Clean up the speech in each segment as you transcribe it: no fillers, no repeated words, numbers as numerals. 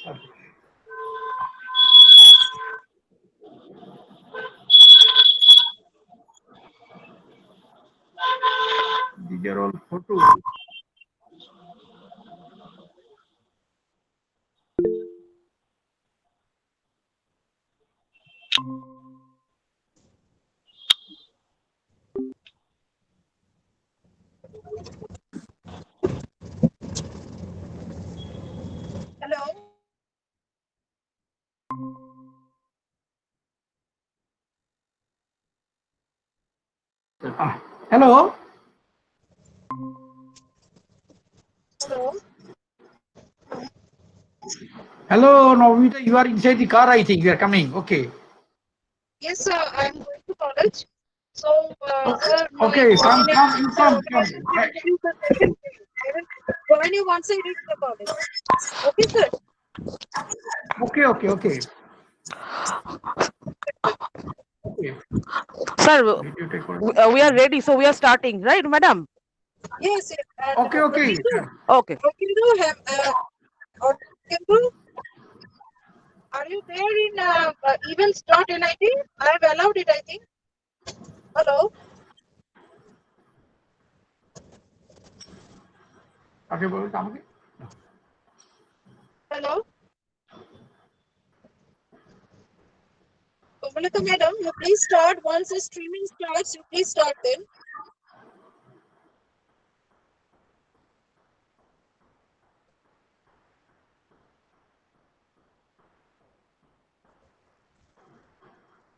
These are all photos. Hello. Hello. Hello. Hello, Novita. You are inside the car, I think. You are coming. Okay. Yes, sir. I'm going to college. So, sir, Okay, in next, come, you sir, come, come. organize the interview session. I will join you once I reach the college. Okay, sir. Okay, okay, okay. Okay. Sir, Video record. we are ready, so we are starting, right, madam? Yes, yes. And Okay, okay. Okay. Or are you there in events.nit? I have allowed it, I think. Hello. Okay, বলুন আমাকে। Hello. Komalika madam, you please start. Once the streaming starts, you please start then.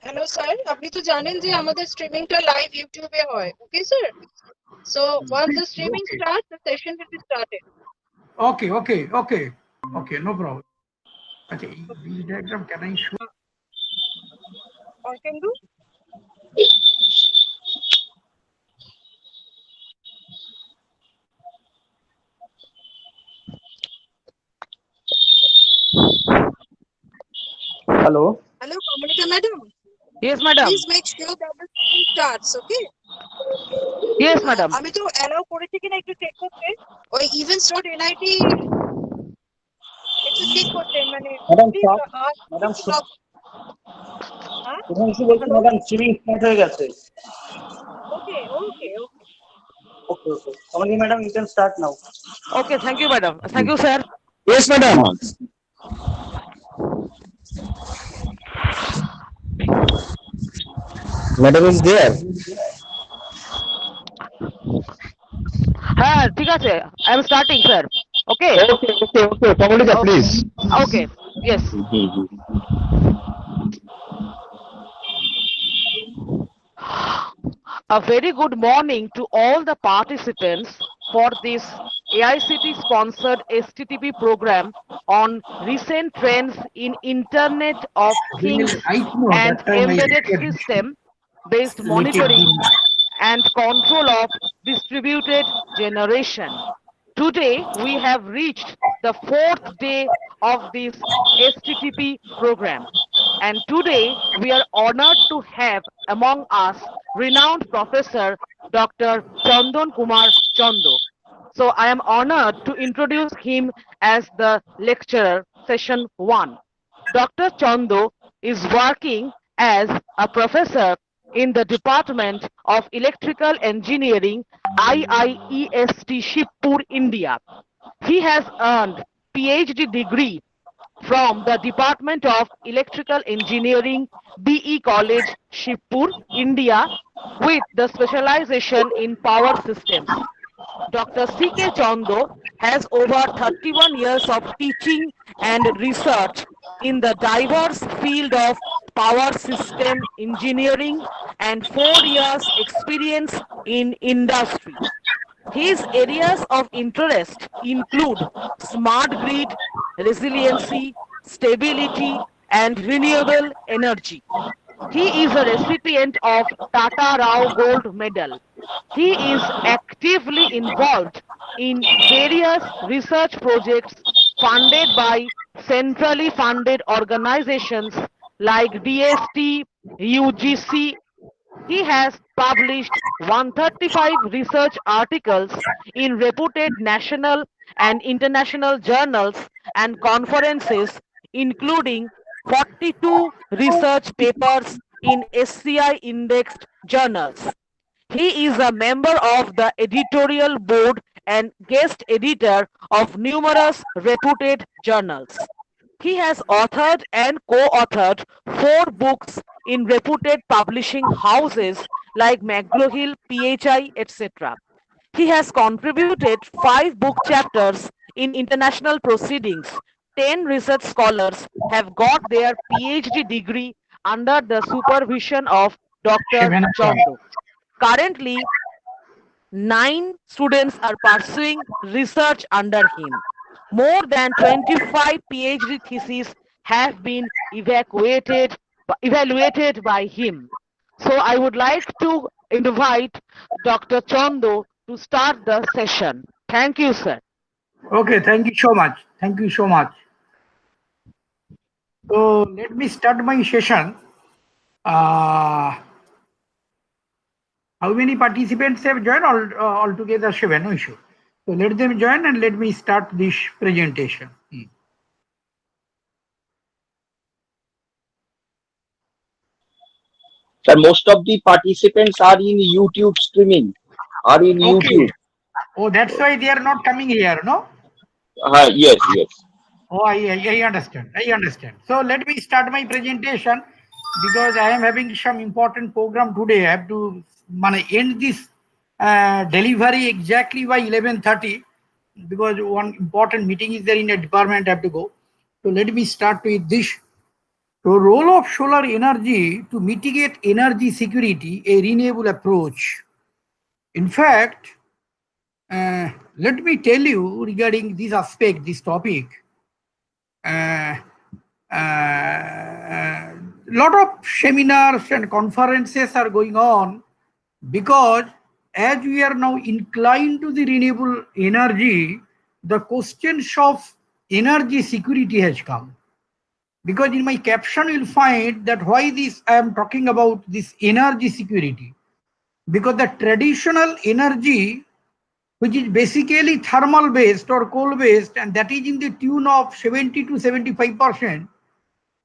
Hello sir, আপনি তো জানেন যে আমাদের স্ট্রিমিংটা live ইউটিউবে হয়, okay sir? So once the streaming Okay. starts, the session will be started. Okay, okay, okay. Okay, no problem. Okay, this diagram can I show? Or can do? Hello. Hello, Komalika madam. Yes, madam. Please make sure that the streaming starts, okay? Yes, madam. আমি তো allow করেছি কিনা একটু check করতে, ওই events.nit একটু check করতে, মানে Madam, please stop. ask Madam, to log. হ্যাঁ, শুভ্রাংশু বলছি হ্যালো, ম্যাডাম স্ট্রিমিং স্টার্ট হয়ে গেছে। Okay okay okay. Okay okay Komli madam you can start now. Okay, thank you, madam. Thank you, sir. Yes, madam. Madam is there. হ্যাঁ, ঠিক আছে. I am starting, sir. Okay. Okay. Kamalika, please. Okay. Yes. A very good morning to all the participants for this AICT sponsored STTP program on recent trends in Internet of Things I know and that time embedded I system based monitoring and control of distributed generation. Today we have reached the 4th day of this STTP program. And today we are honored to have among us renowned Professor Dr. Chandan Kumar Chando. So I am honored to introduce him as the lecturer, session 1. Dr. Chando is working as a professor in the Department of Electrical Engineering, IIEST Shibpur, India. He has earned PhD degree from the Department of Electrical Engineering, BE College, Shibpur, India, with the specialization in power systems. Dr. C.K. Chando has over 31 years of teaching and research in the diverse field of power system engineering and 4 years experience in industry. His areas of interest include smart grid, resiliency, stability, and renewable energy. He is a recipient of Tata Rao Gold Medal. He is actively involved in various research projects funded by centrally funded organizations like DST, UGC. He has published 135 research articles in reputed national and international journals and conferences, including 42 research papers in SCI indexed journals. He is a member of the editorial board and guest editor of numerous reputed journals. He has authored and co-authored 4 books in reputed publishing houses like McGraw-Hill, PHI, etc. He has contributed 5 book chapters in international proceedings. 10 research scholars have got their PhD degree under the supervision of Dr. Shivananda. Chondo. Currently, 9 students are pursuing research under him. More than 25 PhD theses have been evaluated by him. So I would like to invite Dr. Chondo to start the session. Thank you, sir. Okay, thank you so much. Thank you so much. So let me start my session. How many participants have joined? Altogether 7, no issue. So let them join and let me start this presentation. Sir, most of the participants are in YouTube streaming, YouTube. Oh, that's why they are not coming here, no? Yes. Oh, I understand. I understand. So let me start my presentation because I am having some important program today. I have to end this delivery exactly by 11:30 because one important meeting is there in a department. I have to go. So let me start with this. So role of solar energy to mitigate energy security, a renewable approach. In fact, let me tell you regarding this aspect, this topic. Lot of seminars and conferences are going on because as we are now inclined to the renewable energy, the questions of energy security has come. Because in my caption you'll find that why this I am talking about this energy security. Because the traditional energy, which is basically thermal based or coal based, and that is in the tune of 70 to 75%,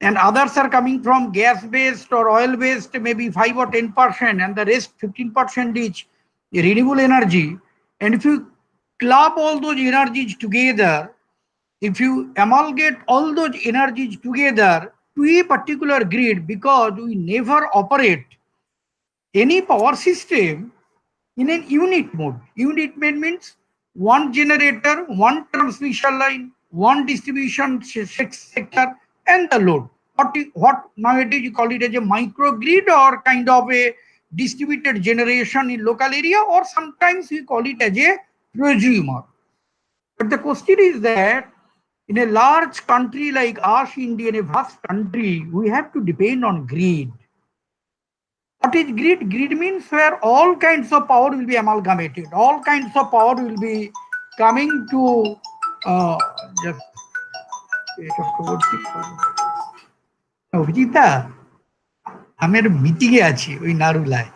and others are coming from gas based or oil based, maybe 5 or 10%, and the rest 15% is renewable energy. And if you club all those energies together, if you amalgate all those energies together to a particular grid, because we never operate any power system in a unit mode. Unit mode means one generator, one transmission line, one distribution sector, and the load. What nowadays you call it as a microgrid or kind of a distributed generation in local area, or sometimes we call it as a prosumer. But the question is that in a large country like us, India, in a vast country, we have to depend on grid. What is grid? Grid means where all kinds of power will be amalgamated. All kinds of power will be coming to just Abhijita আমি একটা meeting এ আছি ওই নারুলায়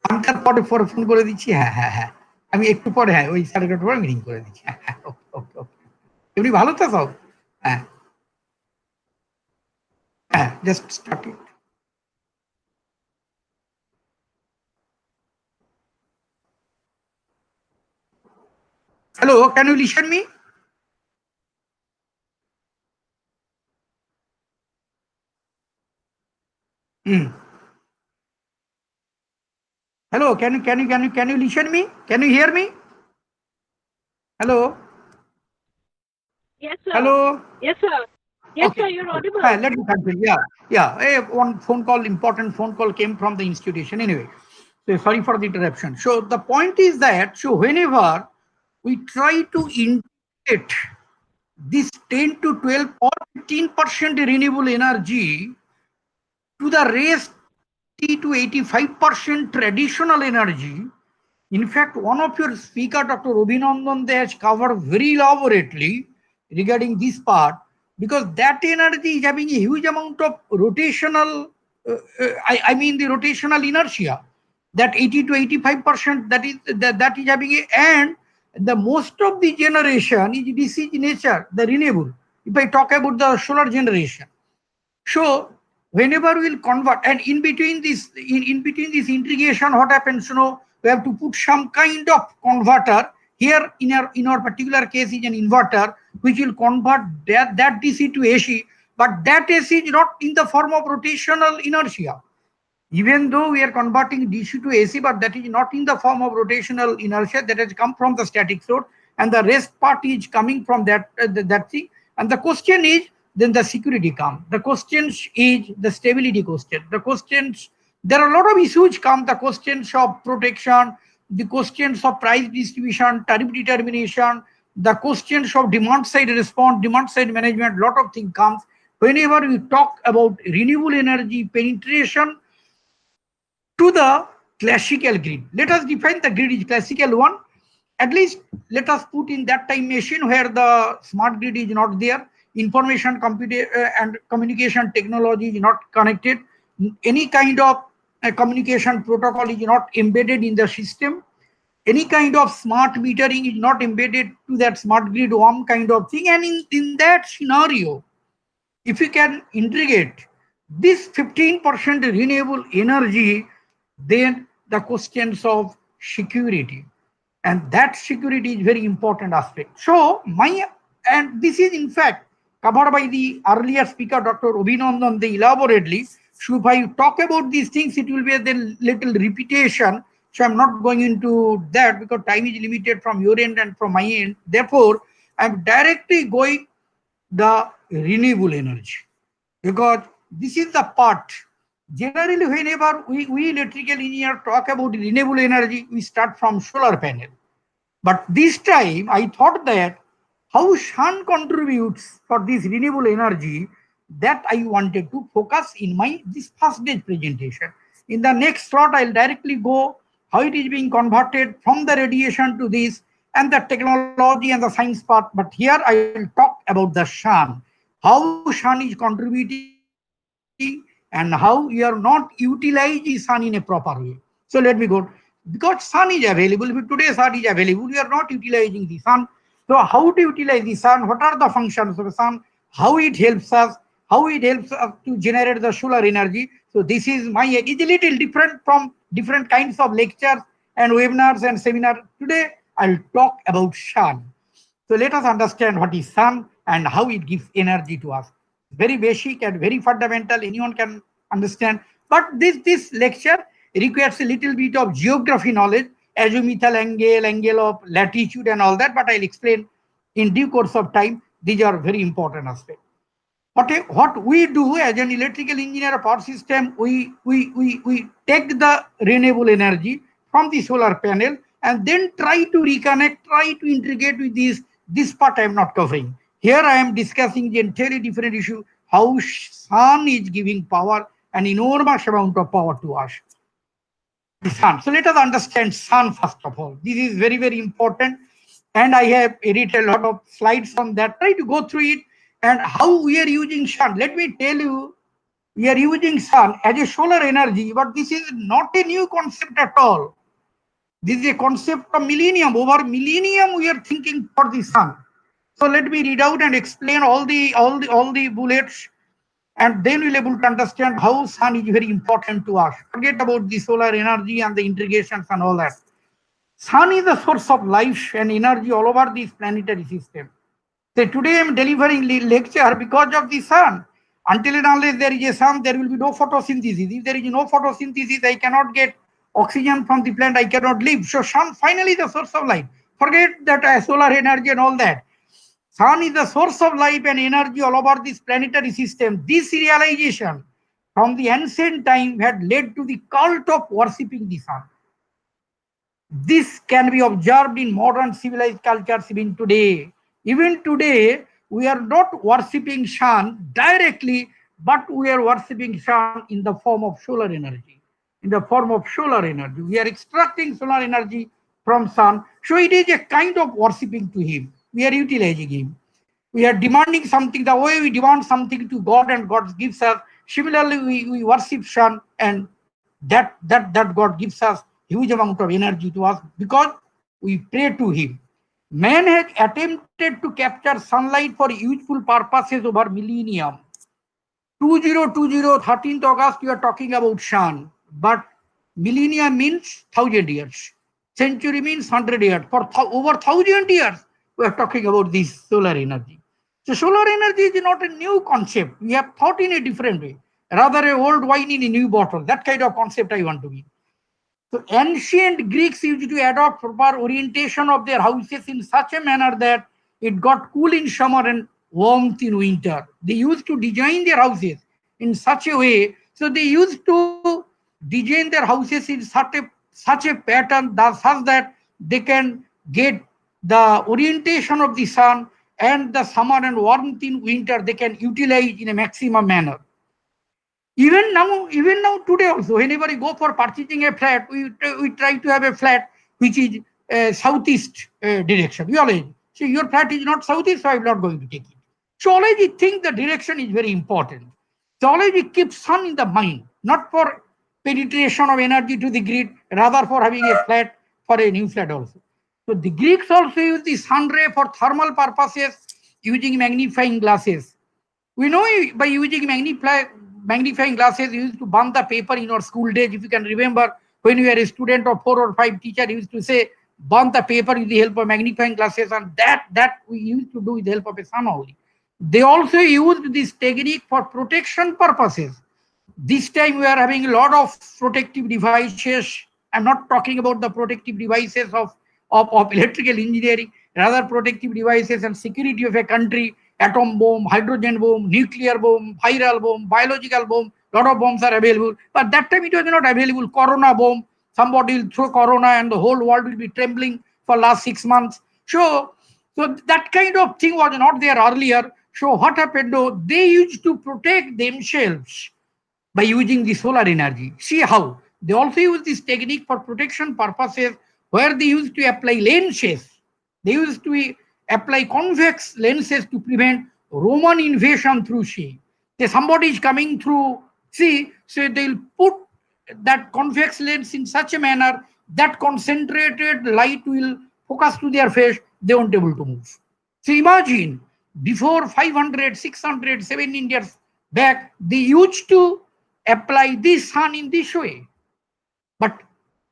আমি তার পরে phone করে দিচ্ছি হ্যাঁ আমি একটু পরে ওই 11:30 পরে মিটিং করে দিচ্ছি ওকে এমনি ভালো তো সব হ্যাঁ just start it Hello, can you listen me? Hello, can you listen me? Can you hear me? Hello. Yes, sir. Hello. Yes, sir. Yes, Okay. sir, you're audible. Let me continue. Yeah. One important phone call came from the institution. Anyway, so sorry for the interruption. So the point is that whenever we try to integrate this 10 to 12 or 15% renewable energy to the rest 80 to 85% traditional energy. In fact, one of your speaker, Dr. Robinandan, has covered very elaborately regarding this part, because that energy is having a huge amount of rotational, the rotational inertia, that 80 to 85% that is having a, and The most of the generation is this is nature, the renewable. If I talk about the solar generation, so whenever we'll convert, and in between this, in between this integration, what happens? We have to put some kind of converter. Here in our particular case is an inverter which will convert that DC to AC, but that AC is not in the form of rotational inertia. Even though we are converting DC to AC, but that is not in the form of rotational inertia, that has come from the static source, and the rest part is coming from that thing. And the question is, then the security come. The questions is the stability question. The questions, there are a lot of issues come, the questions of protection, the questions of price distribution, tariff determination, the questions of demand side response, demand side management, lot of things comes. Whenever we talk about renewable energy penetration to the classical grid. Let us define the grid is classical one. At least let us put in that time machine where the smart grid is not there. Information and communication technology is not connected. Any kind of communication protocol is not embedded in the system. Any kind of smart metering is not embedded to that smart grid one kind of thing. And in that scenario, if you can integrate this 15% renewable energy, then the questions of security, and that security is very important aspect. So and this is in fact covered by the earlier speaker, Dr. Abhinandan, they elaborately. So if I talk about these things, it will be a then little repetition. So I'm not going into that because time is limited from your end and from my end. Therefore, I'm directly going the renewable energy, because this is the part. Generally, whenever we electrical engineer talk about renewable energy, we start from solar panel. But this time, I thought that how sun contributes for this renewable energy, that I wanted to focus in this first day's presentation. In the next slot, I'll directly go how it is being converted from the radiation to this, and the technology and the science part. But here I will talk about the sun, how sun is contributing, and how we are not utilizing sun in a proper way. So let me go. Because sun is available, if today sun is available, we are not utilizing the sun. So how to utilize the sun? What are the functions of the sun? How it helps us? How it helps us to generate the solar energy? So this is a little different from different kinds of lectures and webinars and seminars. Today I'll talk about sun. So let us understand what is sun and how it gives energy to us. Very basic and very fundamental, anyone can understand. But this lecture requires a little bit of geography knowledge, azimuthal angle of latitude and all that, but I'll explain in due course of time. These are very important aspects. What we do as an electrical engineer power system, we take the renewable energy from the solar panel and then try to reconnect, try to integrate with this part I am not covering. Here I am discussing the entirely different issue, how sun is giving power, an enormous amount of power to us. The sun. So let us understand sun first of all. This is very, very important. And I have edited a lot of slides on that. Try to go through it and how we are using sun. Let me tell you, we are using sun as a solar energy, but this is not a new concept at all. This is a concept of millennium. Over millennium, we are thinking for the sun. So let me read out and explain all the bullets, and then we'll be able to understand how sun is very important to us. Forget about the solar energy and the integrations and all that. Sun is the source of life and energy all over this planetary system. So today I'm delivering lecture because of the sun. Until and unless there is a sun, there will be no photosynthesis. If there is no photosynthesis, I cannot get oxygen from the plant, I cannot live. So sun finally the source of life. Forget that solar energy and all that. Sun is the source of life and energy all over this planetary system. This realization from the ancient time had led to the cult of worshipping the sun. This can be observed in modern civilized cultures even today. Even today, we are not worshipping sun directly, but we are worshipping sun in the form of solar energy. In the form of solar energy. We are extracting solar energy from sun. So it is a kind of worshipping to him. We are utilizing him. We are demanding something the way we demand something to God and God gives us. Similarly, we worship sun, and that God gives us huge amount of energy to us because we pray to him. Man has attempted to capture sunlight for useful purposes over millennium. 2020, 13th August, you are talking about sun, but millennium means 1,000 years. Century means 100 years. For over 1,000 years, we are talking about this solar energy. So solar energy is not a new concept. We have thought in a different way. Rather a old wine in a new bottle. That kind of concept I want to be. So ancient Greeks used to adopt proper orientation of their houses in such a manner that it got cool in summer and warmth in winter. They used to design their houses in such a way. So they used to design their houses in such a pattern that such that they can get the orientation of the sun and the summer and warmth in winter they can utilize in a maximum manner. Even now today also, whenever you go for purchasing a flat, we try to have a flat which is southeast direction. We always say your flat is not southeast, so I'm not going to take it. So always we think the direction is very important. So always we keep sun in the mind, not for penetration of energy to the grid, rather for having a flat for a new flat also. So the Greeks also use the sun ray for thermal purposes using magnifying glasses. We know by using magnifying glasses, you used to burn the paper in our school days. If you can remember, when you were a student of 4 or 5, teacher used to say, burn the paper with the help of magnifying glasses, and that we used to do with the help of a sun only. They also used this technique for protection purposes. This time we are having a lot of protective devices. I'm not talking about the protective devices of electrical engineering, rather protective devices and security of a country. Atom bomb, hydrogen bomb, nuclear bomb, viral bomb, biological bomb, lot of bombs are available. But that time it was not available. Corona bomb, somebody will throw corona and the whole world will be trembling for last 6 months. So that kind of thing was not there earlier. So what happened though? They used to protect themselves by using the solar energy. See how? They also use this technique for protection purposes where they used to apply lenses. They used to apply convex lenses to prevent Roman invasion through sea. If somebody is coming through sea, so they'll put that convex lens in such a manner that concentrated light will focus to their face, they won't be able to move. So imagine, before 500, 600, 700 years back, they used to apply this sun in this way. But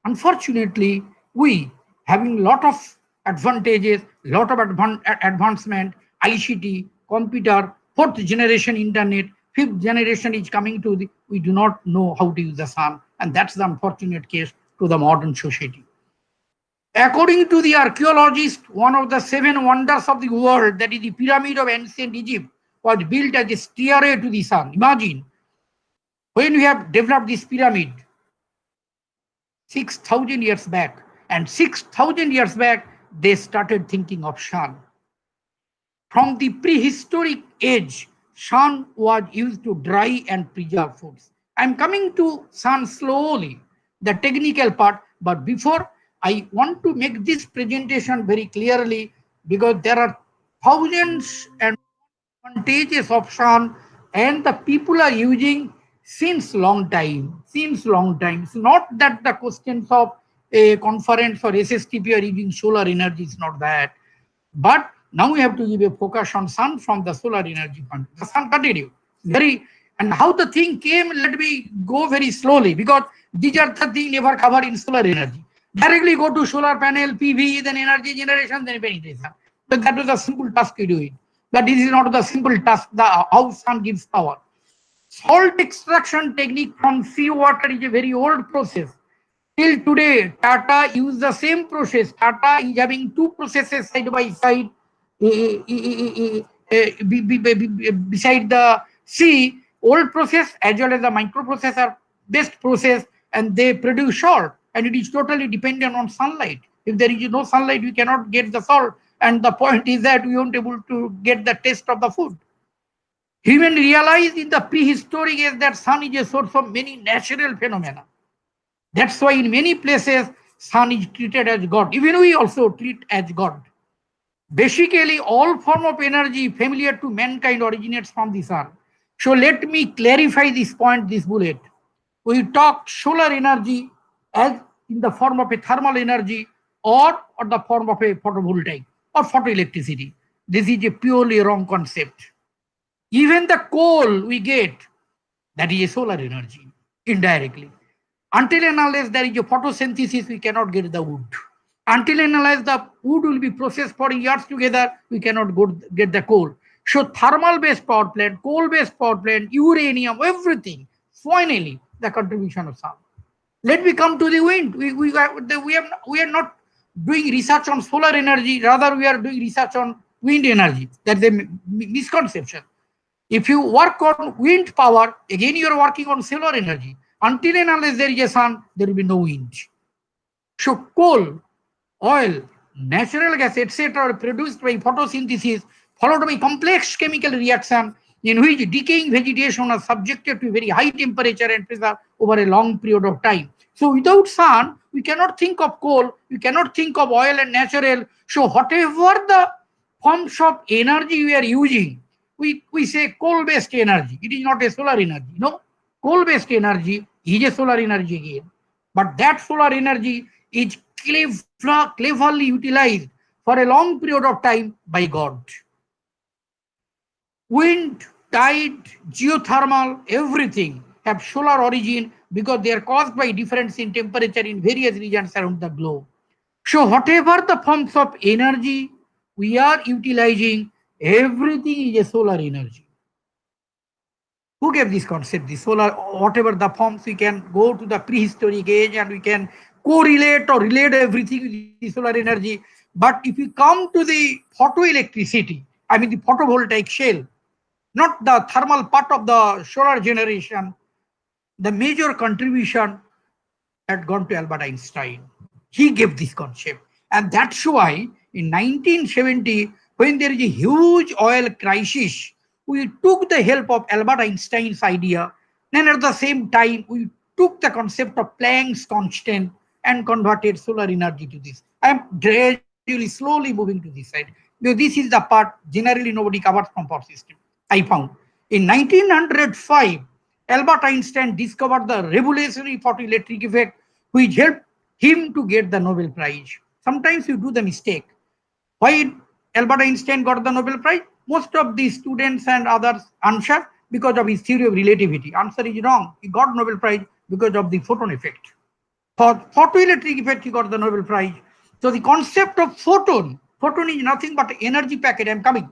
unfortunately, we having lot of advantages, lot of advancement, ICT, computer, 4th generation internet, 5th generation is coming to the, we do not know how to use the sun. And that's the unfortunate case to the modern society. According to the archaeologists, one of the 7 wonders of the world, that is the pyramid of ancient Egypt, was built as a stairway to the sun. Imagine, when we have developed this pyramid 6,000 years back, and 6,000 years back, they started thinking of sun. From the prehistoric age, sun was used to dry and preserve foods. I'm coming to sun slowly, the technical part, but before I want to make this presentation very clearly because there are thousands and advantages of sun and the people are using since long time. It's not that the questions of a conference or SSTP are using solar energy, it's not that. But now we have to give a focus on sun from the solar energy point. The sun continue. And how the thing came, let me go very slowly because these are the things never covered in solar energy. Directly go to solar panel, PV, then energy generation, then penetration. But that was a simple task we do it. But this is not the simple task, how sun gives power. Salt extraction technique from seawater is a very old process. Till today, Tata use the same process. Tata is having 2 processes side by side beside the sea. Old process as well as the microprocessor best process, and they produce salt, and it is totally dependent on sunlight. If there is no sunlight, we cannot get the salt, and the point is that we won't be able to get the taste of the food. Human realized in the prehistoric age that sun is a source of many natural phenomena. That's why in many places, sun is treated as God. Even we also treat as God. Basically, all form of energy familiar to mankind originates from the sun. So let me clarify this point, this bullet. We talk solar energy as in the form of a thermal energy or the form of a photovoltaic or photoelectricity. This is a purely wrong concept. Even the coal we get, that is a solar energy, indirectly. Until and unless there is a photosynthesis, we cannot get the wood. Until and unless the wood will be processed for years together, we cannot get the coal. So thermal-based power plant, coal-based power plant, uranium, everything, finally, the contribution of sun. Let me come to the wind. We are not doing research on solar energy, rather we are doing research on wind energy. That's a misconception. If you work on wind power, again you are working on solar energy. Until and unless there is a sun, there will be no wind. So coal, oil, natural gas, etc. are produced by photosynthesis, followed by complex chemical reaction in which decaying vegetation are subjected to very high temperature and pressure over a long period of time. So without sun, we cannot think of coal, we cannot think of oil and natural. So whatever the forms of energy we are using, we say coal-based energy. It is not a solar energy. No, coal-based energy is a solar energy again. But that solar energy is cleverly utilized for a long period of time by God. Wind, tide, geothermal, everything have solar origin because they are caused by difference in temperature in various regions around the globe. So whatever the forms of energy we are utilizing, everything is a solar energy. Who gave this concept? The solar, whatever the forms, we can go to the prehistoric age and we can correlate or relate everything with the solar energy. But if you come to the photoelectricity, I mean the photovoltaic shell, not the thermal part of the solar generation, the major contribution had gone to Albert Einstein. He gave this concept. And that's why in 1970, when there is a huge oil crisis, we took the help of Albert Einstein's idea. Then at the same time, we took the concept of Planck's constant and converted solar energy to this. I am gradually, slowly moving to this side. Because this is the part generally nobody covers from power system. I found in 1905, Albert Einstein discovered the revolutionary photoelectric effect, which helped him to get the Nobel Prize. Sometimes you do the mistake. Why Albert Einstein got the Nobel Prize? Most of the students and others answer because of his theory of relativity. Answer is wrong. He got Nobel Prize because of the photon effect. For photoelectric effect, he got the Nobel Prize. So the concept of photon is nothing but energy packet. I'm coming.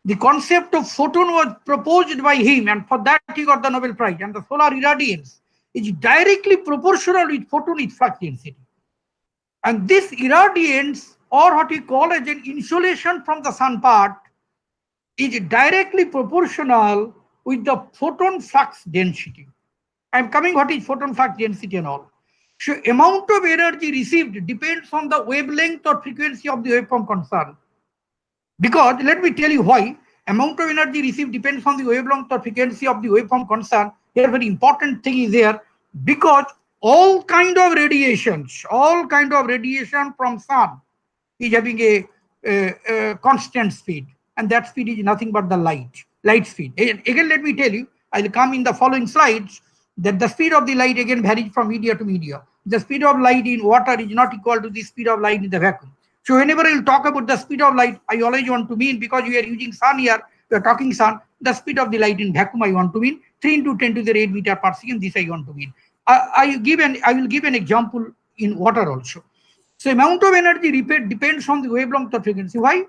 The concept of photon was proposed by him, and for that he got the Nobel Prize. And the solar irradiance is directly proportional with photon its flux density. And this irradiance, or what we call as an insolation from the sun part, is directly proportional with the photon flux density. I'm coming what is photon flux density and all. So amount of energy received depends on the wavelength or frequency of the waveform concerned. Because let me tell you why. Amount of energy received depends on the wavelength or frequency of the waveform concerned. Here very important thing is there, because all kind of radiation from sun is having a constant speed, and that speed is nothing but the light speed. Again, let me tell you, I'll come in the following slides, that the speed of the light again varies from media to media. The speed of light in water is not equal to the speed of light in the vacuum. So whenever I will talk about the speed of light, I always want to mean, because we are using sun here, we are talking sun, the speed of the light in vacuum I want to mean 3 into 10 to the 8 meter per second. This I want to mean. I will give an example in water also. So amount of energy depends on the wavelength or frequency. Why?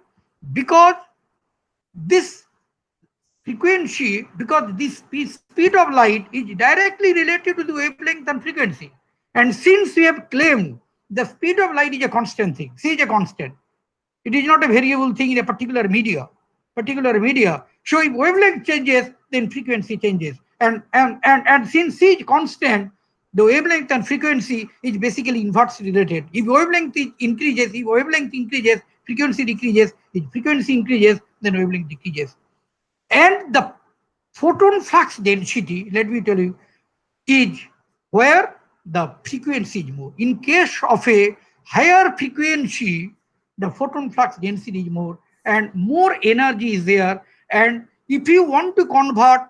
Because this frequency, because this speed of light is directly related to the wavelength and frequency. And since we have claimed the speed of light is a constant thing, C is a constant. It is not a variable thing in a particular media. So if wavelength changes, then frequency changes. And since C is constant, the wavelength and frequency is basically inversely related. If wavelength increases, frequency decreases. If frequency increases, then wavelength decreases. And the photon flux density, let me tell you, is where the frequency is more. In case of a higher frequency, the photon flux density is more and more energy is there. And if you want to convert,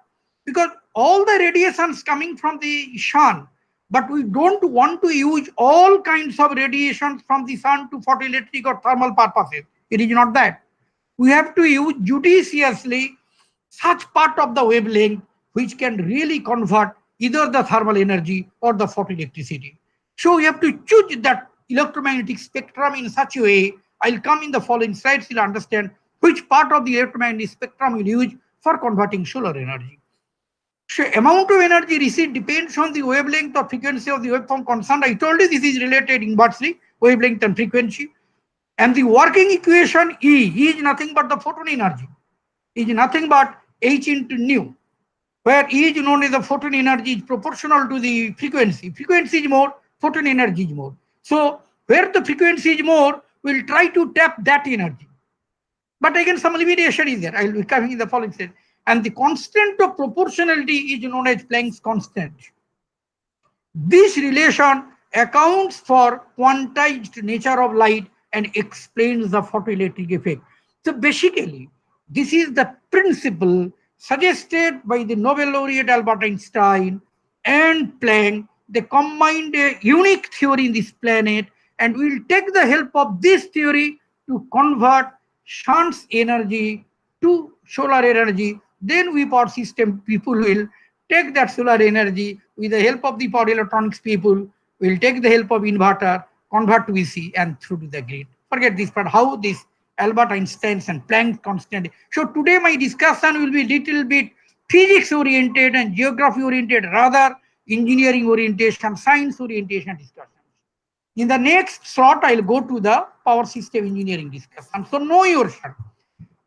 because all the radiations coming from the sun, but we don't want to use all kinds of radiations from the sun to photoelectric or thermal purposes. It is not that. We have to use judiciously such part of the wavelength which can really convert either the thermal energy or the photoelectricity. So we have to choose that electromagnetic spectrum in such a way. I'll come in the following slides, you'll understand which part of the electromagnetic spectrum we'll use for converting solar energy. So amount of energy received depends on the wavelength or frequency of the waveform concerned. I told you this is related inversely, wavelength and frequency. And the working equation E is nothing but the photon energy, is nothing but H into nu, where E is known as the photon energy is proportional to the frequency. Frequency is more, photon energy is more. So where the frequency is more, we'll try to tap that energy. But again, some limitation is there. I'll be coming in the following slide. And the constant of proportionality is known as Planck's constant. This relation accounts for quantized nature of light and explains the photoelectric effect. So basically, this is the principle suggested by the Nobel laureate Albert Einstein and Planck. They combined a unique theory in this planet, and we'll take the help of this theory to convert sun's energy to solar energy. Then we power system people will take that solar energy with the help of the power electronics people, will take the help of inverter, convert to AC and through to the grid. Forget this part, how this Albert Einstein's and Planck's constant. So today my discussion will be little bit physics oriented and geography oriented, rather engineering orientation, science orientation discussion. In the next slot, I'll go to the power system engineering discussion. So know yourself.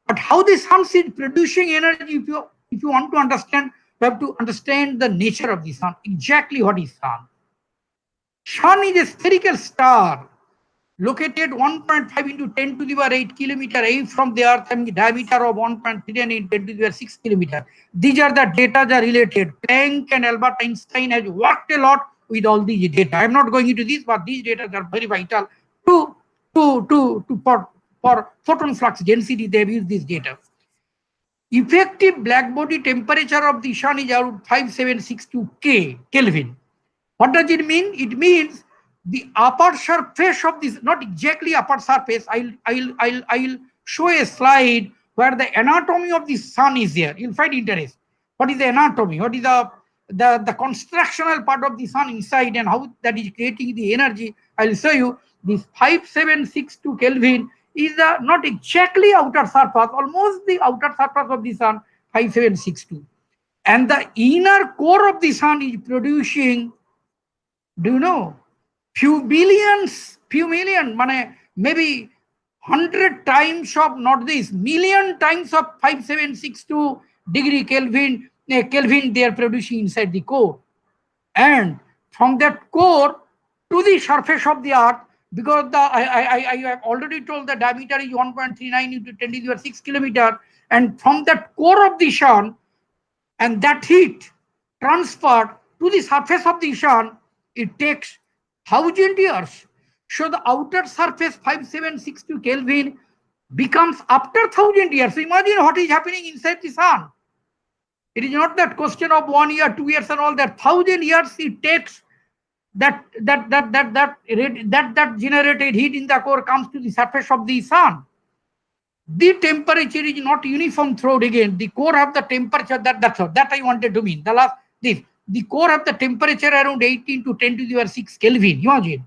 But how the sun is producing energy, if you want to understand, you have to understand the nature of the sun, exactly what is sun. Sun is a spherical star located 1.5 into 10 to the power 8 kilometer away from the earth, having a diameter of 1.39 into 10 to the power 6 kilometer. These are the data that are related. Planck and Albert Einstein has worked a lot with all these data. I'm not going into this, but these data are very vital for photon flux density. They have used this data. Effective black body temperature of the sun is around 5762 Kelvin. What does it mean? It means the upper surface of this, not exactly upper surface. I'll show a slide where the anatomy of the sun is there. You'll find interest. What is the anatomy? What is the constructional part of the sun inside and how that is creating the energy? I'll show you. This 5762 Kelvin is the not exactly outer surface, almost the outer surface of the sun, 5762. And the inner core of the sun is producing, do you know, few million, maybe 100 times of, not this, million times of 5762 degree Kelvin they are producing inside the core. And from that core to the surface of the earth, because I have already told the diameter is 1.39 into 10 to the power 6 kilometer, and from that core of the sun, and that heat transferred to the surface of the sun, it takes 1000 years. So the outer surface 5762 Kelvin becomes after 1000 years. So imagine what is happening inside the sun. It is not that question of 1 year, 2 years and all that. 1000 years it takes that generated heat in the core comes to the surface of the sun. The temperature is not uniform throughout again. The core have the temperature, that I wanted to mean. The core have the temperature around 18 to 10 to the power 6 Kelvin. Imagine.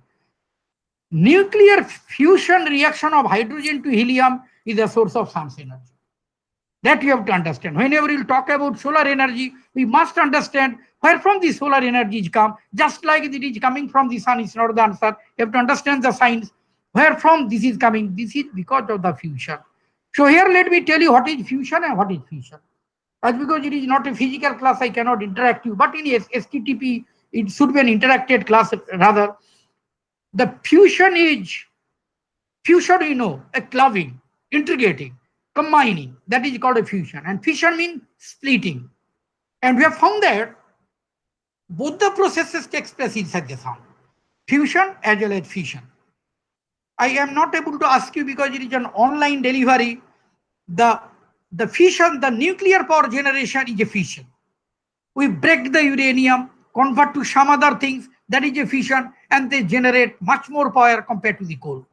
Nuclear fusion reaction of hydrogen to helium is a source of sun's energy. That you have to understand. Whenever we talk about solar energy, we must understand where from the solar energy is come. Just like it is coming from the sun is not the answer. You have to understand the science. Where from this is coming? This is because of the fusion. So here let me tell you what is fusion and what is fission. As because it is not a physical class, I cannot interact you. But in STTP, it should be an interacted class rather. The fusion is, you know, a clubbing, integrating, combining. That is called a fusion. And fission means splitting. And we have found that both the processes takes place inside the sun. Fusion as well as fission. I am not able to ask you because it is an online delivery. The fission, the nuclear power generation is a fission. We break the uranium, convert to some other things, that is a fission, and they generate much more power compared to the coal.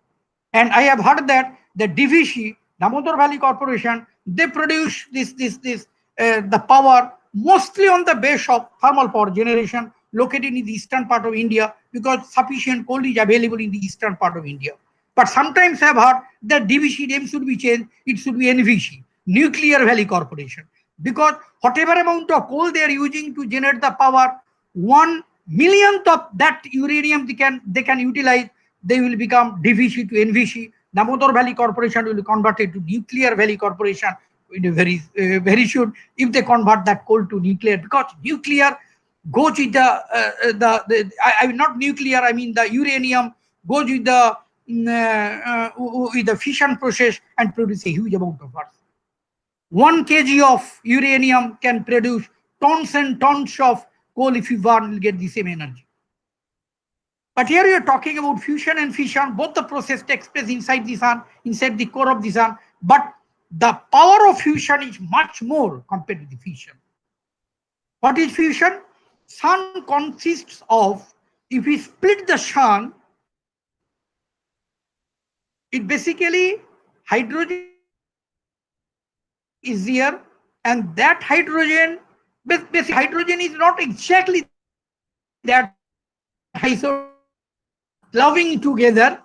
And I have heard that the DVC, Damodar Valley Corporation, they produce the power mostly on the base of thermal power generation located in the eastern part of India, because sufficient coal is available in the eastern part of India. But sometimes I've heard that DVC name should be changed, it should be NVC, Nuclear Valley Corporation, because whatever amount of coal they are using to generate the power, 1/1,000,000th of that uranium they can utilize, they will become DVC to NVC. Damodar Valley Corporation will be converted to Nuclear Valley Corporation in a very soon, if they convert that coal to nuclear, because nuclear goes with not nuclear, I mean the uranium goes with the fission process and produce a huge amount of work. 1 kg of uranium can produce tons and tons of coal. If you burn, you'll get the same energy. But here we are talking about fusion and fission. Both the process takes place inside the sun, inside the core of the sun. But the power of fusion is much more compared to the fission. What is fusion? Sun consists of, if we split the sun, it basically hydrogen is there, and that hydrogen, basically hydrogen is not exactly that iso loving together.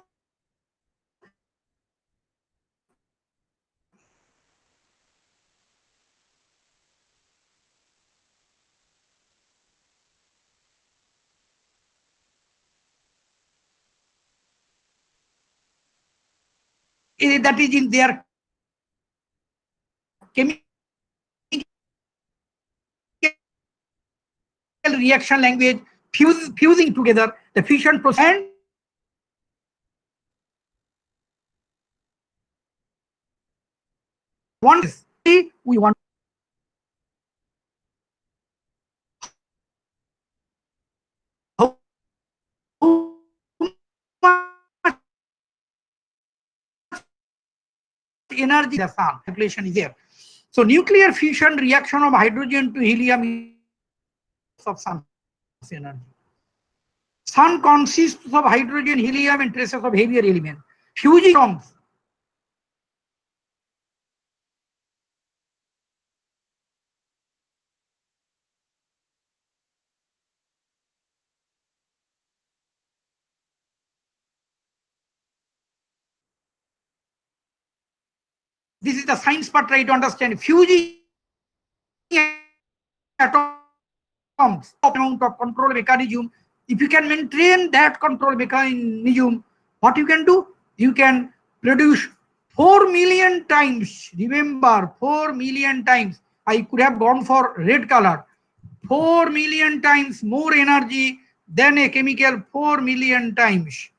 That is in their chemical reaction language, fusing together the fission process. And one is we want energy the sun calculation is there. So nuclear fusion reaction of hydrogen to helium is of sun energy. Sun consists of hydrogen, helium, and traces of heavier element. Fusing from this is the science part, try to understand. Fusing atoms, amount of control mechanism. If you can maintain that control mechanism, what you can do? You can produce 4 million times. Remember, 4 million times. I could have gone for red color. 4 million times more energy than a chemical. 4 million times.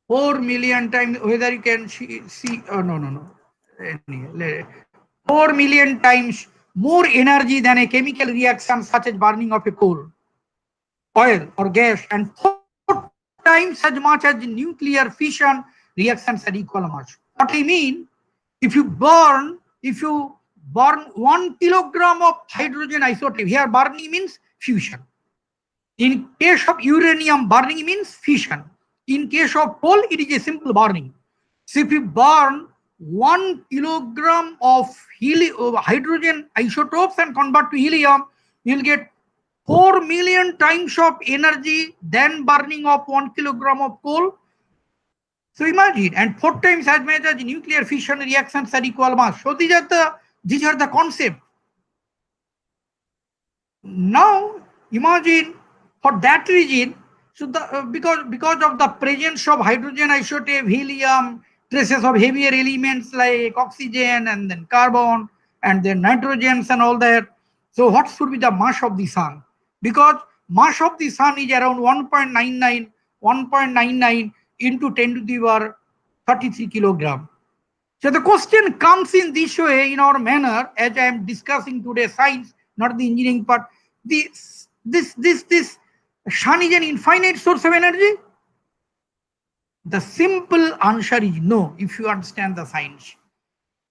4 million times, whether you can see, oh no. 4 million times more energy than a chemical reaction such as burning of a coal, oil or gas, and 4 times as much as nuclear fission reactions at equal mass. What I mean, if you burn 1 kilogram of hydrogen isotope, here burning means fusion. In case of uranium, burning means fission. In case of coal, it is a simple burning. So if you burn 1 kilogram of hydrogen isotopes and convert to helium, you'll get 4 million times of energy than burning of 1 kilogram of coal. So imagine, and 4 times as much as nuclear fission reactions at equal mass. So these are the concepts. Now imagine, for that reason, so because of the presence of hydrogen isotope, helium, traces of heavier elements like oxygen and then carbon and then nitrogens and all that. So what should be the mass of the sun? Because mass of the sun is around 1.99 into 10 to the power 33 kilogram. So the question comes in this way, in our manner, as I am discussing today, science, not the engineering part. This sun is an infinite source of energy? The simple answer is no, if you understand the science.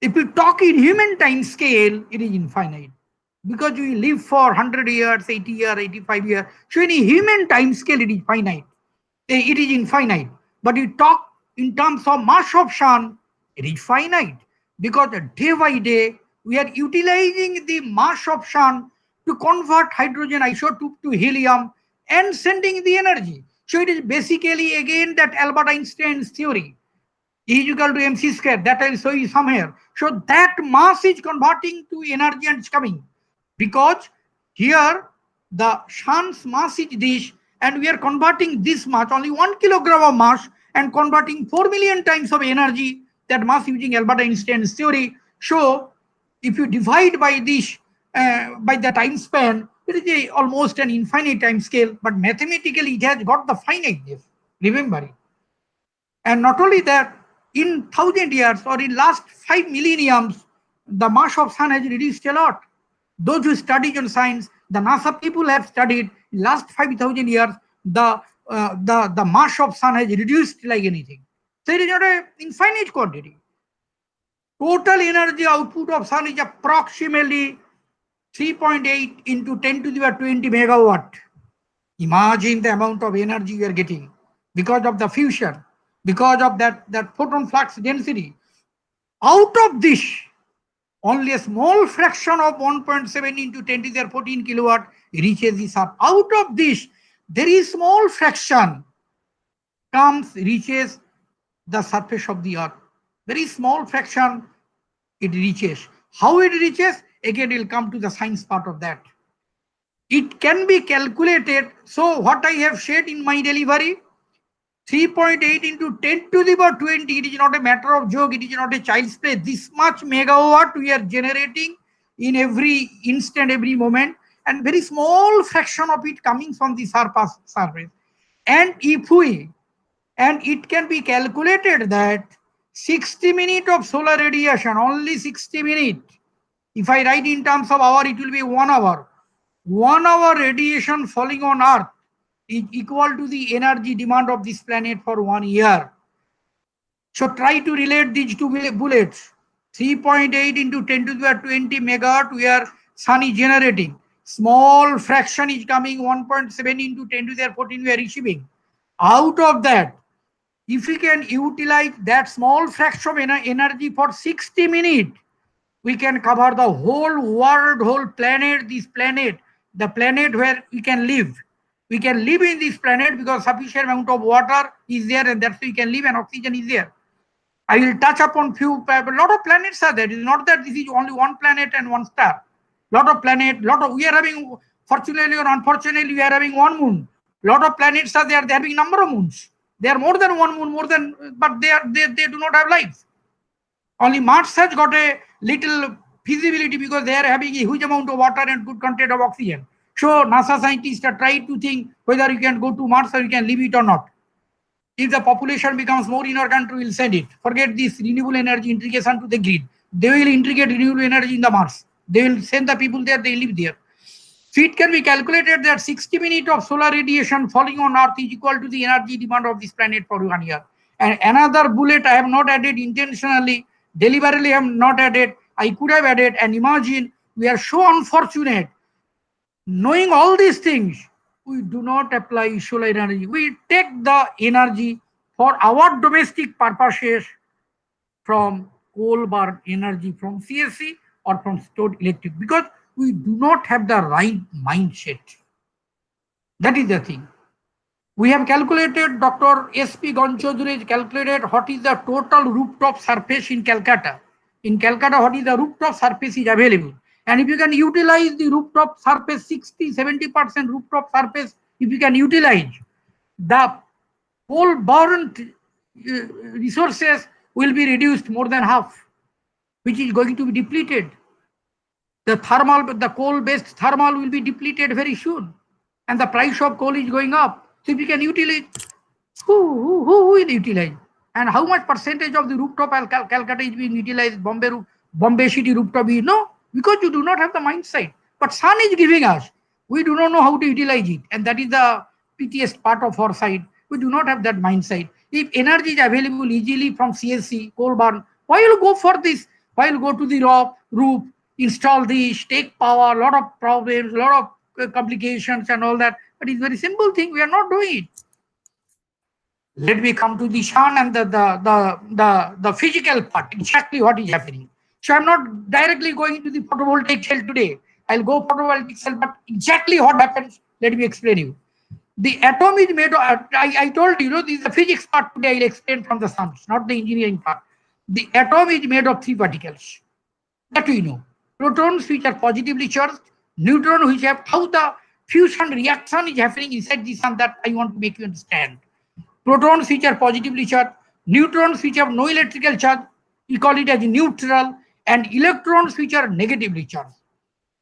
If you talk in human time scale, it is infinite. Because we live for 100 years, 80 years, 85 years. So in a human time scale, it is finite. It is infinite. But you talk in terms of mass of sun, it is finite, because day by day we are utilizing the mass of sun to convert hydrogen isotope to helium and sending the energy. So it is basically again that Albert Einstein's theory, E is equal to mc square, that I will show you somewhere. So that mass is converting to energy and it's coming, because here the sun's mass is this, and we are converting this much, only 1 kilogram of mass, and converting 4 million times of energy, that mass, using Albert Einstein's theory. So if you divide by this, by the time span, it is almost an infinite time scale, but mathematically it has got the finiteness, remember it. And not only that, in 1,000 years or in last 5 millenniums, the mass of sun has reduced a lot. Those who study on science, the NASA people have studied, in last 5,000 years, the mass of sun has reduced like anything. So it is not an infinite quantity. Total energy output of sun is approximately 3.8 into 10 to the power 20 megawatt. Imagine the amount of energy you are getting because of the fusion, because of that photon flux density. Out of this, only a small fraction of 1.7 into 10 to the power 14 kilowatt reaches the surface. Out of this, there is small fraction reaches the surface of the earth. Very small fraction it reaches. How it reaches? Again, we'll come to the science part of that. It can be calculated. So what I have shared in my delivery, 3.8 into 10 to the power 20, it is not a matter of joke, it is not a child's play. This much megawatt we are generating in every instant, every moment, and very small fraction of it coming from the surface. And it can be calculated that 60 minutes of solar radiation, only 60 minutes. If I write in terms of hour, it will be 1 hour. 1 hour radiation falling on Earth is equal to the energy demand of this planet for 1 year. So try to relate these two bullets. 3.8 into 10 to the power 20 megawatt where sun is generating. Small fraction is coming, 1.7 into 10 to the power 14 we are receiving. Out of that, if we can utilize that small fraction of energy for 60 minutes, we can cover the whole world, whole planet, this planet, the planet where we can live. We can live in this planet because sufficient amount of water is there, and that's why we can live, and oxygen is there. I will touch upon a lot of planets are there. It is not that this is only one planet and one star. Lot of planet, we are having, fortunately or unfortunately, we are having one moon. Lot of planets are there, they are having number of moons. They are more than one moon, but they do not have life. Only Mars has got a little feasibility because they are having a huge amount of water and good content of oxygen. So NASA scientists are trying to think whether you can go to Mars or you can leave it or not. If the population becomes more in our country, we'll send it. Forget this renewable energy integration to the grid. They will integrate renewable energy in the Mars. They will send the people there, they live there. So it can be calculated that 60 minutes of solar radiation falling on Earth is equal to the energy demand of this planet for 1 year. And another bullet I have not added intentionally, deliberately I have not added, I could have added, and imagine we are so unfortunate. Knowing all these things, we do not apply solar energy. We take the energy for our domestic purposes from coal burn energy from CSC or from stored electric, because we do not have the right mindset. That is the thing. We have calculated, Dr. S.P. Ganchodhuri has calculated what is the total rooftop surface in Calcutta. In Calcutta, what is the rooftop surface is available. And if you can utilize the rooftop surface, 60-70% rooftop surface, if you can utilize, the coal burnt resources will be reduced more than half, which is going to be depleted. The coal-based thermal will be depleted very soon. And the price of coal is going up. So if you can utilize, who will utilize? And how much percentage of the rooftop Calcutta is being utilized? Bombay city rooftop is no, because you do not have the mindset. But sun is giving us. We do not know how to utilize it. And that is the pitiest part of our side. We do not have that mindset. If energy is available easily from CSC, coal burn, why will you go for this? Why will you go to the roof, install this, take power, lot of problems, lot of complications and all that. But it's a very simple thing. We are not doing it. Let me come to the sun and the physical part, exactly what is happening. So I'm not directly going to the photovoltaic cell today. I'll go photovoltaic cell, but exactly what happens, let me explain you. The atom is made of, I told you, this is the physics part today, I'll explain from the sums, not the engineering part. The atom is made of 3 particles. That we know. Protons which are positively charged, neutrons which have, how the fusion reaction is happening inside the sun, that I want to make you understand. Protons which are positively charged, neutrons which have no electrical charge, we call it as neutral, and electrons which are negatively charged.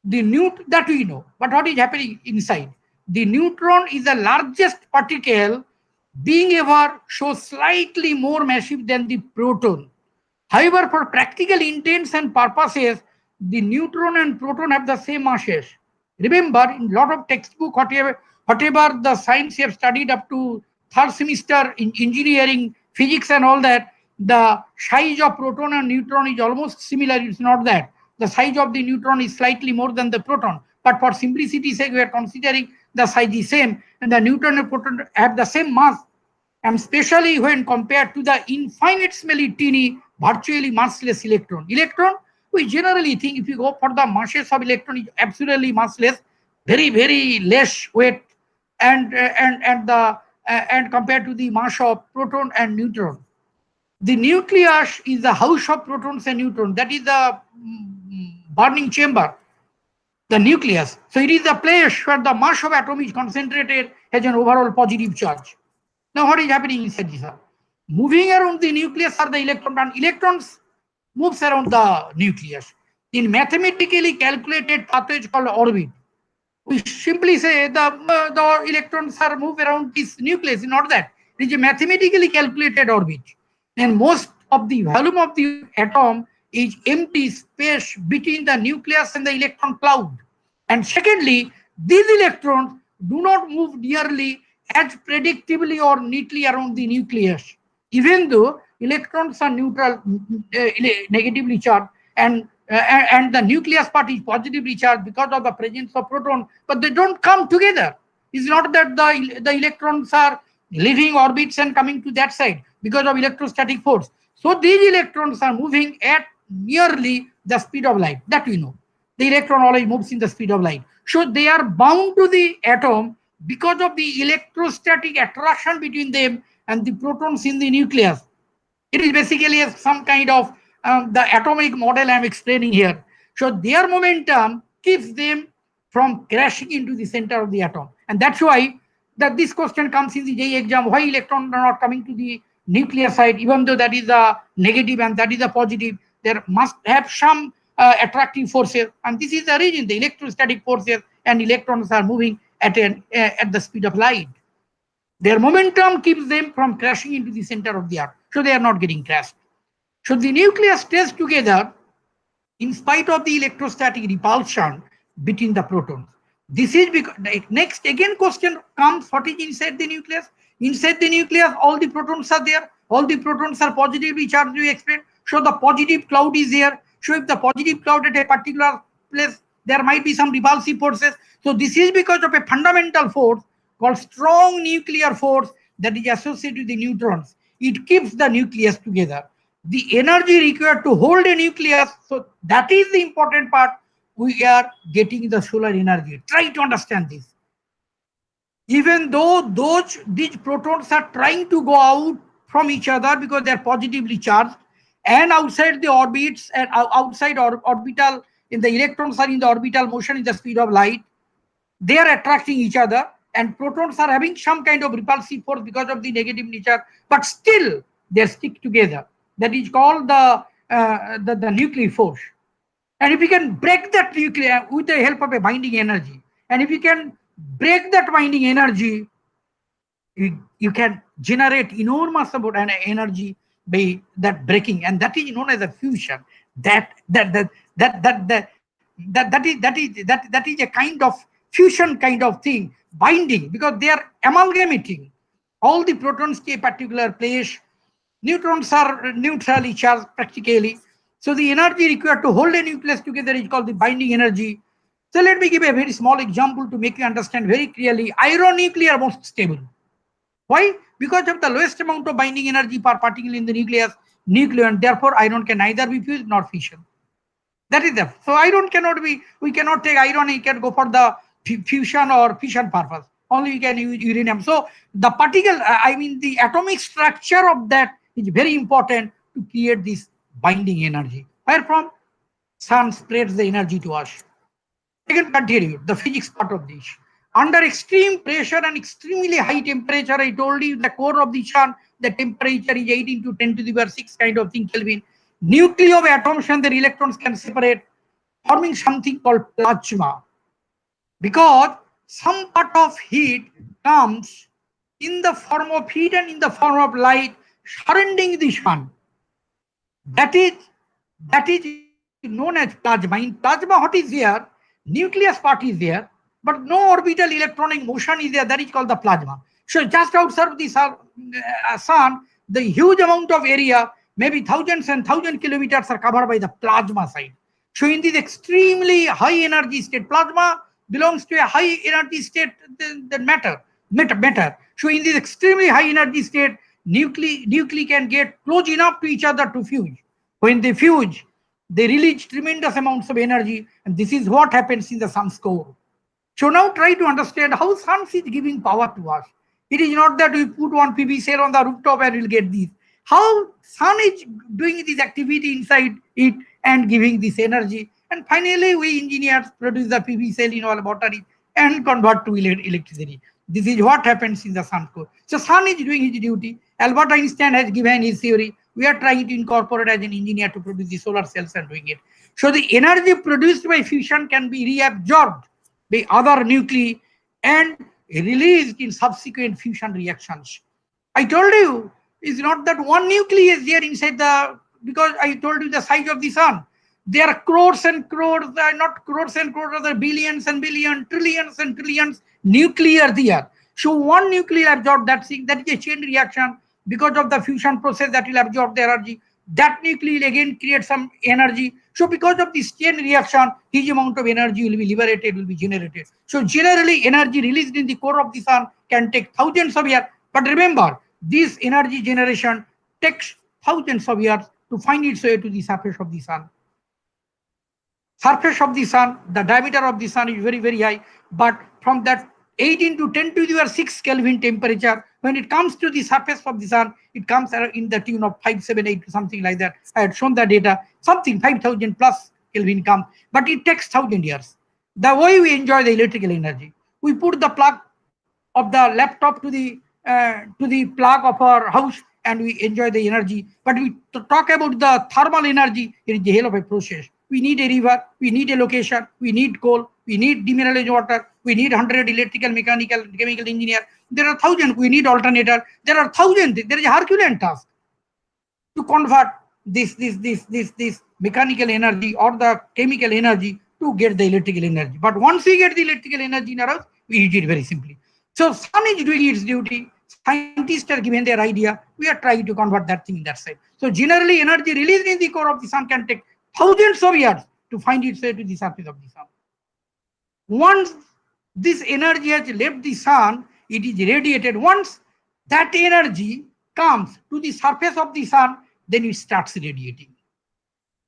The that we know, but what is happening inside? The neutron is the largest particle, being ever so slightly more massive than the proton. However, for practical intents and purposes, the neutron and proton have the same masses. Remember, in a lot of textbook, whatever the science you have studied up to 3rd semester in engineering, physics and all that, the size of proton and neutron is almost similar. It's not that. The size of the neutron is slightly more than the proton. But for simplicity's sake, we are considering the size is same, and the neutron and proton have the same mass. And especially when compared to the infinitesimally teeny, virtually massless electron. Electron, we generally think if you go for the masses of electron, is absolutely massless, very, very less weight, and compared to the mass of proton and neutron. The nucleus is the house of protons and neutrons. That is the burning chamber, the nucleus. So it is the place where the mass of atom is concentrated, has an overall positive charge. Now what is happening inside this? Moving around the nucleus are the electrons, and electrons moves around the nucleus. In mathematically calculated pathway called orbit, we simply say the electrons are move around this nucleus. Not that. It is a mathematically calculated orbit. And most of the volume of the atom is empty space between the nucleus and the electron cloud. And secondly, these electrons do not move nearly as predictably or neatly around the nucleus, even though electrons are neutral, negatively charged, and the nucleus part is positively charged because of the presence of proton, but they don't come together. It's not that the electrons are leaving orbits and coming to that side because of electrostatic force. So these electrons are moving at nearly the speed of light. That we know. The electron always moves in the speed of light. So they are bound to the atom because of the electrostatic attraction between them and the protons in the nucleus. It is basically some kind of the atomic model I'm explaining here. So their momentum keeps them from crashing into the center of the atom. And that's why that this question comes in the JEE exam, why electrons are not coming to the nuclear side, even though that is a negative and that is a positive. There must have some attractive forces, and this is the reason the electrostatic forces and electrons are moving at the speed of light. Their momentum keeps them from crashing into the center of the earth, so they are not getting crashed. So the nucleus stays together in spite of the electrostatic repulsion between the protons. This is because next again question comes, what is inside the nucleus? Inside the nucleus, all the protons are there. All the protons are positively charged, we explained. So the positive cloud is there. So if the positive cloud at a particular place, there might be some repulsive forces. So this is because of a fundamental force called strong nuclear force that is associated with the neutrons. It keeps the nucleus together. The energy required to hold a nucleus, so that is the important part. We are getting the solar energy. Try to understand this. Even though these protons are trying to go out from each other because they are positively charged, and outside the orbits and outside orbital, in the electrons are in the orbital motion in the speed of light, they are attracting each other, and protons are having some kind of repulsive force because of the negative nature, but still they stick together. That is called the nuclear force. And if you can break that nuclear with the help of a binding energy, and if you can break that binding energy, you can generate enormous amount of energy by that breaking, and that is known as a fusion. That is a kind of fusion kind of thing, binding, because they are amalgamating all the protons to a particular place. Neutrons are neutrally charged practically. So the energy required to hold a nucleus together is called the binding energy. So let me give a very small example to make you understand very clearly. Iron nuclei are most stable. Why? because of the lowest amount of binding energy per particle in the nucleus, nucleon, therefore iron can neither be fused nor fission. That is the, so iron cannot be, we cannot take iron and can go for the fusion or fission purpose. Only we can use uranium. So the particle, I mean the atomic structure of that is very important to create this binding energy. Where from? Sun spreads the energy to us. I can continue the physics part of this. Under extreme pressure and extremely high temperature, I told you the core of the sun, the temperature is 18 to 10 to the power 6 kind of thing Kelvin. Nuclei of atoms and their electrons can separate, forming something called plasma. Because some part of heat comes in the form of heat and in the form of light surrounding the sun. That is known as plasma. In plasma, what is there? Nucleus part is there, but no orbital electronic motion is there. That is called the plasma. So just outside of the sun, the huge amount of area, maybe thousands and thousands kilometers, are covered by the plasma side. So in this extremely high energy state, plasma belongs to a high energy state than matter. So in this extremely high energy state, nuclei can get close enough to each other to fuse. When they fuse, they release tremendous amounts of energy, and this is what happens in the sun's core. So now try to understand how sun is giving power to us. It is not that we put one PV cell on the rooftop and we'll get this. How sun is doing this activity inside it and giving this energy. And finally, we engineers produce the PV cell in our battery and convert to electricity. This is what happens in the sun core. So sun is doing his duty. Albert Einstein has given his theory. We are trying to incorporate as an engineer to produce the solar cells and doing it. So the energy produced by fusion can be reabsorbed by other nuclei and released in subsequent fusion reactions. I told you, it's not that one nucleus is there inside the, because I told you the size of the sun. There are crores and crores, not crores and crores, there are billions and billions, trillions and trillions nuclei are there. So one nucleus absorbs that thing, that is a chain reaction. Because of the fusion process that will absorb the energy, that nuclei will again create some energy. So because of this chain reaction, huge amount of energy will be liberated, will be generated. So generally energy released in the core of the sun can take thousands of years. But remember, this energy generation takes thousands of years to find its way to the surface of the sun. Surface of the sun, the diameter of the sun is very, very high. But from that 18 to 10 to the power 6 Kelvin temperature, when it comes to the surface of the sun, it comes in the tune of 578 something like that. I had shown the data, something 5000 plus Kelvin come, but it takes 1000 years. The way we enjoy the electrical energy, we put the plug of the laptop to the plug of our house and we enjoy the energy. But we talk about the thermal energy, it is the hell of a process. We need a river, we need a location, we need coal, we need demineralized water, we need 100 electrical, mechanical, chemical engineer. There are 1000, we need alternator. There are 1000, there is a Herculean task to convert this mechanical energy or the chemical energy to get the electrical energy. But once we get the electrical energy in our house, we use it very simply. So sun is doing its duty. Scientists are given their idea. We are trying to convert that thing in that side. So generally energy released in the core of the sun can take thousands of years to find its way to the surface of the sun. Once this energy has left the sun, it is radiated. Once that energy comes to the surface of the sun, then it starts radiating.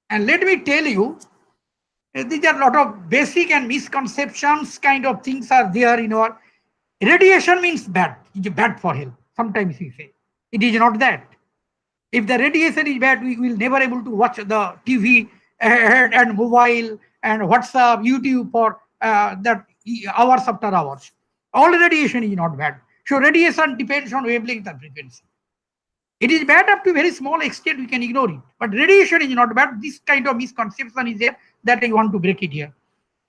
And let me tell you, these are a lot of basic and misconceptions kind of things are there in our. Radiation means bad. It is bad for health. Sometimes we say. It is not that. If the radiation is bad, we will never able to watch the TV and mobile and WhatsApp, YouTube for that hours after hours. All radiation is not bad. So radiation depends on wavelength and frequency. It is bad up to a very small extent, we can ignore it. But radiation is not bad. This kind of misconception is there that I want to break it here.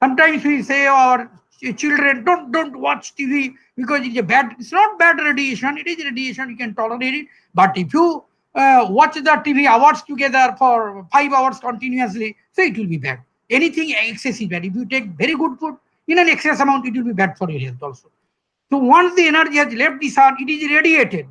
Sometimes we say our children don't watch TV because it's a bad, it's not bad radiation, it is radiation, you can tolerate it. But if you watch the TV hours together for 5 hours continuously, so it will be bad. Anything excess is bad. If you take very good food in an excess amount, it will be bad for your health also. So once the energy has left the sun, it is radiated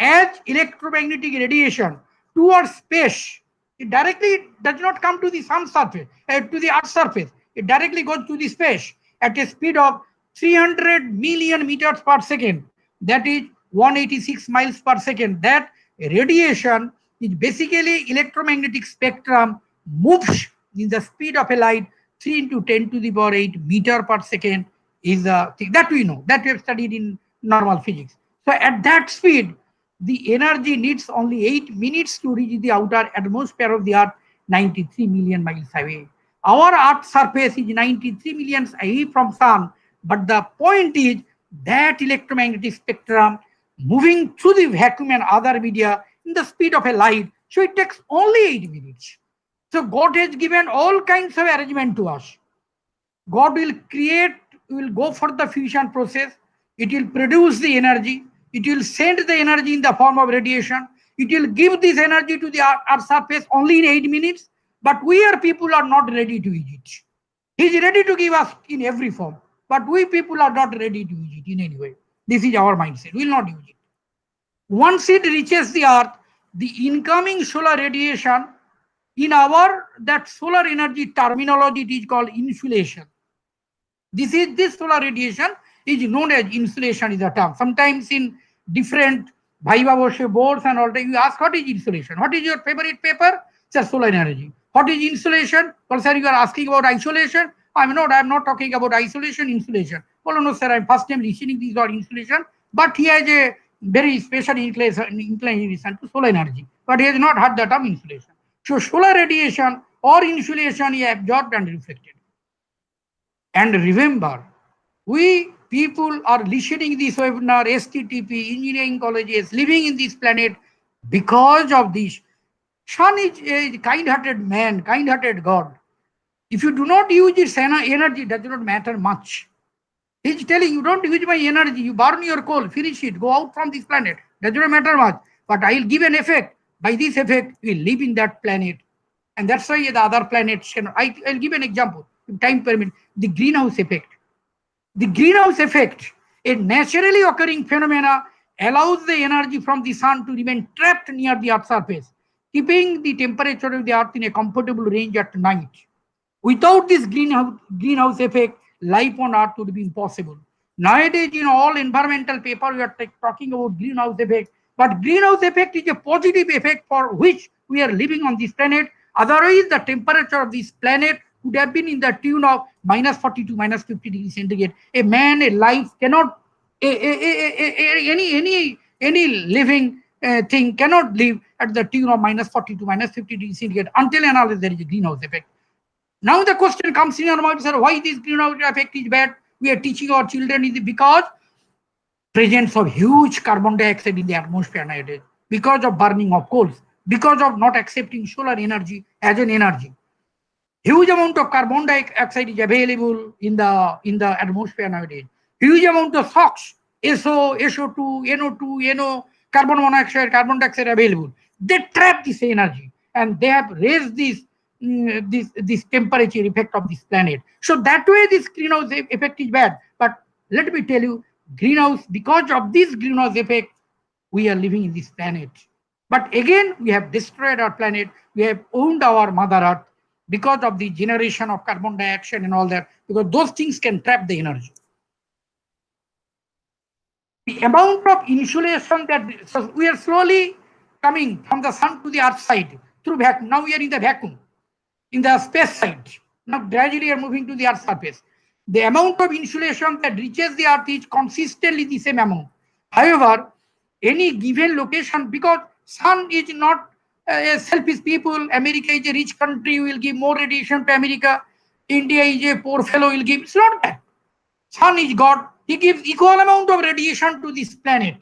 as electromagnetic radiation towards space. It directly does not come to the sun's surface, to the earth's surface. It directly goes to the space at a speed of 300 million meters per second. That is 186 miles per second. That radiation is basically electromagnetic spectrum moves in the speed of a light 3 into 10 to the power 8 meter per second is the thing that we know, that we have studied in normal physics. So at that speed, the energy needs only 8 minutes to reach the outer atmosphere of the Earth, 93 million miles away. Our Earth's surface is 93 million away from Sun, but the point is that electromagnetic spectrum moving through the vacuum and other media in the speed of a light, so it takes only 8 minutes. So God has given all kinds of arrangement to us. God will create, will go for the fusion process, it will produce the energy, it will send the energy in the form of radiation, it will give this energy to the Earth's surface only in 8 minutes, but we are people are not ready to use it. He is ready to give us in every form, but we people are not ready to use it in any way. This is our mindset, we will not use it. Once it reaches the Earth, the incoming solar radiation, in our that solar energy terminology, it is called insulation. This solar radiation is known as insulation is a term. Sometimes in different Viva Voce boards and all that, you ask what is insulation? What is your favorite paper? It's solar energy. What is insulation? Well, sir, you are asking about isolation. I'm not talking about isolation, insulation. Well, no, sir, I'm first time listening this word insulation, but he has a very special inclination to solar energy, but he has not heard the term insulation. So solar radiation or insulation is absorbed and reflected. And remember, we people are listening this webinar, STTP, engineering colleges, living in this planet because of this. Sun is a kind-hearted man, kind-hearted God. If you do not use its energy, it does not matter much. He's telling you, don't use my energy, you burn your coal, finish it, go out from this planet. Does not matter much. But I will give an effect. By this effect, we live in that planet. And that's why the other planets, I'll give an example, if time permits, the greenhouse effect. The greenhouse effect, a naturally occurring phenomena, allows the energy from the sun to remain trapped near the Earth's surface, keeping the temperature of the Earth in a comfortable range at night. Without this greenhouse effect, life on Earth would be impossible. Nowadays, in all environmental papers, we are talking about greenhouse effect, but greenhouse effect is a positive effect for which we are living on this planet. Otherwise, the temperature of this planet would have been in the tune of -40 to -50 degrees centigrade. A man, a life cannot, any living thing cannot live at the tune of -40 to -50 degrees centigrade until and unless there is a greenhouse effect. Now the question comes in our mind, sir, why this greenhouse effect is bad? We are teaching our children is because presence of huge carbon dioxide in the atmosphere nowadays, because of burning of coals, because of not accepting solar energy as an energy. Huge amount of carbon dioxide is available in the atmosphere nowadays. Huge amount of SOx, SO, SO2, NO2, NO, carbon monoxide, carbon dioxide available. They trap this energy and they have raised this temperature effect of this planet. So that way this greenhouse effect is bad. But let me tell you, greenhouse, because of this greenhouse effect, we are living in this planet. But again, we have destroyed our planet. We have owned our Mother Earth because of the generation of carbon dioxide and all that, because those things can trap the energy. The amount of insulation that, so we are slowly coming from the sun to the earth side through vacuum. Now we are in the vacuum, in the space side. Now gradually we are moving to the earth's surface. The amount of insulation that reaches the earth is consistently the same amount. However, any given location, because sun is not a selfish people, America is a rich country, will give more radiation to America. India is a poor fellow, will give. It's not that. Sun is God. He gives equal amount of radiation to this planet.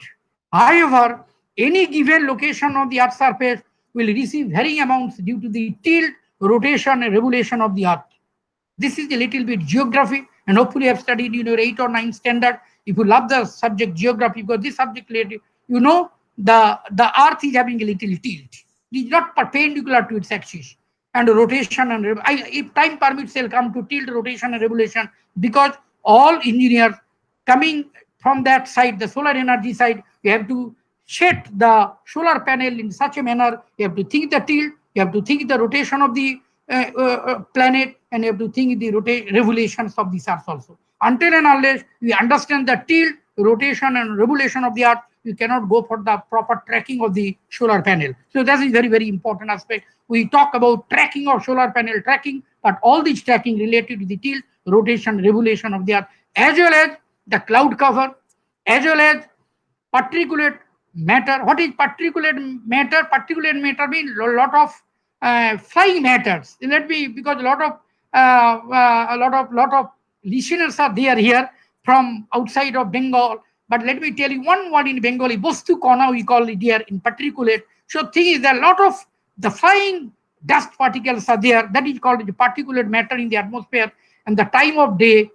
However, any given location on the Earth's surface will receive varying amounts due to the tilt, rotation, and revolution of the Earth. This is a little bit geography, and hopefully you have studied in your 8 or 9 standard. If you love the subject geography, because this subject related, you know the Earth is having a little tilt. It is not perpendicular to its axis. And rotation and if time permits, they'll come to tilt, rotation, and revolution, because all engineers coming from that side, the solar energy side, you have to set the solar panel in such a manner. You have to think the tilt, you have to think the rotation of the planet, and you have to think the revolutions of the Earth also. Until and unless we understand the tilt, rotation, and revolution of the Earth, you cannot go for the proper tracking of the solar panel. So that is very, very important aspect. We talk about tracking of solar panel tracking, but all this tracking related to the tilt, rotation, revolution of the earth, as well as the cloud cover, as well as particulate matter. What is particulate matter? Particulate matter means a lot of flying matters. Let me, because a lot of listeners are there here from outside of Bengal. But let me tell you one word in Bengali, Bostu Kona, we call it here in particulate. So thing is, there are a lot of the flying dust particles are there. That is called the particulate matter in the atmosphere. And the time of day,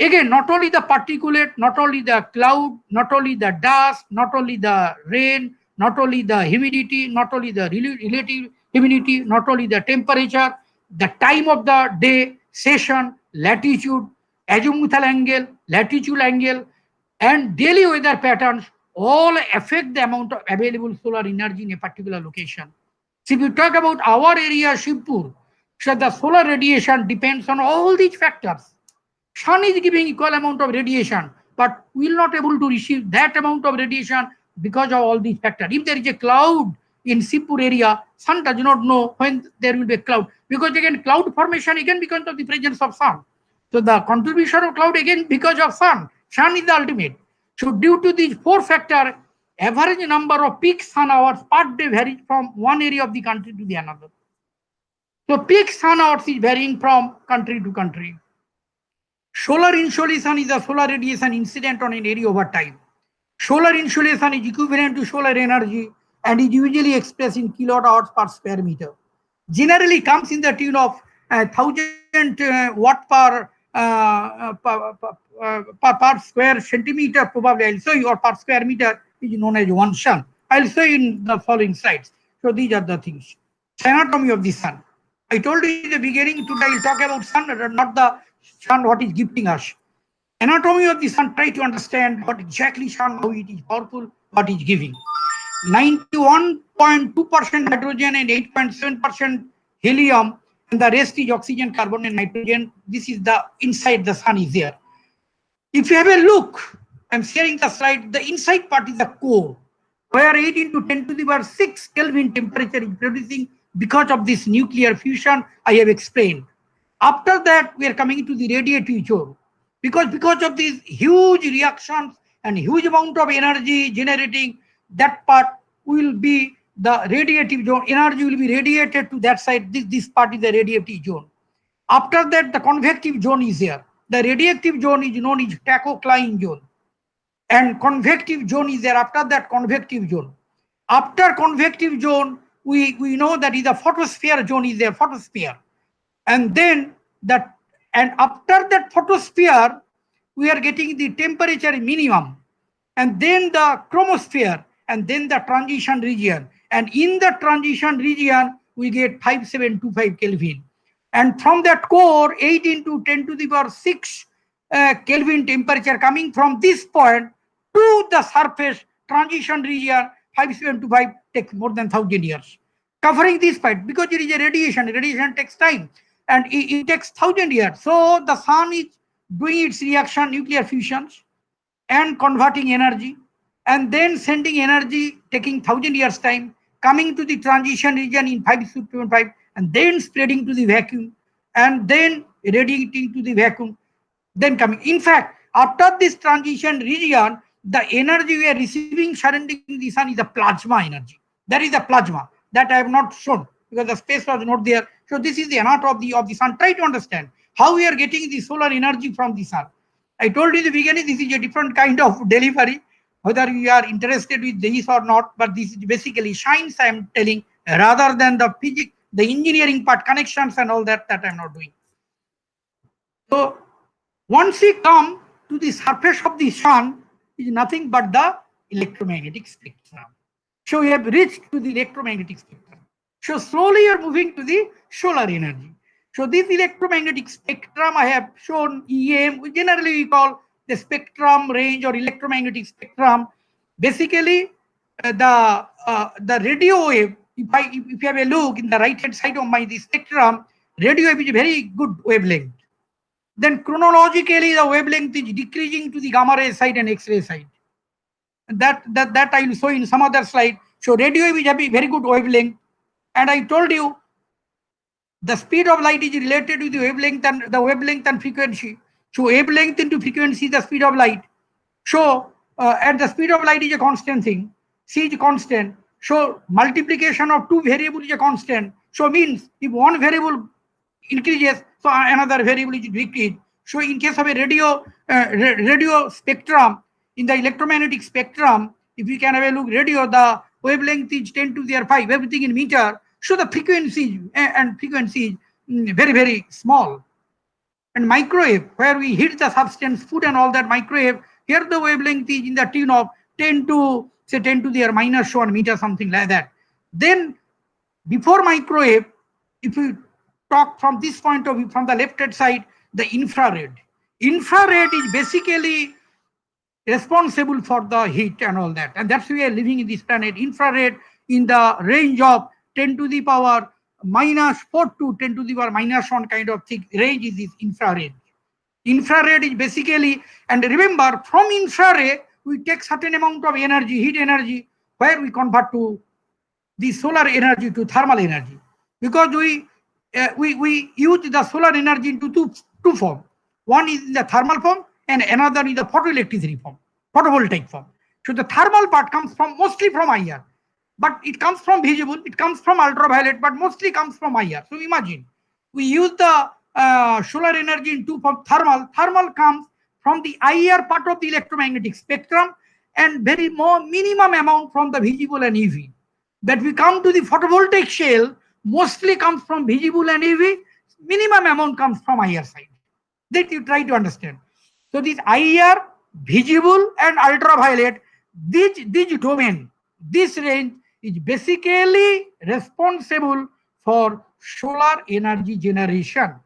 again, not only the particulate, not only the cloud, not only the dust, not only the rain, not only the humidity, not only the relative humidity, not only the temperature, the time of the day, session, latitude, azimuthal angle, latitude angle, and daily weather patterns all affect the amount of available solar energy in a particular location. So if you talk about our area, Shivpur, so the solar radiation depends on all these factors. Sun is giving equal amount of radiation, but we will not able to receive that amount of radiation because of all these factors. If there is a cloud in Shivpur area, sun does not know when there will be a cloud, because again, cloud formation again because of the presence of sun. So the contribution of cloud again because of sun. Sun is the ultimate. So due to these four factors, average number of peak sun hours per day varies from one area of the country to the another. So peak sun hours is varying from country to country. Solar insolation is a solar radiation incident on an area over time. Solar insolation is equivalent to solar energy and is usually expressed in kilowatt hours per square meter. Generally comes in the tune of 1000 watt per square centimeter, probably I'll show you, or per square meter is known as 1 sun. I'll show you in the following slides. So these are the things. Anatomy of the sun. I told you in the beginning, today I'll talk about sun, not the sun, what is gifting us. Anatomy of the sun, try to understand what exactly sun, how it is powerful, what is giving. 91.2% hydrogen and 8.7% helium, and the rest is oxygen, carbon, and nitrogen. This is the inside the sun is there. If you have a look, I'm sharing the slide, the inside part is the core, where 8 into 10 to the power 6 Kelvin temperature is producing because of this nuclear fusion I have explained. After that, we are coming to the radiative zone. Because of these huge reactions and huge amount of energy generating, that part will be the radiative zone. Energy will be radiated to that side. This part is the radiative zone. After that, the convective zone is here. The radiative zone is known as tachocline zone. And convective zone is there. After that, convective zone. After convective zone, we know that is the photosphere zone is there, photosphere. And then after that photosphere, we are getting the temperature minimum, and then the chromosphere, and then the transition region. And in the transition region, we get 5725 Kelvin. And from that core, 8 into 10 to the power 6 Kelvin temperature coming from this point to the surface transition region, 5725 takes more than 1000 years. Covering this part, because it is a radiation takes time. And it takes 1000 years. So the sun is doing its reaction, nuclear fusions, and converting energy, and then sending energy, taking 1000 years time, coming to the transition region in 5.5, and then spreading to the vacuum, and then radiating to the vacuum, then coming. In fact, after this transition region, the energy we are receiving surrounding the sun is the plasma energy. That is the plasma that I have not shown because the space was not there. So this is the anatomy of the sun. Try to understand how we are getting the solar energy from the sun. I told you in the beginning, this is a different kind of delivery, whether you are interested with this or not, but this is basically science I am telling, rather than the physics, the engineering part, connections and all that I am not doing. So once we come to the surface of the sun, is nothing but the electromagnetic spectrum. So we have reached to the electromagnetic spectrum. So slowly you are moving to the solar energy. So this electromagnetic spectrum I have shown EM, generally we call the spectrum range or electromagnetic spectrum. Basically, the radio wave, if you have a look in the right hand side of the spectrum, radio wave is a very good wavelength. Then chronologically the wavelength is decreasing to the gamma ray side and X-ray side. that I will show in some other slide. So radio wave is having very good wavelength, and I told you the speed of light is related to the wavelength and frequency. So wavelength into frequency is the speed of light. So at the speed of light is a constant thing. C is constant. So multiplication of two variables is a constant. So means if one variable increases, so another variable is decreased. So in case of a radio spectrum, in the electromagnetic spectrum, if we can have a look, radio, the wavelength is 10 to the 5, everything in meter. So the frequency is very, very small. And microwave, where we heat the substance, food and all that, microwave, here the wavelength is in the tune of 10 to the minus 1 meter, something like that. Then before microwave, if we talk from this point of view, from the left hand side, the infrared. Infrared is basically responsible for the heat and all that. And that's why we are living in this planet. Infrared in the range of 10 to the power minus 4 to 10 to the power minus 1 kind of thing. Range is this infrared. Infrared is basically, and remember, from infrared, we take certain amount of energy, heat energy, where we convert to the solar energy to thermal energy. Because we use the solar energy into two forms. One is in the thermal form and another is the photoelectricity form, photovoltaic form. So the thermal part comes mostly from IR, but it comes from visible, it comes from ultraviolet, but mostly comes from IR. So imagine we use the solar energy in two forms. Thermal comes from the IR part of the electromagnetic spectrum and very minimum amount from the visible and UV. But we come to the photovoltaic shell, mostly comes from visible and UV, minimum amount comes from IR side. That you try to understand. So this IR, visible and ultraviolet, this domain, this range is basically responsible for solar energy generation.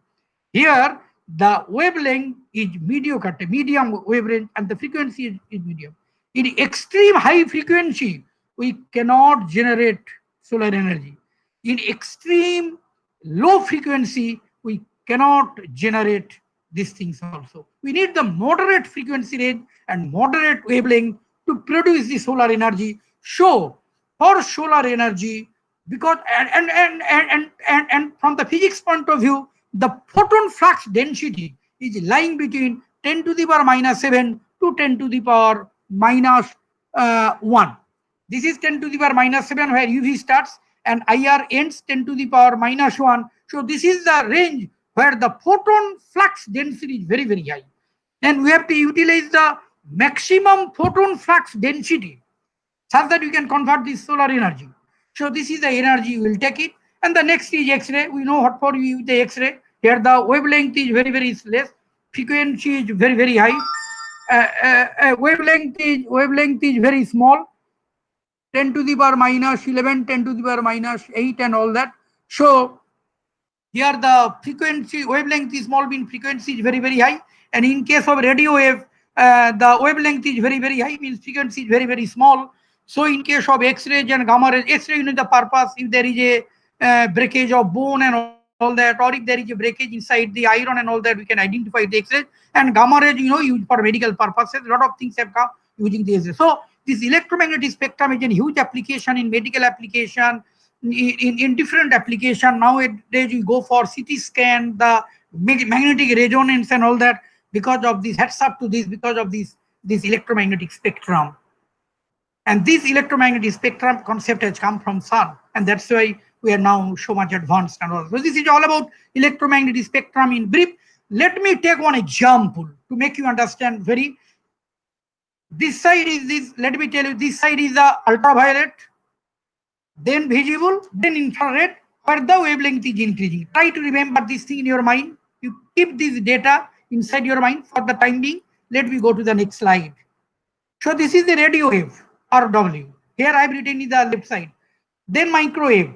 Here, the wavelength is medium wavelength, and the frequency is medium. In extreme high frequency, we cannot generate solar energy. In extreme low frequency, we cannot generate these things also. We need the moderate frequency range and moderate wavelength to produce the solar energy. So for solar energy, because and from the physics point of view, the photon flux density is lying between 10 to the power minus 7 to 10 to the power minus 1. This is 10 to the power minus 7 where UV starts and IR ends 10 to the power minus 1. So this is the range where the photon flux density is very, very high. And we have to utilize the maximum photon flux density such that we can convert this solar energy. So this is the energy, we will take it. And the next is X-ray. We know what for we use the X-ray. Here the wavelength is very, very less. Frequency is very, very high. Wavelength is very small. 10 to the power minus 11, 10 to the power minus 8 and all that. So here the frequency, wavelength is small, means frequency is very, very high. And in case of radio wave, the wavelength is very, very high, means frequency is very, very small. So in case of X-rays and gamma rays, X-ray, you know the purpose, if there is a breakage of bone and all that, or if there is a breakage inside the iron and all that, we can identify the X-rays. And gamma rays, you know, used for medical purposes. A lot of things have come using the X-rays. So this electromagnetic spectrum is a huge application in medical application, in different application. Nowadays you go for CT scan, the magnetic resonance and all that, because of this, heads up to this, because of this electromagnetic spectrum. And this electromagnetic spectrum concept has come from sun, and that's why we are now so much advanced and all. So this is all about electromagnetic spectrum in brief. Let me take one example to make you understand very. This side is this, let me tell you, this side is the ultraviolet, then visible, then infrared, where the wavelength is increasing. Try to remember this thing in your mind. You keep this data inside your mind for the time being. Let me go to the next slide. So this is the radio wave, RW. Here I have written in the left side. Then microwave,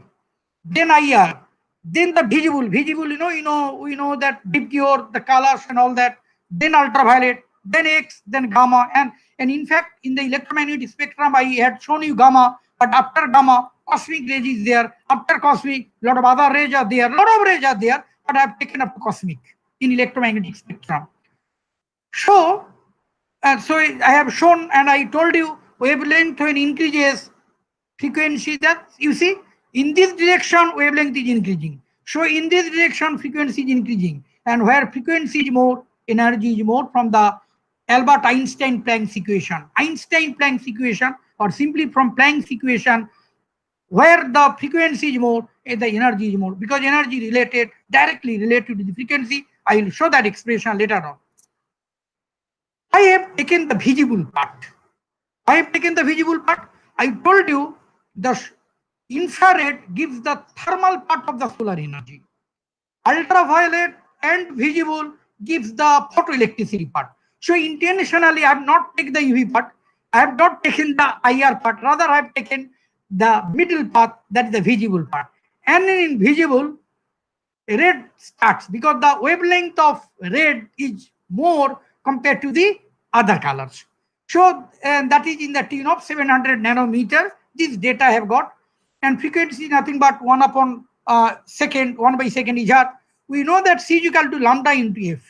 then IR, then the visible, we know that Dipkyor, the colors and all that, then ultraviolet, then X, then gamma, and in fact in the electromagnetic spectrum I had shown you gamma, but after gamma, cosmic rays is there. After cosmic, lot of other rays are there. Lot of rays are there, but I have taken up cosmic in electromagnetic spectrum. So I have shown and I told you wavelength when increases, frequency that you see in this direction wavelength is increasing. So in this direction frequency is increasing, and where frequency is more, energy is more from the Albert Einstein-Planck's equation. Einstein-Planck's equation, or simply from Planck's equation, where the frequency is more, the energy is more, because energy related, directly related to the frequency. I will show that expression later on. I have taken the visible part. I told you the infrared gives the thermal part of the solar energy. Ultraviolet and visible gives the photoelectricity part. So intentionally I have not taken the UV part. I have not taken the IR part. Rather I have taken the middle part, that is the visible part. And in visible, red starts because the wavelength of red is more compared to the other colors. So that is in the tune of 700 nanometers. This data I have got, and frequency is nothing but 1 upon second, 1 by second is hertz. We know that C is equal to lambda into F.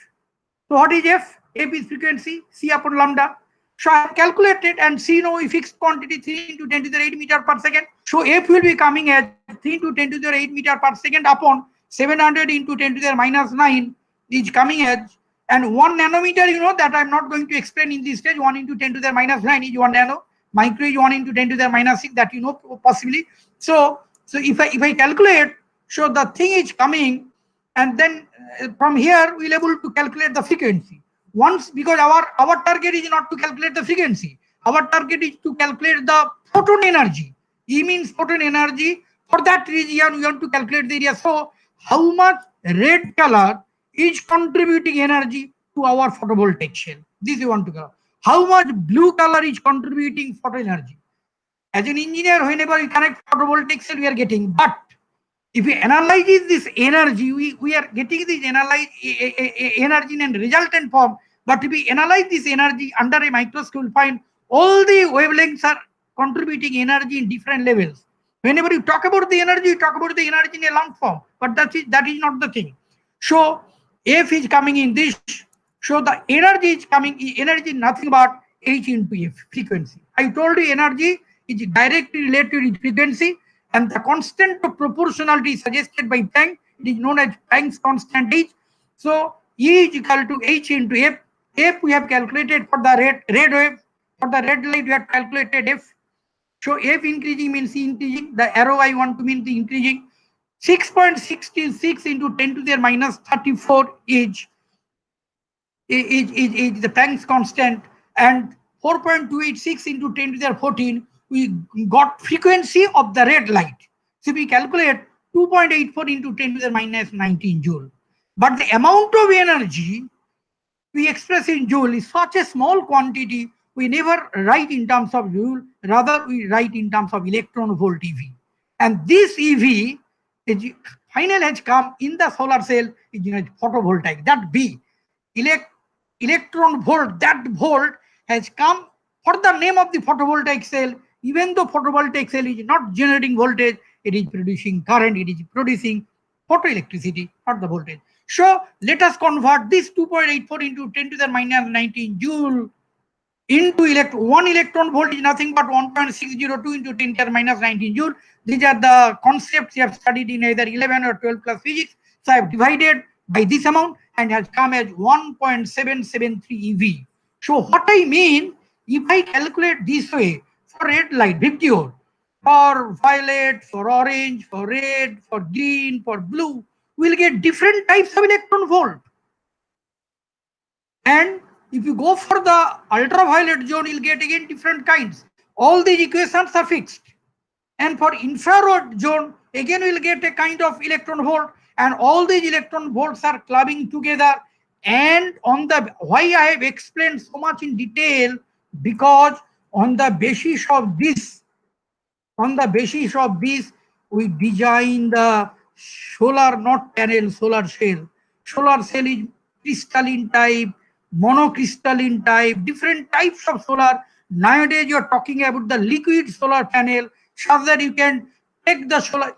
So what is F? F is frequency, C upon lambda. So I have calculated, and C now a fixed quantity 3 into 10 to the 8 meter per second. So F will be coming as 3 into 10 to the 8 meter per second upon 700 into 10 to the minus 9 is coming as, and 1 nanometer, you know that I'm not going to explain in this stage. 1 into 10 to the minus 9 is 1 nano. Micro is 1 into 10 to the minus 6, that you know possibly. So if I calculate, so the thing is coming, and then from here we'll able to calculate the frequency. Once, because our target is not to calculate the frequency. Our target is to calculate the photon energy. E means photon energy. For that region, we want to calculate the area. So how much red color is contributing energy to our photovoltaic cell? This you want to know. How much blue color is contributing photo energy? As an engineer, whenever we connect photovoltaic cell, we are getting. But if we analyze this energy, we are getting this energy in resultant form. But if we analyze this energy under a microscope, we'll find all the wavelengths are contributing energy in different levels. Whenever you talk about the energy, you talk about the energy in a long form. But that is not the thing. So F is coming in this. So the energy is coming, energy nothing but H into F, frequency. I told you energy is directly related with frequency, and the constant of proportionality suggested by Planck, it is known as Planck's constant H. So E is equal to H into F. F we have calculated for the red wave. For the red light we have calculated F. So F increasing means E increasing. The arrow I want to mean the increasing. 6.66 into 10 to the minus 34 is the Planck's constant, and 4.286 into 10 to the 14 we got frequency of the red light. So we calculate 2.84 into 10 to the minus 19 joule. But the amount of energy we express in joule is such a small quantity, we never write in terms of joule, rather we write in terms of electron volt EV. And this EV is final has come in the solar cell is photovoltaic. That B, electron volt, that volt has come for the name of the photovoltaic cell. Even though photovoltaic cell is not generating voltage, it is producing current, it is producing photoelectricity, not the voltage. So let us convert this 2.84 into 10 to the minus 19 joule into 1 electron volt is nothing but 1.602 into 10 to the minus 19 joule. These are the concepts you have studied in either 11 or 12 plus physics. So I have divided by this amount and has come as 1.773 EV. So what I mean, if I calculate this way, for red light, Vibgyor, for violet, for orange, for red, for green, for blue, we'll get different types of electron volt. And if you go for the ultraviolet zone, you'll get again different kinds. All these equations are fixed. And for infrared zone, again we'll get a kind of electron volt, and all these electron volts are clubbing together. And on the why I have explained so much in detail, because on the basis of this, we design the solar, not panel, solar cell. Solar cell is crystalline type, monocrystalline type, different types of solar. Nowadays you are talking about the liquid solar panel, so that you can take the solar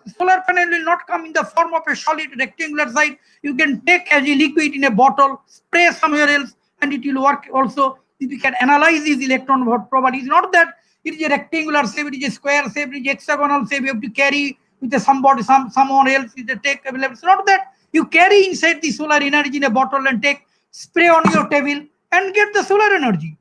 panel will not come in the form of a solid rectangular site. You can take as a liquid in a bottle, spray somewhere else, and it will work also. If you can analyze these electron volt properties, not that it is a rectangular shape, it is a square shape, it is hexagonal shape, you have to carry with somebody, someone else with the take available. It's not that you carry inside the solar energy in a bottle and take, spray on your table and get the solar energy.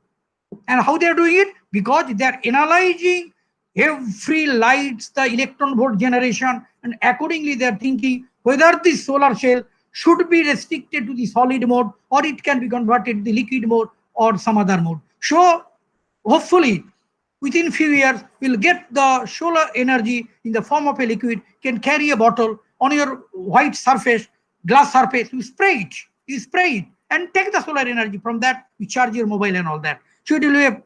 And how they are doing it? Because they are analyzing every lights, the electron volt generation, and accordingly they are thinking whether this solar cell should be restricted to the solid mode or it can be converted to the liquid mode or some other mode. So hopefully within few years we'll get the solar energy in the form of a liquid, can carry a bottle on your white surface, glass surface, you spray it and take the solar energy. From that you charge your mobile and all that. So it will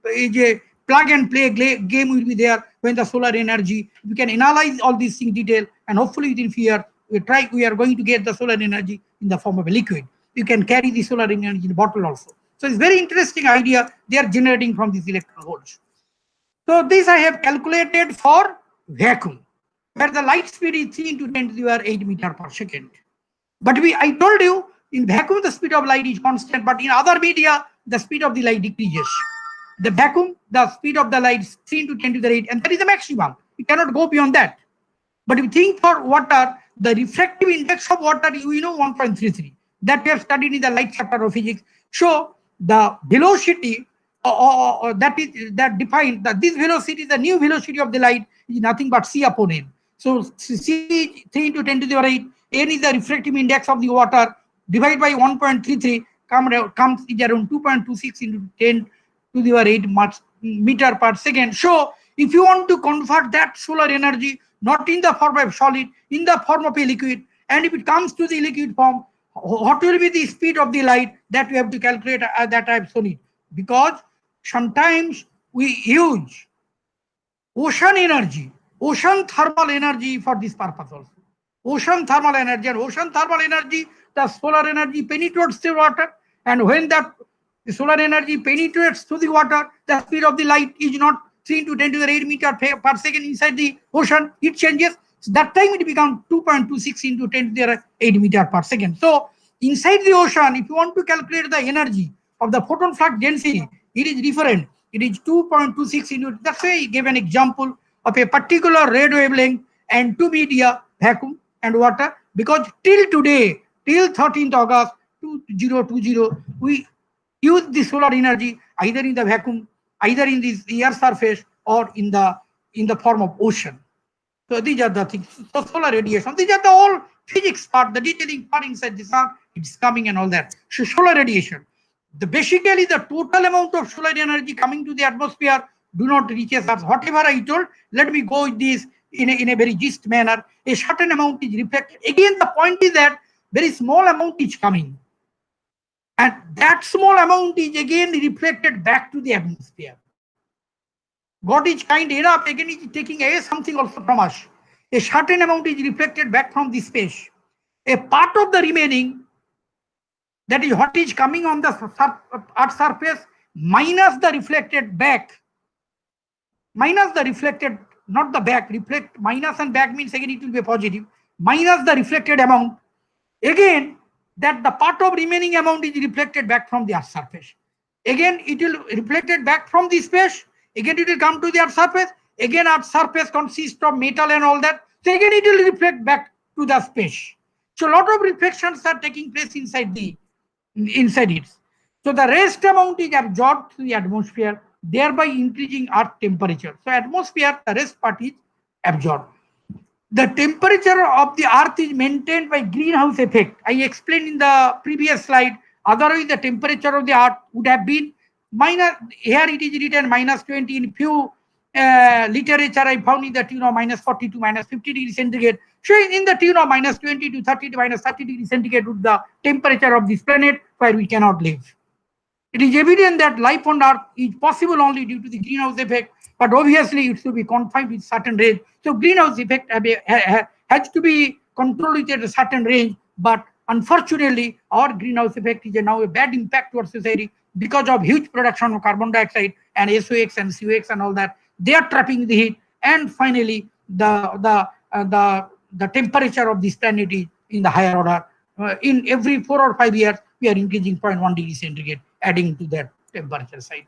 be a plug and play game will be there when the solar energy, we can analyze all these things in detail, and hopefully within few years we are going to get the solar energy in the form of a liquid. You can carry the solar energy in a bottle also. So it's very interesting idea they are generating from these electron volts. So this I have calculated for vacuum, where the light speed is 3 into 10 to the power 8 meter per second. But I told you in vacuum the speed of light is constant, but in other media the speed of the light decreases. The vacuum, the speed of the light is 3 into 10 to the 8, and that is the maximum. You cannot go beyond that. But if you think for water, the refractive index of water, you know 1.33. That we have studied in the light chapter of physics. So the velocity that defined that this velocity, the new velocity of the light is nothing but c upon n. So c 3 into 10 to the power 8, n is the refractive index of the water, divided by 1.33 comes is around 2.26 into 10 to the power 8 meter per second. So if you want to convert that solar energy not in the form of solid, in the form of a liquid, and if it comes to the liquid form, what will be the speed of the light, that we have to calculate that I have shown it. Because sometimes we use ocean energy, ocean thermal energy for this purpose also. Ocean thermal energy, and ocean thermal energy, the solar energy penetrates the water, and when that solar energy penetrates through the water, the speed of the light is not 3 into 10 to the 8 meter per second inside the ocean, it changes. So that time it becomes 2.26 into 10 to the 8 meter per second. So inside the ocean, if you want to calculate the energy of the photon flux density, it is different. It is 2.26 into, that's why I gave an example of a particular radio wavelength and two media, vacuum and water, because till today, till 13th August 2020, we use the solar energy either in the vacuum, either in this air surface, or in the form of ocean. So these are the things. So solar radiation, these are the whole physics part, the detailing part inside the sun, it's coming and all that. So solar radiation, basically the total amount of solar energy coming to the atmosphere do not reach us. Whatever I told, let me go with this in a very gist manner. A certain amount is reflected. Again, the point is that very small amount is coming. And that small amount is again reflected back to the atmosphere. God is kind enough, again is taking away something also from us. A certain amount is reflected back from the space. A part of the remaining, that is what is coming on the Earth's surface, minus the reflected back. Minus the reflected, not the back, reflect, minus and back means again it will be a positive. Minus the reflected amount. Again, that the part of remaining amount is reflected back from the Earth's surface. Again, it will reflected back from the space. Again, it will come to the Earth's surface. Again, Earth's surface consists of metal and all that. So again, it will reflect back to the space. So a lot of reflections are taking place inside it. So the rest amount is absorbed to the atmosphere, thereby increasing Earth temperature. So atmosphere, the rest part is absorbed. The temperature of the Earth is maintained by greenhouse effect. I explained in the previous slide. Otherwise, the temperature of the Earth would have been minus. Here it is written minus 20. In few literature, I found in the tune of minus 40 to minus 50 degrees centigrade. So in the tune of minus 20 to 30 to minus 30 degrees centigrade would the temperature of this planet where we cannot live. It is evident that life on Earth is possible only due to the greenhouse effect, but obviously it should be confined with certain range. So greenhouse effect has to be controlled at a certain range, but unfortunately our greenhouse effect is now a bad impact to our society because of huge production of carbon dioxide and SOx and COx and all that. They are trapping the heat, and finally the temperature of this planet is in the higher order. In every 4 or 5 years, we are increasing 0.1 degree centigrade, adding to that temperature side.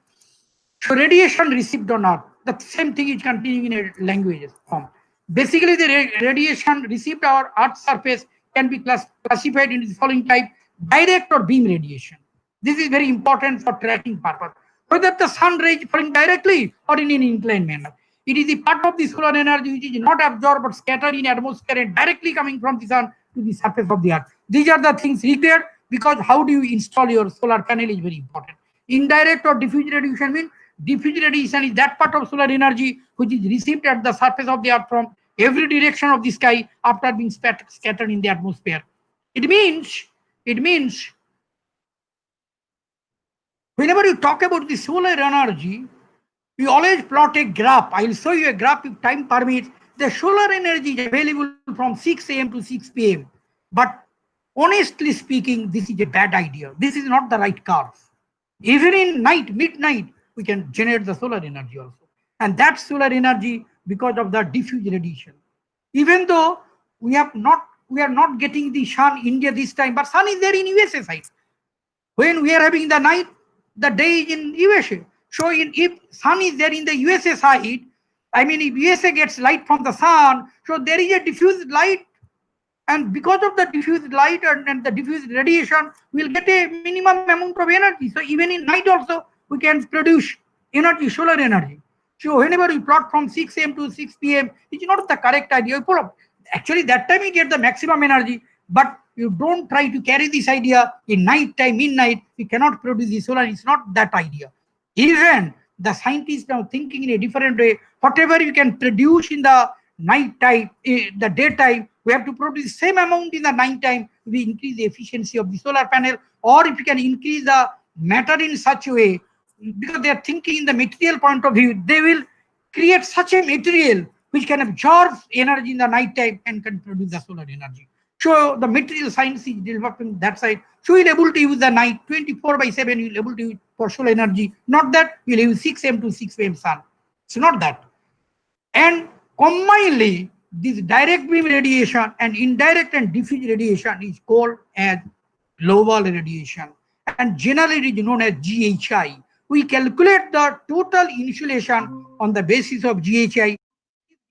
So radiation received on Earth, the same thing is continuing in a language form. Basically, the radiation received on Earth's surface can be classified into the following type: direct or beam radiation. This is very important for tracking purpose. Whether the sun rays falling directly or in an inclined manner. It is the part of the solar energy which is not absorbed but scattered in atmosphere and directly coming from the sun to the surface of the earth. These are the things required, because how do you install your solar panel is very important. Indirect or diffuse radiation means diffuse radiation is that part of solar energy which is received at the surface of the earth from every direction of the sky after being scattered in the atmosphere. It means whenever you talk about the solar energy, we always plot a graph. I will show you a graph if time permits. The solar energy is available from 6 a.m. to 6 p.m. But honestly speaking, this is a bad idea. This is not the right curve. Even in midnight, we can generate the solar energy also. And that solar energy because of the diffuse radiation. Even though we are not getting the sun India this time, but sun is there in USA side. When we are having the night, the day is in USA. So if sun is there in the USA side, I mean, if USA gets light from the sun, so there is a diffused light. And because of the diffused light and the diffused radiation, we'll get a minimum amount of energy. So even in night also, we can produce energy, solar energy. So whenever we plot from 6 a.m. to 6 p.m., it's not the correct idea. Actually, that time you get the maximum energy, but you don't try to carry this idea in night time, midnight, we cannot produce the solar. It's not that idea. Even the scientists now thinking in a different way. Whatever you can produce in the night time, the daytime, we have to produce the same amount in the night time. We increase the efficiency of the solar panel, or if you can increase the matter in such a way, because they are thinking in the material point of view, they will create such a material which can absorb energy in the night time and can produce the solar energy. So the material science is developing that side. So you'll able to use the night 24/7, you'll able to use for solar energy. Not that you'll use 6 a.m. to 6 p.m. sun. It's not that. And combinedly, this direct beam radiation and indirect and diffuse radiation is called as global radiation. And generally it is known as GHI. We calculate the total insulation on the basis of GHI.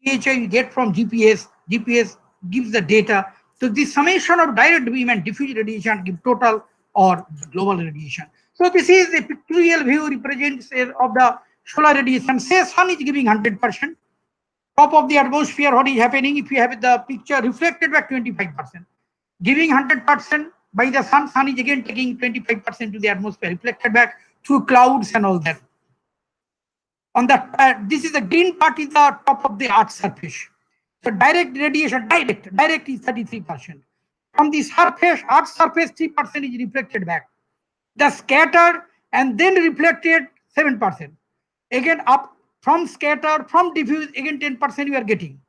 GHI we get from GPS. GPS gives the data. So the summation of direct beam and diffuse radiation give total or global radiation. So this is a pictorial view represents of the solar radiation. Say sun is giving 100%. Top of the atmosphere, what is happening if you have the picture reflected back 25%. Giving 100% by the sun, sun is again taking 25% to the atmosphere, reflected back through clouds and all that. On the this is the green part is the top of the Earth's surface. So direct radiation, direct is 33%. From the surface, Earth's surface, 3% is reflected back. The scattered and then reflected 7%. Again up from scattered, from diffuse, again 10% you are getting.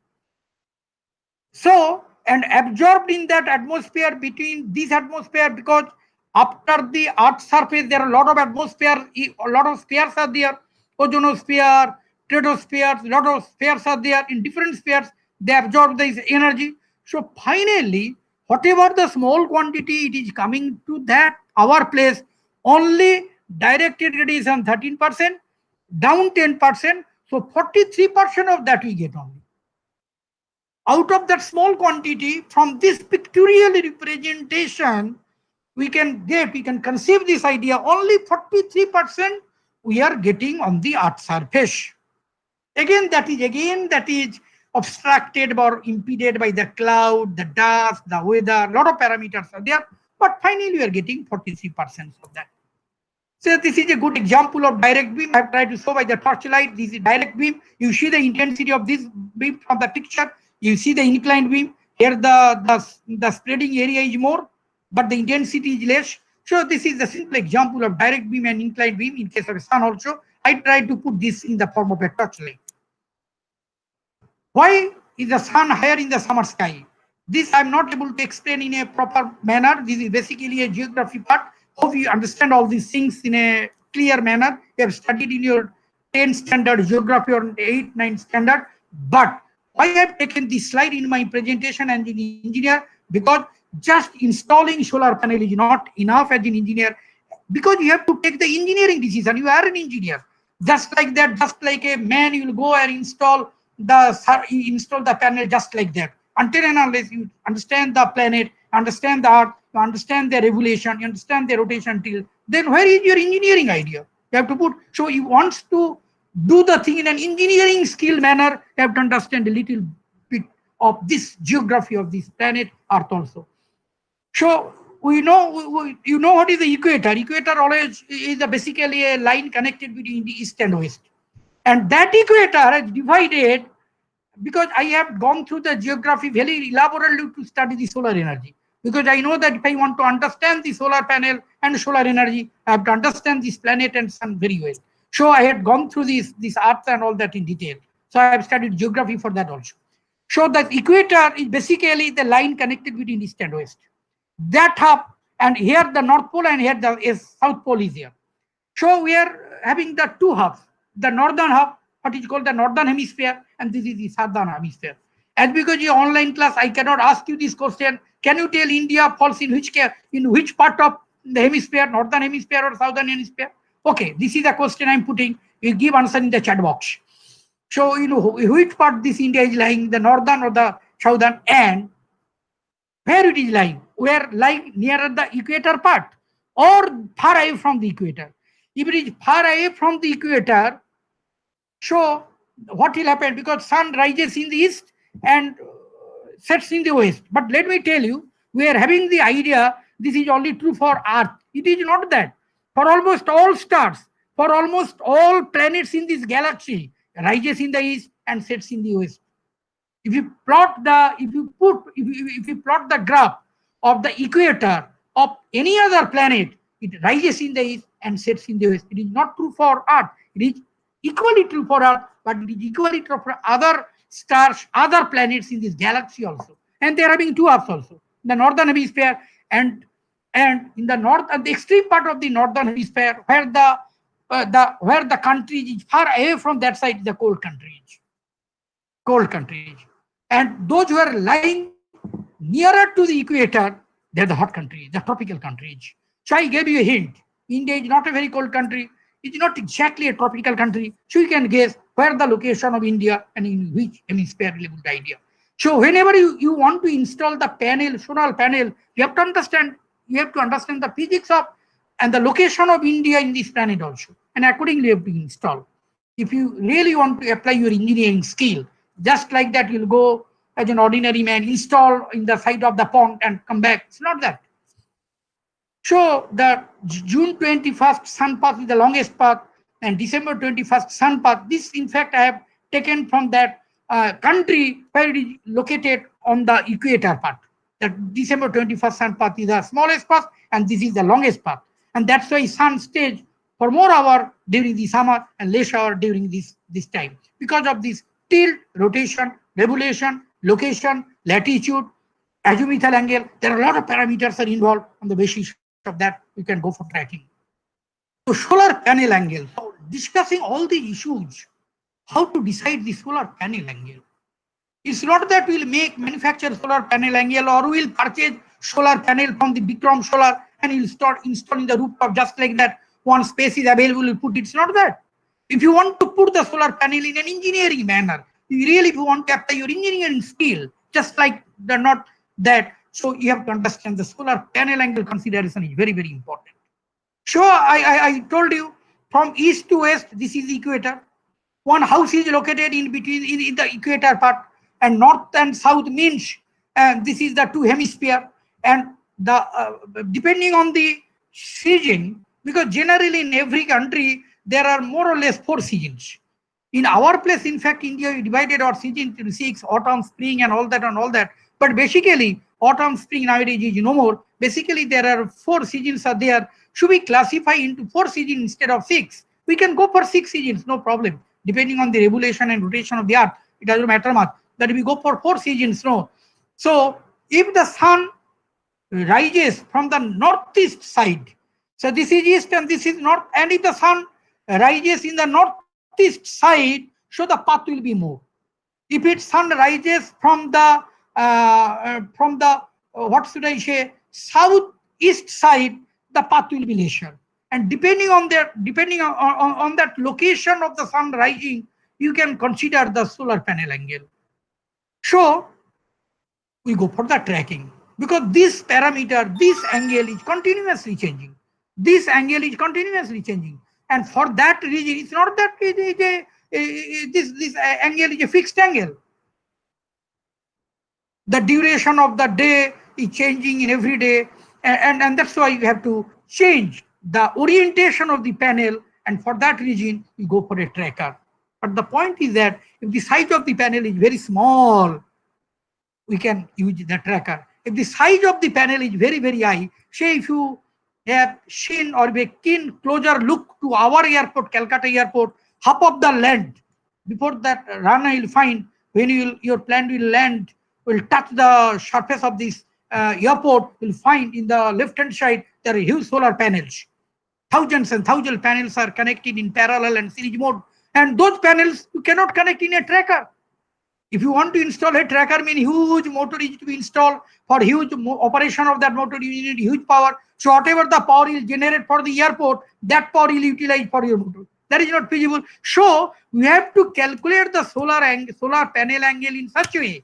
So, and absorbed in that atmosphere, between this atmosphere, because after the Earth's surface, there are a lot of atmosphere, a lot of spheres are there, ozonosphere, stratosphere, a lot of spheres are there. In different spheres, they absorb this energy. So finally, whatever the small quantity it is coming to that our place, only directed radiation 13%, down 10%, so 43% of that we get only. Out of that small quantity, from this pictorial representation, we can conceive this idea, only 43% we are getting on the Earth's surface. Again, that is obstructed or impeded by the cloud, the dust, the weather, a lot of parameters are there, but finally we are getting 43% of that. So this is a good example of direct beam. I have tried to show by the torchlight. This is direct beam. You see the intensity of this beam from the picture. You see the inclined beam. Here the spreading area is more, but the intensity is less. So this is the simple example of direct beam and inclined beam. In case of a sun also, I tried to put this in the form of a torchlight. Why is the sun higher in the summer sky? This I am not able to explain in a proper manner. This is basically a geography part. Hope you understand all these things in a clear manner. You have studied in your 10 standard geography or 8, 9 standard. But why I have taken this slide in my presentation as an engineer? Because just installing solar panel is not enough as an engineer, because you have to take the engineering decision. You are an engineer. Just like that, just like a man, you will go and install the panel just like that. Until and unless you understand the planet, understand the earth, you understand the revolution, you understand the rotation till, then where is your engineering idea? You have to put, so you want to do the thing in an engineering skill manner, you have to understand a little bit of this geography of this planet earth also. So we know, you know what is the equator? Equator always is basically a line connected between the east and west. And that equator is divided, because I have gone through the geography very elaborately to study the solar energy. Because I know that if I want to understand the solar panel and solar energy, I have to understand this planet and sun very well. So I had gone through this earth and all that in detail. So I have studied geography for that also. So the equator is basically the line connected between east and west. That hub, and here the North Pole and here the South Pole is here. So we are having the two hubs, the northern hub, what is called the northern hemisphere, and this is the southern hemisphere. As because your online class, I cannot ask you this question. Can you tell India falls in which part of the hemisphere, northern hemisphere or southern hemisphere? Okay, this is the question I'm putting. You give answer in the chat box. So you know which part this India is lying, the northern or the southern, and where it is lying. We are lying nearer the equator part or far away from the equator. If it is far away from the equator, so what will happen? Because sun rises in the east and sets in the west. But let me tell you, we are having the idea this is only true for Earth. It is not that. For almost all stars, for almost all planets in this galaxy, rises in the east and sets in the west. If you plot the graph of the equator of any other planet, it rises in the east and sets in the west. It is not true for Earth. It is equally true for Earth, but it is equally true for other stars, other planets in this galaxy also. And they are having two halves also. The northern hemisphere and in the north, at the extreme part of the northern hemisphere, where the country is far away from that side, is the cold countries. Cold countries. And those who are lying nearer to the equator, they're the hot countries, the tropical countries. So I gave you a hint. India is not a very cold country. It's not exactly a tropical country. So you can guess where the location of India and in which hemisphere is a good idea. So whenever you want to install the panel, solar panel, you have to understand the physics of and the location of India in this planet also. And accordingly you have to install. If you really want to apply your engineering skill, just like that, you'll go as an ordinary man, install in the side of the pond and come back. It's not that. So the June 21st sun path is the longest path, and December 21st sun path. This, in fact, I have taken from that country where it is located on the equator part. The December 21st sun path is the smallest path, and this is the longest path. And that's why sun stays for more hours during the summer and less hours during this time. Because of this tilt, rotation, revolution, location, latitude, azimuthal angle, there are a lot of parameters are involved. On the basis of that, you can go for tracking. So solar panel angle. So discussing all the issues, how to decide the solar panel angle. It's not that we'll manufacture solar panel angle or we'll purchase solar panel from the Bikram Solar and we'll start installing the rooftop just like that. One space is available, we'll put it. It's not that. If you want to put the solar panel in an engineering manner, if you want to apply your engineering skill, just like not that, so you have to understand the solar panel angle consideration is very, very important. So I told you from east to west, this is the equator. One house is located in between in the equator part, and north and south means this is the two hemisphere, and the depending on the season, because generally in every country there are more or less 4 seasons. In our place, in fact, India, we divided our season into 6, autumn, spring, and all that. But basically, autumn, spring nowadays is no more. Basically, there are 4 seasons are there. Should we classify into 4 seasons instead of 6? We can go for 6 seasons, no problem. Depending on the revolution and rotation of the earth, it doesn't matter much. That if we go for 4 seasons, no. So if the sun rises from the northeast side, so this is east and this is north, and if the sun rises in the northeast side, so the path will be more. If its sun rises from the what should I say, southeast side, the path will be lesser. and depending on that location of the sun rising, you can consider the solar panel angle. So we go for the tracking, because this parameter, this angle is continuously changing. This angle is continuously changing, and for that reason, it's not that this angle is a fixed angle. The duration of the day is changing in every day, and that's why you have to change the orientation of the panel, and for that reason, you go for a tracker. But the point is that if the size of the panel is very small, we can use the tracker. If the size of the panel is very, very high, say if you have seen or a keen closer look to our airport, Calcutta airport, half of the land, before that runway will find, when your plane will land, will touch the surface of this airport, will find in the left-hand side, there are huge solar panels. Thousands and thousands of panels are connected in parallel and series mode. And those panels you cannot connect in a tracker. If you want to install a tracker, mean huge motor is to be installed. For huge operation of that motor, you need huge power. So whatever the power is generated for the airport, that power will utilize for your motor. That is not feasible. So we have to calculate the solar panel angle in such a way.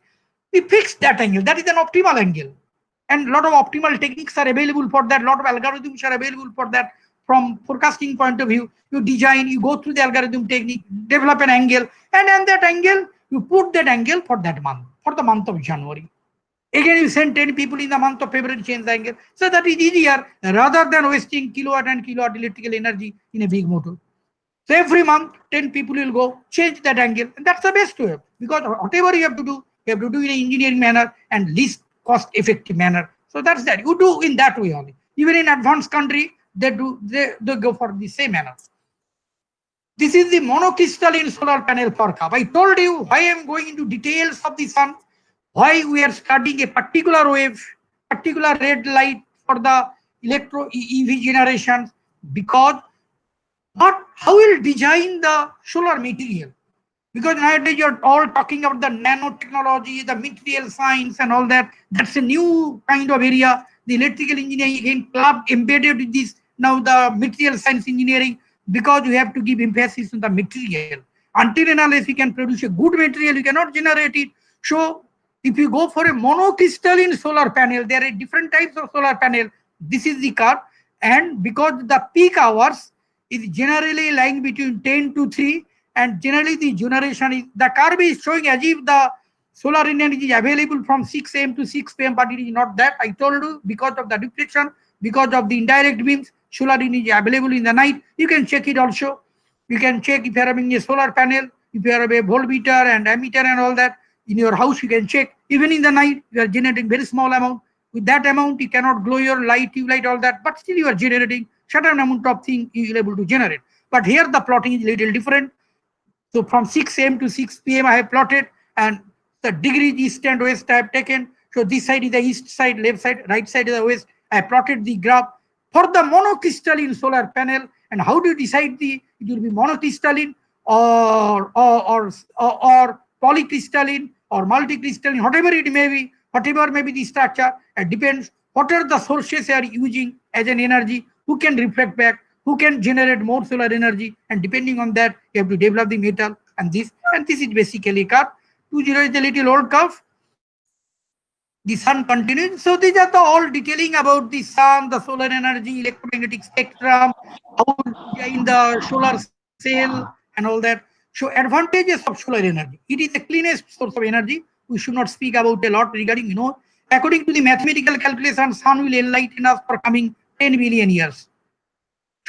We fix that angle. That is an optimal angle. And a lot of optimal techniques are available for that. A lot of algorithms are available for that. From forecasting point of view, you design, you go through the algorithm technique, develop an angle, and then that angle, you put that angle for that month, for the month of January. Again, you send 10 people in the month of February, change the angle. So that is easier rather than wasting kilowatt and kilowatt electrical energy in a big motor. So every month, 10 people will go, change that angle. And that's the best way, because whatever you have to do in an engineering manner and least cost effective manner. So that's that. You do in that way only. Even in advanced country, they go for the same manner. This is the monocrystalline solar panel forecast. I told you why I am going into details of the sun, why we are studying a particular wave, particular red light for the EV generations, because how will design the solar material? Because nowadays you're all talking about the nanotechnology, the material science and all that. That's a new kind of area. The electrical engineering again club embedded with this now the material science engineering, because you have to give emphasis on the material. Until and unless you can produce a good material, you cannot generate it. So if you go for a monocrystalline solar panel, there are different types of solar panel. This is the curve, and because the peak hours is generally lying between 10 to 3, and generally the generation is, the curve is showing as if the solar energy is available from 6 a.m. to 6 p.m., but it is not that. I told you, because of the reflection, because of the indirect beams, solar energy is available in the night. You can check it also. You can check if you are having a solar panel, if you have a voltmeter and ammeter and all that in your house, you can check. Even in the night, you are generating very small amount. With that amount, you cannot glow your light, tube light, all that, but still you are generating certain amount of thing you will able to generate. But here the plotting is a little different. So from 6 a.m. to 6 p.m. I have plotted, and the degrees east and west I have taken. So this side is the east side, left side, right side is the west. I have plotted the graph for the monocrystalline solar panel. And how do you decide it will be monocrystalline or polycrystalline or multicrystalline, whatever it may be, whatever may be the structure, it depends what are the sources you are using as an energy, who can reflect back, who can generate more solar energy, and depending on that, you have to develop the metal and this is basically a curve. 20 is a little old curve. The sun continues. So these are the all detailing about the sun, the solar energy, electromagnetic spectrum, how to design the solar cell and all that. So advantages of solar energy. It is the cleanest source of energy. We should not speak about a lot regarding, according to the mathematical calculation, sun will enlighten us for coming 10 billion years.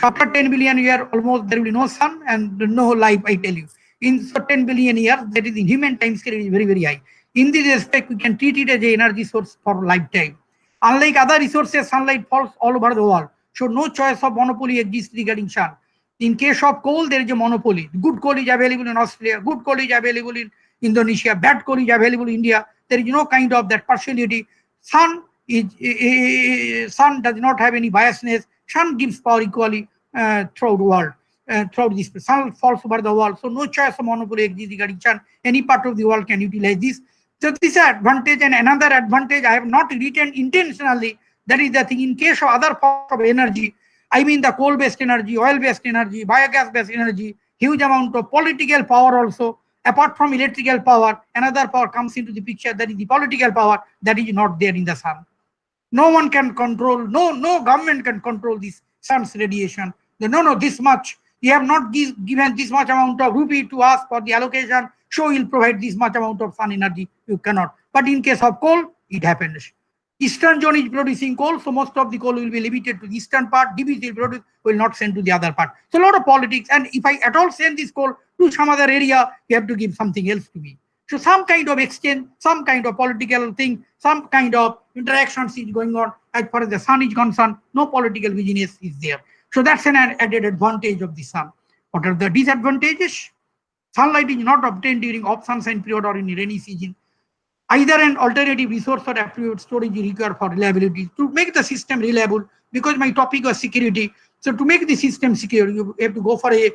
After 10 billion years, almost there will be no sun and no life, I tell you. In 10 billion years, that is in human time scale, it is very, very high. In this respect, we can treat it as an energy source for lifetime. Unlike other resources, sunlight falls all over the world. So no choice of monopoly exists regarding sun. In case of coal, there is a monopoly. Good coal is available in Australia, good coal is available in Indonesia, bad coal is available in India. There is no kind of that partiality. Sun does not have any biasness. Sun gives power equally throughout the world. Throughout this, sun falls over the world. So no choice of monopoly exists regarding sun. Any part of the world can utilize this. So this is an advantage, and another advantage I have not written intentionally. That is the thing. In case of other forms of energy, I mean the coal-based energy, oil-based energy, biogas-based energy, huge amount of political power also. Apart from electrical power, another power comes into the picture, that is the political power that is not there in the sun. No one can control, no government can control this sun's radiation. No, this much. You have not given this much amount of rupee to us for the allocation, so you'll provide this much amount of sun energy. You cannot. But in case of coal, it happens. Eastern zone is producing coal, so most of the coal will be limited to the eastern part. DBC will not send to the other part. So a lot of politics. And if I at all send this coal to some other area, you have to give something else to me. So some kind of exchange, some kind of political thing, some kind of interactions is going on. As far as the sun is concerned, no political business is there. So that's an added advantage of the sun. What are the disadvantages? Sunlight is not obtained during off sunshine period or in rainy season. Either an alternative resource or appropriate storage is required for reliability. To make the system reliable, because my topic was security, so to make the system secure, you have to go for a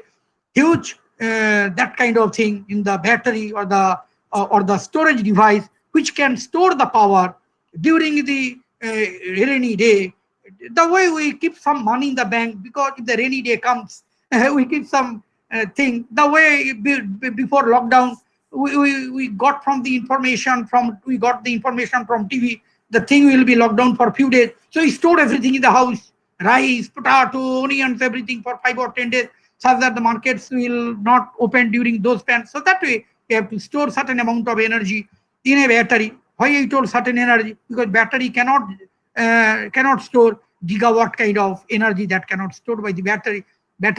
huge that kind of thing in the battery or the storage device, which can store the power during the rainy day. The way we keep some money in the bank, because if the rainy day comes, we keep some thing. The way before lockdown, we got the information from TV. The thing will be locked down for a few days. So we stored everything in the house, rice, potato, onions, everything for 5 or 10 days, such that the markets will not open during those spans. So that way, you have to store certain amount of energy in a battery. Why I told certain energy? Because battery cannot store gigawatt kind of energy that cannot store by the battery. But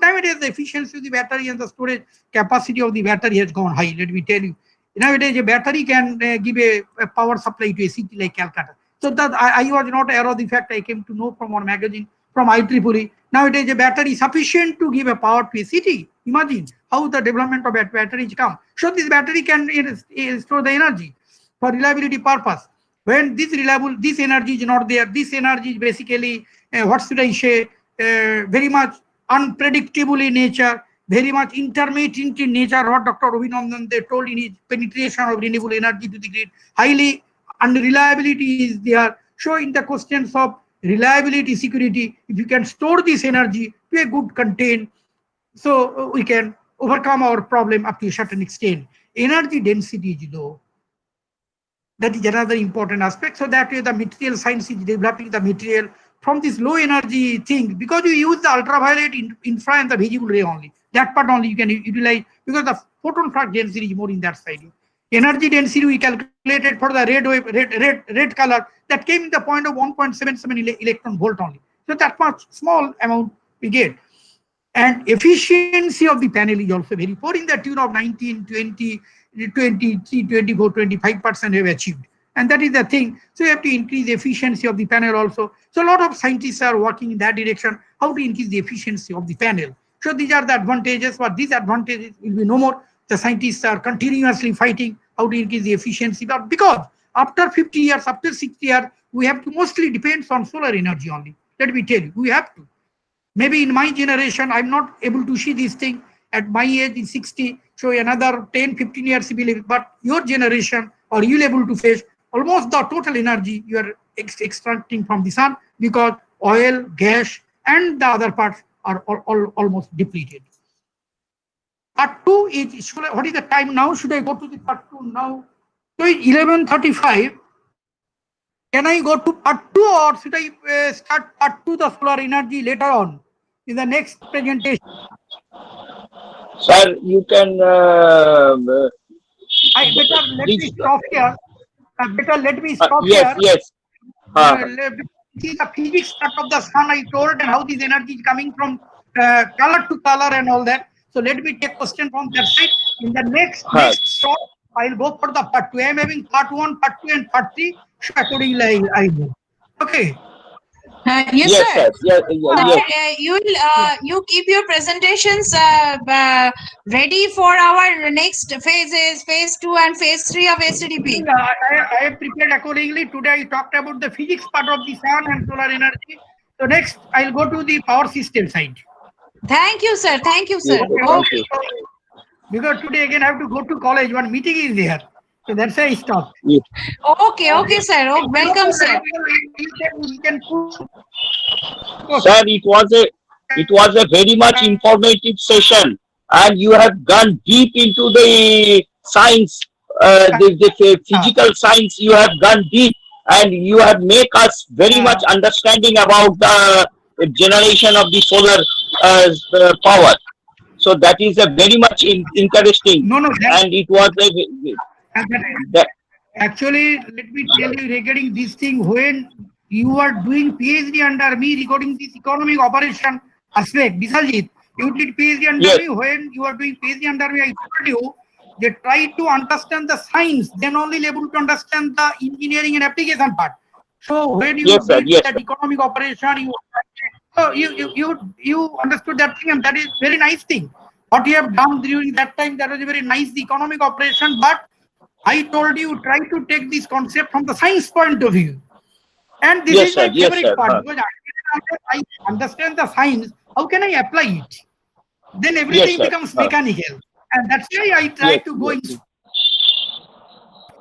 nowadays the efficiency of the battery and the storage capacity of the battery has gone high. Let me tell you, nowadays a battery can give a power supply to a city like Calcutta. So that I was not aware of the fact. I came to know from one magazine from IEEE. Nowadays a battery is sufficient to give a power to a city. Imagine how the development of batteries come. So this battery can store the energy for reliability purpose. When this energy is not there, this energy is basically what should I say? Very much unpredictable in nature, very much intermittent in nature. What Dr. Abhinandan they told in his penetration of renewable energy to the grid, highly unreliability is there. So in the questions of reliability, security, if you can store this energy to a good content, so we can overcome our problem up to a certain extent. Energy density is low. That is another important aspect. So that way the material science is developing the material from this low energy thing, because you use the ultraviolet infra and the visible ray only. That part only you can utilize, because the photon flux density is more in that side. Energy density we calculated for the red color, that came in the point of 1.77 electron volt only. So that much small amount we get. And efficiency of the panel is also very poor, in the tune of 19, 20, 23, 24, 25% we have achieved. And that is the thing. So you have to increase the efficiency of the panel also. So a lot of scientists are working in that direction, how to increase the efficiency of the panel. So these are the advantages, but these advantages will be no more. The scientists are continuously fighting how to increase the efficiency. But because after 50 years, after 60 years, we have to mostly depend on solar energy only. Let me tell you, we have to. Maybe in my generation, I'm not able to see this thing. At my age is 60, so another 10, 15 years, but your generation, or you'll able to face almost the total energy you are extracting from the sun, because oil, gas, and the other parts are almost depleted. Part 2 is, what is the time now? Should I go to the part 2 now? So it's 11:35. Can I go to part 2, or should I start part 2, the solar energy, later on in the next presentation? Sir, you can. I better let me stop here. Better let me stop yes, here. yes. See the physics part of the sun I told, and how this energy is coming from color to color and all that. So let me take question from that side. In the next shot, I'll go for the part 2. I am having part 1, part 2, and part 3. So accordingly, I go. Okay. Yes, sir. Yes. You keep your presentations ready for our next phases, phase 2 and phase 3 of STDP. I have prepared accordingly. Today I talked about the physics part of the sun and solar energy. So next I'll go to the power system side. Thank you, sir. Thank you, sir. Okay. Because today again I have to go to college. One meeting is there. So that's why I stopped. Okay, sir. Oh, welcome, sir. You can put. Sir, it was a very much informative session, and you have gone deep into the science, the physical science. You have gone deep, and you have make us very much understanding about the generation of the solar power. So that is a very much interesting, No, and it was that, actually, let me tell you regarding this thing, when you are doing PhD under me regarding this economic operation aspect, Bisaljit, you did PhD under Yes. me. When you are doing PhD under me, I told you, they try to understand the science, then only able to understand the engineering and application part. So when you Yes, sir. did Yes, that sir. economic operation, you understood that thing, and that is very nice thing. What you have done during that time, that was a very nice economic operation, but I told you, try to take this concept from the science point of view. And this Yes, is sir. my Yes, favorite sir. part, because I understand the science. How can I apply it? Then everything sir. becomes mechanical. And that's why I try Yes, to go yes, in.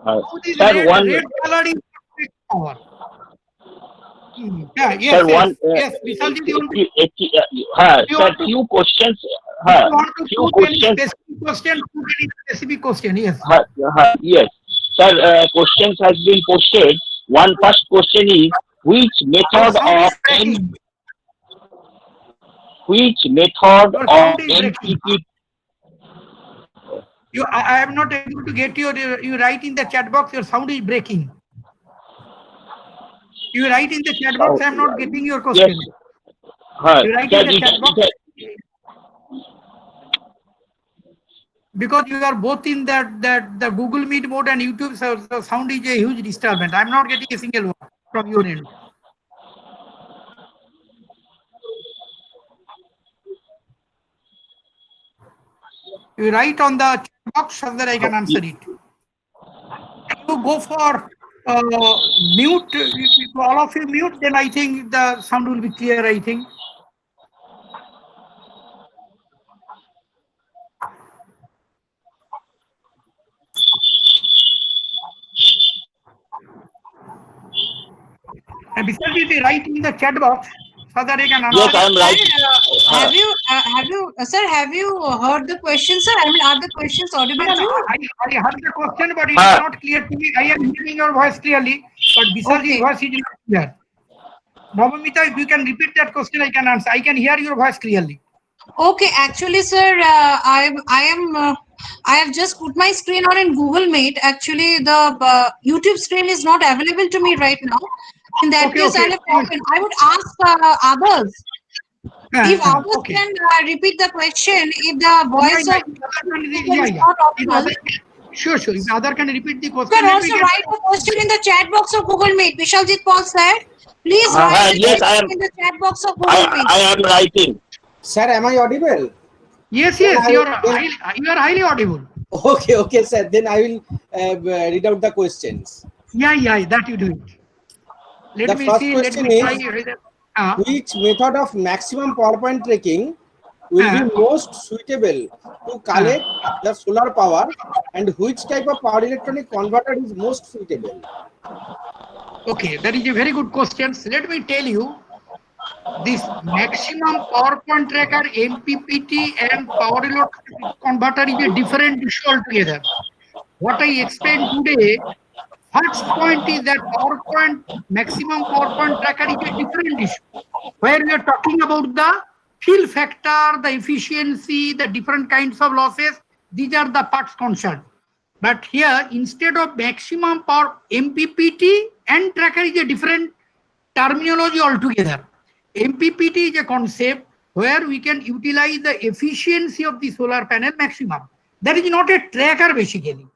Uh, This sir, one red color is power. Yeah, yes, sir, one yes. Bisaljit, you you sir, want to, few questions. you want to Few put any questions. specific question, yes. Yes, sir. Questions has been posted. One first question is which method Sound of is breaking. which method Your of sound is breaking. MPP? I am not able to get you write in the chat box, your sound is breaking. You write in the chat box, I am not getting your question. Yes. You write Sir, in the chat box. Because you are both in the Google Meet mode and YouTube, so the sound is a huge disturbance. I am not getting a single one from your end. You write on the chat box so that I can answer it. You go for mute, if all of you mute, then I think the sound will be clear, I think. And besides, if you write in the chat box so that I can answer. Yes, I am right. Sir, have you heard the question, sir? I mean, are the questions audible to you? I heard the question, but it is not clear to me. I am hearing your voice clearly, but Bisalji's voice is not clear. Navamita, if you can repeat that question, I can answer. I can hear your voice clearly. Okay, actually, sir, I have just put my screen on in Google Meet. Actually, the YouTube screen is not available to me right now. In that case, I'll open. I would ask others. If others can repeat the question, if the voice of is not audible. Sure. If other can repeat the question. You can also write a question in the chat box of Google Meet. Bishaljit Paul said, please write in the chat box of Google Meet. I am writing. Sir, am I audible? Yes, you are highly audible. Okay, sir. Then I will read out the questions. Yeah, that you do it. The first question is, which method of maximum power point tracking will be most suitable to collect the solar power, and which type of power electronic converter is most suitable? Okay, that is a very good question. So let me tell you, this maximum power point tracker, MPPT and power electronic converter is a different issue altogether. What I explained today, first point is that maximum power point tracker is a different issue, where we are talking about the fill factor, the efficiency, the different kinds of losses. These are the parts concerned. But here, instead of maximum power, MPPT and tracker is a different terminology altogether. MPPT is a concept where we can utilize the efficiency of the solar panel maximum. That is not a tracker basically.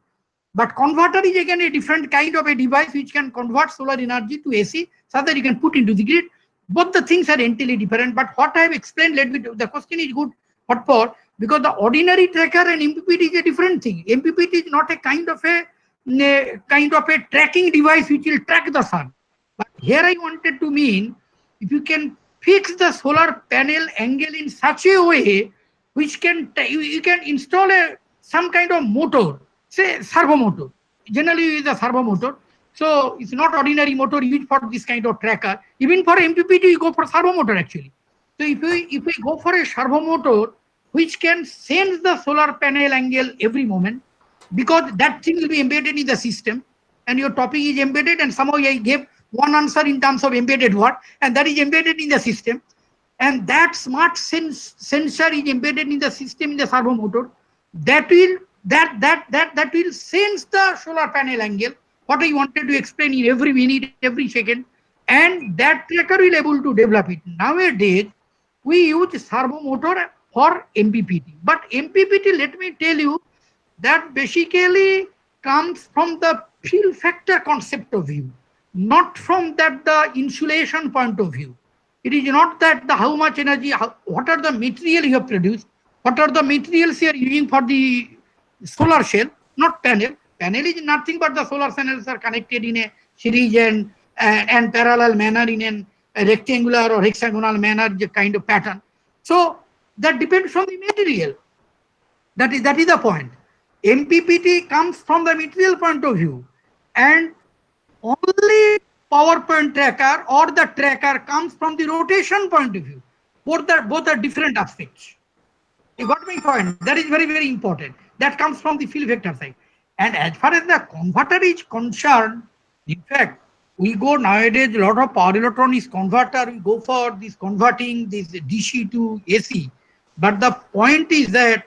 But converter is again a different kind of a device which can convert solar energy to AC so that you can put into the grid. Both the things are entirely different. But what I have explained, the question is good. What for? Because the ordinary tracker and MPPT is a different thing. MPPT is not a kind of a tracking device which will track the sun. But here I wanted to mean, if you can fix the solar panel angle in such a way which can you can install some kind of motor, say servo motor, generally use a servo motor. So it's not ordinary motor used for this kind of tracker. Even for MPPT, we go for servo motor actually. So if we go for a servo motor, which can sense the solar panel angle every moment, because that thing will be embedded in the system, and your topic is embedded, and somehow I gave one answer in terms of embedded what, and that is embedded in the system. And that smart sensor is embedded in the system in the servo motor. That will sense the solar panel angle, what I wanted to explain in every minute, every second, and that tracker will able to develop it. Nowadays, we use servo motor for MPPT. But MPPT, let me tell you, that basically comes from the fill factor concept of view, not from that the insulation point of view. It is not that the how much energy, what are the material you have produced, what are the materials you are using for the solar cell, not panel. Panel is nothing but the solar panels are connected in a series and parallel manner in a rectangular or hexagonal manner kind of pattern. So that depends on the material. That is the point. MPPT comes from the material point of view, and only PowerPoint tracker or the tracker comes from the rotation point of view. Both are different aspects. You got my point? That is very, very important. That comes from the field vector side. And as far as the converter is concerned, in fact, we go nowadays, a lot of power electronics converter, we go for this converting this DC to AC. But the point is that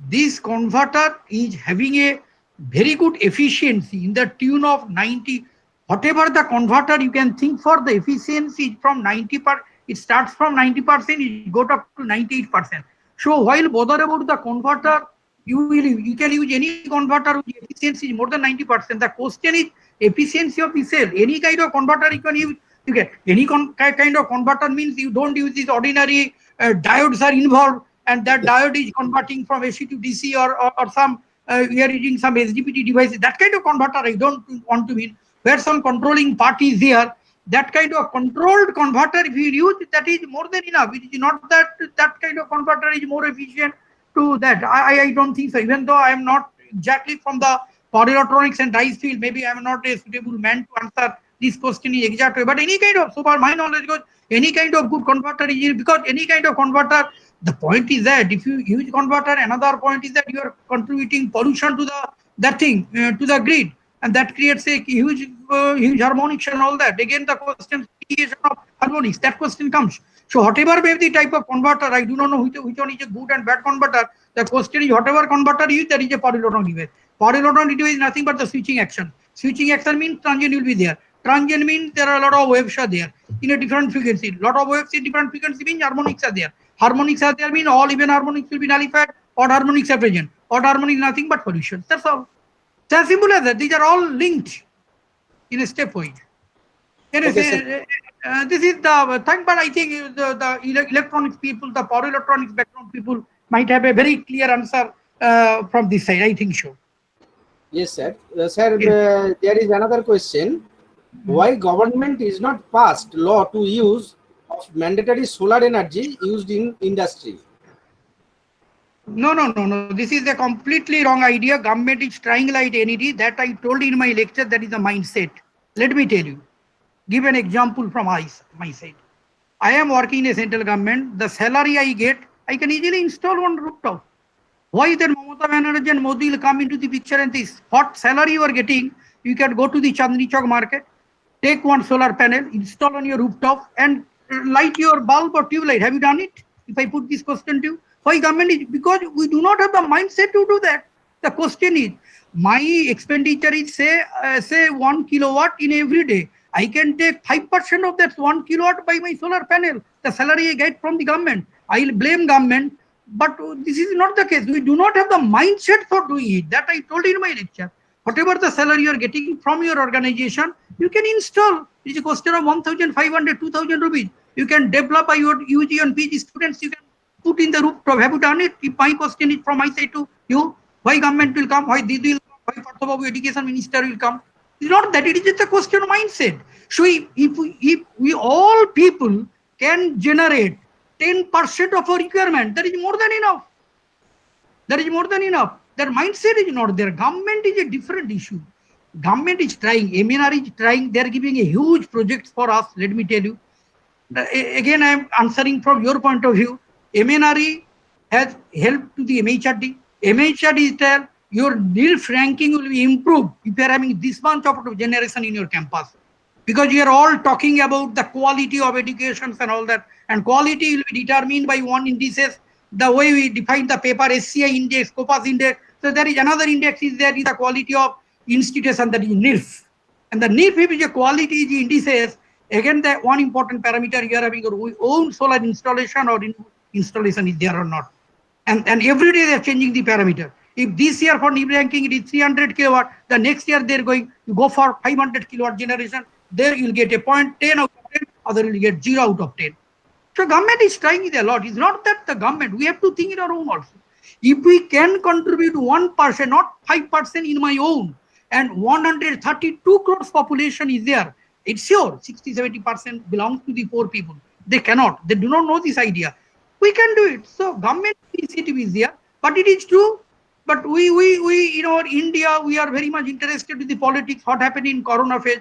this converter is having a very good efficiency in the tune of 90. Whatever the converter you can think for, the efficiency from 90%, it starts from 90%, it goes up to 98%. So while bother about the converter, you can use any converter with efficiency is more than 90%. The question is efficiency of the cell. Any kind of converter you can use. You get any kind of converter means you don't use these ordinary diodes are involved, and that diode is converting from AC to DC or some we are using some SGPT devices. That kind of converter I don't want to mean. Where some controlling part is there, that kind of controlled converter if you use, that is more than enough. It is not that that kind of converter is more efficient to that. I don't think so. Even though I am not exactly from the power electronics and dice field, maybe I am not a suitable man to answer this question in exact way. But any kind of, so far my knowledge goes, any kind of good converter is, because any kind of converter, the point is that if you use converter, another point is that you are contributing pollution to to the grid. And that creates a huge harmonics and all that. Again, the question of harmonics, that question comes. So whatever may be the type of converter, I do not know which one is a good and bad converter. The question is whatever converter you use, there is a power electron device. Power electron device is nothing but the switching action. Switching action means transient will be there. Transient means there are a lot of waves are there in a different frequency. Lot of waves in different frequency means harmonics are there. Harmonics are there mean all even harmonics will be nullified. Odd harmonics are present. Odd harmonics is nothing but pollution. That's all. It's as simple as that. These are all linked in a stepwise. This is the thing, but I think the electronics people, the power electronics background people might have a very clear answer from this side. I think so. Yes, sir. Sir, there is another question. Why government is not passed law to use of mandatory solar energy used in industry? No. This is a completely wrong idea. Government is trying like anything. That I told in my lecture, that is a mindset. Let me tell you. Give an example from my side. I am working in a central government. The salary I get, I can easily install one rooftop. Why then Mamata Banerjee and Modi will come into the picture and this? What salary you are getting, you can go to the Chandni Chowk market, take one solar panel, install on your rooftop and light your bulb or tube light. Have you done it? If I put this question to you. Why government is? Because we do not have the mindset to do that. The question is, my expenditure is say 1 kilowatt in every day. I can take 5% of that 1 kilowatt by my solar panel. The salary I get from the government. I will blame government, but this is not the case. We do not have the mindset for doing it. That I told in my lecture. Whatever the salary you are getting from your organization, you can install. It is a question of 1,500, 2,000 rupees. You can develop by your UG and PG students. You can put in the rooftop. Have you done it? If my question is from my side to you, why government will come? Why this will come? Why Partha Babu education minister will come? It's not that. It is just a question of mindset. So if we all people can generate 10% of our requirement, that is more than enough. That is more than enough. That mindset is not there. Government is a different issue. Government is trying, MNR is trying, they're giving a huge project for us, let me tell you. Again, I am answering from your point of view. MNRE has helped to the MHRD. MHRD is there, your NIRF ranking will be improved if you are having this much of generation in your campus. Because you are all talking about the quality of education and all that. And quality will be determined by one indices, the way we define the paper, SCI index, Scopus index. So there is another index is there is the quality of institution, that is NIRF. And the NIRF is a quality indices. Again, the one important parameter, you are having your own solar installation or installation is there or not. And every day they are changing the parameter. If this year for NIRF ranking it is 300 kilowatt, the next year they are going to go for 500 kilowatt generation. There you will get a 0.10 out of 10, other will get 0 out of 10. So government is trying it a lot. It's not that the government, we have to think in our own also. If we can contribute 1%, not 5% in my own, and 132 crores population is there, it's sure 60-70% belongs to the poor people. They cannot, they do not know this idea. We can do it. So government initiative is there, but it is true. But we in our India, we are very much interested in the politics, what happened in Corona phase.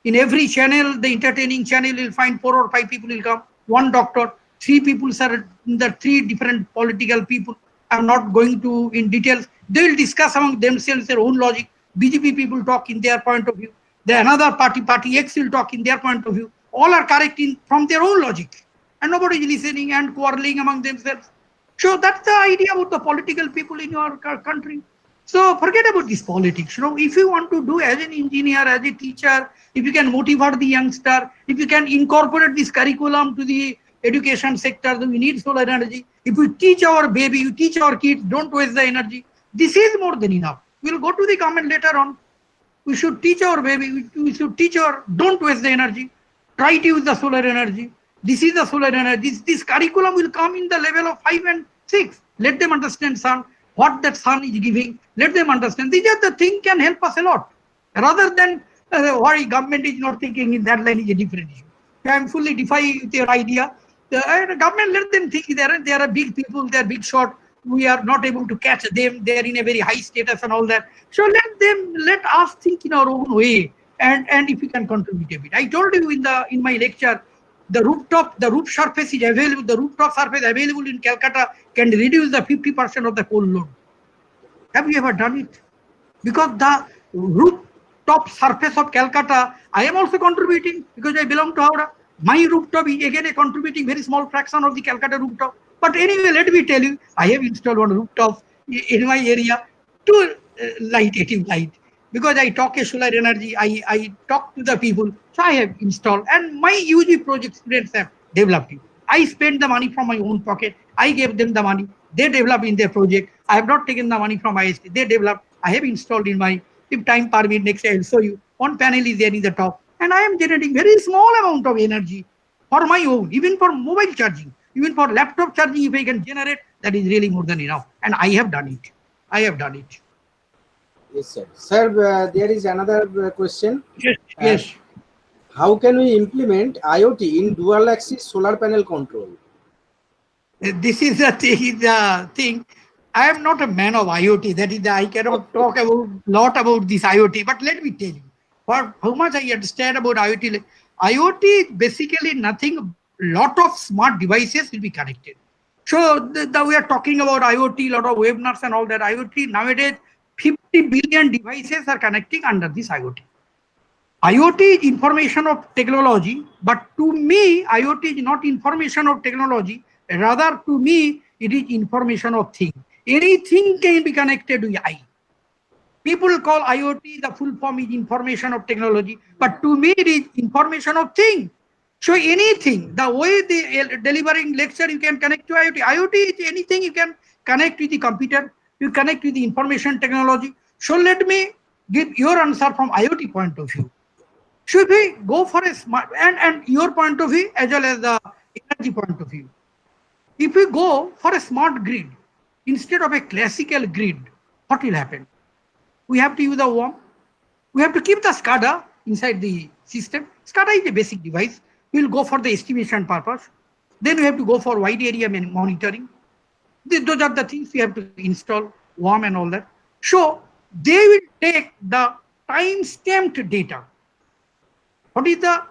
In every channel, the entertaining channel, will find 4 or 5 people will come, one doctor, 3 people are in the 3 different political people. I'm not going to in details. They will discuss among themselves their own logic. BJP people talk in their point of view. The another party X will talk in their point of view. All are correct from their own logic. And nobody is listening and quarreling among themselves. So that's the idea about the political people in your country. So forget about this politics. If you want to do as an engineer, as a teacher, if you can motivate the youngster, if you can incorporate this curriculum to the education sector, then we need solar energy. If we teach our baby, you teach our kids, don't waste the energy. This is more than enough. We'll go to the comment later on. We should teach our baby, we should teach our, don't waste the energy. Try to use the solar energy. This is the solar energy. This curriculum will come in the level of 5 and 6. Let them understand sun, what that sun is giving. Let them understand. These are the things can help us a lot. Rather than why government is not thinking in that line is a different issue. I am fully defy their idea. The government, let them think they are big people, they are big shot. We are not able to catch them. They are in a very high status and all that. So let us think in our own way. And if we can contribute a bit. I told you in my lecture, the roof surface is available, the rooftop surface available in Calcutta can reduce the 50% of the coal load. Have you ever done it? Because the rooftop surface of Calcutta, I am also contributing because I belong to Howrah. My rooftop is again a contributing very small fraction of the Calcutta rooftop. But anyway, let me tell you, I have installed one rooftop in my area to native light. Because I talk a solar energy, I talk to the people, so I have installed. And my UG project students have developed it. I spent the money from my own pocket. I gave them the money. They developed in their project. I have not taken the money from IST. They developed. I have installed in my, if time permit, next I will show you. One panel is there in the top. And I am generating very small amount of energy for my own, even for mobile charging, even for laptop charging, if I can generate, that is really more than enough. And I have done it. I have done it. Yes, sir. Sir, there is another question. Yes, yes. How can we implement IoT in dual axis solar panel control? This is the thing. I am not a man of IoT. That is, I cannot talk about lot about this IoT. But let me tell you, for how much I understand about IoT. IoT is basically nothing. Lot of smart devices will be connected. So we are talking about IoT, lot of webinars and all that. IoT nowadays, 50 billion devices are connecting under this IoT. IoT is information of technology, but to me, IoT is not information of technology. Rather, to me, it is information of thing. Anything can be connected with I. People call IoT, the full form is information of technology, but to me, it is information of thing. So anything, the way they are delivering lecture, you can connect to IoT. IoT is anything you can connect with the computer, you connect with the information technology. So let me give your answer from IoT point of view. Should we go for a smart, and your point of view as well as the energy point of view. If we go for a smart grid, instead of a classical grid, what will happen? We have to use the worm. We have to keep the SCADA inside the system. SCADA is a basic device. We will go for the estimation purpose. Then we have to go for wide area monitoring. Those are the things we have to install, worm and all that. So they will take the time-stamped data. What is the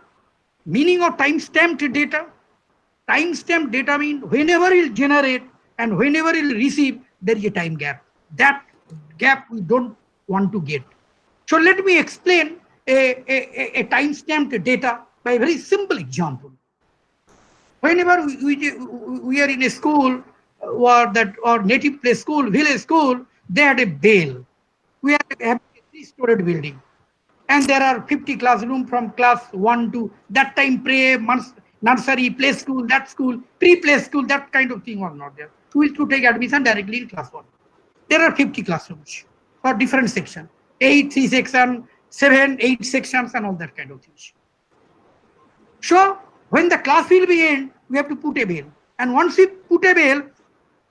meaning of time-stamped data? Time-stamped data means whenever it generate and whenever it receive, there is a time gap. That gap we don't want to get. So let me explain a time-stamped data by a very simple example. Whenever we are in a school or native place school, village school, they had a bell. We are having a 3-storied building. And there are 50 classrooms from class 1 to that time nursery, play school, that school, pre-play school, that kind of thing was not there. We used to take admission directly in class 1. There are 50 classrooms for different sections. 8, 3 section, 7, 8 sections and all that kind of things. So when the class will be end, we have to put a bell. And once we put a bell,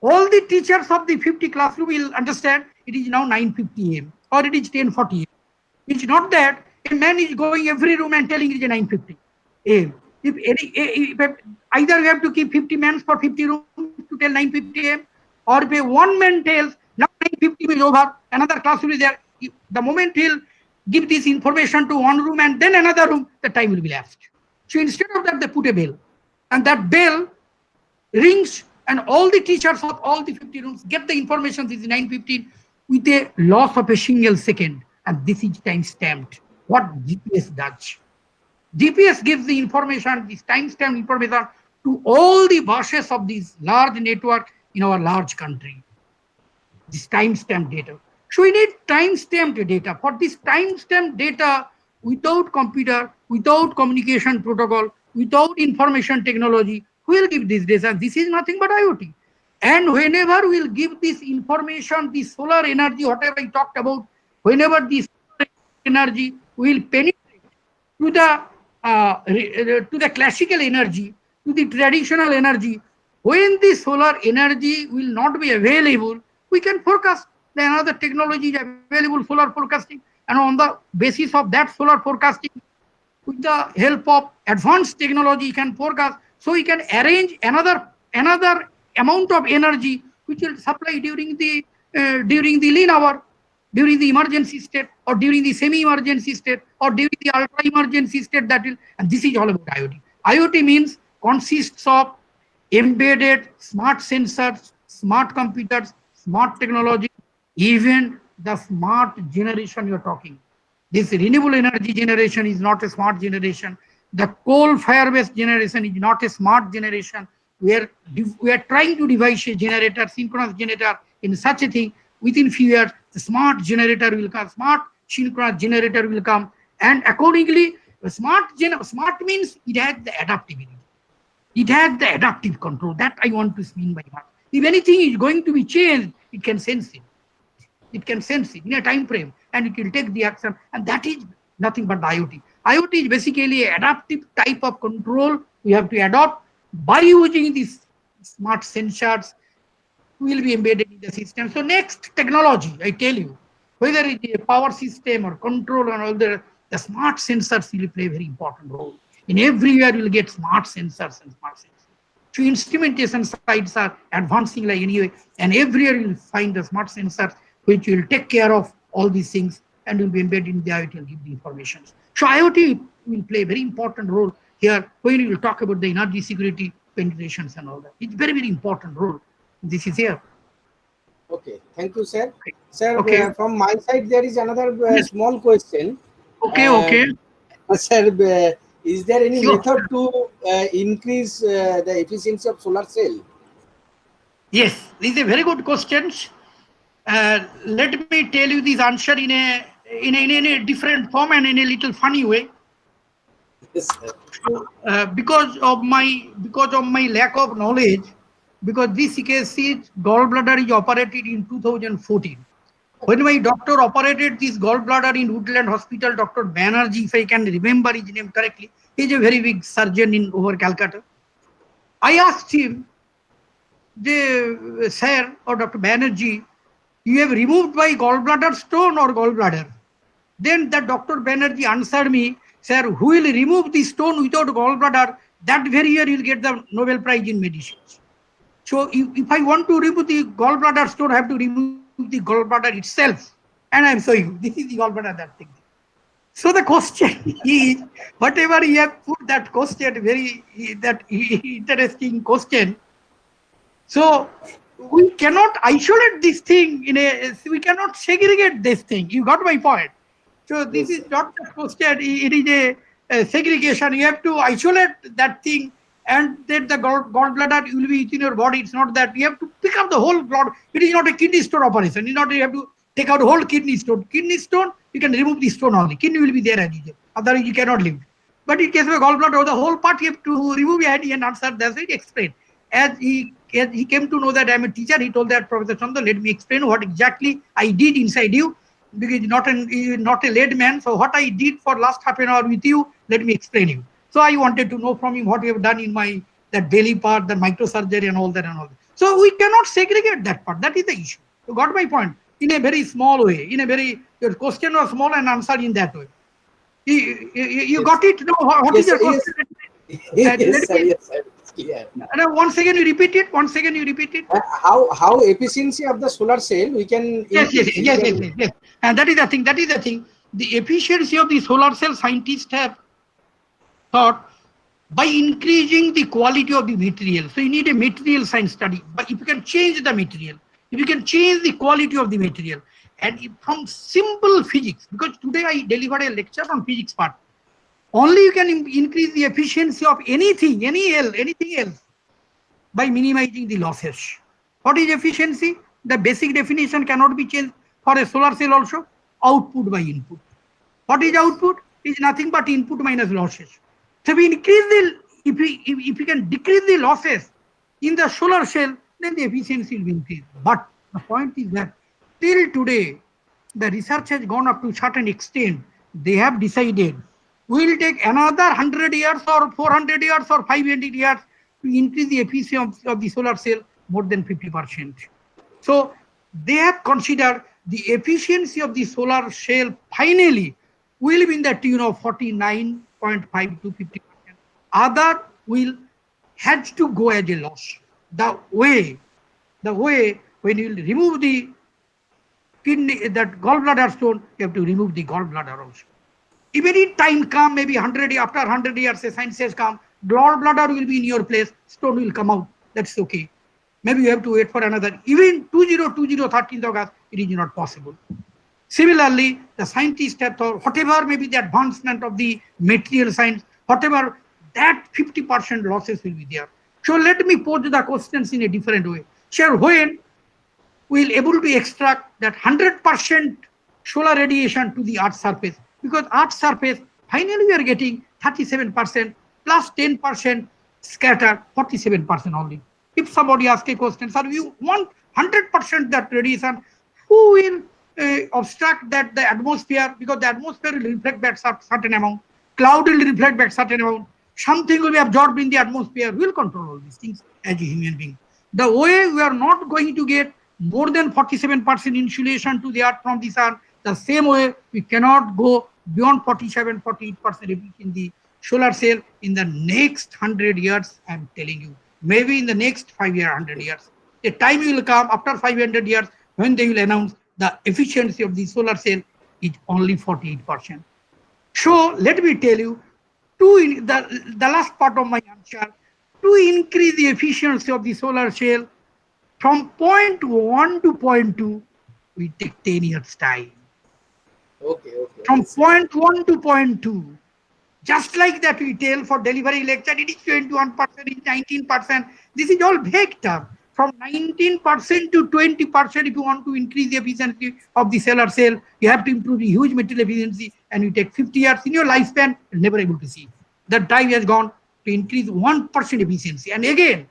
all the teachers of the 50 classroom will understand it is now 9:50 AM or it is 10:40 AM. It's not that a man is going every room and telling it is 9:50 AM. If either we have to keep 50 men for 50 rooms to tell 9:50 AM, or if one man tells now 9:50 is over, another classroom is there. The moment he'll give this information to one room and then another room, the time will be lapsed. So instead of that, they put a bell, and that bell rings, and all the teachers of all the 50 rooms get the information. This is 9:15 with a loss of a single second, and this is time stamped. What GPS does? GPS gives the information, this time-stamped information, to all the buses of this large network in our large country. This time-stamped data. So we need time-stamped data. For this time-stamped data, without computer, without communication protocol, without information technology, who will give this data? This is nothing but IoT. And whenever we'll give this information, the solar energy, whatever I talked about, whenever this energy will penetrate to the classical energy, to the traditional energy, when the solar energy will not be available, we can forecast. Then another technology is available, solar forecasting, and on the basis of that solar forecasting, with the help of advanced technology, you can forecast. So you can arrange another amount of energy which will supply during the lean hour, during the emergency state, or during the semi-emergency state, or during the ultra-emergency state. That will, and this is all about IoT. IoT means consists of embedded smart sensors, smart computers, smart technology, even the smart generation you're talking. This renewable energy generation is not a smart generation. The coal fire-based generation is not a smart generation. We are trying to devise a generator, synchronous generator, in such a thing. Within few years, the smart generator will come, smart synchronous generator will come, and accordingly, smart means it has the adaptability. It has the adaptive control. That I want to mean by that. If anything is going to be changed, it can sense it. It can sense it in a time frame, and it will take the action. And that is nothing but the IoT. IoT is basically an adaptive type of control we have to adopt by using these smart sensors will be embedded in the system. So next technology, I tell you, whether it is a power system or control and all the smart sensors will play a very important role. In everywhere you'll get smart sensors and smart sensors. So instrumentation sites are advancing like anyway, and everywhere you'll find the smart sensors which will take care of all these things and will be embedded in the IoT and give the information. So IoT will play a very important role here when we will talk about the energy security penetrations and all that. It's very, very important role. This is here. Okay, thank you, sir. Sir, Okay. From my side, there is another small question. Okay. Sir, is there any Sure. method to increase the efficiency of solar cell? Yes, this is a very good question. Let me tell you this answer in a different form and in a little funny way. Yes, sir. Because of my lack of knowledge, because this CKC gallbladder is operated in 2014. When my doctor operated this gallbladder in Woodland Hospital, Dr. Banerjee, if I can remember his name correctly, he's a very big surgeon in over Calcutta. I asked him, sir or Dr. Banerjee, you have removed my gallbladder stone or gallbladder? Then the Dr. Banerjee answered me, sir, who will remove the stone without gallbladder, that very year you will get the Nobel Prize in medicine. So if I want to remove the gallbladder stone, I have to remove the gallbladder itself. And I'm showing you, this is the gallbladder, that thing. So the question is, whatever you have put that question, that interesting question. So we cannot isolate this thing we cannot segregate this thing. You got my point. So this is not a question, it is a segregation. You have to isolate that thing, and then the gallbladder will be within your body. It's not that you have to pick up the whole blood. It is not a kidney stone operation. It's not you have to take out the whole kidney stone. Kidney stone, you can remove the stone only. Kidney will be there as usual. Otherwise, you cannot live. But in case of a gallbladder, the whole part you have to remove your head and answer. That's it. Explain. As he came to know that I'm a teacher, he told that, Professor Chandra, let me explain what exactly I did inside you, because you're not a led man. So what I did for last half an hour with you, let me explain you. So I wanted to know from him what you have done in that belly part, the microsurgery and all that and all that. So we cannot segregate that part. That is the issue. You got my point? In a very small way, your question was small and answered in that way. You got it? No, what is your question? Yes, sir, yes, sir. Yeah. Once again, you repeat it. How efficiency of the solar cell we can Yes. And that is the thing. The efficiency of the solar cell, scientists have thought by increasing the quality of the material. So you need a material science study. But if you can change the material, if you can change the quality of the material, and from simple physics, because today I delivered a lecture on physics part. Only you can increase the efficiency of anything else by minimizing the losses. What is efficiency? The basic definition cannot be changed for a solar cell also. Output by input. What is output? It is nothing but input minus losses. So we increase if we can decrease the losses in the solar cell, then the efficiency will be increased. But the point is that till today, the research has gone up to a certain extent. They have decided we will take another 100 years or 400 years or 500 years to increase the efficiency of the solar cell more than 50%. So they have considered the efficiency of the solar cell finally will be in the tune of 49.5 to 50%. Other will have to go as a loss. The way when you remove the kidney, that gallbladder stone, you have to remove the gallbladder also. Even in time come, maybe after 100 years, a science says come, gallbladder will be in your place, stone will come out. That's okay. Maybe you have to wait for another. Even 2020, 13th August, it is not possible. Similarly, the scientists have thought, whatever may be the advancement of the material science, whatever, that 50% losses will be there. So let me pose the questions in a different way. Sure, when we will able to extract that 100% solar radiation to the Earth's surface, because Earth's surface, finally we are getting 37% plus 10% scatter, 47% only. If somebody asks a question, sir, you want 100% that radiation, who will obstruct the atmosphere? Because the atmosphere will reflect back certain amount, cloud will reflect back certain amount, something will be absorbed in the atmosphere. We will control all these things as a human being. The way we are not going to get more than 47% insulation to the Earth from the sun, the same way we cannot go beyond 47, 48% in the solar cell in the next 100 years, I'm telling you. Maybe in the next 5 years, 100 years. A time will come after 500 years when they will announce the efficiency of the solar cell is only 48%. So let me tell you, the last part of my answer, to increase the efficiency of the solar cell from point 1 to point 2, we take 10 years time. Okay. From point 1 to point 2. Just like that we tell for delivery lecture, it is 21%, it is 19%. This is all vague term. From 19% to 20%, if you want to increase the efficiency of the solar cell, you have to improve the huge material efficiency, and you take 50 years in your lifespan, you're never able to see. That time has gone to increase 1% efficiency. And again,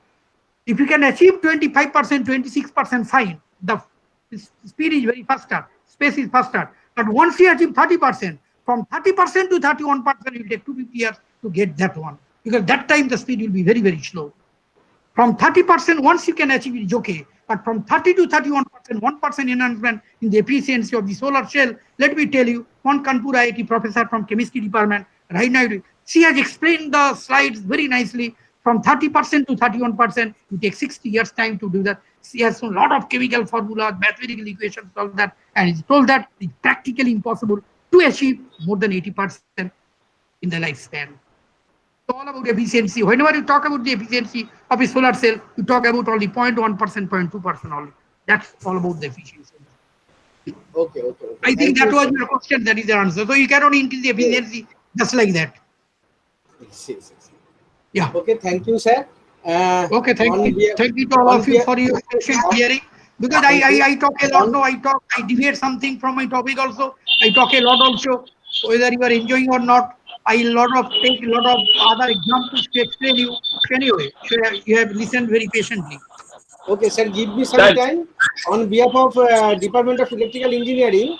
if you can achieve 25%, 26%, fine. The speed is very faster, space is faster. But once you achieve 30%, from 30% to 31%, it will take 250 years to get that one. Because that time the speed will be very, very slow. From 30%, once you can achieve it, is okay. But from 30 to 31%, 1% enhancement in the efficiency of the solar cell, let me tell you, one Kanpur IIT professor from chemistry department, right now, she has explained the slides very nicely. From 30% to 31%, it takes 60 years time to do that. She has a lot of chemical formulas, mathematical equations, all that, and it's told that it's practically impossible to achieve more than 80% in the lifespan. It's all about efficiency. Whenever you talk about the efficiency of a solar cell, you talk about only 0.1%, 0.2% only. That's all about the efficiency. Okay. I think Thank that you, was sir. your question. That is the answer. So you cannot increase the efficiency just like that. Yes. Yeah. Okay, thank you, sir. Okay, thank on you. behalf- Thank you to all on of you behalf- for your patient hearing. Because Thank you. I talk a lot, no, I deviate something from my topic also. I talk a lot also. Whether you are enjoying or not, I take a lot of other examples to explain you. So anyway, so you have listened very patiently. Okay, sir, give me some Sir. time. On behalf of Department of Electrical Engineering,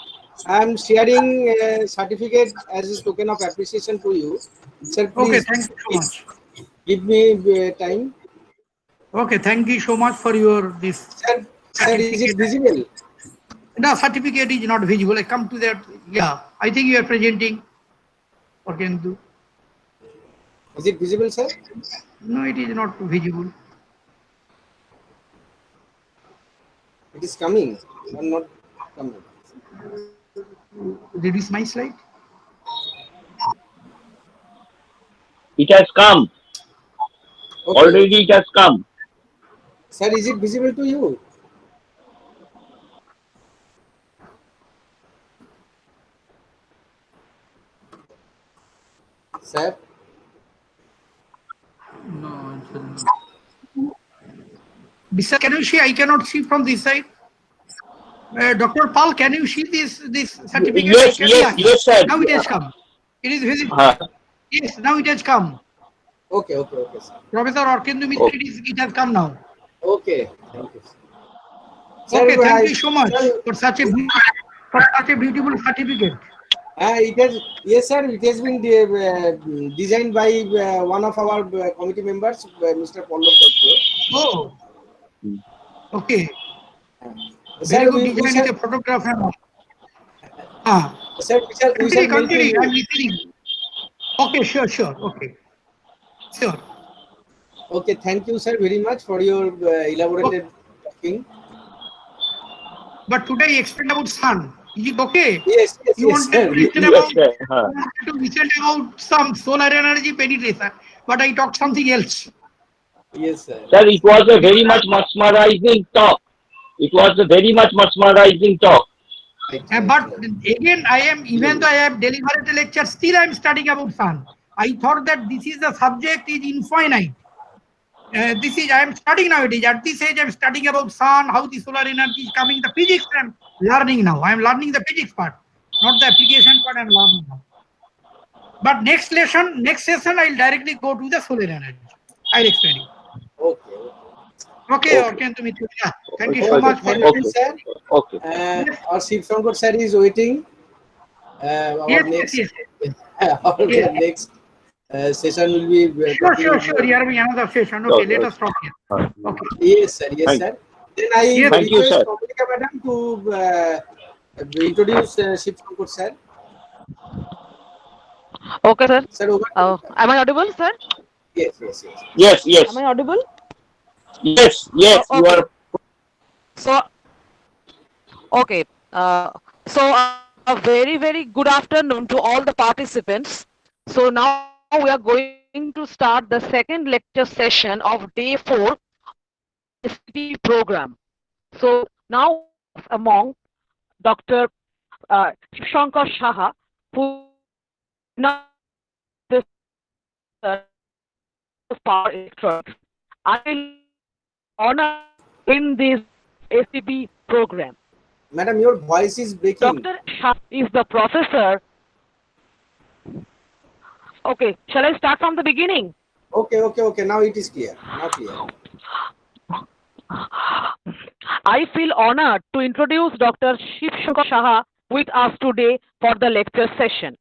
I am sharing a certificate as a token of appreciation to you. Sir, Okay, please thank you so much. give me time. Okay, thank you so much for your this Sir, is it certificate. visible? No, certificate is not visible. I come to that. Yeah, I think you are presenting. What can you do? Is it visible, sir? No, it is not visible. It is coming or not coming? Reduce my slide. It has come. Okay. Already it has come. Sir, is it visible to you? Sir? No, Bisa, can you see? I cannot see from this side. Dr. Paul, can you see this certificate? Yes, sir. Now it has come. It is visible. Uh, Yes, now it has come. Okay, sir. Professor Orkindu Mistry, it has come now. Okay, thank you. Sir, Okay, thank you so much sir, for such a beautiful certificate. yes, sir. It has been designed by one of our committee members, Mr. Pallab Dutta. Oh, okay. Sir, Very good design with a photograph and all. Sir, we shall mail to Continue. you. I'm listening. Okay, sure. Okay, sure. Okay, thank you, sir, very much for your elaborated talking. But today I explained about sun. Is it okay? Yes, You wanted sir. to listen yes, sir. about some solar energy penetration, but I talked something else. Yes, sir. Sir, it was a very much mesmerizing talk. It was a very much mesmerizing talk. But again, even though I have delivered a lecture, still I am studying about sun. I thought that this is the subject is infinite. I am studying nowadays. At this age, I am studying about sun, how the solar energy is coming. The physics I am learning now. I am learning the physics part, not the application part. I am learning now. But next session, I will directly go to the solar energy. I will explain you. Okay. Thank you so much for Thank you, sir. Okay. Our Shiv Shankar sir is waiting. Our next session will be. Sure. You are having another session. Okay, let us talk here. Okay. Yes, sir. Then I Thank you, request sir. Kamlika madam to introduce Shiv Shankar sir. Okay, sir. Sir, over to you. Am I audible, sir? Yes. Am I audible? Yes, okay. you are. So, okay. So a very, very good afternoon to all the participants. So now we are going to start the second lecture session of day 4 STP program. So now among Dr. Shankar Shaha, who now this power electronics. I will honor in this STP program. Madam, your voice is breaking. Dr. Shah is the professor. Okay, shall I start from the beginning? Okay. Now it is clear. I feel honored to introduce Dr. Shiv Shankar Shaha with us today for the lecture session.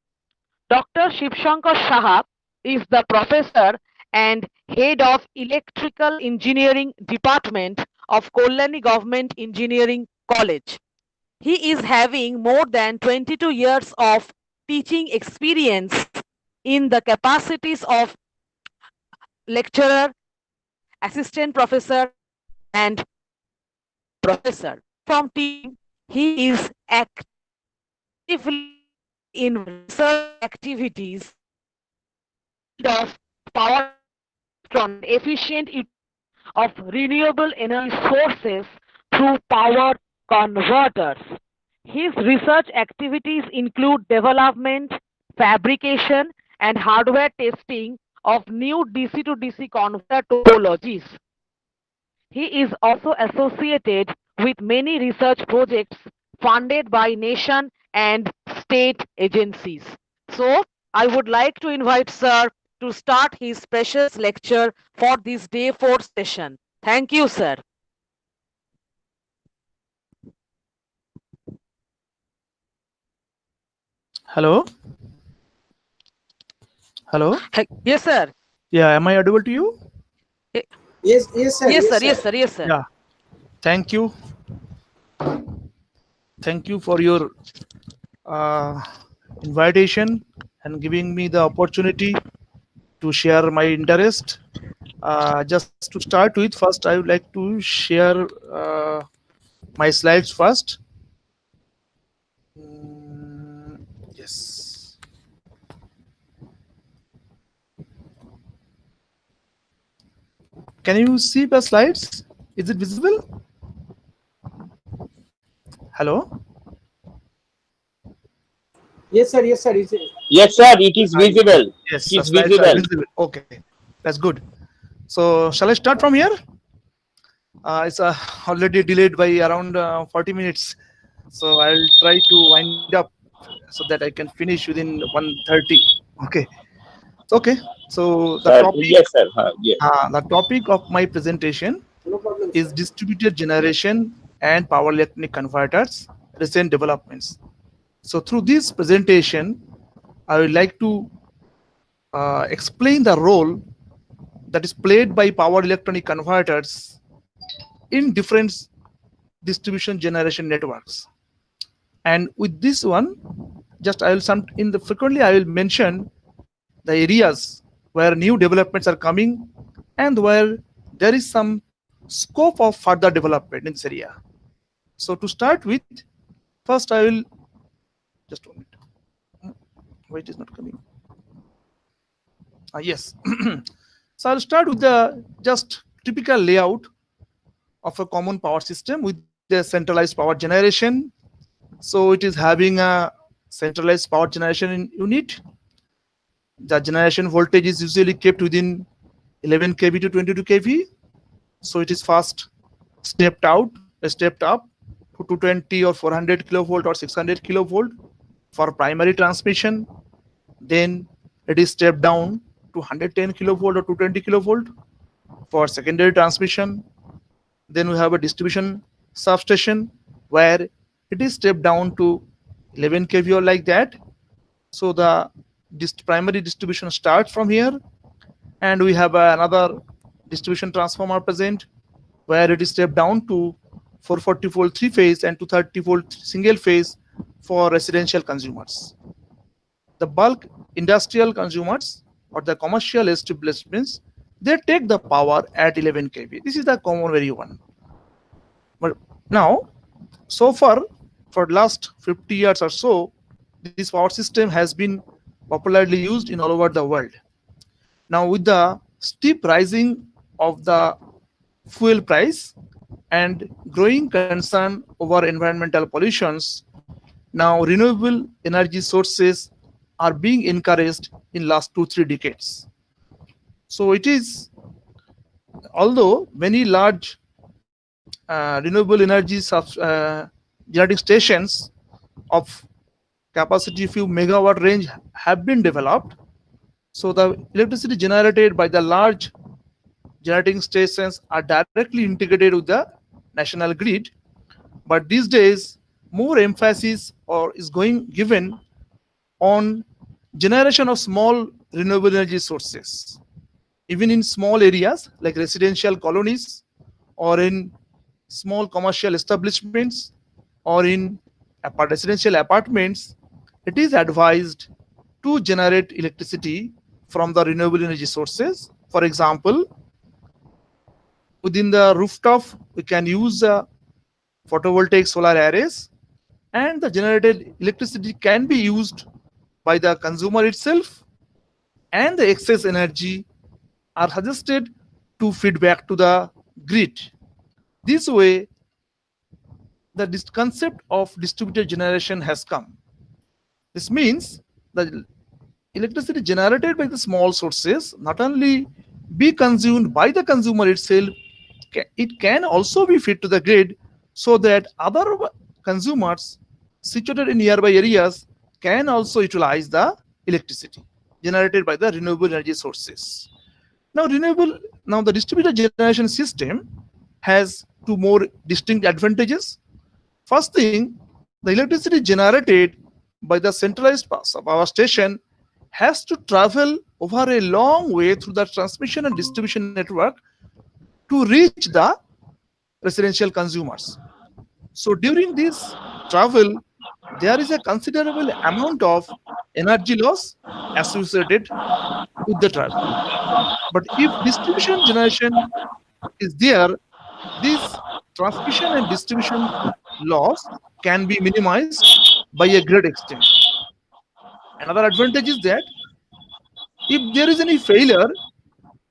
Dr. Shiv Shankar Shaha is the professor and head of Electrical Engineering Department of Kalyani Government Engineering College. He is having more than 22 years of teaching experience in the capacities of lecturer, assistant professor, and professor. From team, he is actively in research activities of power efficient use of renewable energy sources through power converters. His research activities include development, fabrication, and hardware testing of new DC to DC converter topologies. He is also associated with many research projects funded by nation and state agencies. So, I would like to invite Sir to start his precious lecture for this day 4 session. Thank you, sir. Hello? Hello? Yes, sir. Yeah, am I audible to you? Yes, sir. Yes, sir. Yes, sir. Yes, sir. Yeah. Thank you. Thank you for your invitation and giving me the opportunity to share my interest. Just to start with, first I would like to share my slides first. Yes. Can you see the slides? Is it visible? Hello? Yes, sir. Yes, sir. Yes, sir, it is visible. Yes, It is the slides are visible. Okay, that's good. So shall I start from here? It's already delayed by around 40 minutes. So I'll try to wind up so that I can finish within 1:30. Okay. Okay. So the topic, Yes, sir. Yes. the topic of my presentation No problem. is distributed generation and power electronic converters, recent developments. So through this presentation, I would like to explain the role that is played by power electronic converters in different distribution generation networks. And with this one, just I will frequently I will mention the areas where new developments are coming and where there is some scope of further development in this area. So to start with, first I will just 1 minute. Why it is not coming? Yes. So I'll start with the just typical layout of a common power system with the centralized power generation. So it is having a centralized power generation unit. The generation voltage is usually kept within 11 kV to 22 kV. So it is first stepped up to 220 or 400 kilovolt or 600 kilovolt for primary transmission. Then it is stepped down to 110 kilovolt or 220 kilovolt for secondary transmission. Then we have a distribution substation where it is stepped down to 11 kV or like that. So the primary distribution starts from here, and we have another distribution transformer present where it is stepped down to 440 volt 3-phase and 230 volt single phase for residential consumers. The bulk industrial consumers or the commercial establishments, they take the power at 11 kV. This is the common very one. But now, so far, for last 50 years or so, this power system has been popularly used in all over the world. Now, with the steep rising of the fuel price and growing concern over environmental pollutions, now renewable energy sources are being encouraged in last 2-3 decades. So it is, although many large renewable energy generating stations of capacity few megawatt range have been developed, so the electricity generated by the large generating stations are directly integrated with the national grid. But these days, more emphasis is given on generation of small renewable energy sources, even in small areas like residential colonies or in small commercial establishments or in residential apartments. It is advised to generate electricity from the renewable energy sources. For example, within the rooftop, we can use photovoltaic solar arrays, and the generated electricity can be used by the consumer itself, and the excess energy are suggested to feed back to the grid. This way, the concept of distributed generation has come. This means the electricity generated by the small sources not only be consumed by the consumer itself, it can also be fed to the grid so that other consumers situated in nearby areas can also utilize the electricity generated by the renewable energy sources. Now, the distributed generation system has two more distinct advantages. First thing, the electricity generated by the centralized power station has to travel over a long way through the transmission and distribution network to reach the residential consumers. So during this travel, there is a considerable amount of energy loss associated with the travel. But if distribution generation is there, this transmission and distribution loss can be minimized by a great extent. Another advantage is that if there is any failure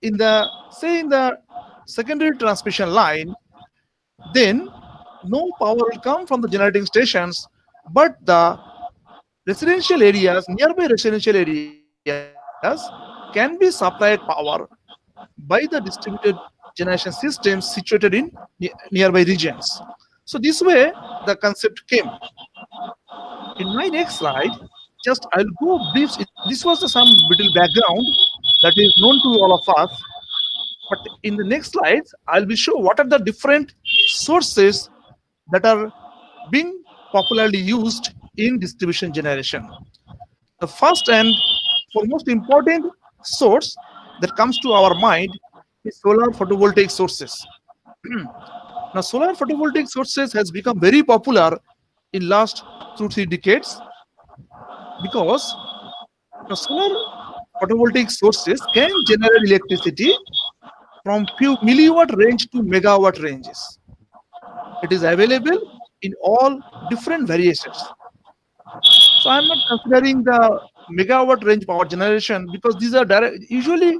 in the secondary transmission line, then no power will come from the generating stations, but the residential areas, nearby residential areas, can be supplied power by the distributed generation systems situated in nearby regions. So this way the concept came. In my next slide, just I'll go brief. This was some little background that is known to all of us. But in the next slides, I'll be sure what are the different sources that are being popularly used in distribution generation. The first and foremost important source that comes to our mind is solar photovoltaic sources. Now, solar photovoltaic sources has become very popular in last 2-3 decades because the solar photovoltaic sources can generate electricity from few milliwatt range to megawatt ranges. It is available in all different variations. So I'm not considering the megawatt range power generation because these are usually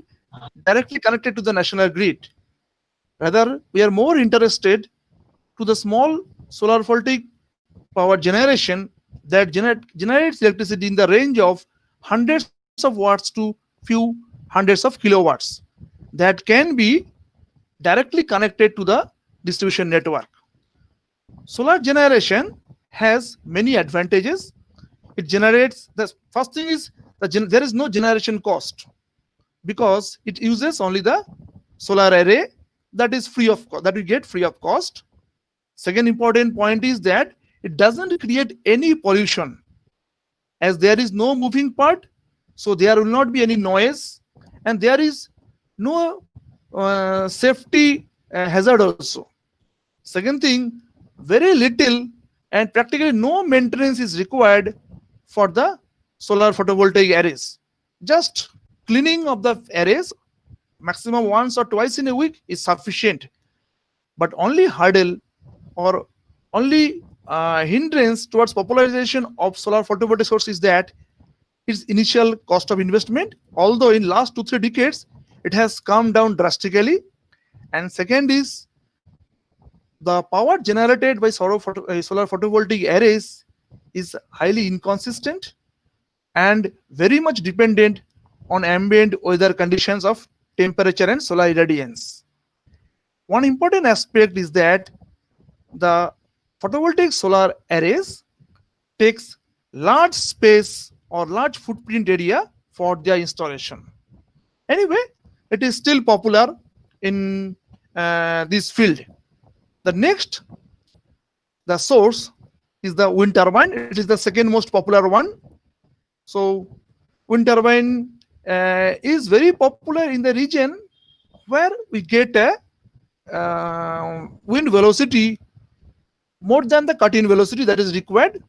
directly connected to the national grid. Rather, we are more interested to the small solar photovoltaic power generation that generates electricity in the range of hundreds of watts to few hundreds of kilowatts that can be directly connected to the distribution network. Solar generation has many advantages. It generates, the first thing is that there is no generation cost because it uses only the solar array that is free of cost, that we get free of cost. Second important point is that it doesn't create any pollution as there is no moving part, so there will not be any noise and there is no safety hazard also. Second thing, very little and practically no maintenance is required for the solar photovoltaic arrays. Just cleaning of the arrays maximum once or twice in a week is sufficient. But only hurdle or only hindrance towards popularization of solar photovoltaic source is that its initial cost of investment, although in last 2-3 decades it has come down drastically. And second is the power generated by solar photovoltaic arrays is highly inconsistent and very much dependent on ambient weather conditions of temperature and solar irradiance. One important aspect is that the photovoltaic solar arrays takes large space or large footprint area for their installation. Anyway, it is still popular in this field. The next, the source is the wind turbine. It is the second most popular one. So wind turbine is very popular in the region where we get a wind velocity more than the cut-in velocity that is required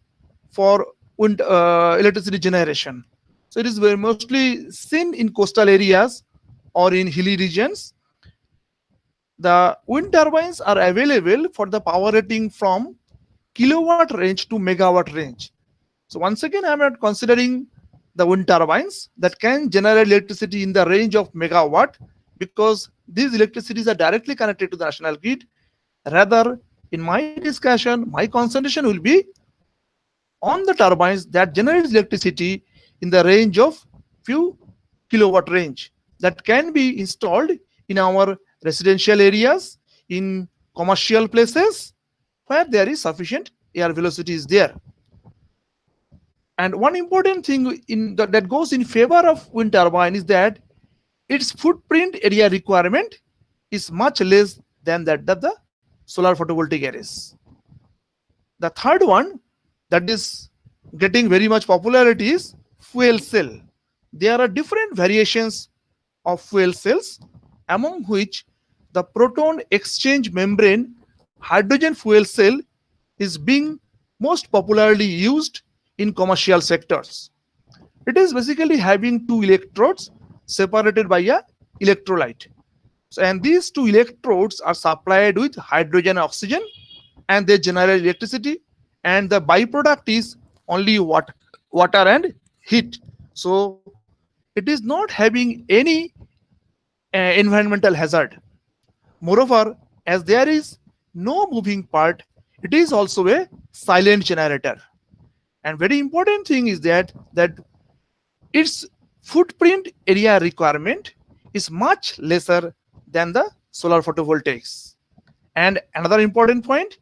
for wind electricity generation. So it is very mostly seen in coastal areas or in hilly regions. The wind turbines are available for the power rating from kilowatt range to megawatt range. So once again, I am not considering the wind turbines that can generate electricity in the range of megawatt, because these electricities are directly connected to the national grid. Rather, in my discussion, my concentration will be on the turbines that generate electricity in the range of few kilowatt range that can be installed in our residential areas, in commercial places where there is sufficient air velocity is there. And one important thing that goes in favor of wind turbine is that its footprint area requirement is much less than that of the solar photovoltaic arrays. The third one that is getting very much popularity is fuel cell. There are different variations of fuel cells, among which the proton exchange membrane hydrogen fuel cell is being most popularly used in commercial sectors. It is basically having two electrodes separated by a electrolyte. And these two electrodes are supplied with hydrogen and oxygen, and they generate electricity, and the byproduct is only water and heat. So it is not having any environmental hazard. Moreover, as there is no moving part, it is also a silent generator. And very important thing is that its footprint area requirement is much lesser than the solar photovoltaics. And another important point,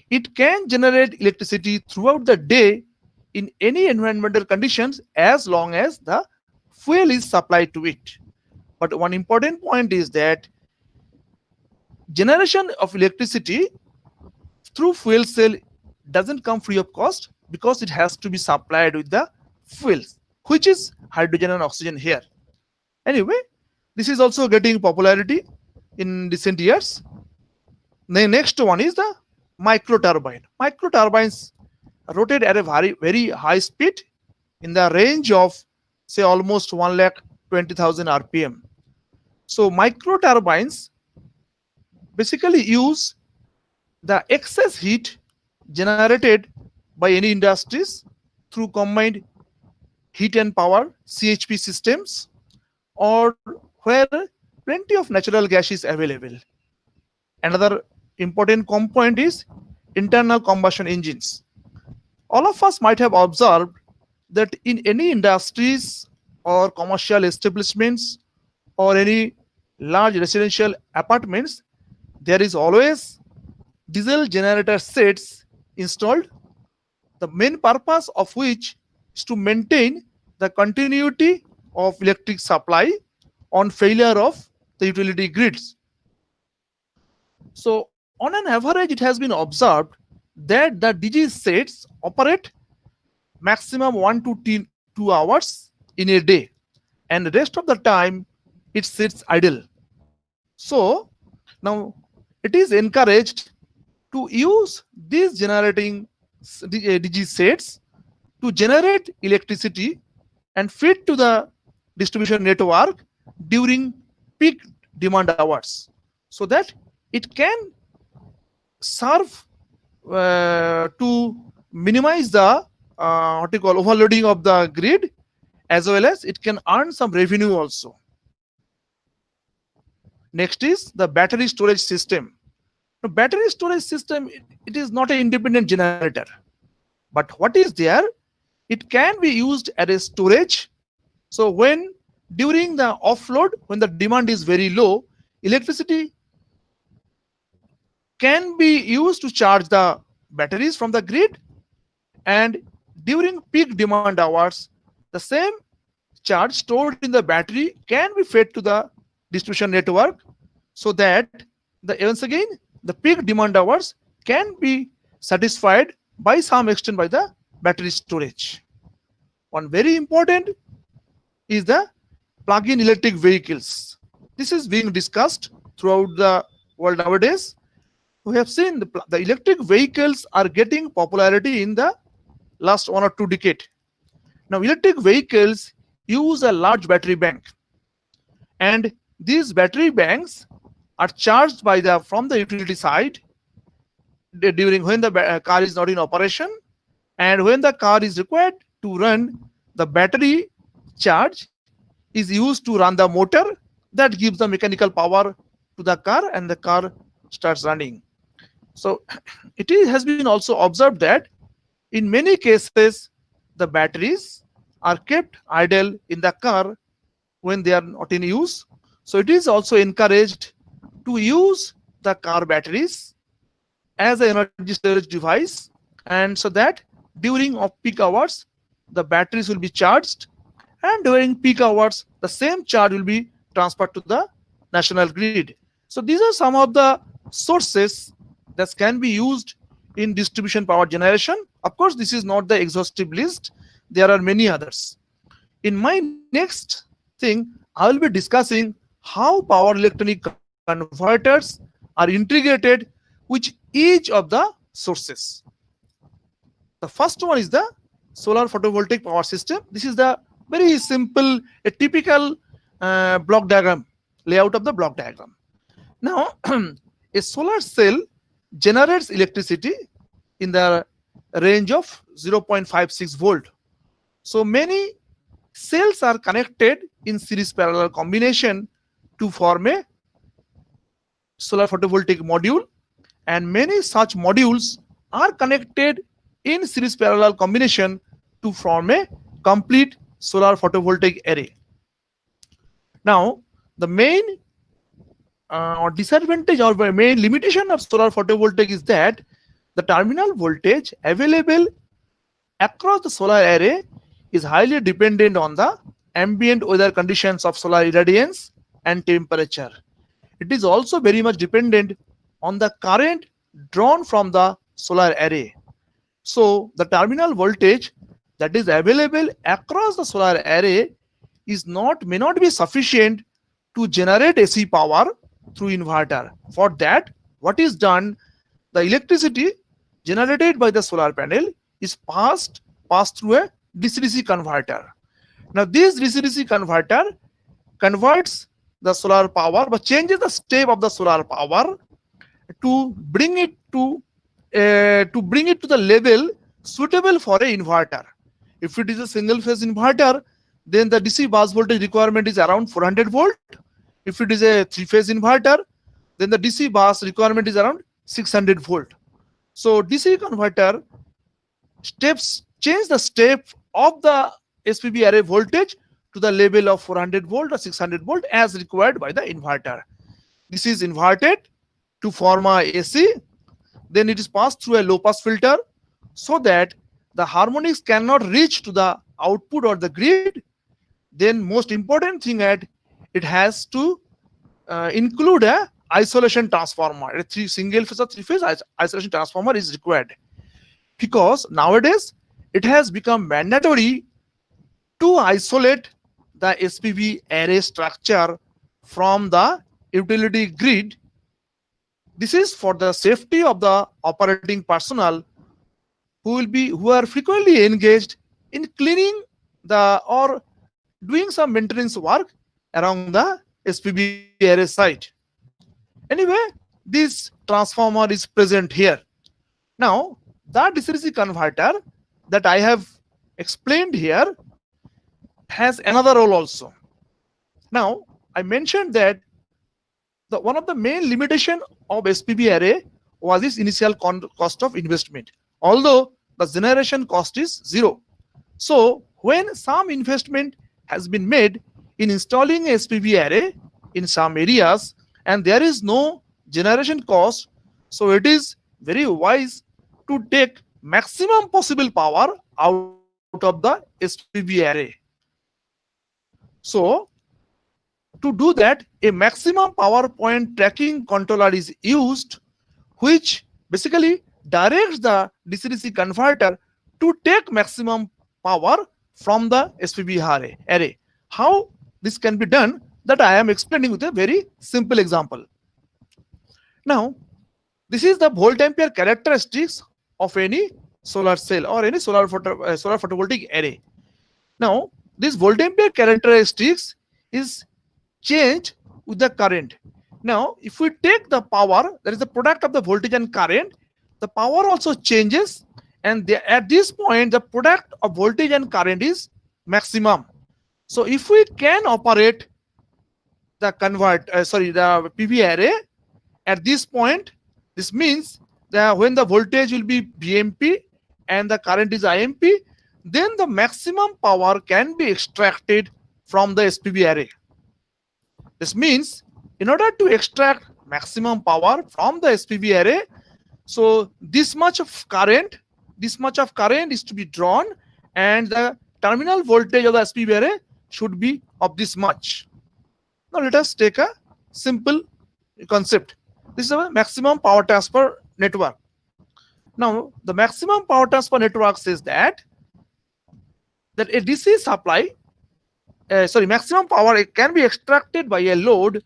it can generate electricity throughout the day in any environmental conditions as long as the fuel is supplied to it. But one important point is that generation of electricity through fuel cell doesn't come free of cost, because it has to be supplied with the fuels, which is hydrogen and oxygen here. Anyway, this is also getting popularity in recent years. The next one is the micro turbine. Micro turbines rotate at a very high speed in the range of, say, almost 1,20,000 RPM. So micro turbines basically use the excess heat generated by any industries through combined heat and power CHP systems, or where plenty of natural gas is available. Another important component is internal combustion engines. All of us might have observed that in any industries or commercial establishments or any large residential apartments, there is always diesel generator sets installed, the main purpose of which is to maintain the continuity of electric supply on failure of the utility grids. So on an average, it has been observed that the DG sets operate maximum 1 to 2 hours in a day, and the rest of the time it sits idle. So now it is encouraged to use these generating DG sets to generate electricity and feed to the distribution network during peak demand hours, so that it can serve to minimize the overloading of the grid, as well as it can earn some revenue also. Next is the battery storage system. The battery storage system, it is not an independent generator, but what is there, it can be used as a storage. So when during the offload, when the demand is very low, electricity can be used to charge the batteries from the grid, and during peak demand hours, the same charge stored in the battery can be fed to the distribution network, so that once again the peak demand hours can be satisfied by some extent by the battery storage. One very important is the plug-in electric vehicles. This is being discussed throughout the world nowadays. We have seen the electric vehicles are getting popularity in the last 1 or 2 decades. Now electric vehicles use a large battery bank, and these battery banks are charged from the utility side during when the car is not in operation, and when the car is required to run, the battery charge is used to run the motor that gives the mechanical power to the car, and the car starts running. So has been also observed that in many cases the batteries are kept idle in the car when they are not in use. So it is also encouraged to use the car batteries as an energy storage device, and so that during off-peak hours the batteries will be charged, and during peak hours the same charge will be transferred to the national grid. So these are some of the sources that can be used in distribution power generation. Of course, this is not the exhaustive list. There are many others. In my next thing, I will be discussing how power electronic converters are integrated with each of the sources. The first one is the solar photovoltaic power system. This is the very simple, a typical block diagram, layout of the block diagram. Now, a solar cell generates electricity in the range of 0.56 volt. So many cells are connected in series parallel combination to form a solar photovoltaic module, and many such modules are connected in series parallel combination to form a complete solar photovoltaic array. Now, the main disadvantage or main limitation of solar photovoltaic is that the terminal voltage available across the solar array is highly dependent on the ambient weather conditions of solar irradiance and temperature. It is also very much dependent on the current drawn from the solar array. So the terminal voltage that is available across the solar array may not be sufficient to generate AC power through inverter. For that, what is done? The electricity generated by the solar panel is passed through a DC-DC converter. Now, this DC-DC converter converts the solar power, but changes the state of the solar power to bring it to the level suitable for an inverter. If it is a single phase inverter, then the DC bus voltage requirement is around 400 volt. If it is a three-phase inverter, then the DC bus requirement is around 600 volt. So DC converter change the step of the SPV array voltage to the level of 400 volt or 600 volt as required by the inverter. This is inverted to form a AC. Then it is passed through a low pass filter so that the harmonics cannot reach to the output or the grid. Then most important thing that it has to include a isolation transformer. A single phase or three phase isolation transformer is required, because nowadays it has become mandatory to isolate the SPV array structure from the utility grid. This is for the safety of the operating personnel who are frequently engaged in cleaning or doing some maintenance work around the SPV array site. Anyway, this transformer is present here. Now, the DC-DC converter that I have explained here has another role also. Now, I mentioned that one of the main limitation of SPV array was its initial cost of investment, although the generation cost is zero. So when some investment has been made in installing a SPV array in some areas and there is no generation cost, so it is very wise to take maximum possible power out of the SPV array. So to do that, a maximum power point tracking controller is used, which basically directs the DC-DC converter to take maximum power from the SPV array. How this can be done, that I am explaining with a very simple example. Now, this is the volt ampere characteristics of any solar cell or any solar photovoltaic array. Now, this volt ampere characteristics is changed with the current. Now, if we take the power, that is the product of the voltage and current, the power also changes, and at this point, the product of voltage and current is maximum. So if we can operate the the PV array at this point, this means that when the voltage will be VMP and the current is IMP, then the maximum power can be extracted from the SPV array. This means in order to extract maximum power from the SPV array, so this much of current is to be drawn, and the terminal voltage of the SPV array should be of this much. Now let us take a simple concept. This is a maximum power transfer network. Now the maximum power transfer network says that a DC supply, maximum power can be extracted by a load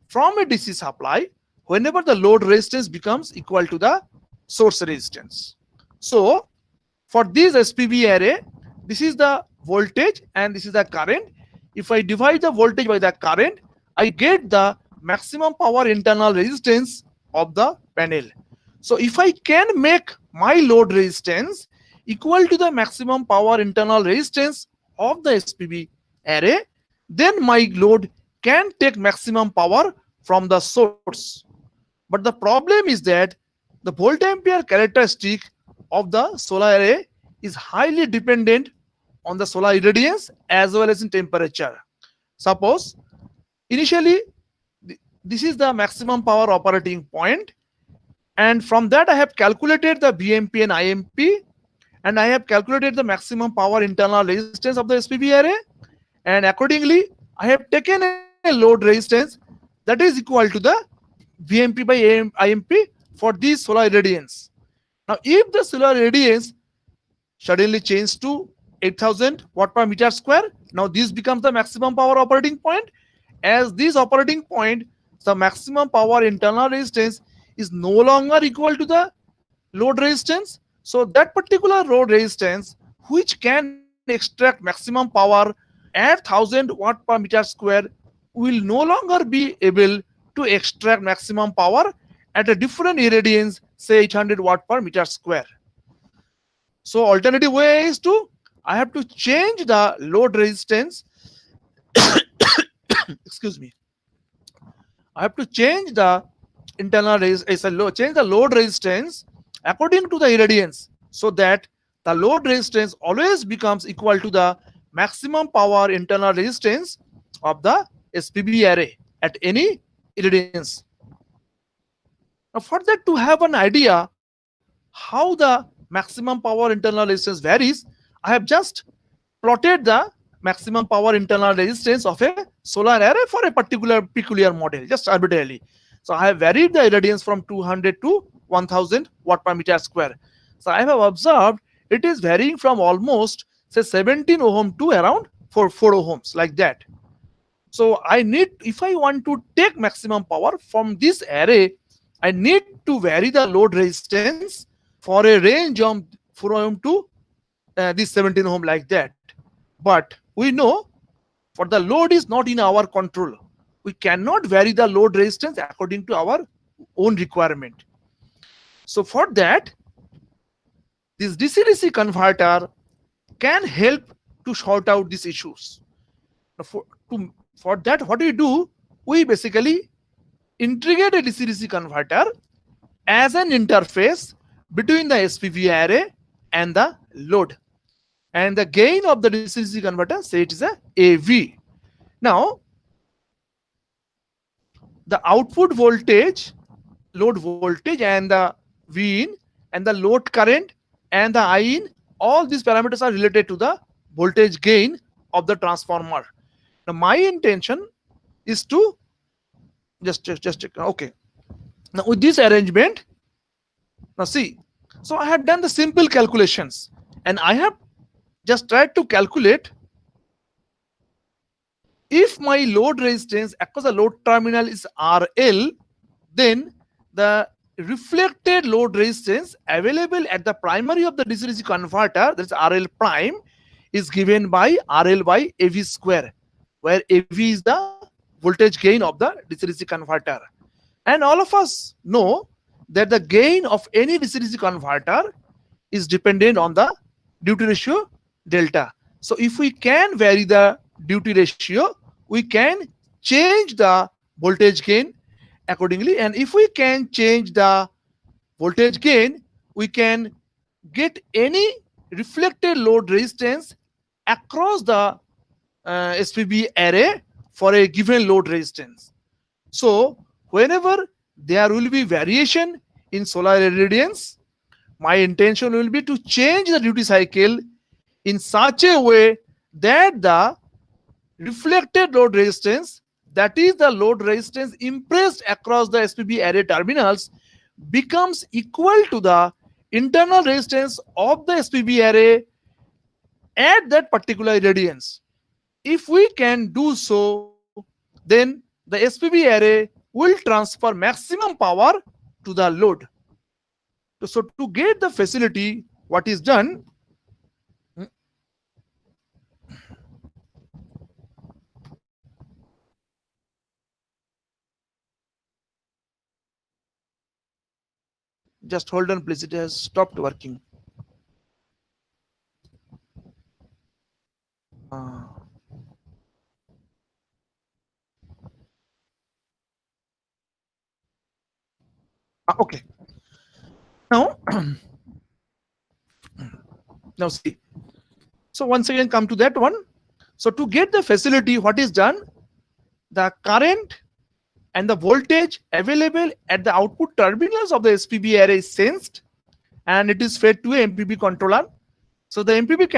from a DC supply whenever the load resistance becomes equal to the source resistance. So for this SPV array, this is the voltage and this is the current. If I divide the voltage by the current, I get the maximum power internal resistance of the panel. So if I can make my load resistance equal to the maximum power internal resistance of the SPV array, then my load can take maximum power from the source. But the problem is that the volt ampere characteristic of the solar array is highly dependent on the solar irradiance as well as in temperature. Suppose initially this is the maximum power operating point, and from that I have calculated the VMP and IMP, and I have calculated the maximum power internal resistance of the SPV array, and accordingly I have taken a load resistance that is equal to the VMP by IMP for this solar irradiance. Now if the solar irradiance suddenly changes to 8000 watt per meter square, now this becomes the maximum power operating point. As this operating point, the maximum power internal resistance is no longer equal to the load resistance. So that particular load resistance which can extract maximum power at 1000 watt per meter square will no longer be able to extract maximum power at a different irradiance, say 800 watt per meter square. So alternative way is I have to change the load resistance. Excuse me. I have to change the internal change the load resistance according to the irradiance, so that the load resistance always becomes equal to the maximum power internal resistance of the SPV array at any irradiance. Now for that, to have an idea how the maximum power internal resistance varies, I have just plotted the maximum power internal resistance of a solar array for a particular peculiar model, just arbitrarily. So I have varied the irradiance from 200 to 1000 watt per meter square. So I have observed it is varying from almost say 17 ohm to around 4 ohms, like that. So I need, if I want to take maximum power from this array, I need to vary the load resistance for a range of 4 ohm to this 17 ohm, like that. But we know for the load is not in our control. We cannot vary the load resistance according to our own requirement. So for that, this DC-DC converter can help to sort out these issues. Now for that, what we do? We basically integrate a DC-DC converter as an interface between the SPV array and the load. And the gain of the DC-DC converter, say it is a AV. Now, the output voltage, load voltage, and the Vin, and the load current, and the Iin, all these parameters are related to the voltage gain of the transformer. Now, my intention is to just okay. Now, with this arrangement, now see, so I have done the simple calculations, and I have just tried to calculate if my load resistance across the load terminal is RL, then the reflected load resistance available at the primary of the DC-DC converter, that is RL prime, is given by RL by AV square, where AV is the voltage gain of the DC-DC converter. And all of us know that the gain of any DC-DC converter is dependent on the duty ratio delta. So if we can vary the duty ratio, we can change the voltage gain accordingly. And if we can change the voltage gain, we can get any reflected load resistance across the SPB array for a given load resistance. So whenever there will be variation in solar irradiance, my intention will be to change the duty cycle in such a way that the reflected load resistance, that is the load resistance impressed across the SPB array terminals, becomes equal to the internal resistance of the SPB array at that particular irradiance. If we can do so, then the SPB array will transfer maximum power to the load. So to get the facility, what is done? Just hold on, please. It has stopped working. Okay. Now, now see. So once again, come to that one. So to get the facility, what is done? The current and the voltage available at the output terminals of the SPB array is sensed, and it is fed to a MPP controller. So the MPP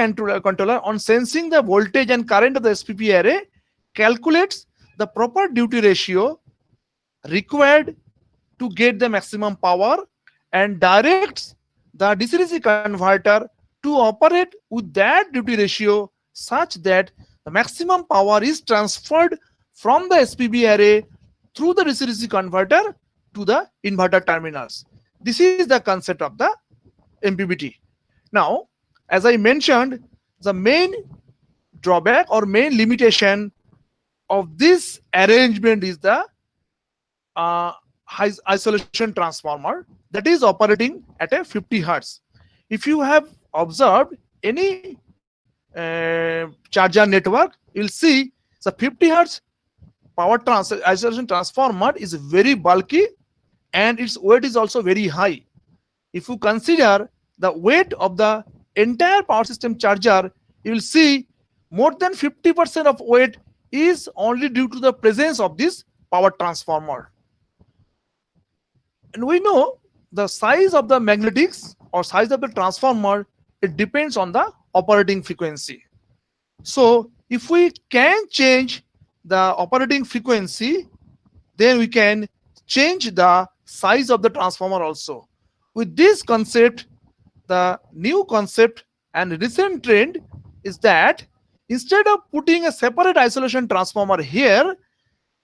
controller, on sensing the voltage and current of the SPB array, calculates the proper duty ratio required to get the maximum power and directs the DC-DC converter to operate with that duty ratio such that the maximum power is transferred from the SPB array through the DC-DC converter to the inverter terminals. This is the concept of the MPPT. Now, as I mentioned, the main drawback or main limitation of this arrangement is the high isolation transformer that is operating at a 50 hertz. If you have observed any charger network, you'll see the 50 hertz power isolation transformer is very bulky and its weight is also very high. If you consider the weight of the entire power system charger, you will see more than 50% of weight is only due to the presence of this power transformer. And we know the size of the magnetics or size of the transformer, it depends on the operating frequency. So if we can change the operating frequency, then we can change the size of the transformer also. With this concept, the new concept and recent trend is that instead of putting a separate isolation transformer here,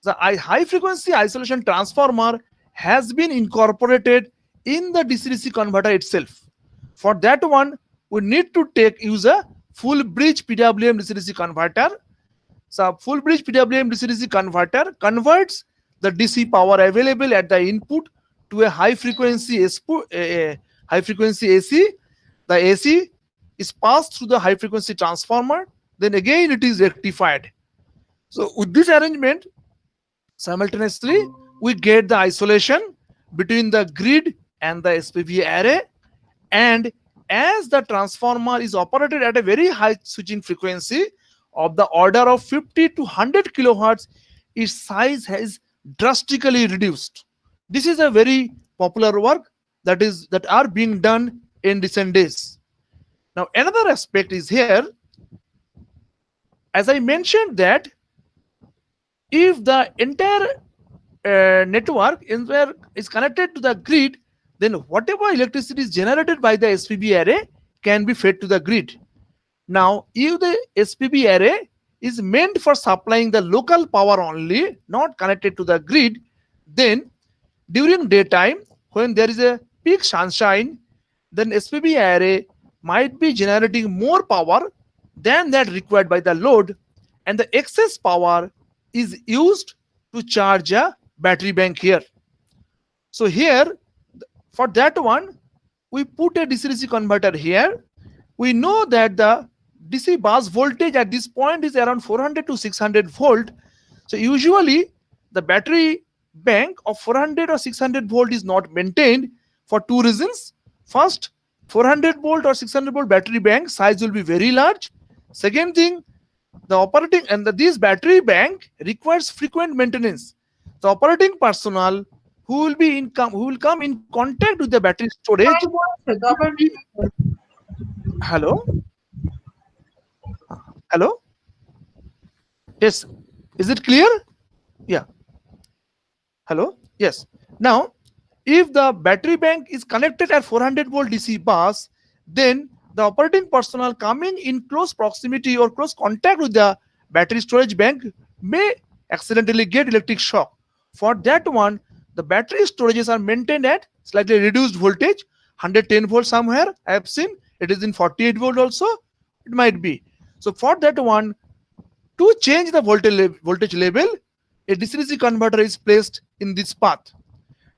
the high frequency isolation transformer has been incorporated in the DC-DC converter itself. For that one, we need to use a full bridge PWM DC-DC converter. So full bridge PWM DC-DC converter converts the DC power available at the input to a high frequency AC. The AC is passed through the high frequency transformer, then again it is rectified. So with this arrangement, simultaneously we get the isolation between the grid and the SPB array, and as the transformer is operated at a very high switching frequency of the order of 50 to 100 kilohertz, its size has drastically reduced. This is a very popular work that are being done in recent days. Now another aspect is here, as I mentioned, that if the entire network is connected to the grid, then whatever electricity is generated by the SPB array can be fed to the grid. Now, if the SPB array is meant for supplying the local power only, not connected to the grid, then during daytime, when there is a peak sunshine, then SPB array might be generating more power than that required by the load, and the excess power is used to charge a battery bank here. So here, for that one, we put a DC-DC converter here. We know that the DC bus voltage at this point is around 400 to 600 volt. So usually the battery bank of 400 or 600 volt is not maintained for two reasons. First, 400 volt or 600 volt battery bank size will be very large. Second thing, the operating and this battery bank requires frequent maintenance. The operating personnel who will come in contact with the battery storage. Hello? Hello? Yes. Is it clear? Yeah. Hello? Yes. Now, if the battery bank is connected at 400 volt DC bus, then the operating personnel coming in close proximity or close contact with the battery storage bank may accidentally get electric shock. For that one, the battery storages are maintained at slightly reduced voltage, 110 volt somewhere. I have seen it is in 48 volt also. It might be. So for that one, to change the voltage level, a DC-DC converter is placed in this path.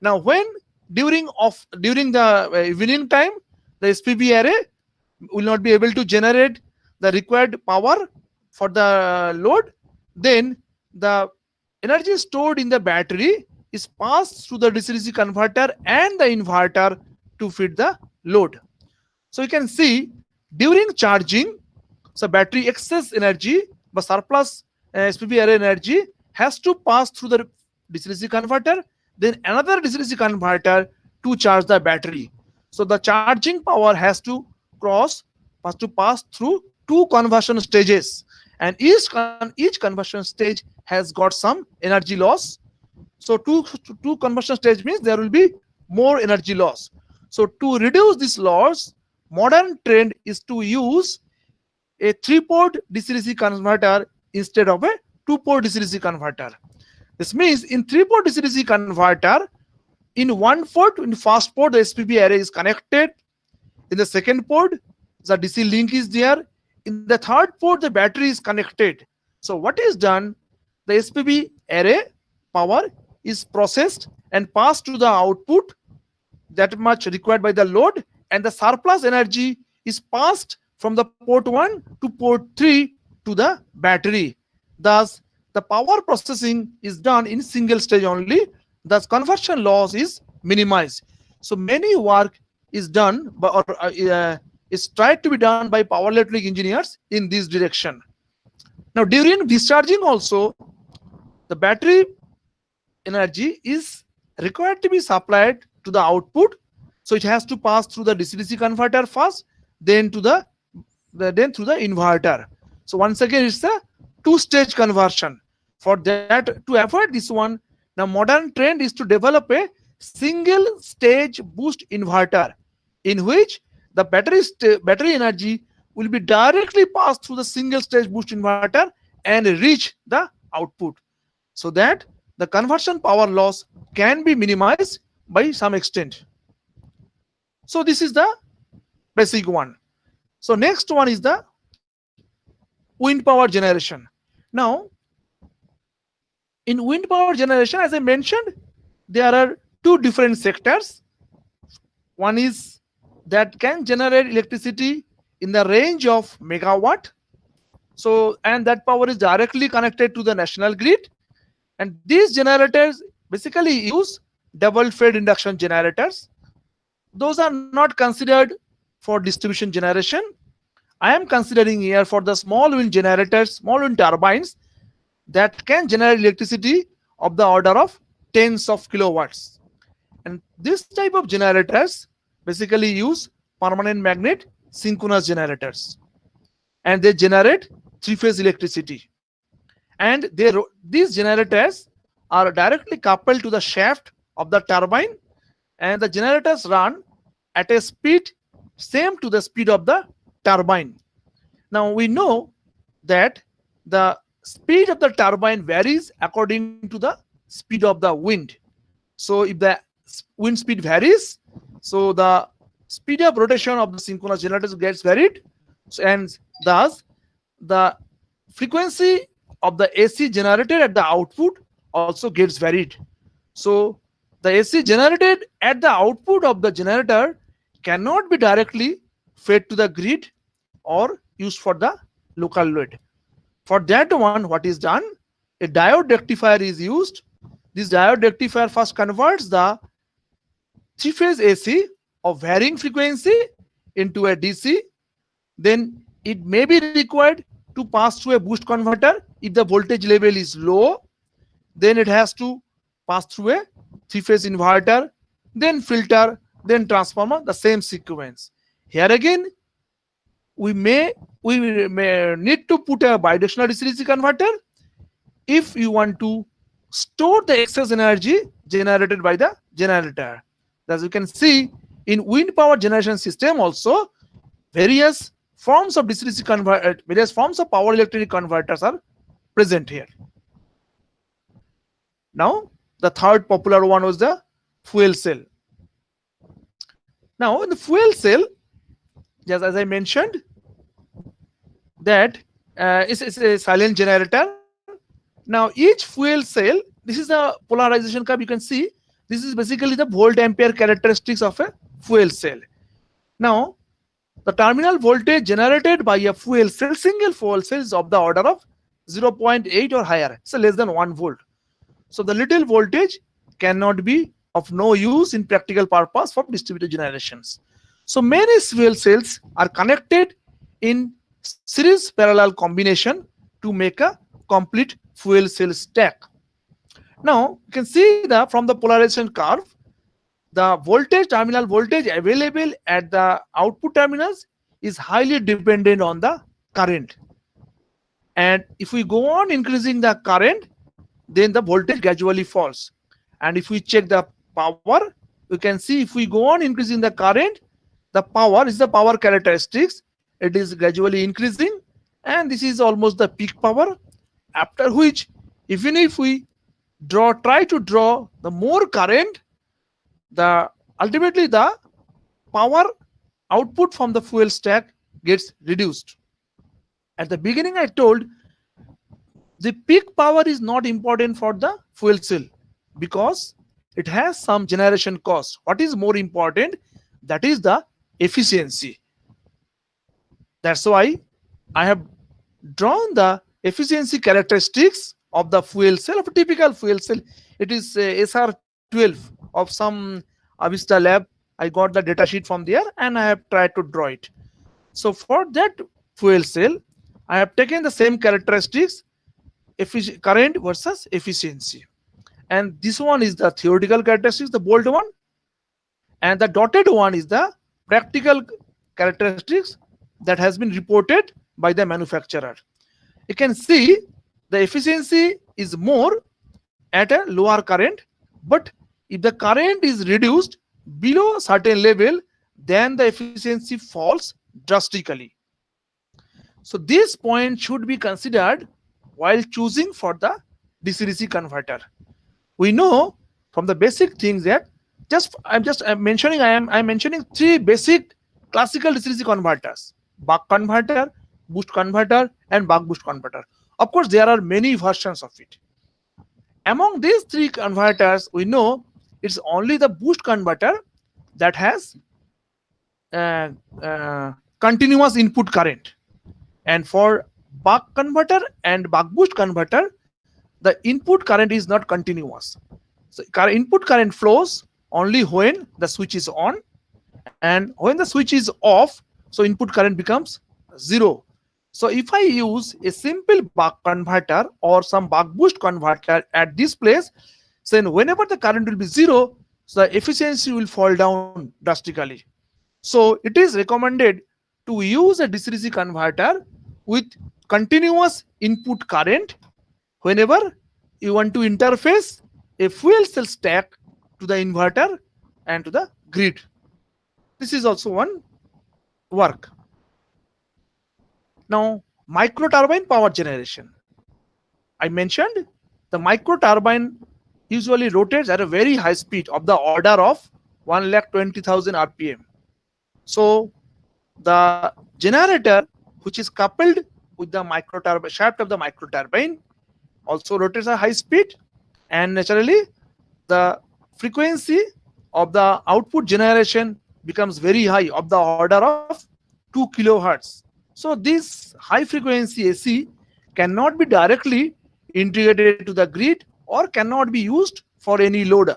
Now, when during the evening time, the SPB array will not be able to generate the required power for the load, then the energy stored in the battery is passed through the DC-DC converter and the inverter to feed the load. So you can see during charging, so battery excess energy but surplus SPB array energy has to pass through the DC-DC converter, then another DC-DC converter to charge the battery. So the charging power has to pass through two conversion stages, and each conversion stage has got some energy loss. So two conversion stage means there will be more energy loss. So to reduce this loss, modern trend is to use a 3-port DC-DC converter instead of a 2-port DC-DC converter. This means in 3-port DC-DC converter, in one port, in first port, the SPB array is connected. In the second port, the DC link is there. In the third port, the battery is connected. So what is done? The SPB array power is processed and passed to the output, that much required by the load, and the surplus energy is passed from the port 1 to port 3 to the battery. Thus, the power processing is done in single stage only. Thus, conversion loss is minimized. So many work is done is tried to be done by power electric engineers in this direction. Now, during discharging also, the battery energy is required to be supplied to the output. So it has to pass through the DC-DC converter first, then to the through the inverter. So once again, it's a two-stage conversion. For that, to avoid this one, the modern trend is to develop a single stage boost inverter in which the battery energy will be directly passed through the single stage boost inverter and reach the output, so that the conversion power loss can be minimized by some extent. So this is the basic one. So next one is the wind power generation. Now, in wind power generation, as I mentioned, there are two different sectors. One is that can generate electricity in the range of megawatt. So, and that power is directly connected to the national grid. And these generators basically use double fed induction generators. Those are not considered for distribution generation. I am considering here for the small wind generators, small wind turbines that can generate electricity of the order of tens of kilowatts. And this type of generators basically use permanent magnet synchronous generators, and they generate three-phase electricity. And these generators are directly coupled to the shaft of the turbine, and the generators run at a speed same to the speed of the turbine. Now we know that the speed of the turbine varies according to the speed of the wind. So if the wind speed varies, so the speed of rotation of the synchronous generators gets varied, and thus the frequency of the AC generated at the output also gets varied. So the AC generated at the output of the generator cannot be directly fed to the grid or used for the local load. For that one, what is done? A diode rectifier is used. This diode rectifier first converts the three-phase AC of varying frequency into a DC. Then it may be required to pass through a boost converter if the voltage level is low. Then it has to pass through a three-phase inverter, then filter, then transformer, the same sequence. Here again, we may need to put a bidirectional DC-DC converter if you want to store the excess energy generated by the generator. As you can see, in wind power generation system also, various forms of DC-DC converter, various forms of power electronic converters are present here. Now, the third popular one was the fuel cell. Now, in the fuel cell, just as I mentioned, that it's a silent generator. Now, each fuel cell, this is the polarization curve. You can see this is basically the volt ampere characteristics of a fuel cell. Now, the terminal voltage generated by a fuel cell, single fuel cell, is of the order of 0.8 or higher. So less than 1 volt. So the little voltage cannot be of no use in practical purpose for distributed generations. So many fuel cells are connected in series parallel combination to make a complete fuel cell stack. Now you can see that from the polarization curve, the voltage, terminal voltage available at the output terminals is highly dependent on the current. And if we go on increasing the current, then the voltage gradually falls. And if we check the power, you can see if we go on increasing the current, the power is the power characteristics. It is gradually increasing, and this is almost the peak power. After which, even if we try to draw the more current, ultimately the power output from the fuel stack gets reduced. At the beginning, I told the peak power is not important for the fuel cell because it has some generation cost. What is more important? That is the efficiency. That's why I have drawn the efficiency characteristics of the fuel cell, of a typical fuel cell. It is SR12 of some Avista lab. I got the data sheet from there and I have tried to draw it. So for that fuel cell, I have taken the same characteristics, current versus efficiency. And this one is the theoretical characteristics, the bold one. And the dotted one is the practical characteristics that has been reported by the manufacturer. You can see the efficiency is more at a lower current, but if the current is reduced below a certain level, then the efficiency falls drastically. So this point should be considered while choosing for the DC-DC converter. We know from the basic things that I'm mentioning three basic classical DC-DC converters: buck converter, boost converter, and buck boost converter. Of course, there are many versions of it. Among these three converters, we know it's only the boost converter that has continuous input current. And for buck converter and buck boost converter, the input current is not continuous. So input current flows only when the switch is on, and when the switch is off, so input current becomes 0. So if I use a simple buck converter or some buck boost converter at this place, then whenever the current will be 0, so the efficiency will fall down drastically. So it is recommended to use a DC-DC converter with continuous input current whenever you want to interface a fuel cell stack to the inverter and to the grid. This is also one work. Now, micro turbine power generation. I mentioned the micro turbine usually rotates at a very high speed of the order of 1,20,000 RPM. So the generator, which is coupled with the micro turbine shaft of the micro turbine, also rotates at high speed, and naturally the frequency of the output generation becomes very high, of the order of 2 kilohertz. So this high frequency AC cannot be directly integrated to the grid or cannot be used for any load.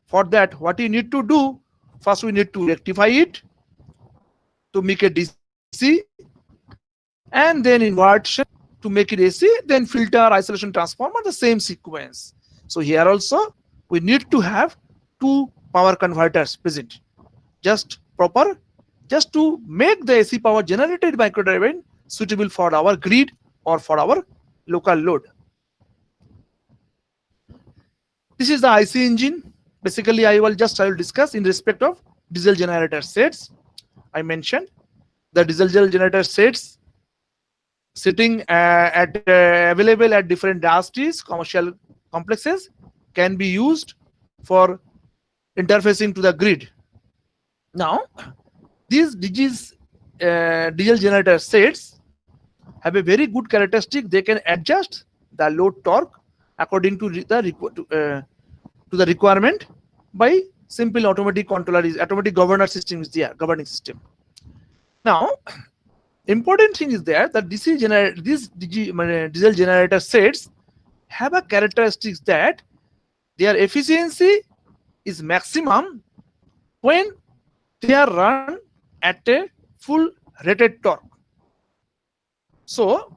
For that, what you need to do, first we need to rectify it to make it DC, and then inversion to make it AC, then filter, isolation, transformer, the same sequence. So here also we need to have two power converters present, just to make the AC power generated by microturbine suitable for our grid or for our local load. This is the IC engine. Basically, I will discuss in respect of diesel generator sets. I mentioned the diesel generator sets sitting available at different industries, commercial complexes, can be used for interfacing to the grid. Now, these diesel generator sets have a very good characteristic. They can adjust the load torque according to the requirement by simple automatic governor system is there, governing system. Now, important thing is there that these diesel generator sets have a characteristics that their efficiency is maximum when they are run at a full rated torque. So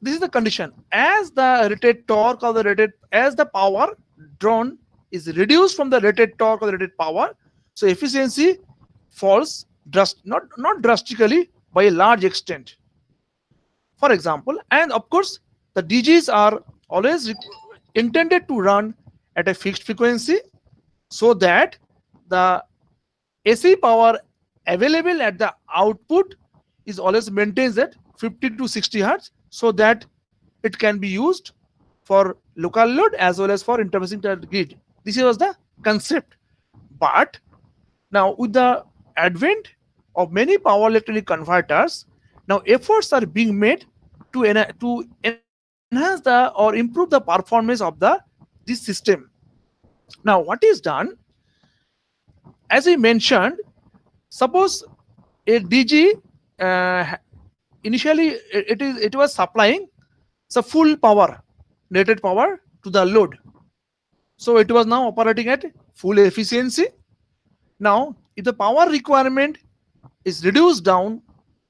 this is the condition. As the rated torque or as the power drawn is reduced from the rated torque or the rated power, so efficiency falls not drastically, by a large extent. For example, and of course, the DGs are always intended to run at a fixed frequency so that the AC power available at the output is always maintained at 50 to 60 hertz so that it can be used for local load as well as for interfacing to the grid. This was the concept. But now with the advent of many power electronic converters, now efforts are being made to enhance or improve the performance of this system. Now what is done, as I mentioned, suppose a DG initially it was supplying the full power, rated power to the load. So it was now operating at full efficiency. Now if the power requirement is reduced down,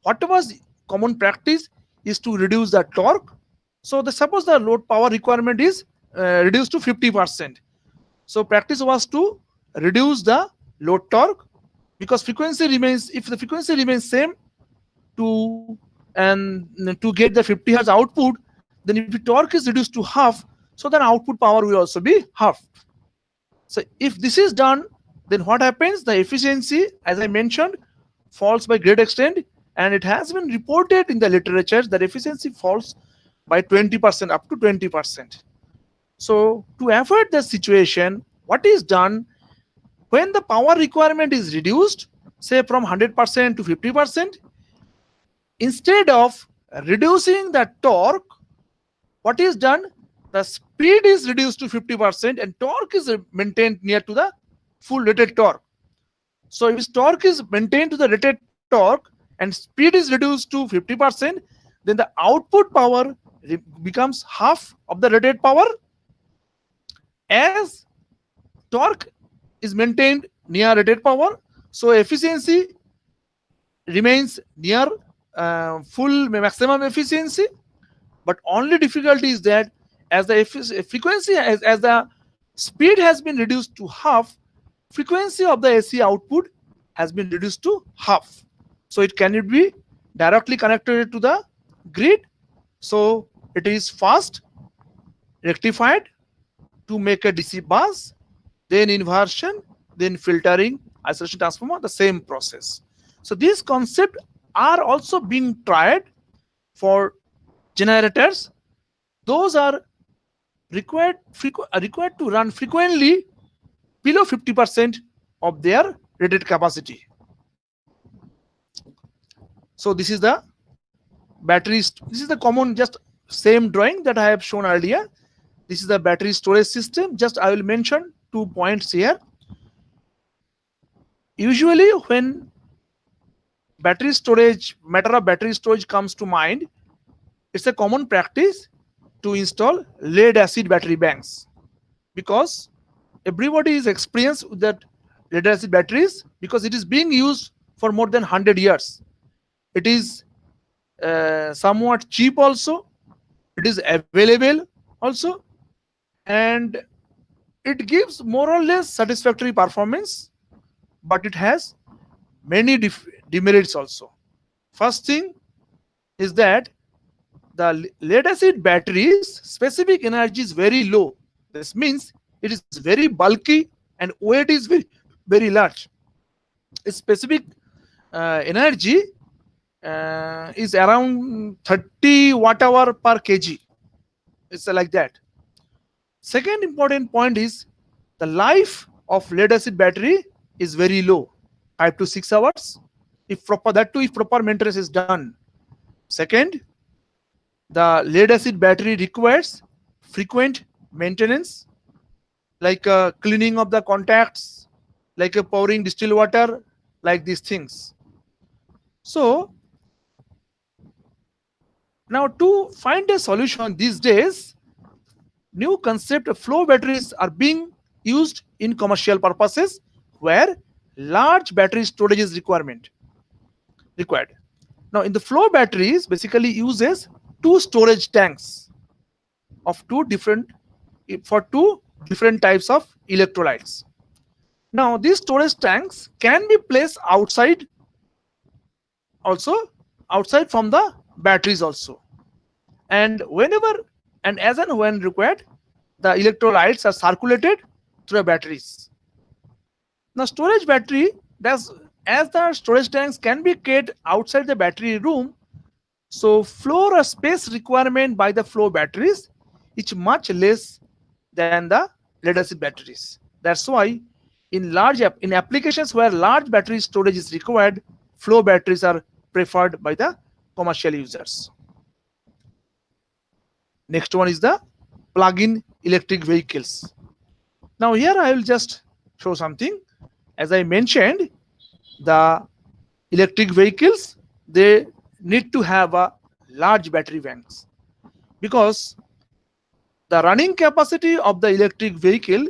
what was common practice is to reduce the torque. So suppose the load power requirement is reduced to 50%. So practice was to reduce the load torque, because frequency remains, if the frequency remains same to get the 50 hertz output, then if the torque is reduced to half, so then output power will also be half. So if this is done, then what happens? The efficiency, as I mentioned, falls by great extent, and it has been reported in the literature that efficiency falls by 20%, up to 20%. So to avoid the situation, what is done when the power requirement is reduced, say from 100% to 50%, instead of reducing the torque, what is done? The speed is reduced to 50% and torque is maintained near to the full rated torque. So if torque is maintained to the rated torque and speed is reduced to 50%, then the output power becomes half of the rated power. As torque is maintained near rated power, so efficiency remains near full maximum efficiency. But only difficulty is that as the frequency, as the speed has been reduced to half, frequency of the AC output has been reduced to half. So it cannot be directly connected to the grid. So it is first rectified to make a DC bus, then inversion, then filtering, isolation transformer, the same process. So these concepts are also being tried for generators. Those are required to run frequently below 50% of their rated capacity. So this is the battery. This is the common, just same drawing that I have shown earlier. This is the battery storage system. Just I will mention 2 points here. Usually when battery storage, matter of battery storage comes to mind, it's a common practice to install lead acid battery banks, because everybody is experienced with that lead acid batteries, because it is being used for more than 100 years. It is somewhat cheap also, it is available also, and it gives more or less satisfactory performance, but it has many demerits also. First thing is that the lead acid batteries specific energy is very low. This means it is very bulky and weight is very, very large. Its specific energy is around 30 watt-hour per kg. It's like that. Second important point is the life of lead acid battery is very low, 5 to 6 hours. If proper, that too, if proper maintenance is done. Second, the lead acid battery requires frequent maintenance, like cleaning of the contacts, like pouring distilled water, like these things. So now to find a solution these days, new concept of flow batteries are being used in commercial purposes where large battery storage is required. Now in the flow batteries basically uses two storage tanks of two different types of electrolytes. Now these storage tanks can be placed outside from the batteries also, and whenever and as and when required, the electrolytes are circulated through the batteries. Now storage battery, as the storage tanks can be kept outside the battery room, so floor or space requirement by the flow batteries is much less than the lead acid batteries. That's why in applications where large battery storage is required, flow batteries are preferred by the commercial users. Next one is the plug-in electric vehicles. Now here I will just show something. As I mentioned, the electric vehicles, they need to have a large battery banks, because the running capacity of the electric vehicle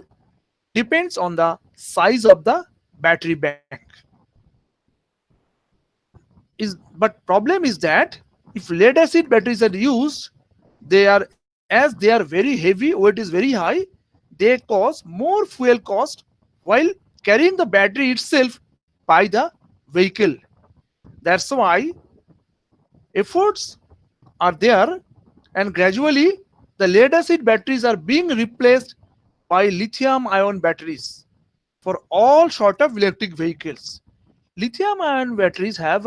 depends on the size of the battery bank. But problem is that if lead acid batteries are used, as they are very heavy, weight is very high, they cause more fuel cost while carrying the battery itself by the vehicle. That's why efforts are there, and gradually the lead acid batteries are being replaced by lithium ion batteries for all sort of electric vehicles. Lithium ion batteries have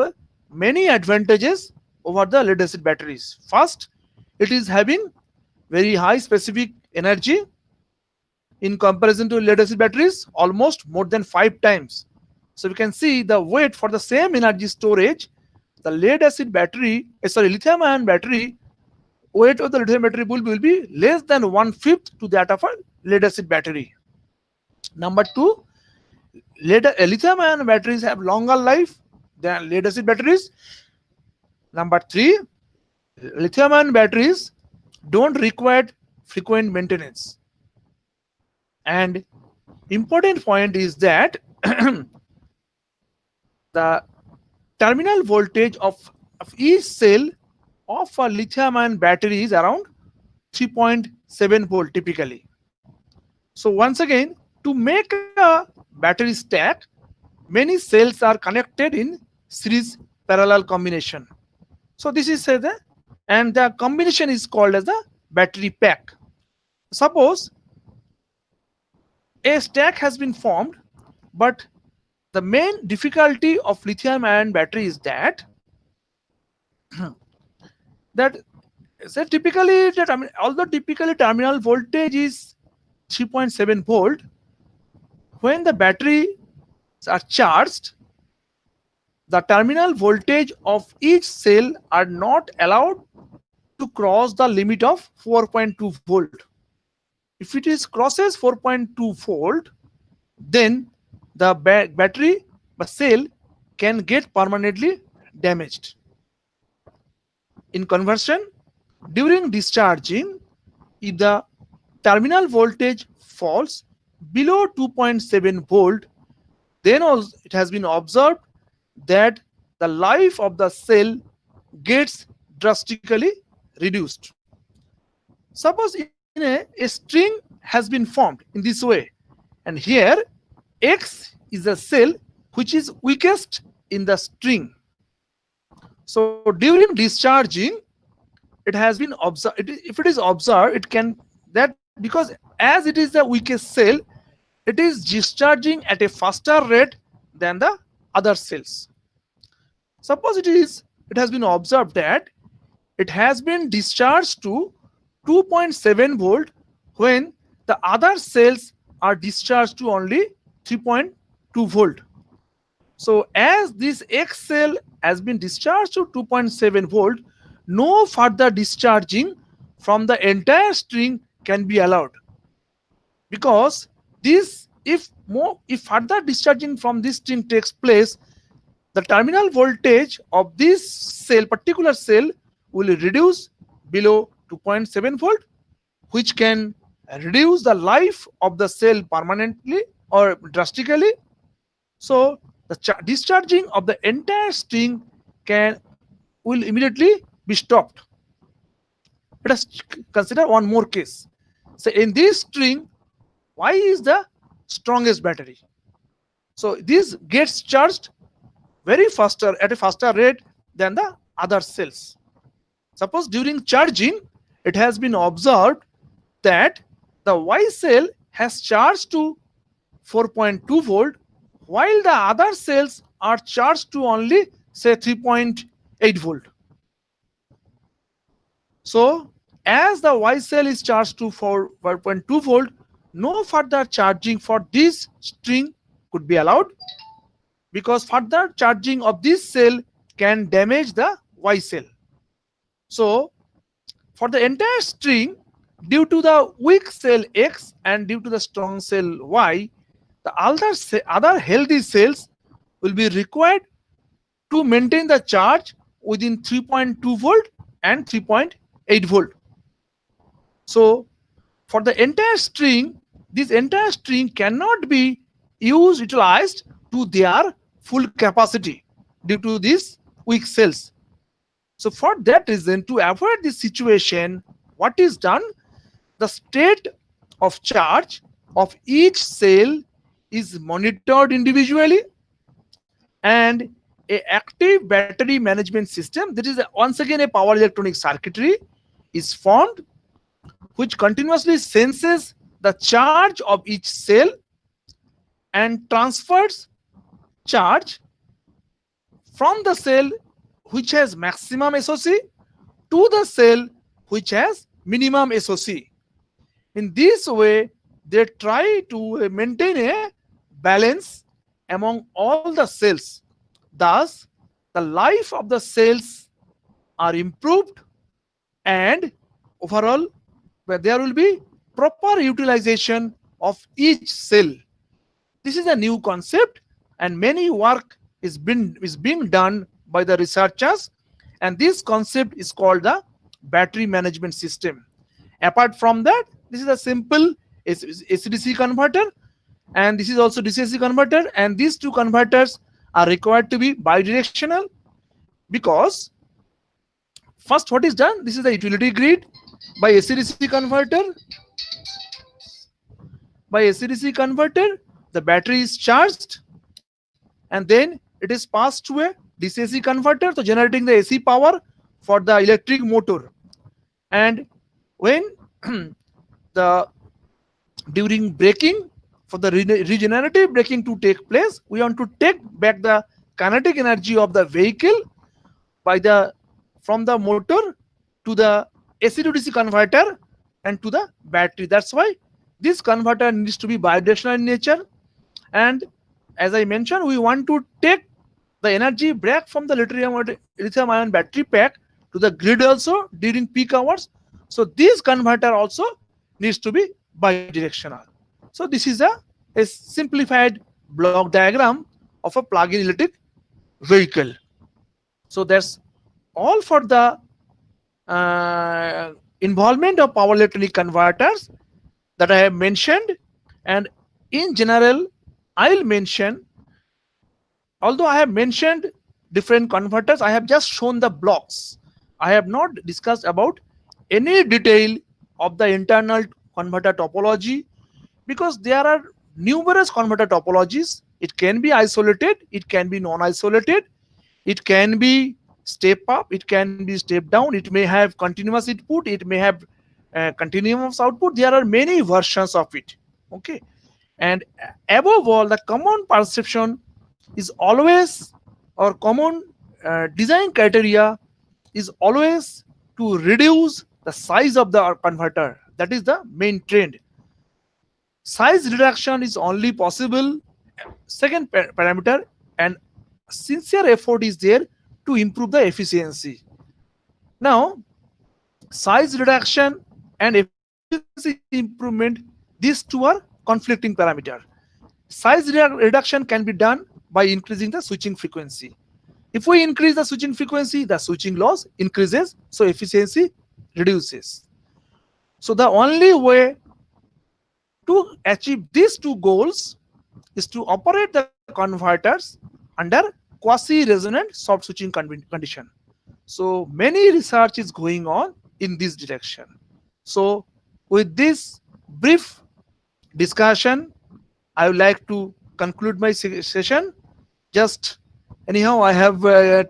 many advantages over the lead acid batteries. First, it is having very high specific energy in comparison to lead acid batteries, almost more than 5 times. So we can see the weight for the same energy storage, the lithium ion battery, weight of the lithium battery will be less than 1/5 to that of a lead acid battery. Number 2, lithium ion batteries have longer life than lead acid batteries. Number 3, lithium ion batteries don't require frequent maintenance. And important point is that the terminal voltage of each cell of a lithium ion battery is around 3.7 volt typically. So once again, to make a battery stack, many cells are connected in series parallel combination. So this is and the combination is called as the battery pack. Suppose a stack has been formed, but the main difficulty of lithium ion battery is that although typically terminal voltage is 3.7 volt, when the batteries are charged, the terminal voltage of each cell are not allowed to cross the limit of 4.2 volt. If it crosses 4.2 volt, then the battery cell can get permanently damaged. In conversion, during discharging, if the terminal voltage falls below 2.7 volt, then also it has been observed that the life of the cell gets drastically reduced. Suppose a string has been formed in this way, and here X is a cell which is weakest in the string. So during discharging, it has been observed. If it is observed, it can that because as it is the weakest cell, it is discharging at a faster rate than the other cells. Suppose it has been observed that it has been discharged to 2.7 volt when the other cells are discharged to only 3.2 volt. So as this X cell has been discharged to 2.7 volt, no further discharging from the entire string can be allowed, because this if further discharging from this string takes place, the terminal voltage of this particular cell will reduce below 2.7 volt, which can reduce the life of the cell permanently or drastically. So the discharging of the entire string will immediately be stopped. Let us consider one more case. So in this string, Y is the strongest battery. So this gets charged at a faster rate than the other cells. Suppose during charging, it has been observed that the Y cell has charged to 4.2 volt, while the other cells are charged to only say 3.8 volt. So as the Y cell is charged to 4.2 volt, no further charging for this string could be allowed, because further charging of this cell can damage the Y cell. So for the entire string, due to the weak cell X and due to the strong cell Y, the other healthy cells will be required to maintain the charge within 3.2 volt and 3.8 volt. So for the entire string, this entire string cannot be utilized to their full capacity due to these weak cells. So for that reason, to avoid this situation, what is done? The state of charge of each cell is monitored individually, and an active battery management system, that is once again a power electronic circuitry, is formed, which continuously senses the charge of each cell and transfers charge from the cell which has maximum SOC to the cell which has minimum SOC. In this way, they try to maintain a balance among all the cells. Thus, the life of the cells are improved, and overall, there will be proper utilization of each cell. This is a new concept, and many work is being done by the researchers, and this concept is called the battery management system. Apart from that, this is a simple AC/DC converter, and this is also DC/AC converter, and these two converters are required to be bidirectional, because first what is done, this is the utility grid. By AC/DC converter, the battery is charged, and then it is passed to a DC/AC converter, so generating the AC power for the electric motor. And when during braking, for the regenerative braking to take place, we want to take back the kinetic energy of the vehicle from the motor to the AC to DC converter and to the battery. That's why this converter needs to be bidirectional in nature. And as I mentioned, we want to take the energy back from the lithium ion battery pack to the grid also during peak hours. So this converter also needs to be bidirectional. So this is a simplified block diagram of a plug-in electric vehicle. So that's all for the involvement of power electronic converters that I have mentioned. And in general, I'll mention, although I have mentioned different converters, I have just shown the blocks. I have not discussed about any detail of the internal converter topology, because there are numerous converter topologies. It can be isolated, it can be non-isolated, it can be step up, it can be step down, it may have continuous input, it may have continuous output. There are many versions of it. Okay, and above all, the common perception is always, or common design criteria is always to reduce the size of the converter. That is the main trend. Size reduction is only possible, second parameter, and sincere effort is there to improve the efficiency. Now, size reduction and efficiency improvement, these two are conflicting parameter. Size reduction can be done by increasing the switching frequency. If we increase the switching frequency, the switching loss increases, so efficiency reduces. So the only way to achieve these two goals is to operate the converters under quasi-resonant soft switching condition. So many research is going on in this direction. So with this brief discussion, I would like to conclude my session. Just anyhow, I have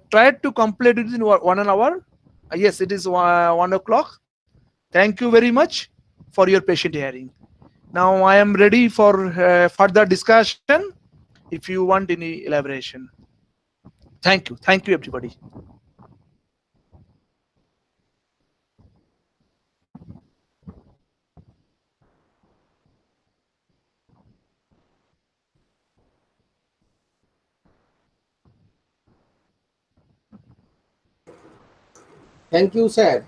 tried to complete it in 1 hour. Yes, it is 1 o'clock. Thank you very much for your patient hearing. Now I am ready for further discussion if you want any elaboration. Thank you. Thank you, everybody. Thank you, sir.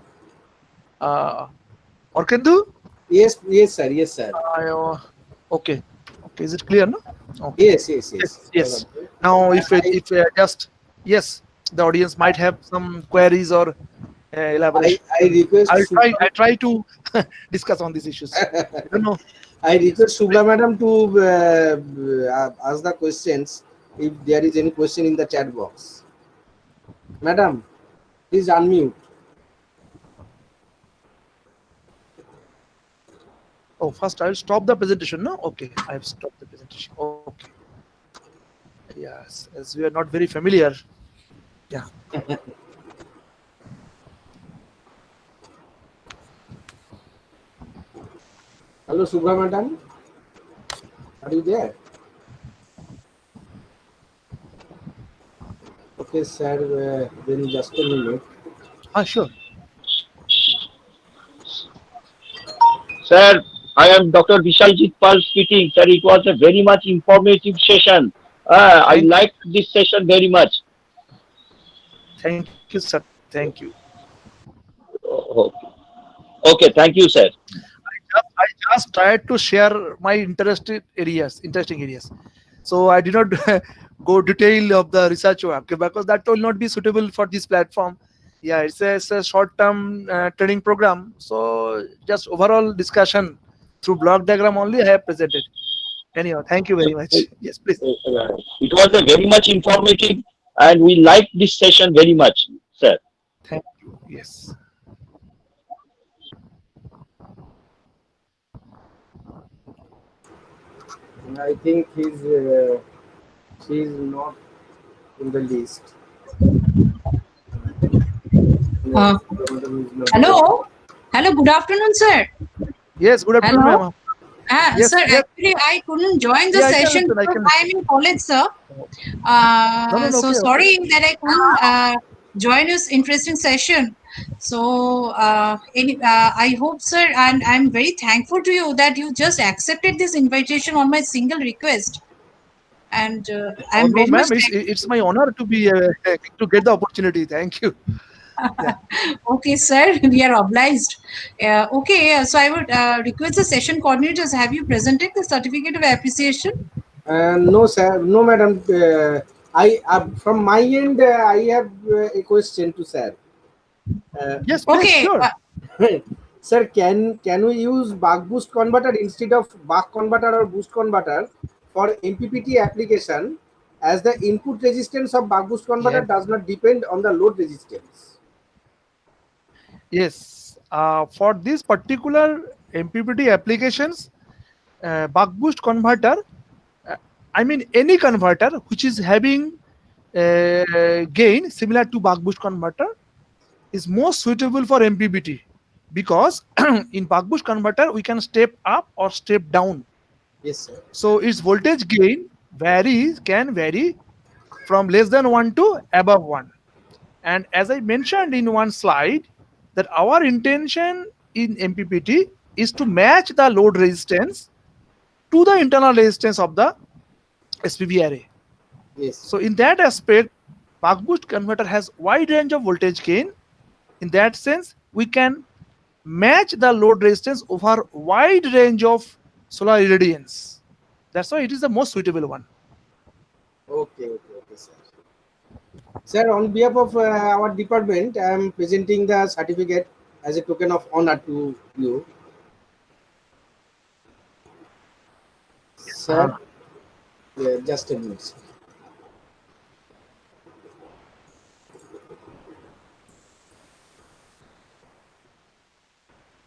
Orkendu? Yes, yes, sir. Yes, sir. Okay. Okay. Is it clear? No. Okay. Yes, yes, yes. Yes. Now, if just yes, the audience might have some queries or elaboration. I request. I try to discuss on these issues. I don't know. I request Shubhla madam to ask the questions if there is any question in the chat box. Madam, please unmute. Oh, first I'll stop the presentation. No, okay, I have stopped the presentation. Okay. Yes, as we are not very familiar. Yeah. Hello, Shubhla madam. Are you there? Okay, sir. Then just a minute. Sure. Sir, I am Dr. Vishaljit Pal speaking. Sir, it was a very much informative session. I liked this session very much. Thank you, sir. Thank you. Okay, thank you, sir. I just tried to share my interesting areas. So I did not go detail of the research work because that will not be suitable for this platform. Yeah, it's a short-term training program. So just overall discussion through block diagram only I have presented. Anyhow, thank you very much. Yes, please. It was a very much informative, and we liked this session very much, sir. Thank you. Yes. I think she's not in the list. Hello. Hello. Good afternoon, sir. Yes. Good afternoon, Hello? ma'am. Sir, actually, I couldn't join the session because I am in college, sir. Sorry that I couldn't join this interesting session. So, I hope, sir, and I'm very thankful to you that you just accepted this invitation on my single request. And I'm very much it's my honor to be to get the opportunity. Thank you. Yeah. Okay, sir, we are obliged. Okay, so I would request the session coordinators. Have you presented the certificate of appreciation? No, sir. No, madam. From my end, I have a question to sir. Yes, please, Okay. sure. Sir, can we use buck boost converter instead of buck converter or boost converter for MPPT application, as the input resistance of buck boost converter Yeah. does not depend on the load resistance? Yes, for these particular MPPT applications, buck boost converter, I mean any converter which is having gain similar to buck boost converter is most suitable for MPPT, because in buck boost converter we can step up or step down. Yes, sir. So its voltage gain can vary from less than 1 to above 1. And as I mentioned in one slide, that our intention in MPPT is to match the load resistance to the internal resistance of the SPV array. Yes. So in that aspect, buck boost converter has wide range of voltage gain. In that sense, we can match the load resistance over wide range of solar irradiance. That's why it is the most suitable one. Okay, sir. Sir, on behalf of our department, I am presenting the certificate as a token of honor to you. Sir, yeah, just a minute, sir.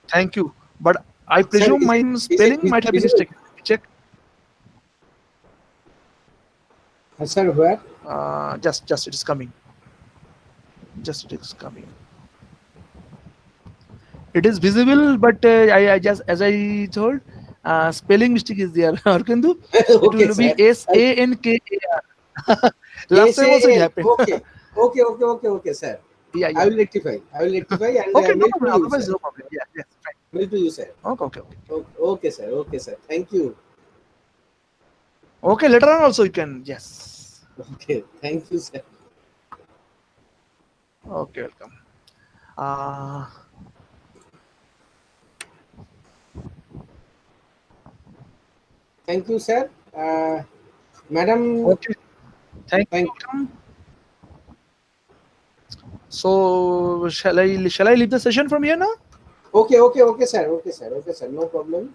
Thank you. But I presume is- my spelling is- might have been is it- mistaken. Check. Sir, where? Just it is coming. Just it is coming. It is visible, but I just, as I told, spelling mistake is there. Arkandu, it Okay, will be sir. SANKAR. Last time also it happened. Okay, sir. Yeah, I yeah. will rectify and Okay, no mail to problem. you, Otherwise, sir. no problem. Yeah, yes, fine. Mail to you, sir. Okay. Okay, sir. Thank you. Okay, later on also you can. Yes. Okay, thank you, sir. Okay, welcome. Thank you, sir. Madam, Okay. Thank Thank you. So shall I leave the session from here now? okay, sir. No problem.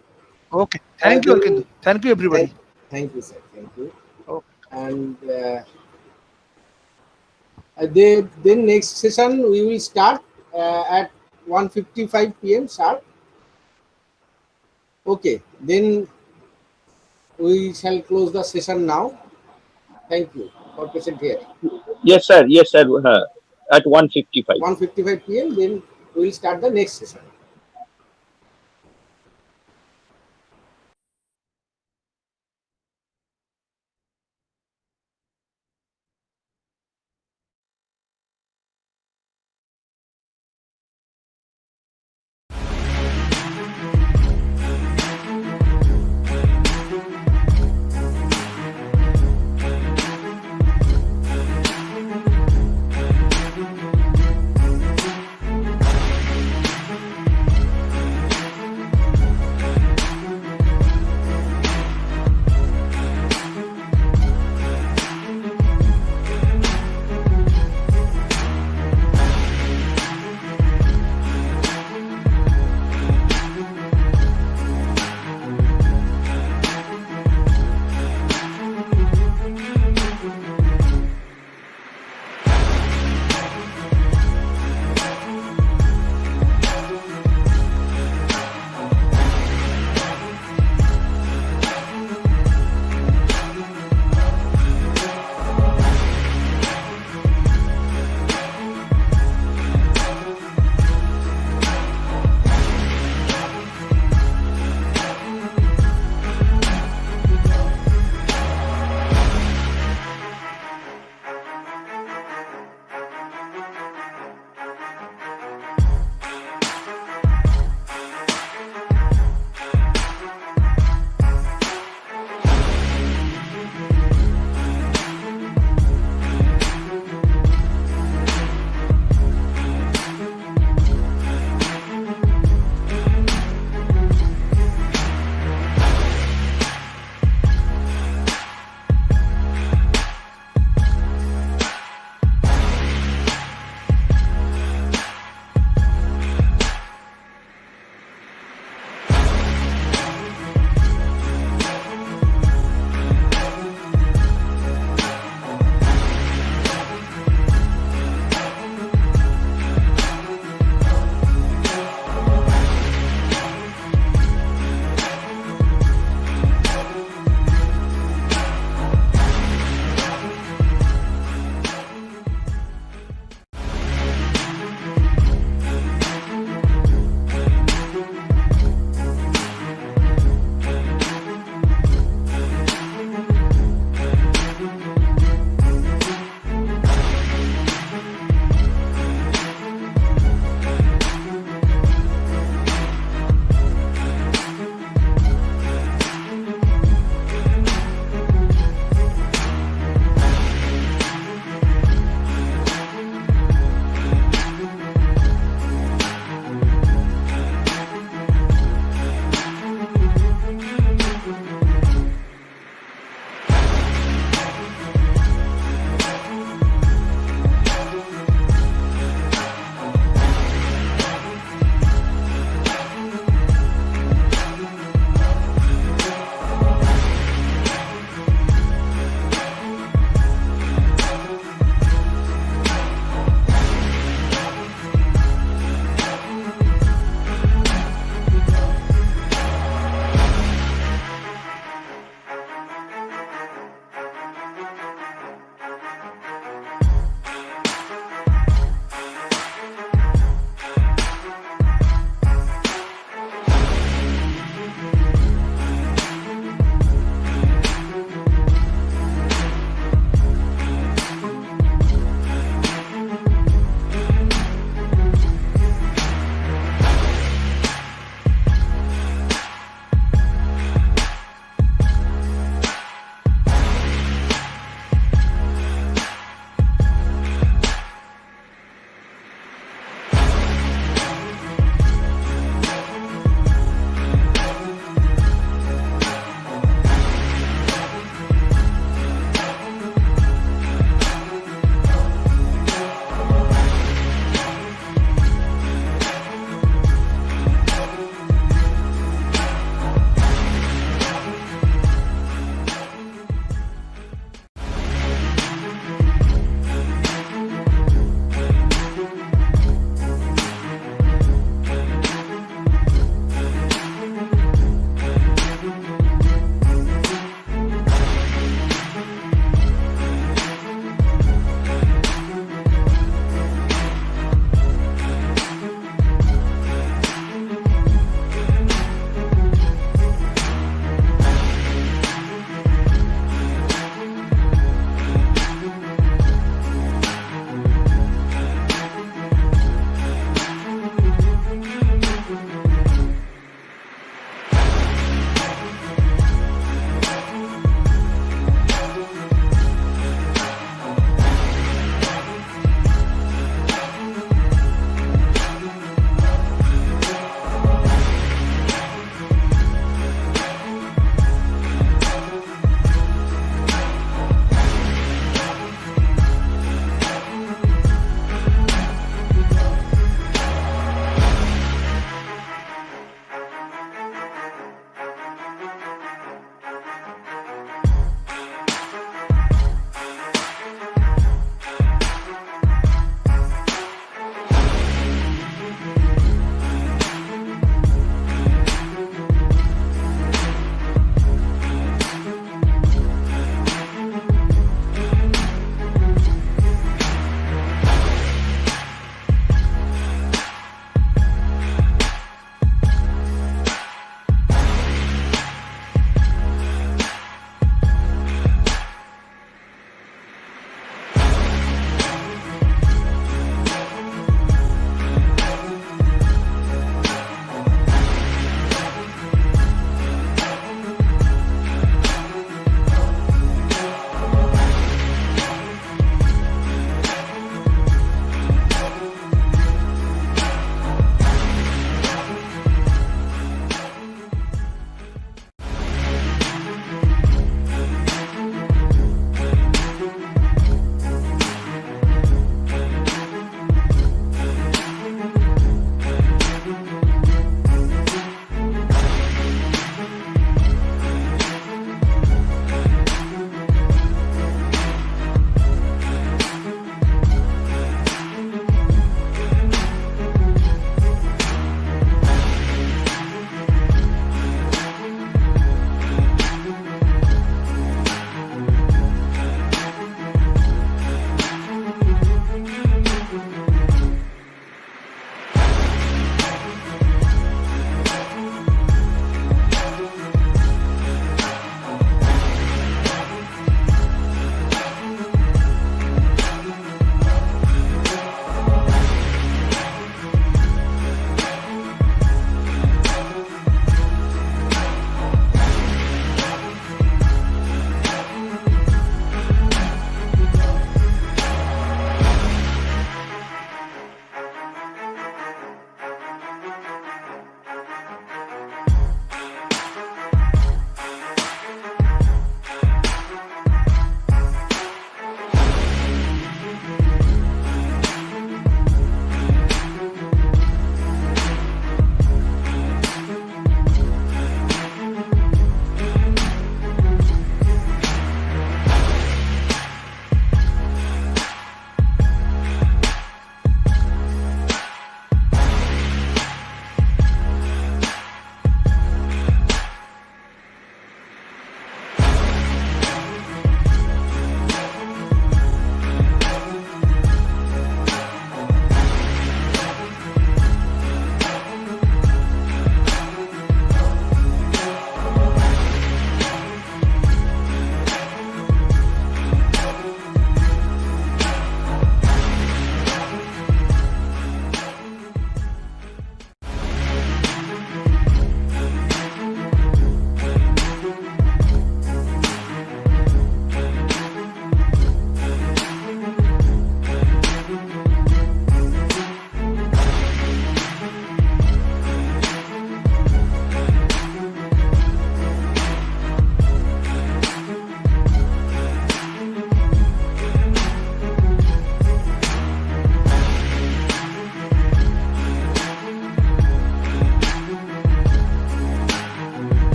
Okay. Thank you, will- Arkandu. Thank you, everybody. Thank you, sir. Thank you. Okay. And then next session we will start at 1:55 p.m. sharp. Okay, then we shall close the session now. Thank you for present here. Yes, sir. At 1:55. 1:55 p.m. Then we will start the next session.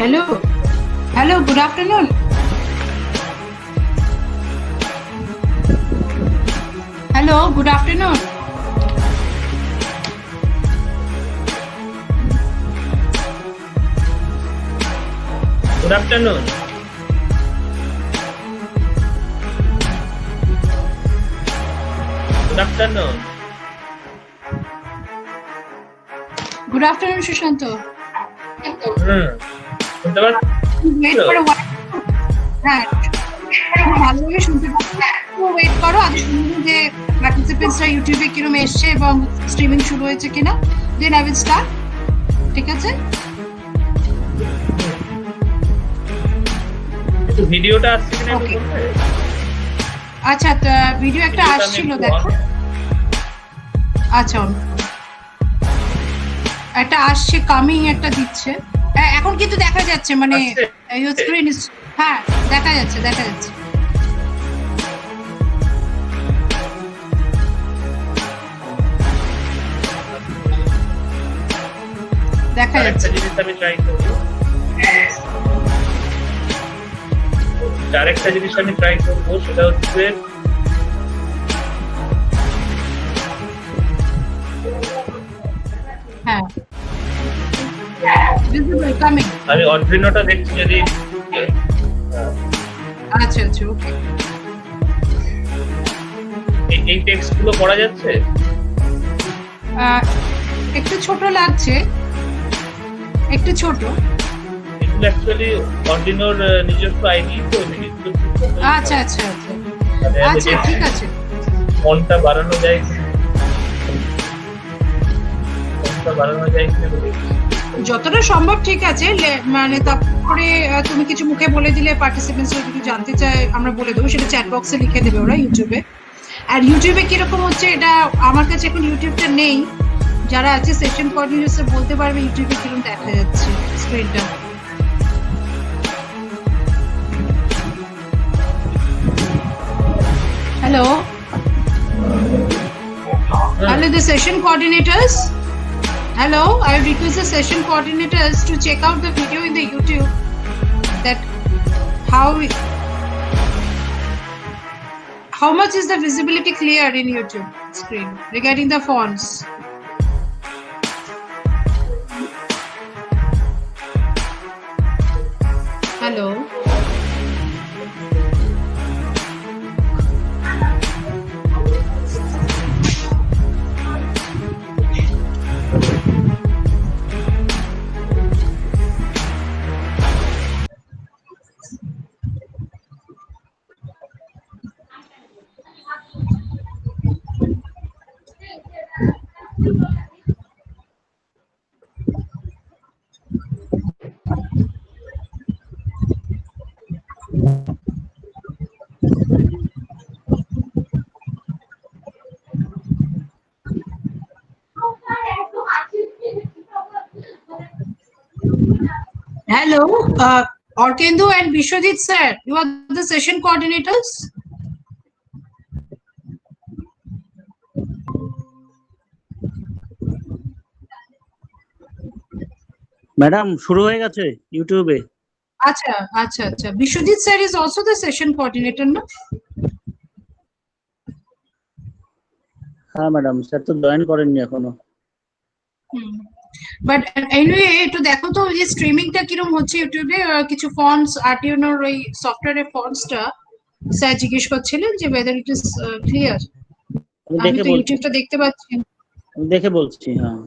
Hello. Hello, good afternoon. Hello, good afternoon. Good afternoon. Good afternoon. Good afternoon, Shushanto. শুনতে পাচ্ছ? Wait for a while. হ্যাঁ, খুব ভালোভাবে শুনতে পাচ্ছি। একটু wait করো, আমি শুনবো যে পার্টিসিপেন্টসরা ইউটিউবে কিরম এসছে এবং স্ট্রিমিং শুরু হয়েছে কিনা। Then I will start. ঠিক আছে? একটু ভিডিওটা আসছে কিনা একটু Okay. বলবে? আচ্ছা, ভিডিও একটা ভিডিওটা আমি আসছিল একটু দেখো। আচ্ছা, একটা আসছে, কামিং একটা দিচ্ছে। এখন কিন্তু দেখা যাচ্ছে, মানে ইউর স্ক্রিন ইজ, হ্যাঁ দেখা যাচ্ছে, দেখা যাচ্ছে। দেখা আরেকটা যাচ্ছে। জিনিস আমি ট্রাই করবো। আরেকটা জিনিস আমি ট্রাই করবো, সেটা হচ্ছে হ্যাঁ, ভিজিবল কামিং। আমি অড্রিনোটা দেখছি যদি আচ্ছা আচ্ছা, ওকে। এই টেক্সট গুলো পড়া যাচ্ছে। একটু ছোট লাগছে, একটু ছোট। এগুলো অ্যাকচুয়ালি অড্রিনোর নিজস্ব আইডি তো নিজস্ব আচ্ছা আচ্ছা আচ্ছা মানে আমি আচ্ছা, দেখছি ঠিক আছে। ফন্টটা বাড়ানো যায় কি, ফন্টটা বাড়ানো যায় কিনা একটু দেখছি। যতটা সম্ভব ঠিক আছে, মানে তারপরে তুমি কিছু মুখে বলে দিলে পার্টিসিপেন্টস যদি জানতে চায় আমরা বলে দেবো, সেটা চ্যাট বক্সে লিখে দেবে ওরা ইউটিউবে। আর ইউটিউবে কিরকম হচ্ছে এটা আমার কাছে এখন ইউটিউবটা নেই, যারা আছে সেশন কোঅর্ডিনেটর বলতে পারবে ইউটিউবে কিরকম দেখা যাচ্ছে স্ক্রিনটা। Hello, hello the session coordinators. Hello, I request the session coordinators to check out the video in the YouTube that how much is the visibility clear in YouTube screen regarding the fonts. Hello. Hello, Orkendu and Bishwajit sir, you are the session coordinators. Madam শুরু হয়ে গেছে ইউটিউবে। আচ্ছা আচ্ছা আচ্ছা, Bishwajit sir is also the session coordinator, no? হ্যাঁ madam, sir তো join করেননি এখনো। বাট এনিওয়ে একটু দেখো তো যে স্ট্রিমিংটা কিরকম হচ্ছে ইউটিউবে। কিছু ফন্টস আর্টিওনোর ওই সফটওয়্যারের ফন্টসটা স্যার জিজ্ঞেস করছিলেন যে whether it is clear. আমি আমি দেখে তো বলছি, ইউটিউবটা দেখতে পাচ্ছি। আমি দেখে বলছি। হ্যাঁ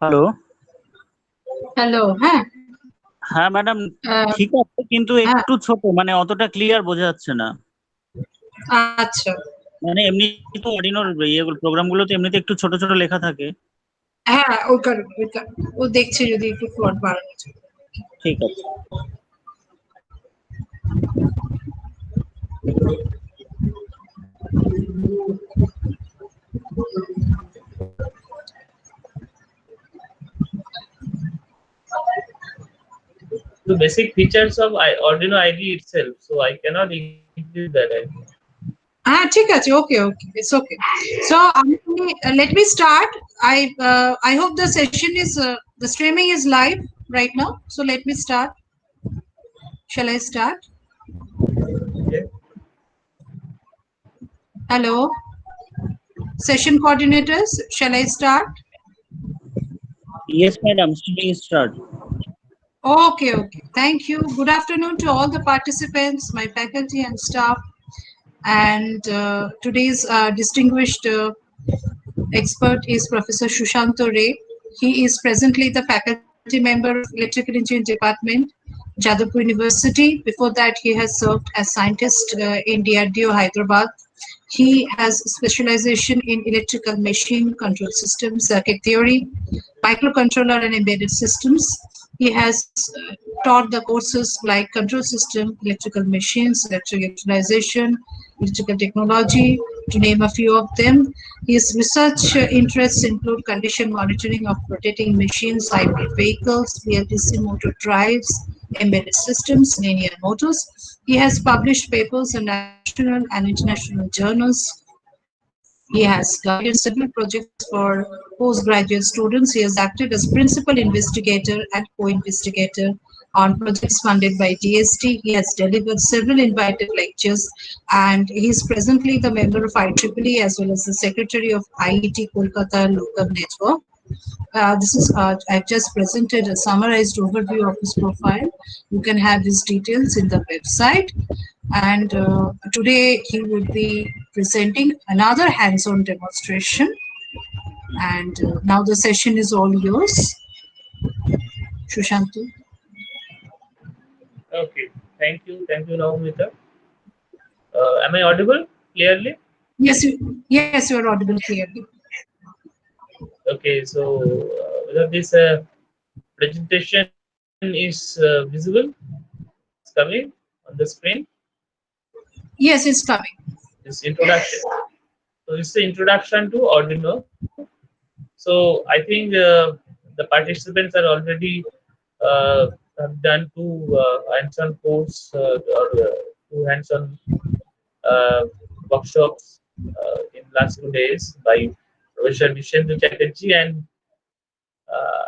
হ্যালো। হ্যালো, হ্যাঁ। হ্যাঁ ম্যাডাম, ঠিক আছে, কিন্তু একটু ছোট, মানে অতটা ক্লিয়ার বোঝা যাচ্ছে না। আচ্ছা। মানে এমনি তো অর্ডিনোর ইয়েগুলো প্রোগ্রামগুলোতে এমনিতে একটু ছোট ছোট লেখা থাকে। হ্যাঁ, ও দেখছে যদি একটু ফন্ট বাড়ানো যায়। ঠিক আছে। The basic features of Arduino IDE itself, so I cannot increase that. ঠিক আছে, okay, it's okay. So let me start. I hope the session is the streaming is live right now. So let me start. Shall I start? Okay. Hello, session coordinators. Shall I start? Yes, madam. Please start. Okay. Thank you. Good afternoon to all the participants, my faculty and staff, and today's distinguished expert is Professor Shushanto Ray. He is presently the faculty member of Electrical Engineering Department, Jadavpur University. Before that, he has served as scientist in DRDO, Hyderabad. He has specialization in electrical machine control systems, circuit theory, microcontroller and embedded systems. He has taught the courses like control system, electrical machines, electrical utilization, electrical technology, to name a few of them. His research interests include condition monitoring of rotating machines, hybrid vehicles, PLC motor drives, embedded systems, linear motors. He has published papers in national and international journals. He has guided several projects for postgraduate students. He has acted as principal investigator and co-investigator on projects funded by DST. He has delivered several invited lectures, and he is presently the member of IEEE as well as the secretary of IET Kolkata Local Network. I've just presented a summarized overview of his profile. You can have his details in the website. And today he will be presenting another hands-on demonstration. And now the session is all yours. Shushanto. Okay, thank you, Naumita. Am I audible clearly? Yes, you are audible clearly. Okay, so whether this presentation is visible, it's coming on the screen. Yes, it's coming. This introduction. So this is the introduction to Arduino. So I think the participants are already have done two hands-on course or two hands-on workshops in last 2 days by Professor Vishendu Chatterjee, and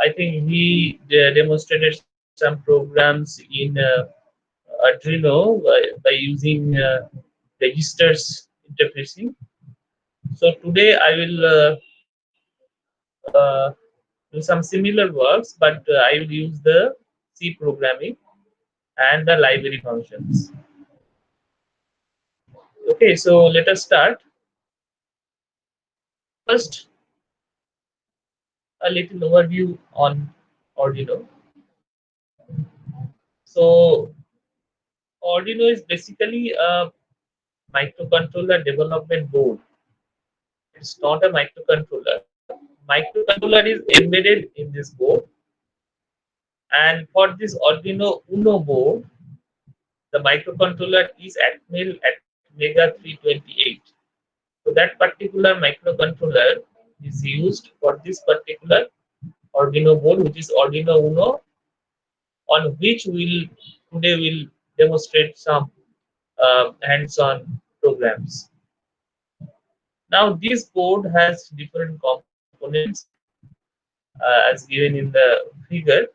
I think he demonstrated some programs in Arduino by using registers interfacing. So today I will do some similar works, but I will use the C programming and the library functions. Okay, so let us start. First, a little overview on Arduino. So Arduino is basically a microcontroller development board. It's not a microcontroller. Microcontroller is embedded in this board, and for this Arduino Uno board, the microcontroller is Atmel Atmega 328. So that particular microcontroller is used for this particular Arduino board, which is Arduino Uno, on which today we'll demonstrate some hands-on programs. Now this board has different components as given in the figure.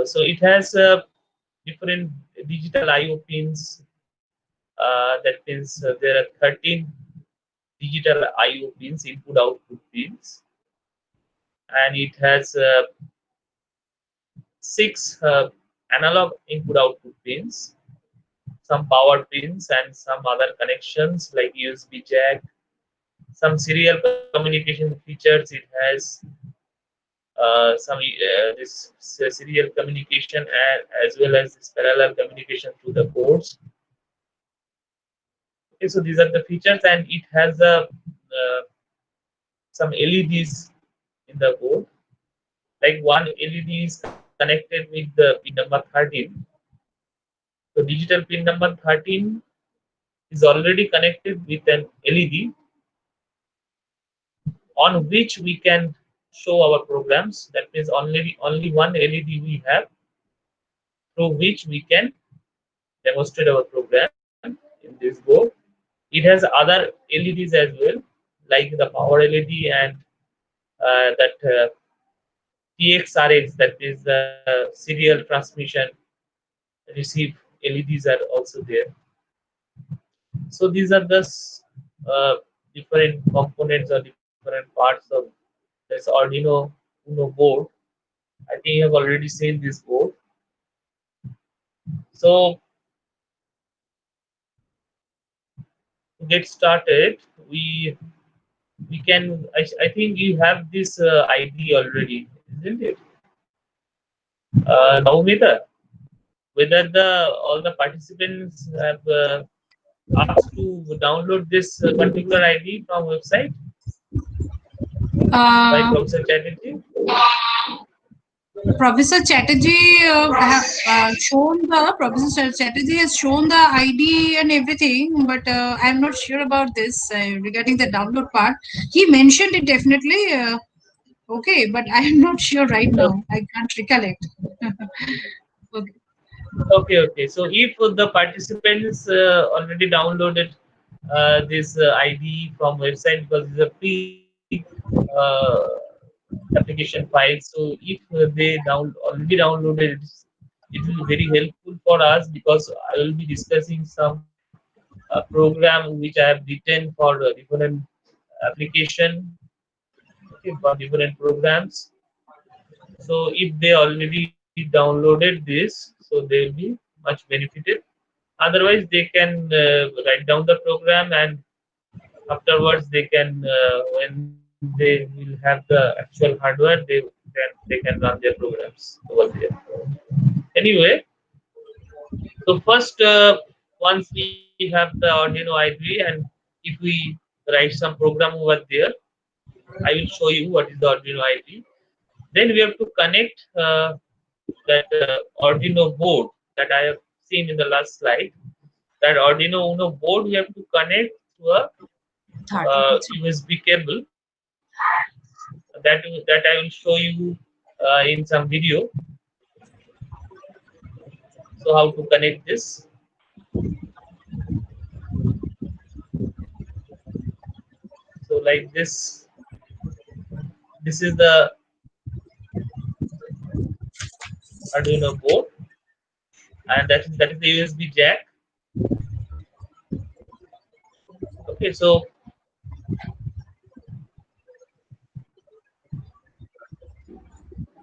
So it has different digital I/O pins. That means there are 13 digital I/O pins, input/output pins, and it has 6 analog input/output pins, some power pins, and some other connections like USB jack, some serial communication features it has, this serial communication as well as this parallel communication through the boards. Okay, so these are the features, and it has some LEDs in the board. Like one LED is connected with the pin number 13. So digital pin number 13 is already connected with an LED on which we can show our programs. That means only one LED we have through which we can demonstrate our program in this board. It has other LEDs as well, like the power LED and that TXRX, that is the serial transmission receive LEDs are also there. So these are the different components or different parts of this Arduino Uno board. I think you have already seen this board. So to get started, we can. I think you have this ID already, isn't it? Naumita, whether all the participants have asked to download this particular ID from website by Professor Chatterjee? Professor Chatterjee Professor Chatterjee has shown the ID and everything, but I'm not sure about this regarding the download part. He mentioned it definitely. Okay, but I am not sure right now. I can't recollect. Okay. Okay. So if the participants already downloaded this ID from website, because it's a free application file, so if they already downloaded it will be very helpful for us, because I will be discussing some program which I have written for different application, okay, for different programs. So if they already downloaded this, so they will be much benefited. Otherwise, they can write down the program, and afterwards they can when they will have the actual hardware, they can run their programs over there. Anyway, so first once we have the Arduino IDE, and if we write some program over there, I will show you what is the Arduino IDE. Then we have to connect that Arduino board that I have seen in the last slide. That Arduino Uno board we have to connect to a USB cable. That I will show you in some video. So how to connect this? So like this. This is the Arduino board, and that is the USB jack. Okay, so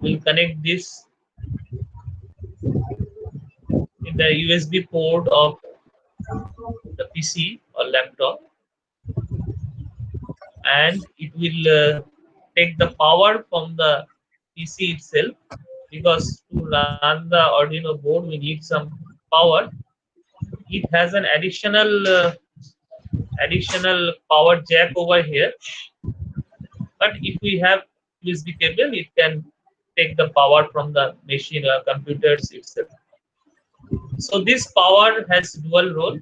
we'll connect this in the USB port of the PC or laptop, and it will take the power from the PC itself, because to run the Arduino board we need some power. It has an additional power jack over here, but if we have USB cable, it can take the power from the machine or computers itself. So this power has dual role.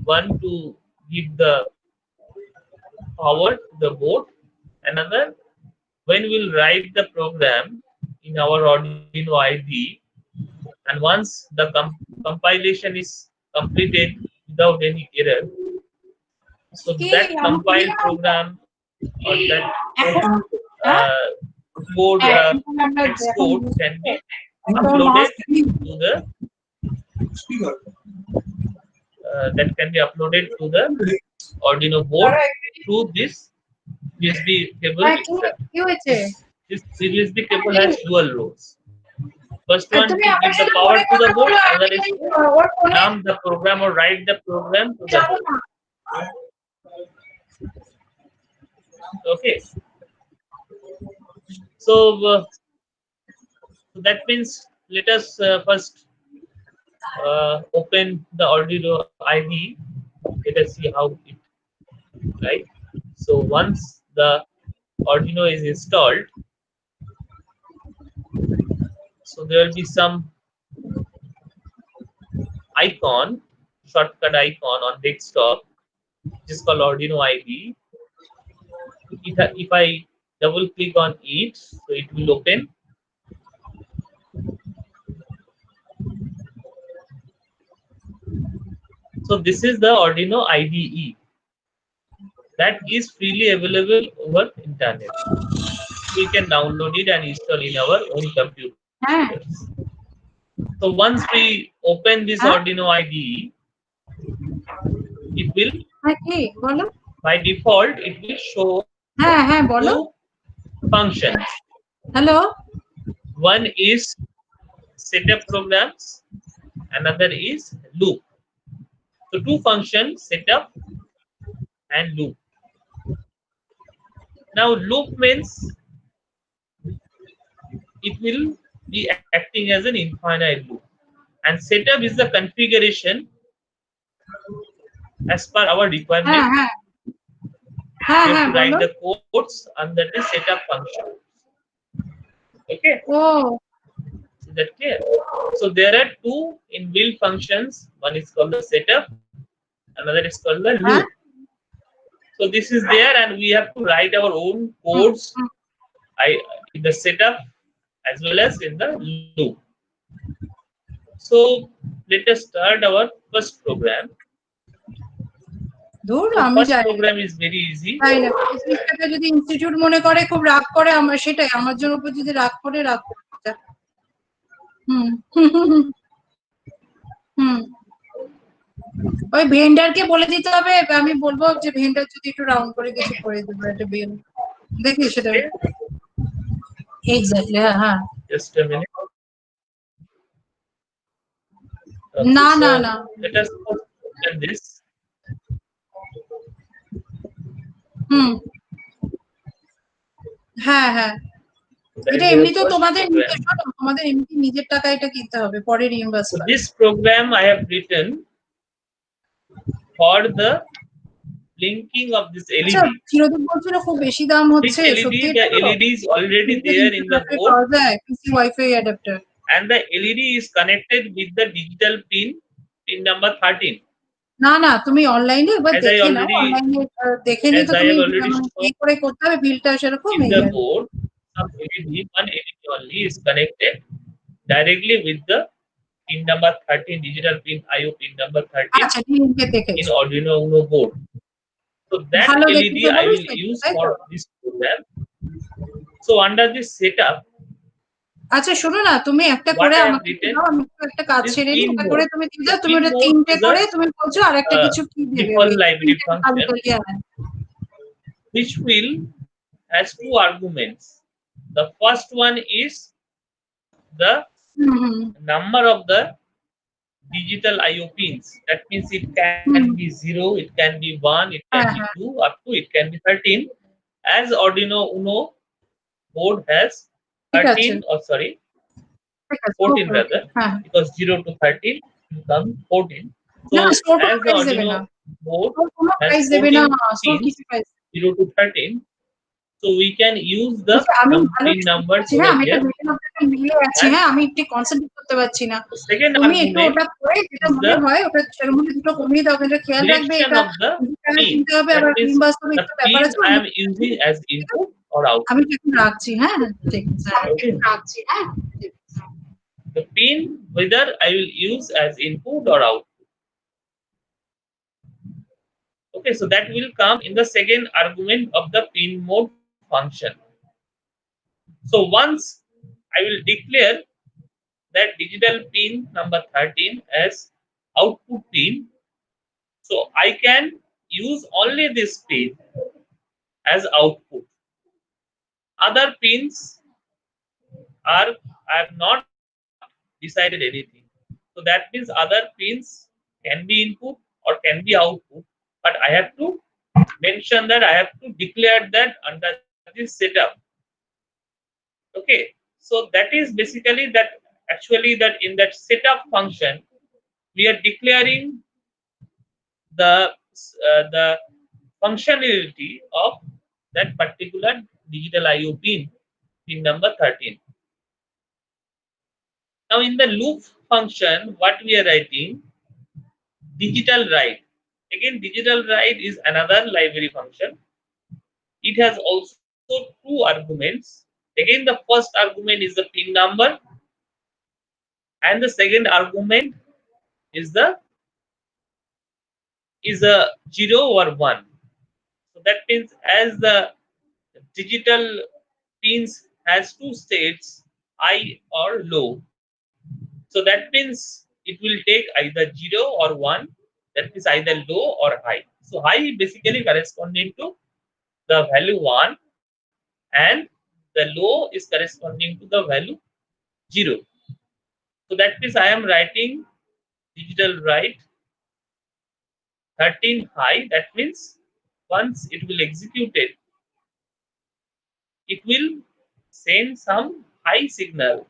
One, to give the power to the board. Another, when we'll write the program in our Arduino IDE, and once the compilation is completed without any error, so that compiled program or that code text code can be uploaded to the Arduino board through this USB cable itself. This USB cable has dual roles. First one to give the power to the board, another is to run the program or write the program to the board. Okay. So that means let us first open the Arduino IDE. Let us see how it, right? So once the Arduino is installed, so there will be some icon, shortcut icon on desktop, which is called Arduino IDE. If I double click on it, so it will open. So this is the Arduino IDE that is freely available over internet. We can download it and install in our own computers. So once we open this Arduino IDE, it will, by default, it will show two functions. Hello. One is setup programs, another is loop. So two functions, setup and loop. Now loop means it will be acting as an infinite loop, and setup is the configuration as per our requirement. We have to write the codes under the setup function. Okay. Oh. Is that clear? So there are two inbuilt functions. One is called the setup, another is called the loop. So this is there, and we have to write our own codes in the setup as well as in the loop. So let us start our first program. First program is very easy. যদি institute মনে করে খুব রাগ করে আমার সেটাই আমার জন্য উপর যদি রাগ করে ওই ভেন্ডারকে বলে দিতে হবে আমি বলবো যে ভেন্ডার যদি একটু রাউন্ড করে কিছু করে দেবে একটা বিল দেখি সেটা এক্স্যাক্টলি হ্যাঁ Just a minute. না না না Let us open this. হ্যাঁ হ্যাঁ এটা এমনিতেও তোমাদের নিজের টাকা এটা কিনতে হবে পরে রিইম্বার্স So this program I have written for the linking of this LED. Chirodeep বলছিল খুব বেশি দাম হচ্ছে সত্যি the LED is already there in the board. PC Wi-Fi adapter. And the LED is connected with the digital pin number 13. না না তুমি অনলাইনে একবার দেখে নাও অনলাইনে দেখে নিয়ে তো তুমি কি করে করতে হবে বিলটা সেরকম in the board some LED, one LED only is connected directly with the pin number 13, digital pin IO pin number 13 আচ্ছা লিংকে দেখে in Arduino Uno board. So that LED I will use for this program. So under this setup, আচ্ছা শোনো না তুমি একটা করে আমাকে দাও আমি একটা কাজ ছেড়ে নিই একটা করে তুমি দিয়ে দাও তুমি ওটা তিনটে করে তুমি বলছো আর একটা কিছু কি দেবে default library function which will has two arguments. The first one is the number of the digital IO pins. That means it can be 0, it can be 1, it can be 2, up to it can be 13. As Arduino Uno board has 13, or sorry, 14 rather, because 0 to 13 become 14. So as the Arduino board has 14 pins, 0 to 13, so we can use the complete numbers over here. হ্যাঁ আমি একটু concentrate করতে পারছি না Second তুমি একটু ওটা করে যেটা মনে হয় ওটা এর মধ্যে দুটো কমিয়ে দাও কিন্তু খেয়াল রাখবে এটা কিনতে হবে আবার রিইম্বার্স হবে একটু ব্যাপার আছে I am using as input or output. আমি একটু রাখছি হ্যাঁ ঠিক আছে রাখছি হ্যাঁ The pin whether I will use as input or output. Okay, so that will come in the second argument of the pin mode function. So once I will declare that digital pin number 13 as output pin, so I can use only this pin as output. Other pins are I have not decided anything. So that means other pins can be input or can be output, but I have to mention that I have to declare that under this setup. Okay, so that is basically that. Actually, that in that setup function, we are declaring the functionality of that particular digital IO pin number 13. Now in the loop function, what we are writing, digital write. Again, digital write is another library function. It has also two arguments. Again, the first argument is the pin number, and the second argument is a 0 or 1. So that means as the digital pins has two states, high or low. So that means it will take either 0 or 1. That is either low or high. So high basically corresponding to the value 1, and the low is corresponding to the value 0. So that means I am writing digital write 13 high. That means once it will execute it will send some high signal.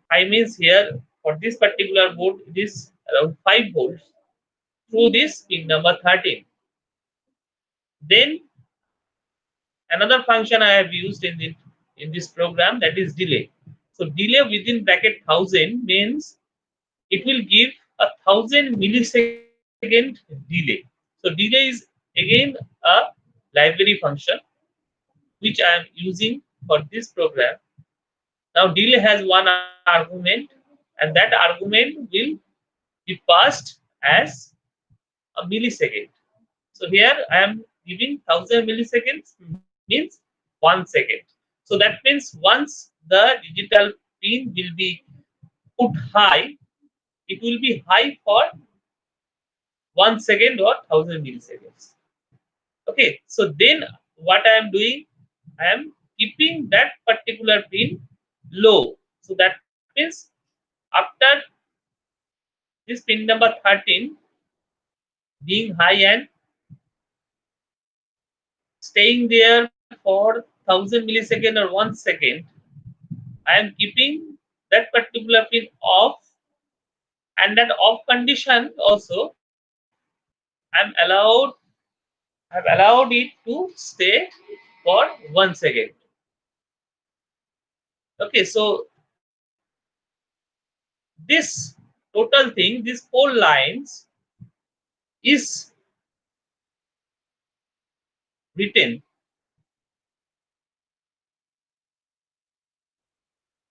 High means here for this particular board it is around 5 volts through this pin number 13. Then another function I have used in this program, that is delay. So delay within bracket 1000 means it will give 1000 millisecond delay. So delay is again a library function which I am using for this program. Now delay has one argument, and that argument will be passed as a millisecond. So here I am giving 1000 milliseconds means 1 second. So that means once the digital pin will be put high, it will be high for 1 second or 1000 milliseconds. Okay, so then what I am doing, I am keeping that particular pin low. So that means after this pin number 13 being high and staying there for 1000 millisecond or 1 second, I am keeping that particular pin off, and that off condition also I've allowed it to stay for 1 second. Okay, so this total thing, these 4 lines is written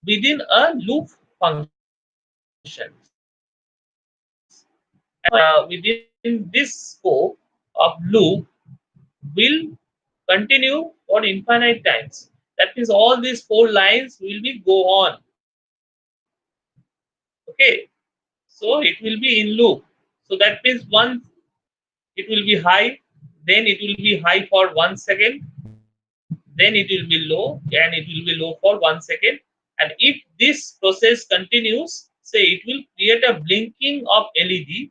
within a loop function. Within this scope of loop will continue for infinite times. That means all these 4 lines will be go on. Okay, so it will be in loop. So that means once it will be high, then it will be high for 1 second, then it will be low, and it will be low for 1 second. And if this process continues, say it will create a blinking of LED,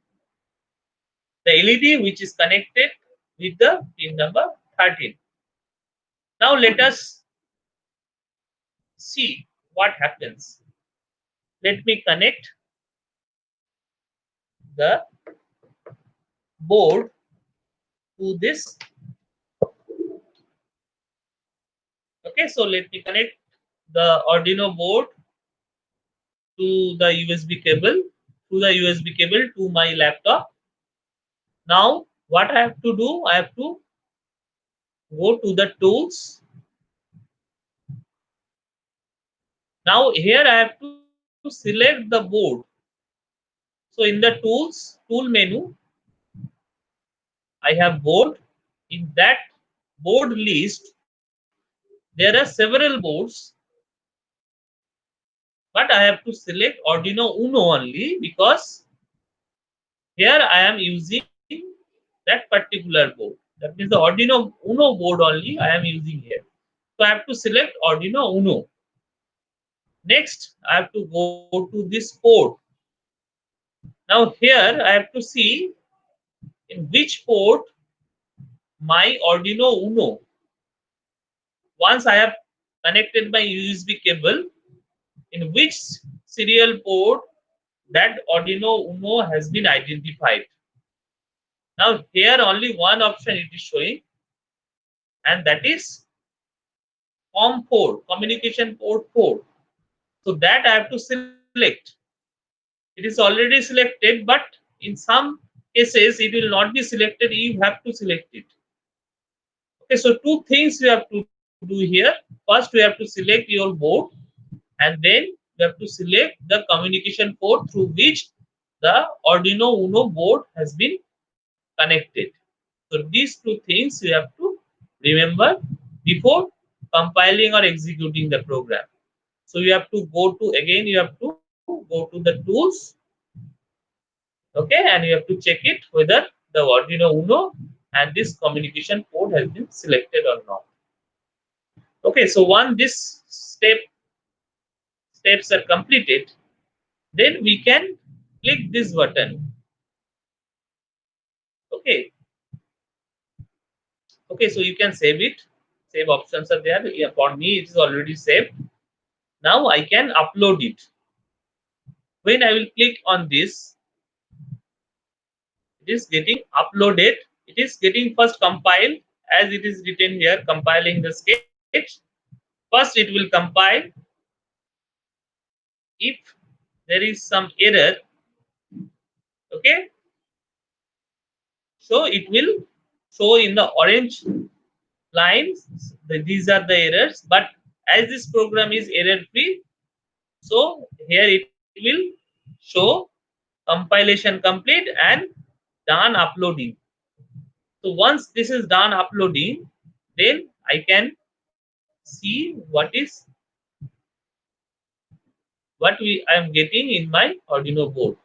the LED which is connected with the pin number 13. Now let us see what happens. Let me connect the board to this. Okay, so let me connect the Arduino board to the USB cable, through the USB cable to my laptop. Now what I have to do, I have to go to the tools. Now here I have to select the board. So in the tools, tool menu, I have board. In that board list, there are several boards, but I have to select Arduino Uno only, because here I am using that particular board. That means the Arduino Uno board only I am using here. So I have to select Arduino Uno. Next, I have to go to this port. Now here I have to see in which port my Arduino Uno. Once I have connected by USB cable in which serial port that Arduino Uno has been identified. Now here only one option it is showing, and that is COM4, communication port 4. So that I have to select. It is already selected, but in some cases it will not be selected. You have to select it. Okay, so two things you have to do here. First, you have to select your board, and then you have to select the communication port through which the Arduino Uno board has been connected. So these two things you have to remember before compiling or executing the program. So you have to go to, again you have to go to the tools, okay, and you have to check it whether the Arduino Uno and this communication port has been selected or not. Okay, so once this steps are completed, then we can click this button. Okay. Okay, so you can save it. Save options are there. Yeah, for me, it is already saved. Now I can upload it. When I will click on this, it is getting uploaded. It is getting first compiled, as it is written here, compiling the sketch. First, it will compile. If there is some error, okay, so it will show in the orange lines. These are the errors, but as this program is error free, so here it will show compilation complete and done uploading. So once this is done uploading, then I can see what I am getting in my Arduino board.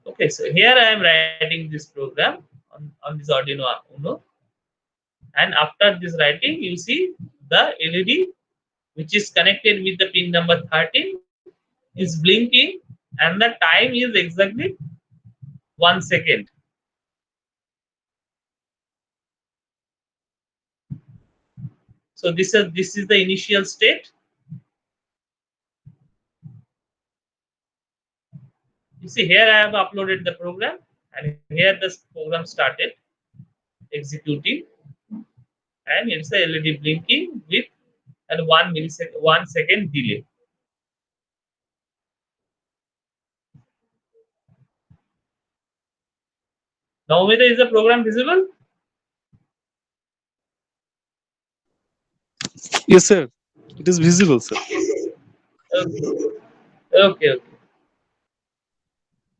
Okay, so here I am writing this program on this Arduino Uno, and after this writing, you see the LED which is connected with the pin number 13 is blinking, and the time is exactly 1 second. So this is the initial state. You see here I have uploaded the program, and here this program started executing, and it's the LED blinking with and 1 second delay. Now whether is the program visible? Yes, sir. It is visible, sir. Okay.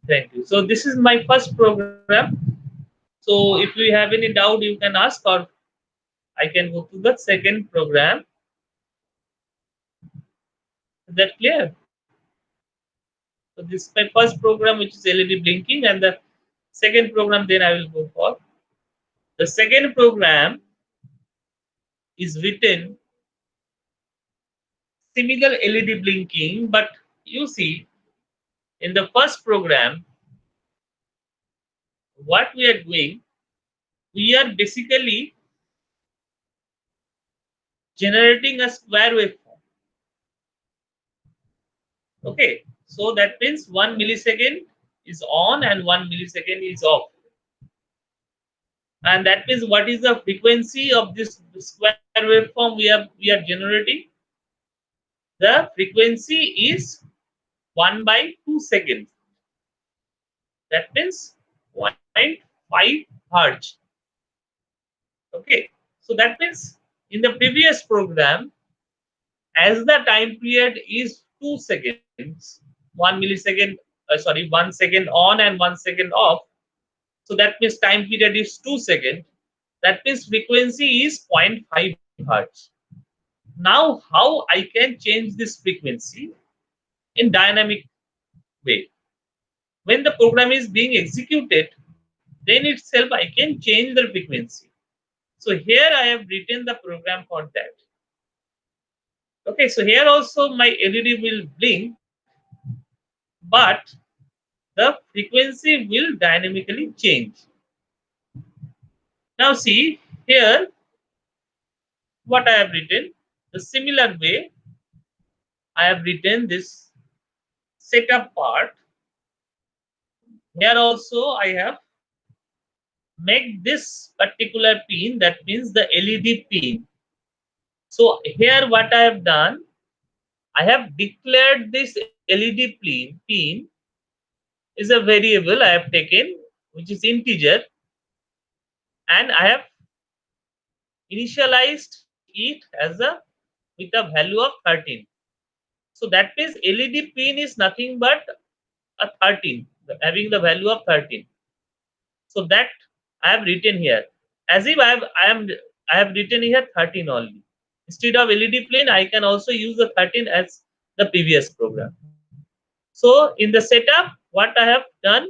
Thank you. So this is my first program. So if you have any doubt, you can ask, or I can go to the second program. Is that clear? So this is my first program, which is LED blinking, and the second program then I will go for. The second program is written similar LED blinking, but you see in the first program, what we are doing, we are basically generating a square waveform. Okay, so that means 1 millisecond is on and 1 millisecond is off. And that means what is the frequency of this square waveform we are generating? The frequency is 1/2 seconds. That means 1.5 hertz. Okay, so that means in the previous program, as the time period is 2 seconds, 1 millisecond, 1 second on and 1 second off. So that means time period is 2 seconds. That means frequency is 0.5 hertz. Now, how I can change this frequency in dynamic way? When the program is being executed, then itself I can change the frequency. So here I have written the program for that. Okay, so here also my LED will blink, but the frequency will dynamically change. Now see here what I have written. The similar way I have written this setup part. Here also I have make this particular pin, that means the LED pin. So here what I have done, I have declared this LED pin is a variable I have taken, which is integer, and I have initialized it as a with a value of 13. So that means LED pin is nothing but a 13, having the value of 13. So that I have written here as if I have written here 13 only. Instead of LED pin, I can also use the 13 as the previous program. So in the setup, what I have done,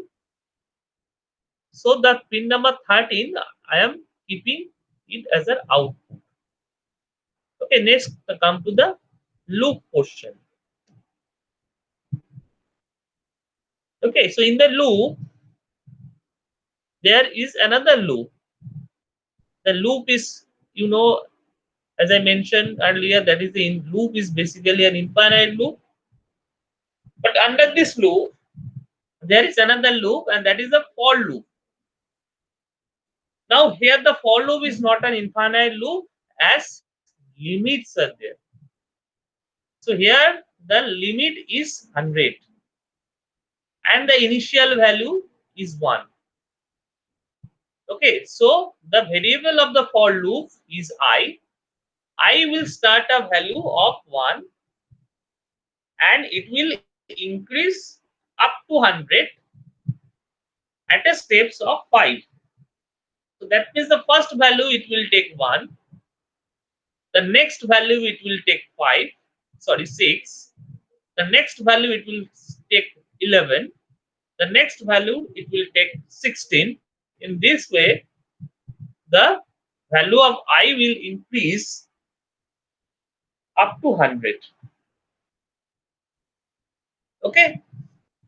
so the pin number 13, I am keeping it as an output. Okay, next come to the loop portion. Okay, so in the loop, there is another loop. The loop is, you know, as I mentioned earlier, that is the loop is basically an infinite loop. But under this loop, there is another loop, and that is a for loop. Now here the for loop is not an infinite loop, as limits are there. So here the limit is 100 and the initial value is 1. Okay, so the variable of the for loop is I. I will start a value of 1 and it will increase up to 100 at a steps of 5. So that means the first value it will take 1, the next value it will take 6, the next value it will take 11, the next value it will take 16. In this way, the value of I will increase up to 100. Okay,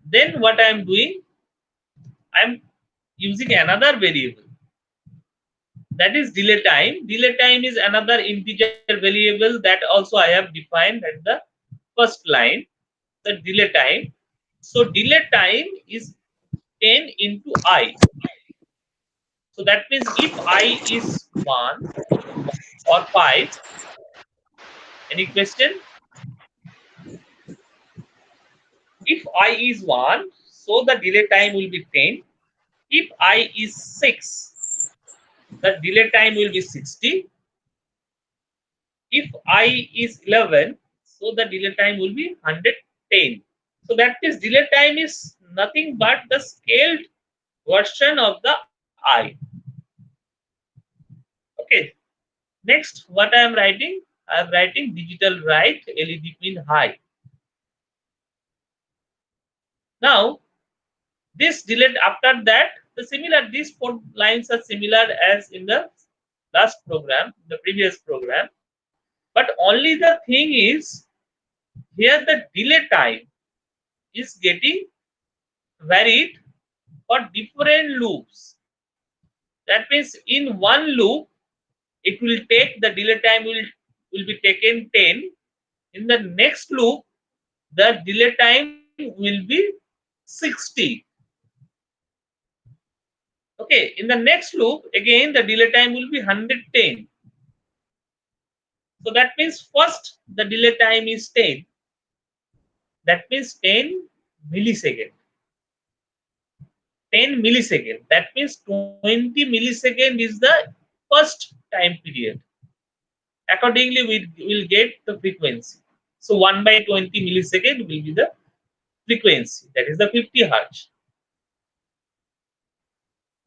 then what I am doing, I am using another variable, that is delay time. Delay time is another integer variable that also I have defined at the first line, the delay time. So delay time is 10 into I. So that means if I is 1 or 5, any question? If I is 1, so the delay time will be 10. If I is 6, the delay time will be 60. If I is 11, so the delay time will be 110. So that means delay time is nothing but the scaled version of the I. Okay. Next, what I am writing? I am writing digital write LED pin high. Now, this delay after that, these 4 lines are similar as in the last program, the previous program. But only the thing is, here the delay time is getting varied for different loops. That means in one loop, it will take the delay time will be taken 10. In the next loop, the delay time will be 60. Okay, in the next loop, again the delay time will be 110. So that means first the delay time is 10. That means 10 millisecond. 10 millisecond. That means 20 millisecond is the first time period. Accordingly, we will get the frequency. So 1 by 20 millisecond will be the frequency. That is the 50 hertz.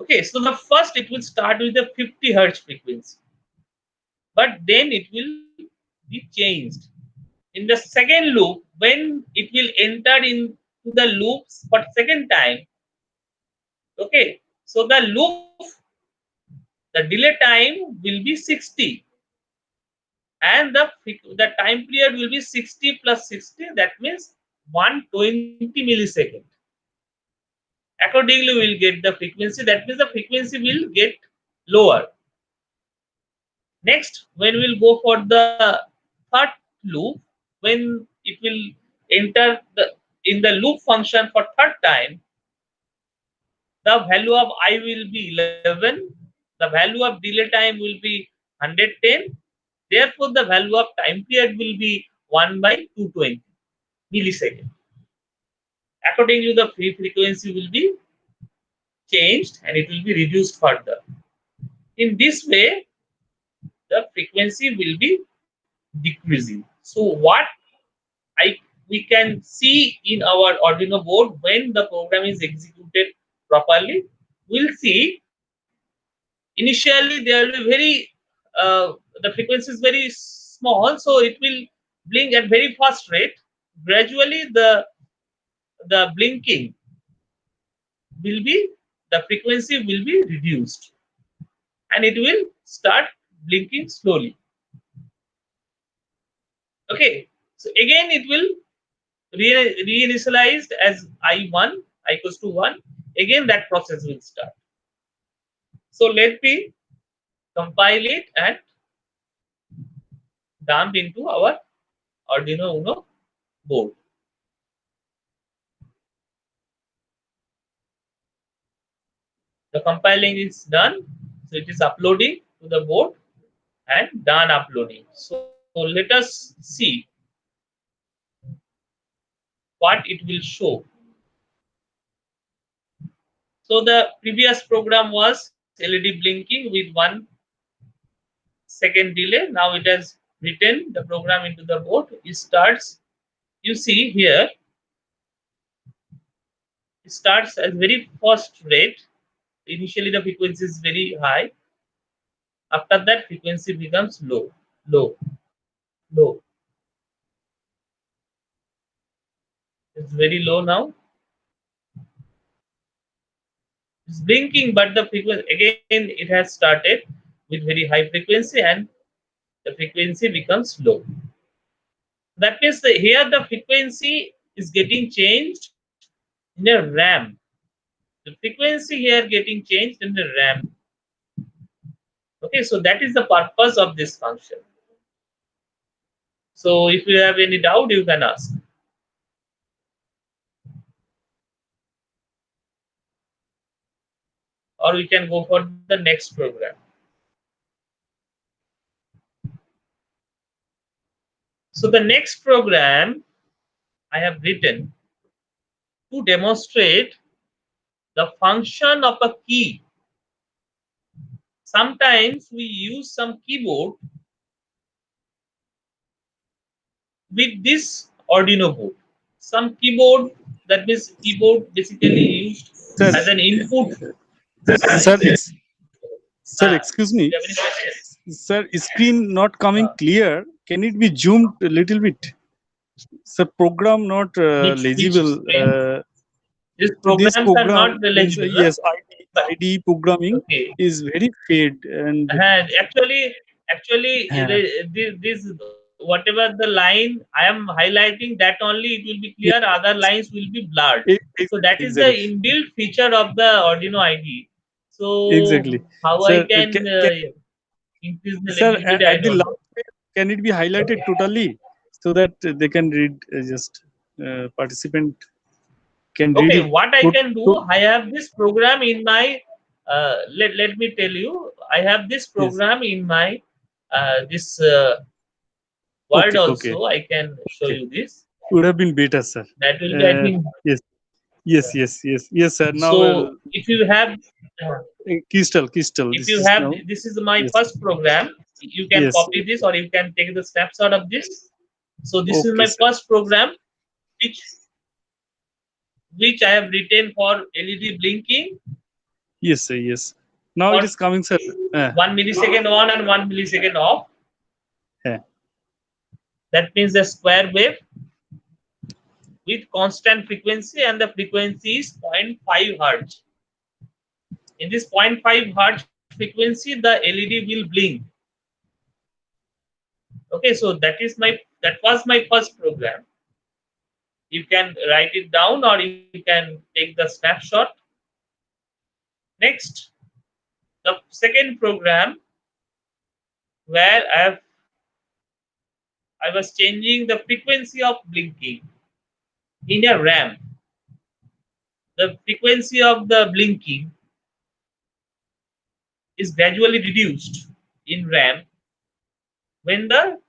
Okay, so the first it will start with the 50 hertz frequency. But then it will be changed. In the second loop, when it will enter into the loops for second time, okay, so the loop, the delay time will be 60 and the time period will be 60 plus 60. That means 120 millisecond. Accordingly, we will get the frequency. That means the frequency will get lower. Next, when we'll go for the third loop, when it will enter in the loop function for third time, the value of I will be 11. The value of delay time will be 110. Therefore, the value of time period will be 1 by 220 millisecond. Accordingly, the frequency will be changed and it will be reduced further. In this way, the frequency will be decreasing. So what we can see in our Arduino board when the program is executed properly, we'll see initially there will be very the frequency is very small, so it will blink at very fast rate. Gradually the blinking will be, the frequency will be reduced and it will start blinking slowly. Okay, so again it will reinitialized as I equals to 1. Again that process will start. So let me compile it and dump into our Arduino Uno board. The compiling is done, so it is uploading to the board and done uploading. So let us see what it will show. So the previous program was LED blinking with 1 second delay. Now it has written the program into the board. It starts, you see here, it starts at very fast rate. Initially the frequency is very high. After that frequency becomes low, low, low. It's very low now. It's blinking, but the frequency again it has started with very high frequency and the frequency becomes low. That means that here the frequency is getting changed in a RAM. The frequency here getting changed in the RAM. Okay, so that is the purpose of this function. So if you have any doubt, you can ask. Or we can go for the next program. So the next program I have written to demonstrate the function of a key. Sometimes we use some keyboard with this Arduino board. Some keyboard, that means keyboard basically used as an input. Sir, excuse me. Sir, screen not coming clear. Can it be zoomed a little bit? Sir, program not legible. These programs are not legible. Yes, IDE programming is very fade and actually this whatever the line I am highlighting, that only it will be clear. Other lines will be blurred. So that is the inbuilt feature of the Arduino IDE. So exactly. How sir, I can increase the sir, legibility? at the last page, can it be highlighted totally so that they can read? Just participant can read it. What I can do, I have this program in my. Let me tell you, I have this program in my this Word also. I can show you this. Would have been better, sir. That will be, I think. Yes, sir. Now, so if you have Crystal. If you have now, this is my first program. You can copy this, or you can take the snapshot of this. So this is my first program, which I have written for LED blinking. Yes, sir. Yes. Now it is coming, sir. 1 millisecond on and 1 millisecond off. That means the square wave with constant frequency, and the frequency is 0.5 hertz. In this 0.5 hertz frequency, the LED will blink. Okay, so that was my first program. You can write it down or you can take the snapshot. Next, the second program where I was changing the frequency of blinking in a RAM. The frequency of the blinking is gradually reduced in RAM when the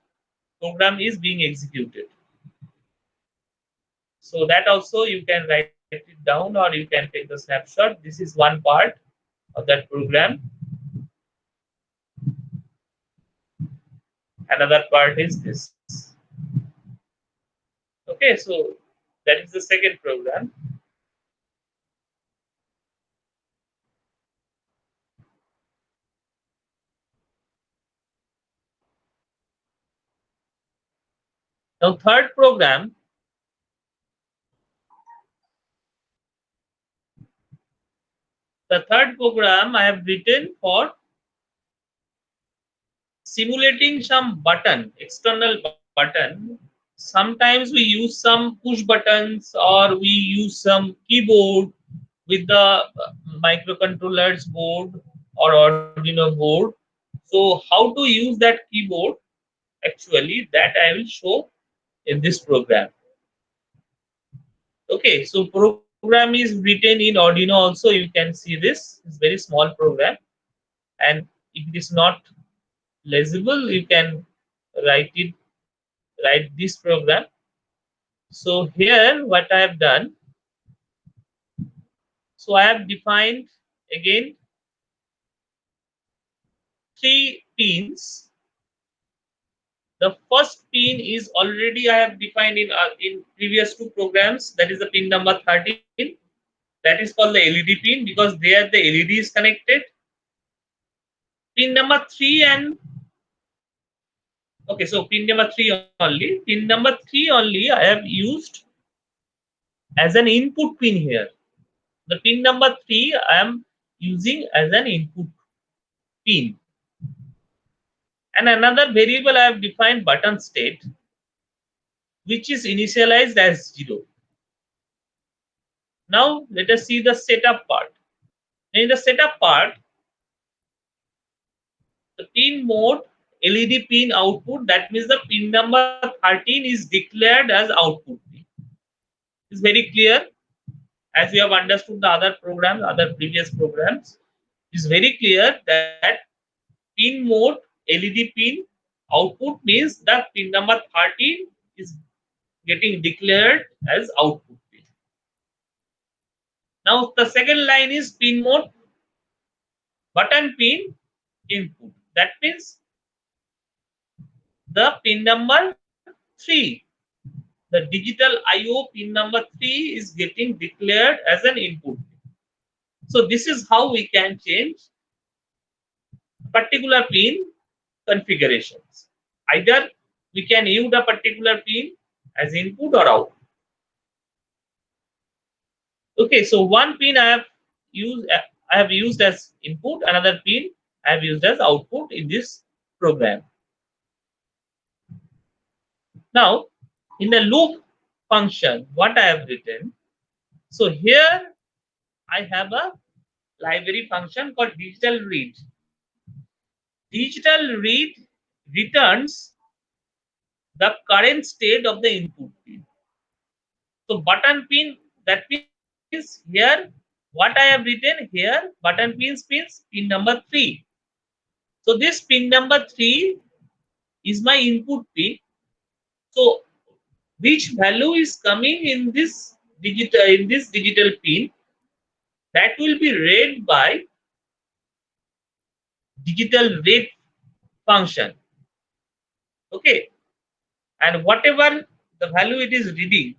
program is being executed. So that also you can write it down or you can take the snapshot. This is one part of that program. Another part is this. Okay, so that is the second program. Now, third program, the third program I have written for simulating some button, external button. Sometimes we use some push buttons or we use some keyboard with the microcontrollers board or Arduino board. So how to use that keyboard, actually, that I will show in this program. Okay, so program is written in Arduino also. You can see this. It's very small program, and if it is not legible, you can write this program. So here what I have done, so I have defined again 3 pins. The first pin is already I have defined in previous 2 programs. That is the pin number 13. That is called the LED pin because there the LED is connected. Pin number 3 and okay, so pin number 3 only. Pin number 3 only I have used as an input pin here. The pin number 3 I am using as an input pin. And another variable I have defined button state, which is initialized as 0. Now let us see the setup part. In the setup part, the pin mode LED pin output, that means the pin number 13 is declared as output pin. It's very clear, as we have understood the other programs, other previous programs. It's very clear that pin mode LED pin output means that pin number 13 is getting declared as output pin. Now the second line is pin mode button pin input. That means the pin number 3, the digital IO pin number 3 is getting declared as an input pin. So this is how we can change particular pin configurations. Either we can use the particular pin as input or output. Okay, so one pin I have used as input, another pin I have used as output in this program. Now, in the loop function, what I have written, so here I have a library function called digital read. Digital read returns the current state of the input pin. So button pin, that means here what I have written here, button pins pin number 3. So this pin number 3 is my input pin. So which value is coming in this digital pin, that will be read by digital read function. Okay, and whatever the value it is reading,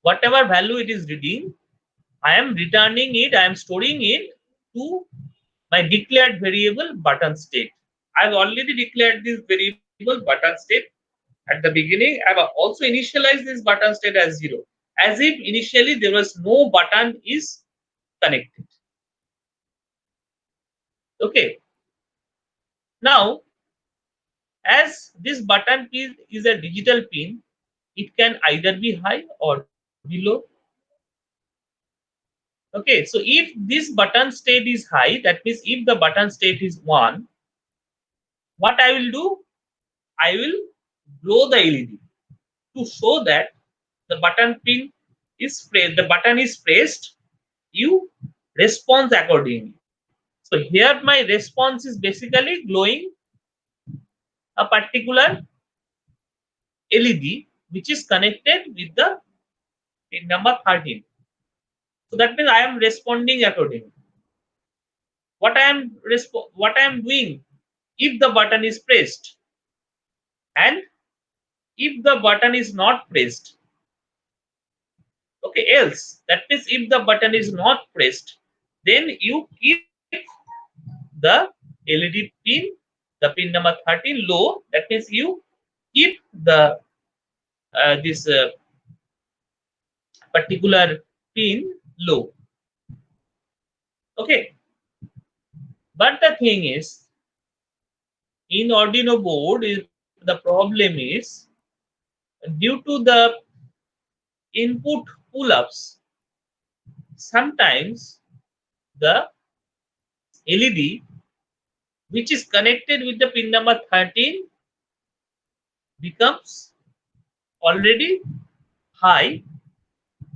whatever value it is reading, I am returning it, I am storing it to my declared variable button state. I have already declared this variable button state at the beginning. I have also initialized this button state as 0, as if initially there was no button is connected. Okay. Now, as this button pin is a digital pin, it can either be high or be low. Okay, so if this button state is high, that means if the button state is 1, what I will do? I will blow the LED to show that the button pin is pressed. The button is pressed. You respond accordingly. So here my response is basically glowing a particular LED which is connected with the pin number 13. So that means I am responding accordingly. What I am doing, if the button is pressed and if the button is not pressed, okay, else, that means if the button is not pressed, then you keep the LED pin, the pin number 13 low. That means you keep the this particular pin low. Okay, but the thing is, in Arduino board, the problem is due to the input pull-ups, sometimes the LED which is connected with the pin number 13 becomes already high,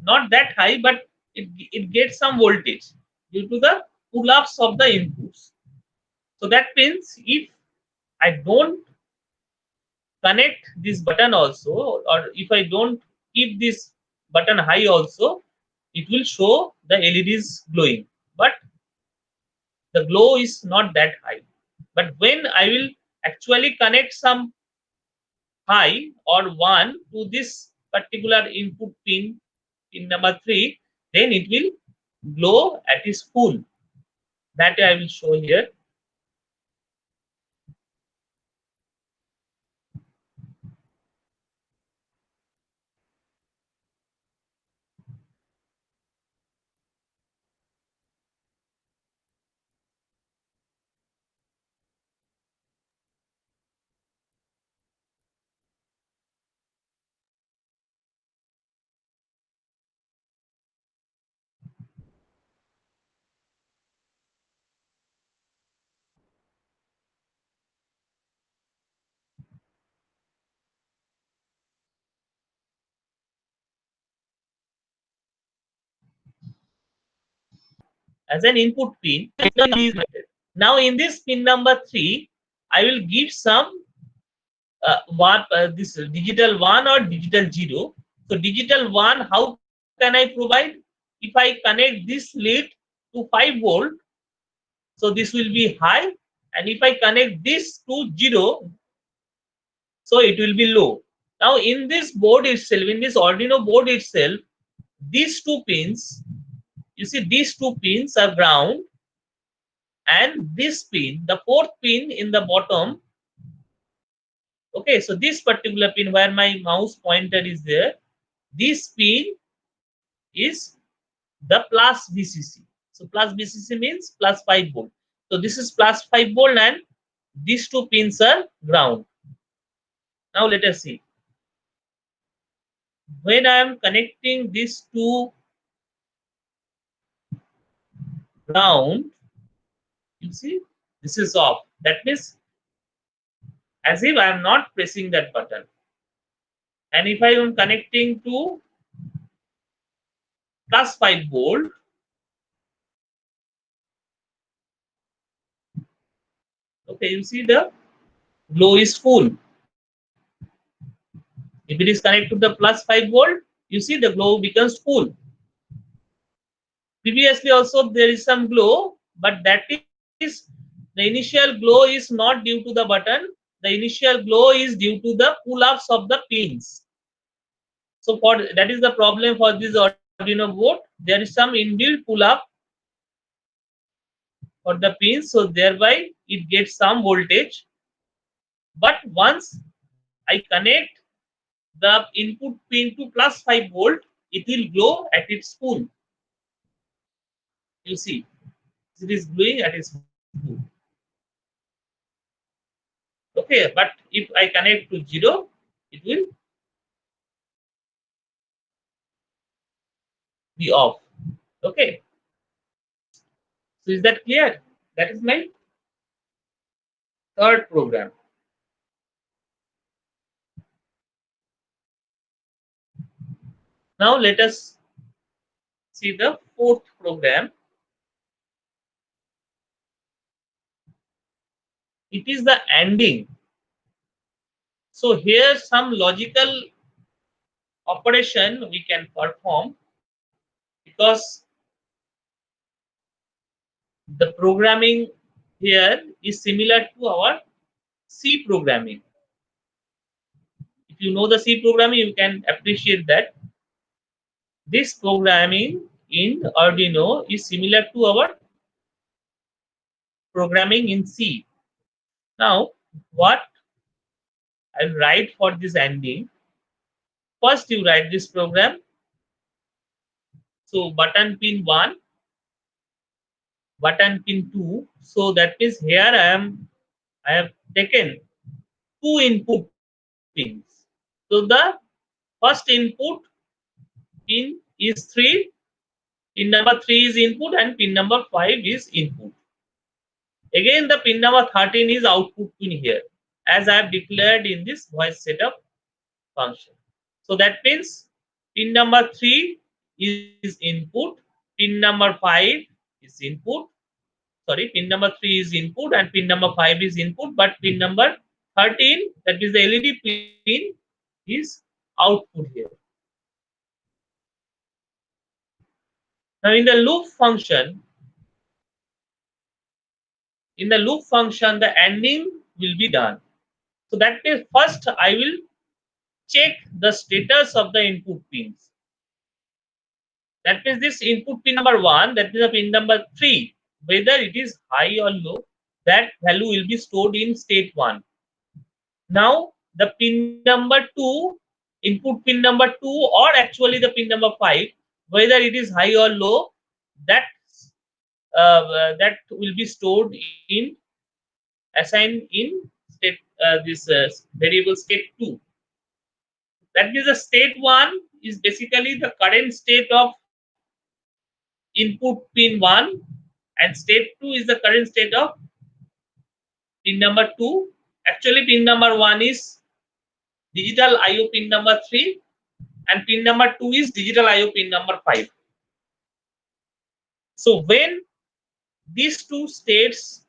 not that high, but it gets some voltage due to the pull-ups of the inputs. So that means if I don't connect this button also, or if I don't keep this button high also, it will show the LEDs glowing, but the glow is not that high. But when I will actually connect some high or 1 to this particular input pin, pin number 3, then it will glow at its full. That I will show here. As an input pin. Now in this pin number 3, I will give some this digital 1 or digital 0. So digital 1, how can I provide? If I connect this lead to 5 volt, so this will be high, and if I connect this to 0, so it will be low. Now in this board itself, in this Arduino board itself, these 2 pins, you see these 2 pins are ground, and this pin, the 4th pin in the bottom, okay, so this particular pin where my mouse pointer is there, this pin is the plus VCC. So plus VCC means plus 5 volt. So this is plus 5 volt and these 2 pins are ground. Now let us see. When I am connecting these 2 ground, you see this is off. That means as if I am not pressing that button. And if I am connecting to plus 5 volt, okay, you see the glow is full. If it is connected to the plus 5 volt, you see the glow becomes full. Previously also there is some glow, but that is the initial glow is not due to the button. The initial glow is due to the pull-ups of the pins. So for that is the problem for this Arduino board. There is some inbuilt pull-up for the pins, so thereby it gets some voltage. But once I connect the input pin to plus 5 volt, it will glow at its full. You see, it is glowing at its full. Okay, but if I connect to 0, it will be off. Okay. So is that clear? That is my third program. Now let us see the fourth program. It is the ANDing. So here some logical operation we can perform because the programming here is similar to our C programming. If you know the C programming, you can appreciate that this programming in Arduino is similar to our programming in C. Now, what I'll write for this ANDing? First, you write this program. So, button pin 1, button pin 2. So, that means here I have taken 2 input pins. So, the first input pin is 3. Pin number 3 is input and pin number 5 is input. Again, the pin number 13 is output pin here, as I have declared in this voice setup function. So that means pin number 3 is input, pin number 5 is input. Sorry, pin number 3 is input and pin number 5 is input, but pin number 13, that is the LED pin, is output here. Now in the loop function, the ANDing will be done. So that means first I will check the status of the input pins. That means this input pin number 1, that is the pin number 3, whether it is high or low, that value will be stored in state 1. Now the pin number 2, input pin number 2, or actually the pin number 5, whether it is high or low, that will be stored in, assigned in state this variable state 2. That means the state 1 is basically the current state of input pin 1 and state 2 is the current state of pin number 2. Actually pin number 1 is digital IO pin number 3 and pin number 2 is digital IO pin number 5. So when these two states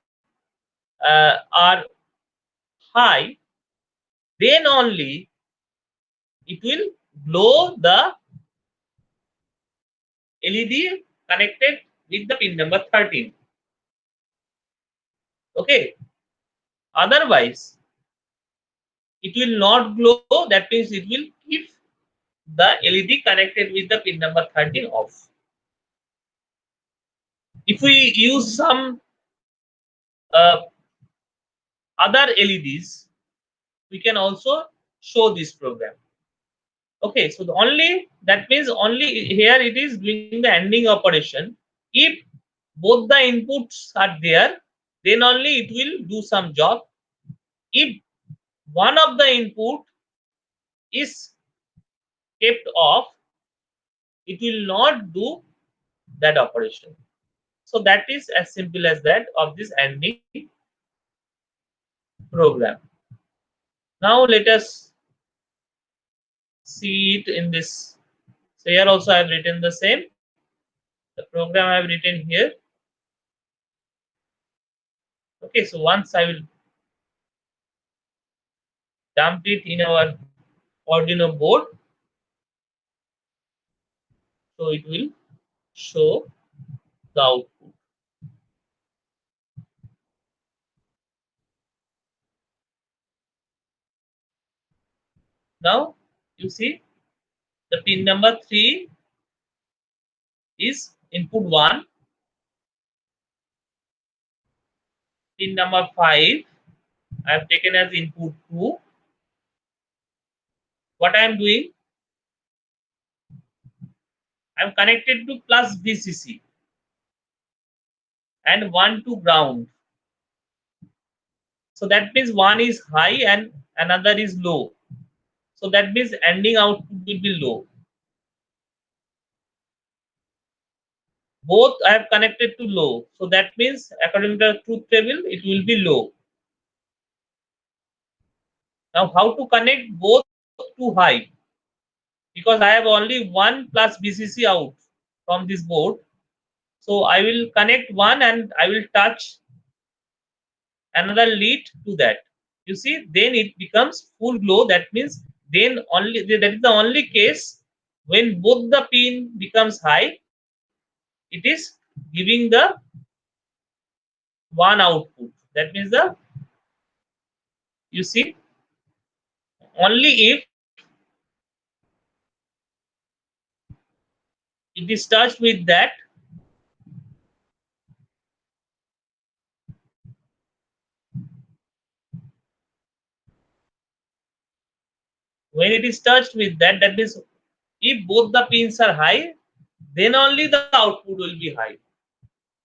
are high, then only it will glow the LED connected with the pin number 13. Okay. Otherwise, it will not glow. That means it will keep the LED connected with the pin number 13 off. If we use some other LEDs, we can also show this program. Okay, so that means only here it is doing the ANDing operation. If both the inputs are there, then only it will do some job. If one of the input is kept off, it will not do that operation. So that is as simple as that of this ANDing program. Now let us see it in this. So here also I have written the same. The program I have written here. Okay, so once I will dump it in our Arduino board, so it will show the output. Now you see the pin number 3 is input 1. Pin number 5 I have taken as input 2. What I am doing? I am connected to plus VCC and 1 to ground. So that means one is high and another is low. So that means ANDing output will be low. both I have connected to low. So that means according to the truth table, it will be low. Now how to connect both to high? Because I have only 1 plus VCC out from this board. So I will connect one and I will touch another lead to that. You see, then it becomes full glow. That means then only that is the only case when both the pin becomes high, it is giving the one output. That means the, you see, only if it is touched with that, when it is touched with that, that means if both the pins are high, then only the output will be high.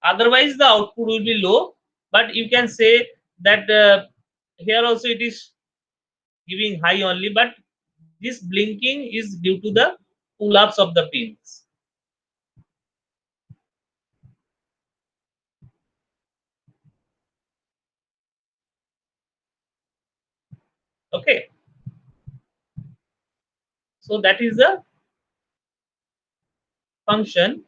Otherwise the output will be low. But you can say that here also it is giving high only, but this blinking is due to the pull-ups of the pins. Okay, so that is the function.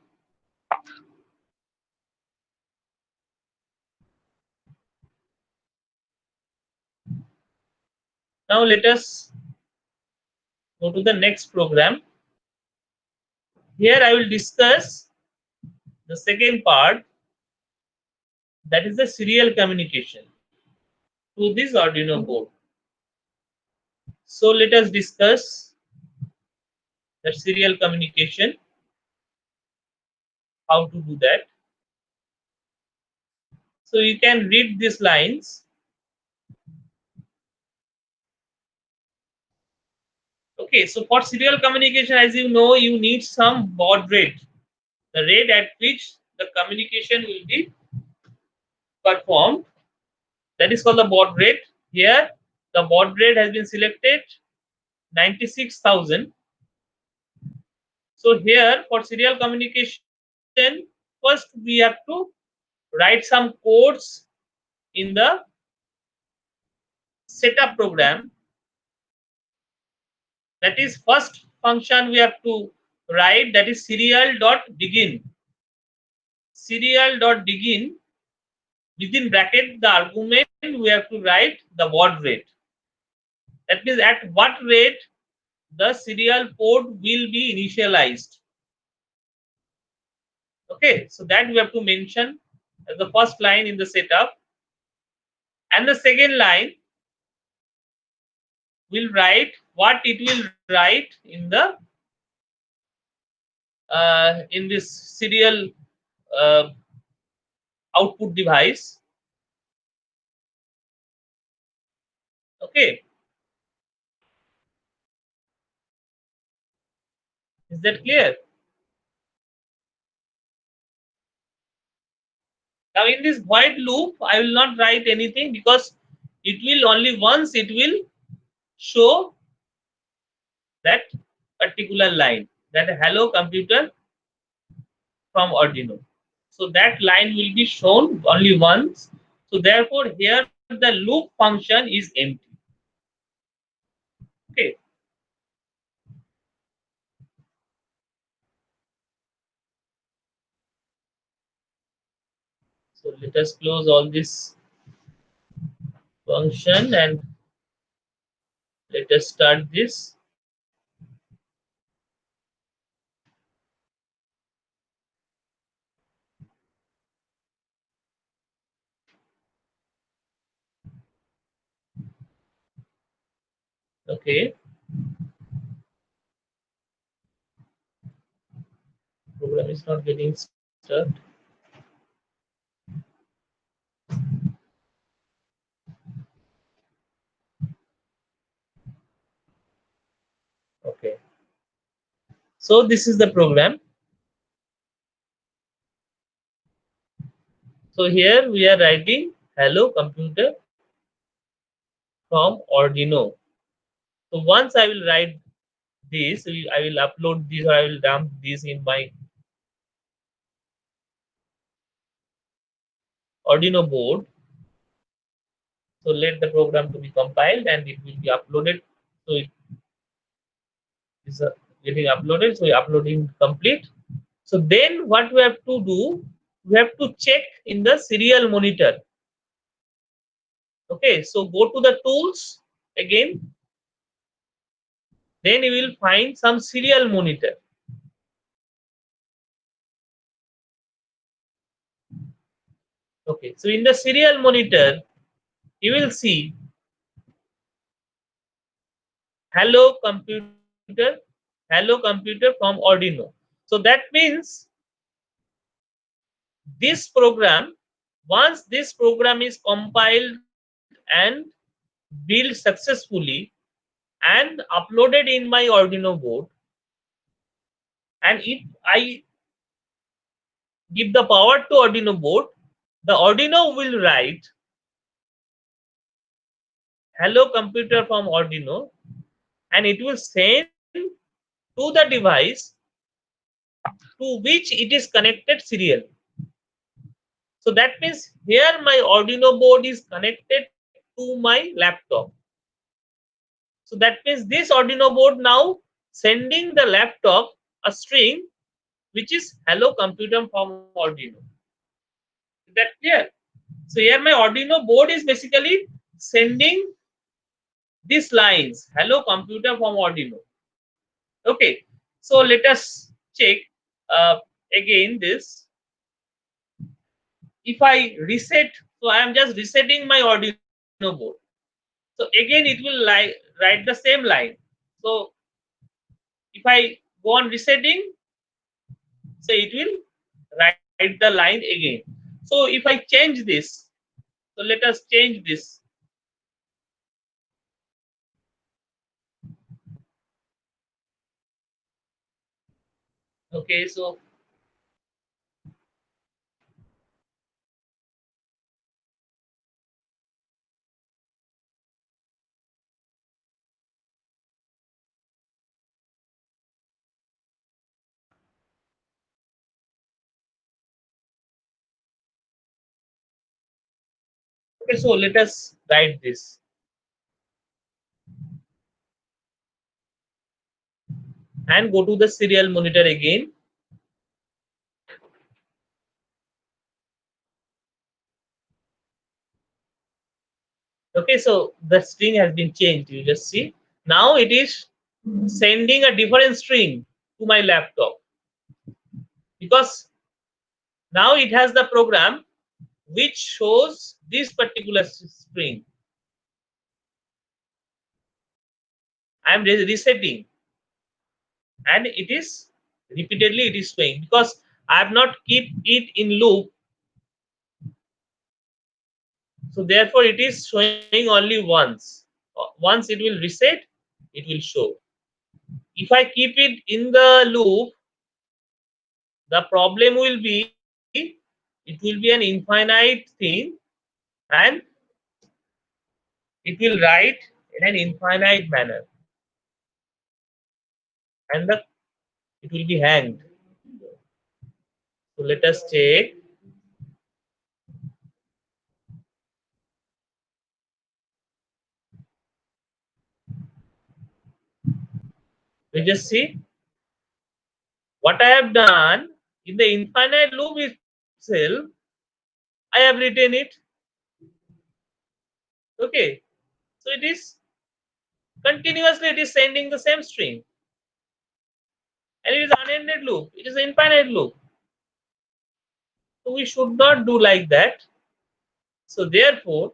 Now let us go to the next program. Here I will discuss the second part, that is the serial communication to this Arduino board. So let us discuss the serial communication, how to do that. So you can read these lines. Okay, so for serial communication, as you know, you need some baud rate, the rate at which the communication will be performed. That is called the baud rate. Here, the baud rate has been selected 96,000. So here, for serial communication, first we have to write some codes in the setup program. That is, first function we have to write, that is serial.begin. Serial.begin, within bracket the argument we have to write the baud rate. That means at what rate the serial port will be initialized. Okay, so that we have to mention as the first line in the setup. And the second line will write what it will write in the in this serial output device. Okay, is that clear? Now in this void loop, I will not write anything because it will only once it will show that particular line, that hello computer from Arduino. So that line will be shown only once. So therefore here the loop function is empty. Okay. So let us close all this function and let us start this. Okay. Program is not getting started. Okay. So this is the program. So here we are writing hello computer from Arduino. So once I will write this, I will upload this, or I will dump this in my Arduino board. So let the program to be compiled and it will be uploaded. So it is getting uploaded. So uploading complete. So then what we have to do, we have to check in the serial monitor. Okay, so go to the tools again. Then you will find some serial monitor. Okay, so in the serial monitor, you will see hello computer from Arduino. So that means this program, once this program is compiled and built successfully and uploaded in my Arduino board, and if I give the power to Arduino board, the Arduino will write hello computer from Arduino, and it will send to the device to which it is connected serial. So that means here my Arduino board is connected to my laptop. So that means this Arduino board now sending the laptop a string which is hello computer from Arduino. Is that clear? So here my Arduino board is basically sending these lines hello computer from Arduino. Okay, so let us check again this. If I reset, so I am just resetting my Arduino board. So again it will write the same line. So if I go on resetting, so it will write the line again. So if I change this, so let us change this. Okay, so okay, so let us write this. And go to the serial monitor again. Okay, so the string has been changed. You just see. Now it is sending a different string to my laptop, because now it has the program which shows this particular string. I am resetting, and it is repeatedly it is showing, because I have not keep it in loop. So therefore it is showing only once. Once it will reset, it will show. If I keep it in the loop, the problem will be it will be an infinite thing, and it will write in an infinite manner, and it will be hanged. So let us check. We just see what I have done in the infinite loop itself. I have written it. Okay, so it is continuously it is sending the same string, and it is unended loop. It is an infinite loop. So we should not do like that. So therefore,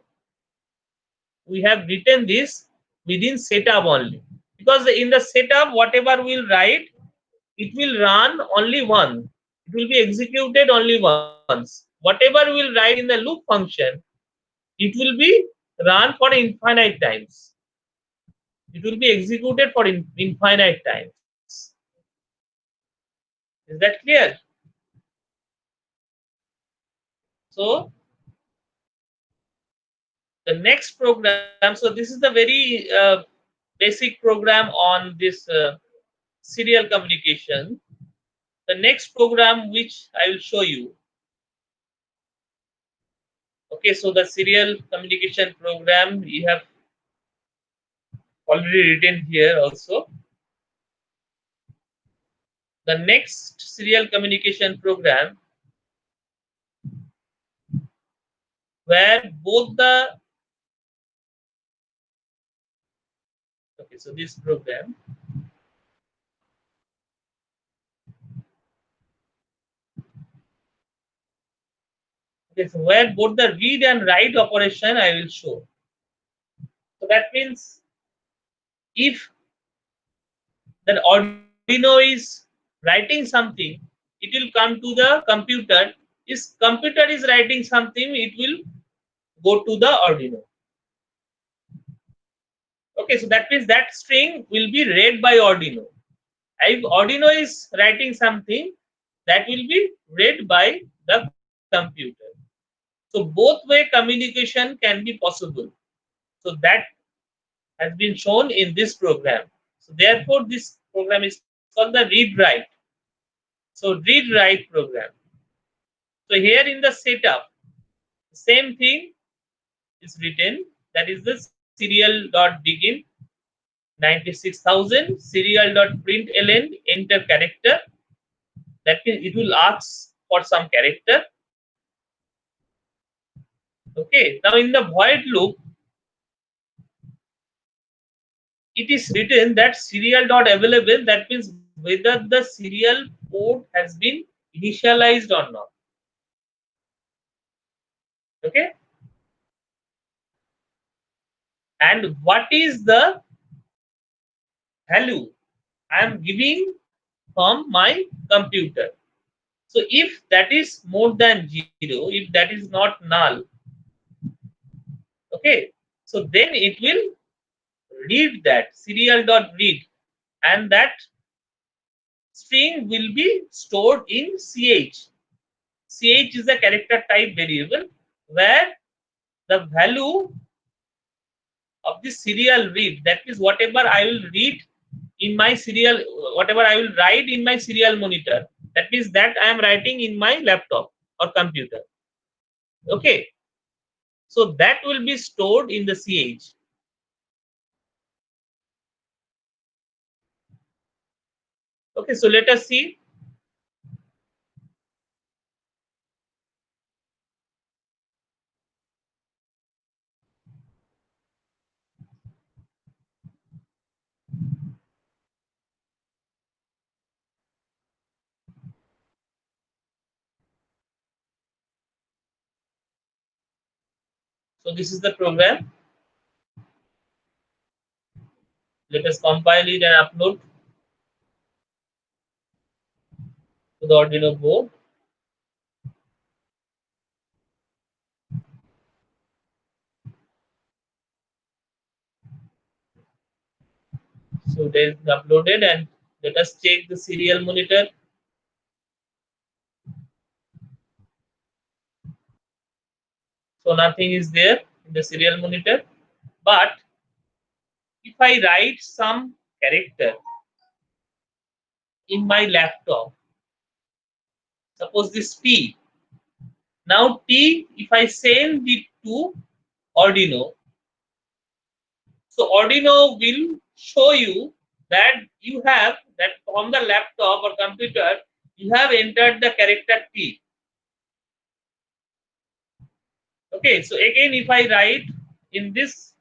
we have written this within setup only, because in the setup whatever we'll write, it will run only once. It will be executed only once. Whatever we'll write in the loop function, it will be run for infinite times. It will be executed for infinite times. Is that clear? So the next program, so this is the very basic program on this serial communication. The next program which I will show you Okay, so the serial communication program we have already written here also. The next serial communication program where both the okay, so this program okay, so where both the read and write operation I will show. So that means if that Arduino is writing something, it will come to the computer. If computer is writing something, it will go to the Arduino. Okay, so that means that string will be read by Arduino. If Arduino is writing something, that will be read by the computer. So both way communication can be possible. So that has been shown in this program. So therefore, this program is called the read-write. So read-write program. So here in the setup, the same thing is written. That is the serial.begin 96,000 serial.println enter character. That means it will ask for some character. Okay. Now in the void loop, it is written that serial.available. That means whether the serial port has been initialized or not. Okay. And what is the value I am giving from my computer? So if that is more than 0, if that is not null, okay, so then it will read that serial.read, and that string will be stored in ch. Ch is a character type variable where the value of the serial read, that is whatever I will read in my serial, whatever I will write in my serial monitor, that means that I am writing in my laptop or computer. Okay, so that will be stored in the ch. Okay, so let us see. So this is the program. Let us compile it and upload to the Arduino board. So it is uploaded, and let us check the serial monitor. So nothing is there in the serial monitor, but if I write some character in my laptop, suppose this T. Now T, if I send it to Arduino, so Arduino will show you that you have that from the laptop or computer, you have entered the character T. Okay, so again, if I write in this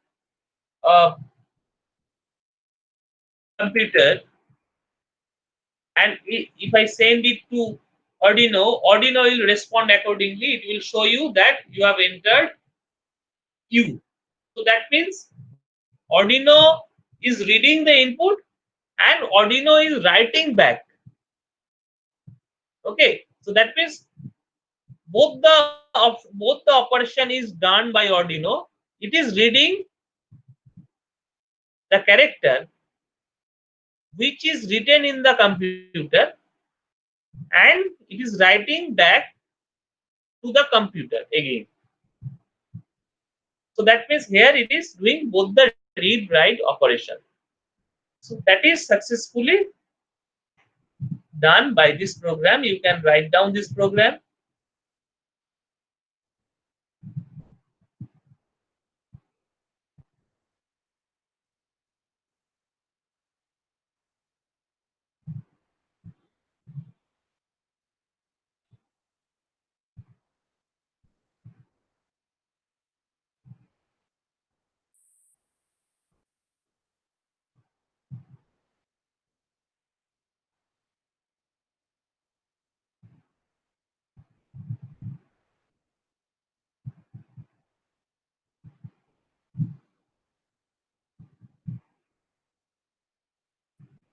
computer, and if I send it to Arduino, Arduino will respond accordingly. It will show you that you have entered Q. So that means Arduino is reading the input and Arduino is writing back. Okay, so that means both the operation is done by Arduino. It is reading the character which is written in the computer, and it is writing back to the computer again. So that means here it is doing both the read-write operation. So that is successfully done by this program. You can write down this program.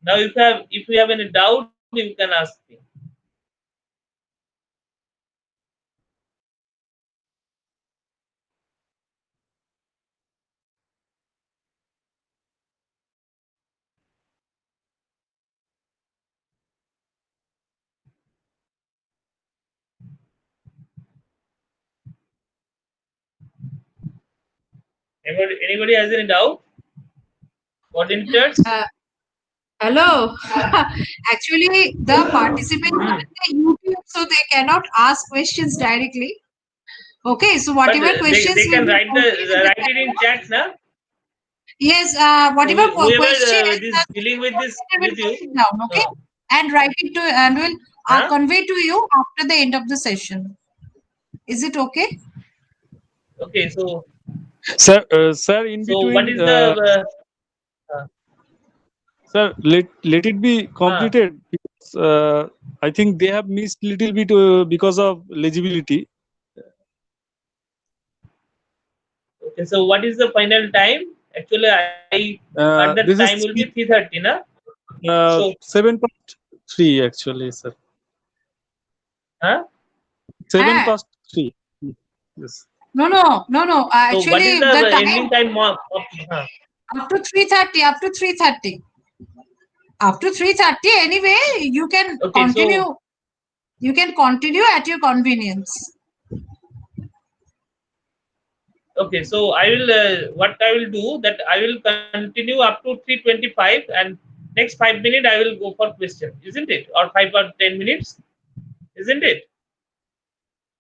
Now, if you have any doubt, you can ask me. Anybody has any doubt? Coordinators? Hello. Actually, the participants are in the YouTube, so they cannot ask questions directly. Okay, so whatever But questions they can will be write it in chat, na? Yes, whatever Whoever questions is dealing with this will with write you. it down, okay, and write it to and will Huh? convey to you after the end of the session. Is it okay? Okay, so Sir, sir, in so what between, is the sir, let it be completed. Because, I think they have missed little bit because of legibility. okay? So what is the final time? Actually, I heard that This time is will be 3:30, na? So 7:3 actually, sir. huh? 7:3. Yes. No. So what Actually, is the the time ending time of up to 3:30. Up to 3:30. Up to 3:30. Anyway, you can okay, continue. so You can continue at your convenience. okay, so I will what I will do that I will continue up to 3:25, and next 5 minutes I will go for question, isn't it? Or 5 or 10 minutes, isn't it?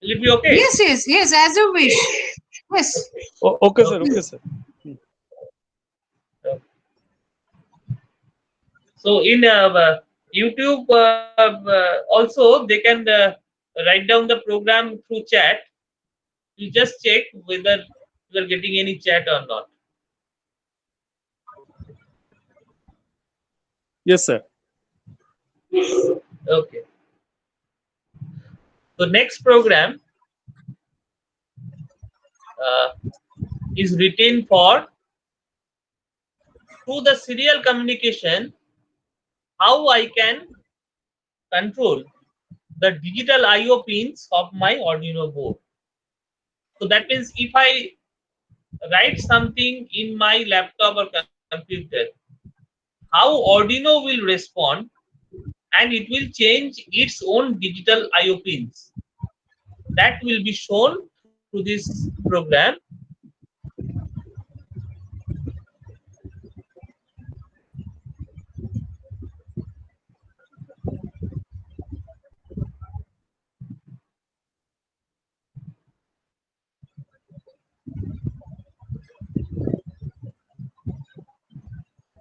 Will it be okay? Yes, as you wish. Yes. Okay, sir. Okay, sir. So in YouTube also they can write down the program through chat. You just check whether you are getting any chat or not. Yes, sir. Okay. So next program is written for through the serial communication, how I can control the digital I/O pins of my Arduino board. So that means if I write something in my laptop or computer, how Arduino will respond, and it will change its own digital I/O pins. That will be shown through this program.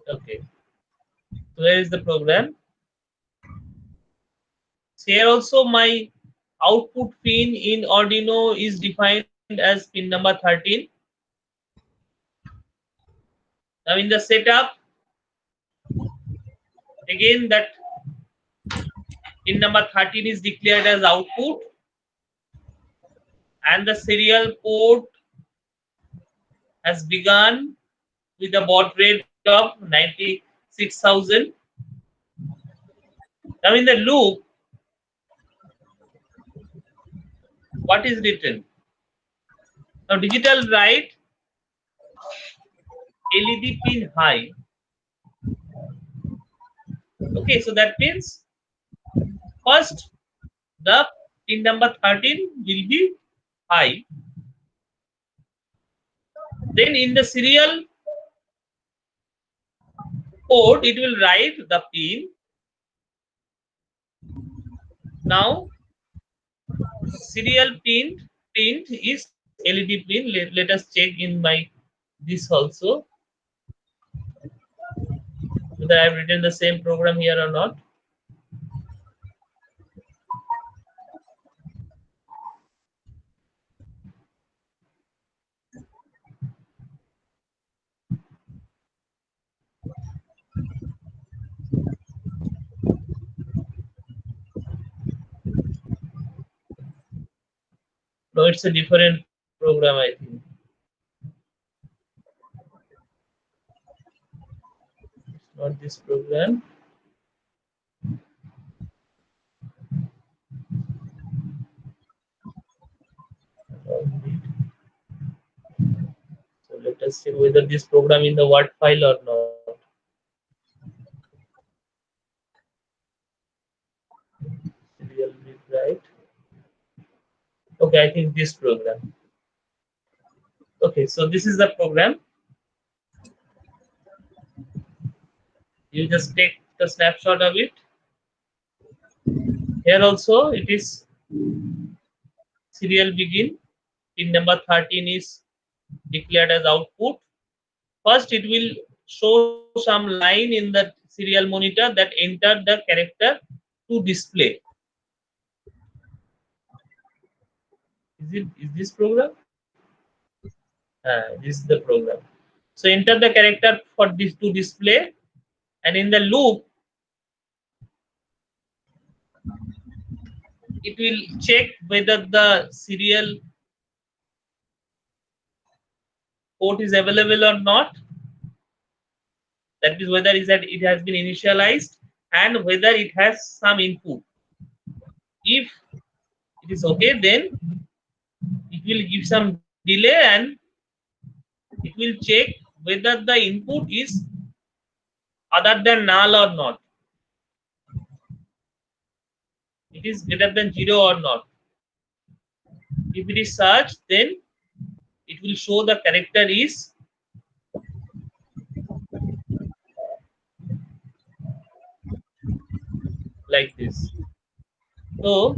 Okay. So where is the program? Here also my output pin in Arduino is defined as pin number 13. Now in the setup, again that pin number 13 is declared as output, and the serial port has begun with a baud rate of 96,000. Now in the loop, what is written? Now digital write LED pin high. Okay, so that means first the pin number 13 will be high. Then in the serial port, it will write the pin. Now serial pin is LED pin. Let us check in my this also whether I have written the same program here or not. No, it's a different program, I think. It's not this program. Let's check whether this program in the Word file or not. Serial bit, right? Okay, I think this program. Okay, so this is the program. You just take the snapshot of it. Here also it is serial begin. Pin number 13 is declared as output. First, it will show some line in the serial monitor that enter the character to display. Is this program? This is the program. So enter the character for this to display, and in the loop, it will check whether the serial port is available or not. That is whether it has been initialized and whether it has some input. If it is okay, then it will give some delay and it will check whether the input is other than null or not. It is greater than 0 or not. If it is such, then it will show the character is like this. So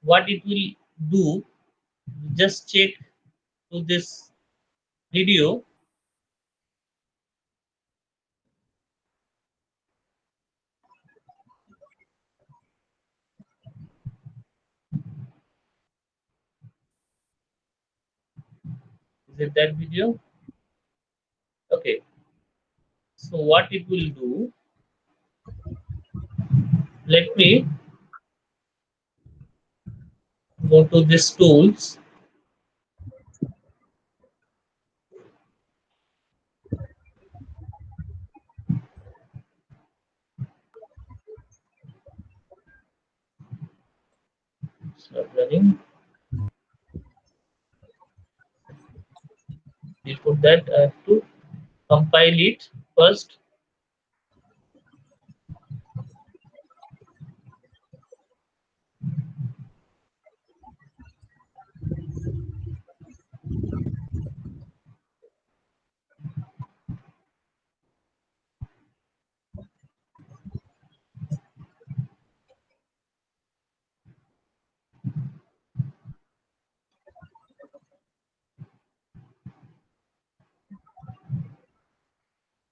what it will do, just check to this video. Is it that video? Okay. So what it will do, let me go to this tools. It's not running. Before that, I have to compile it first.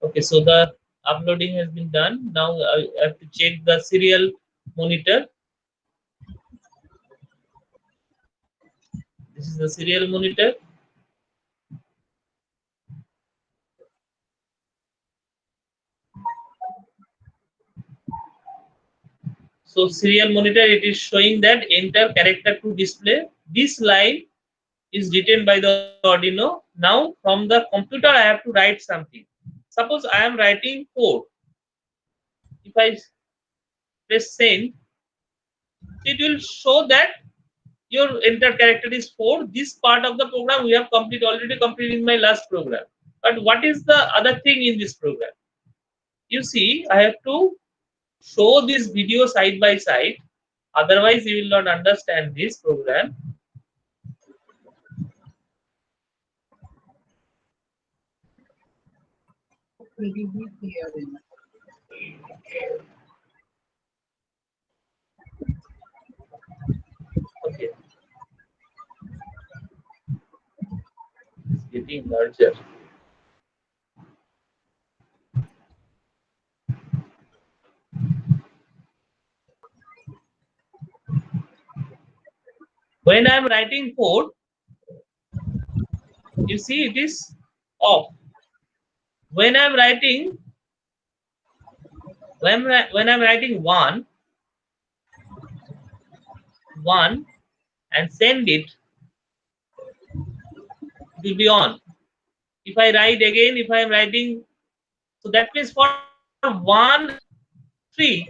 Okay, so the uploading has been done. Now I have to check the serial monitor. This is the serial monitor. So serial monitor, it is showing that enter character to display. This line is written by the Arduino. Now from the computer I have to write something. Suppose I am writing code. If I press send, it will show that your enter character is 4. This part of the program we have already completed in my last program. But what is the other thing in this program? You see, I have to show this video side by side. Otherwise, you will not understand this program. Okay. It's getting larger. When I am writing code, you see it is off. When I am writing, when I'm writing one and send it, it will be on. If I write again, if I am writing, so that means for 1, 3,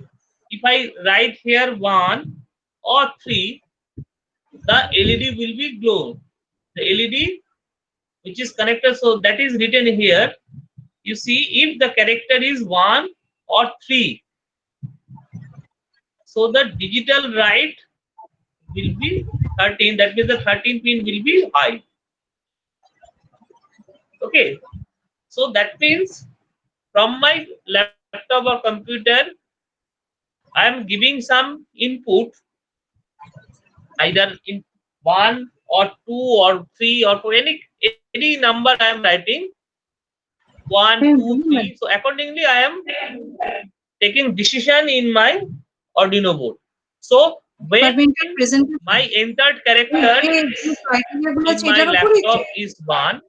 if I write here 1 or 3, the LED will be glow. The LED which is connected, so that is written here. You see, if the character is 1 or 3, so the digital write will be 13. That means the 13 pin will be high. Okay, so that means from my laptop or computer, I am giving some input, either in 1 or 2 or 3 or 4, any number I am writing, 1, 2, 3. So accordingly, I am taking decision in my Arduino board. So when my entered character in my laptop is 1,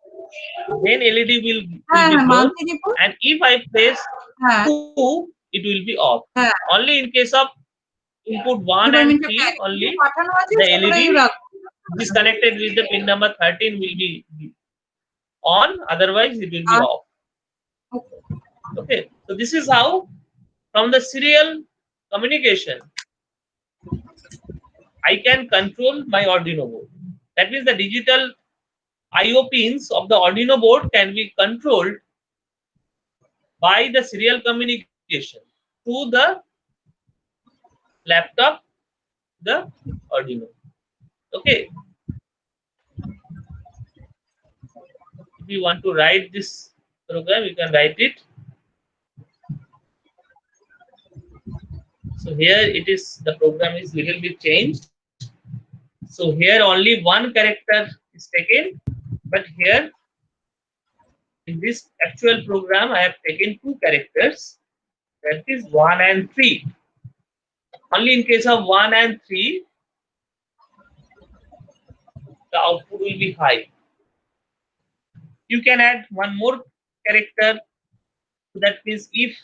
then LED will be glow, and if I press 2, it will be off. Only in case of input 1 and 3, only the LED disconnected with the pin number 13 will be on, otherwise it will be off. Okay, so this is how from the serial communication I can control my Arduino board. That means the digital IO pins of the Arduino board can be controlled by the serial communication to the laptop, the Arduino. Okay. If you want to write this program, you can write it. So here it is, the program is little bit changed. So here only one character is taken, but here in this actual program I have taken 2 characters, that is 1 and 3. Only in case of 1 and 3, the output will be high. You can add one more character, that means if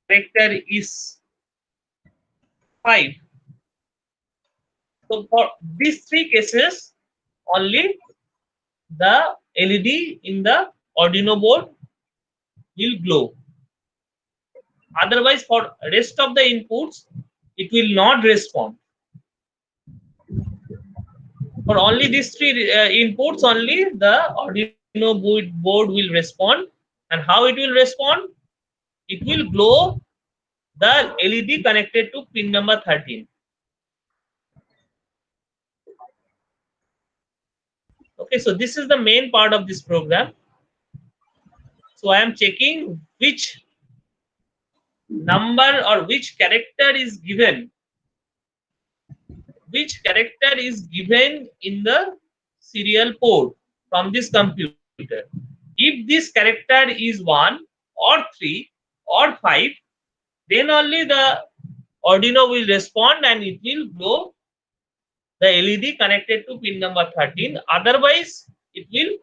character is 5. So for these 3 cases, only the LED in the Arduino board will glow. Otherwise, for rest of the inputs, it will not respond. For only these 3 inputs, only the Arduino board will respond. And how it will respond? It will glow the LED connected to pin number 13. Okay, so this is the main part of this program. So I am checking which number or which character is given. Which character is given in the serial port from this computer. If this character is 1 or 3 or 5, then only the Arduino will respond and it will glow the LED connected to pin number 13. Otherwise, it will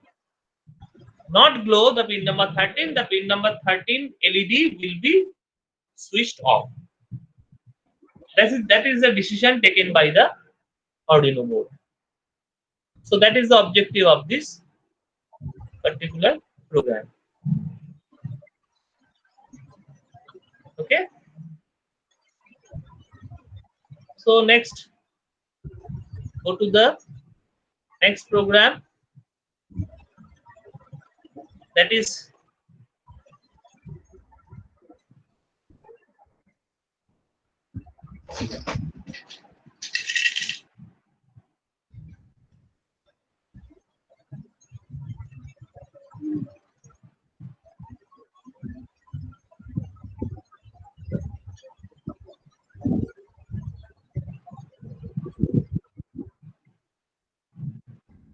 not glow the pin number 13. The pin number 13 LED will be switched off. That is the decision taken by the Arduino board. So that is the objective of this particular program. Okay. So next, go to the next program, that is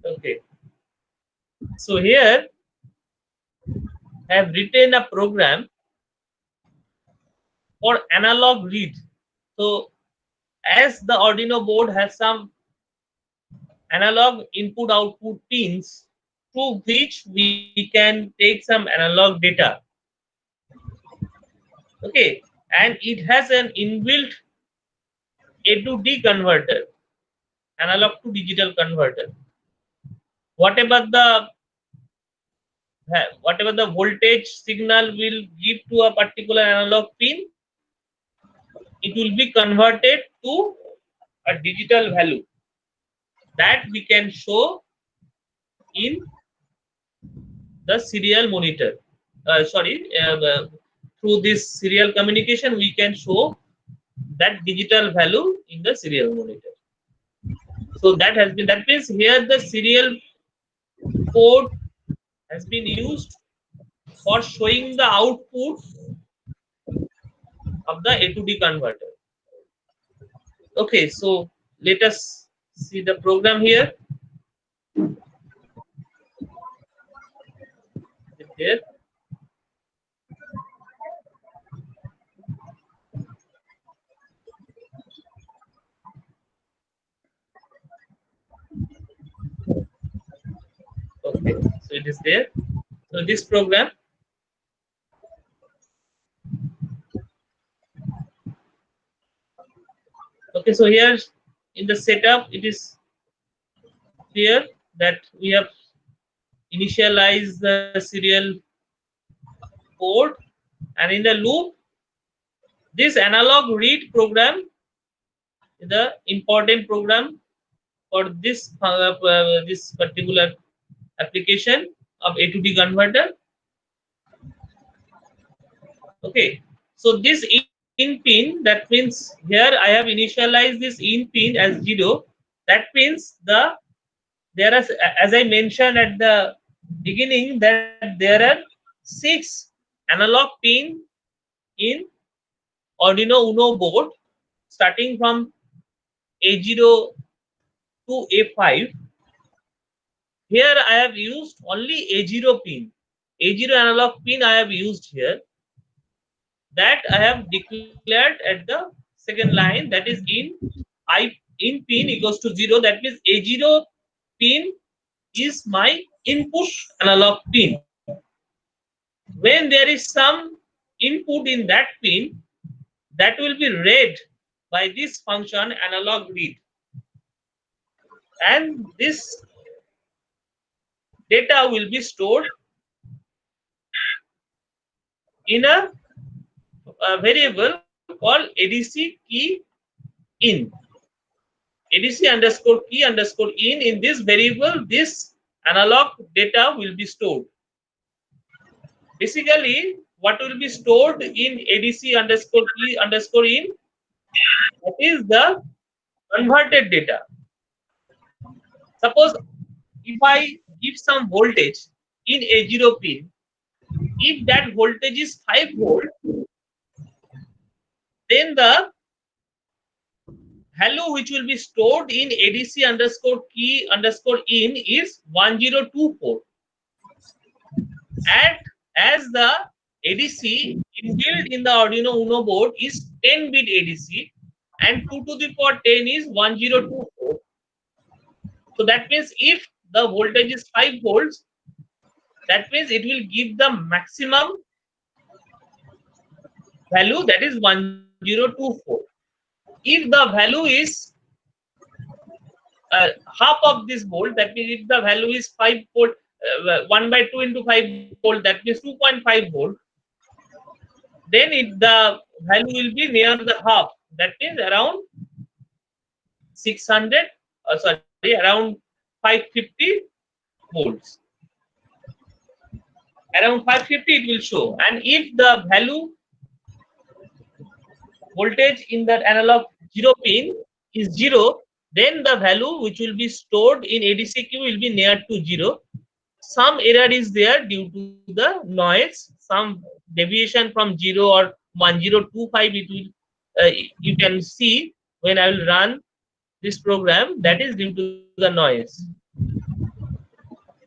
okay. So here I have written a program for analog read. So as the Arduino board has some analog input output pins through which we can take some analog data. Okay, and it has an inbuilt A to D converter, analog to digital converter. Whatever the voltage signal will give to a particular analog pin, it will be converted to a digital value. that we can show in the serial monitor. Through this serial communication, we can show that digital value in the serial monitor. So that means here the serial port has been used for showing the output of the A to D converter. Okay, so let us see the program here. Here. Okay, so it is there. So this program, okay, so here in the setup, it is clear that we have initialized the serial port, and in the loop, this analog read program is the important program for this this particular application of A to D converter. Okay, so this in pin, that means here I have initialized this in pin as 0. That means there are, as I mentioned at the beginning, that there are 6 analog pin in Arduino Uno board, starting from A0 to A5. Here I have used only A0 pin. A0 analog pin I have used here. That I have declared at the second line, that is in pin equals to 0. That means A0 pin is my input analog pin. When there is some input in that pin, that will be read by this function analog read, and this data will be stored in a variable called ADC key in. ADC underscore key underscore in. In this variable, this analog data will be stored. Basically, what will be stored in ADC underscore key underscore in, that is the converted data. Suppose if I give some voltage in A0 pin, if that voltage is 5 volt, then the value which will be stored in ADC underscore key underscore in is 1024. And as the ADC inbuilt in the Arduino Uno board is 10-bit ADC, and 2 to the power 10 is 1024. So that means if the voltage is 5 volts, that means it will give the maximum value, that is 1024. If the value is half of this volt, that means if the value is 5 volt, 1 by 2 into 5 volt, that means 2.5 volt, then the value will be near the half, that means around 600, around 550 volts. Around 550 it will show. And if the value voltage in that analog 0 pin is 0, then the value which will be stored in ADC-Q will be near to 0. Some error is there due to the noise, some deviation from 0 or 1025, it will you can see when I will run this program, that is due to the noise.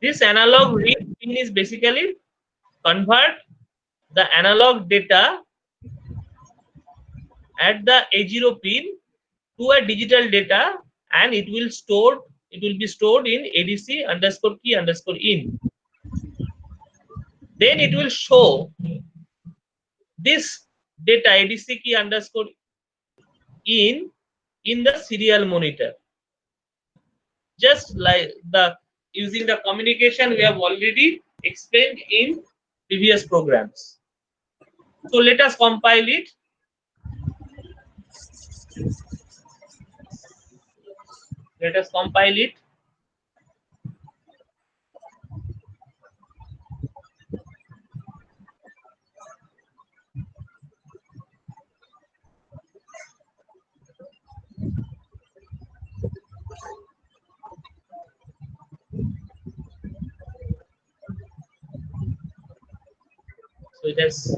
This analog read pin is basically convert the analog data at the A0 pin to a digital data, and it will be stored in ADC underscore key underscore in. Then it will show this data ADC key underscore in the serial monitor, just like using the communication we have already explained in previous programs. So let us compile it. Let us compile it. So it has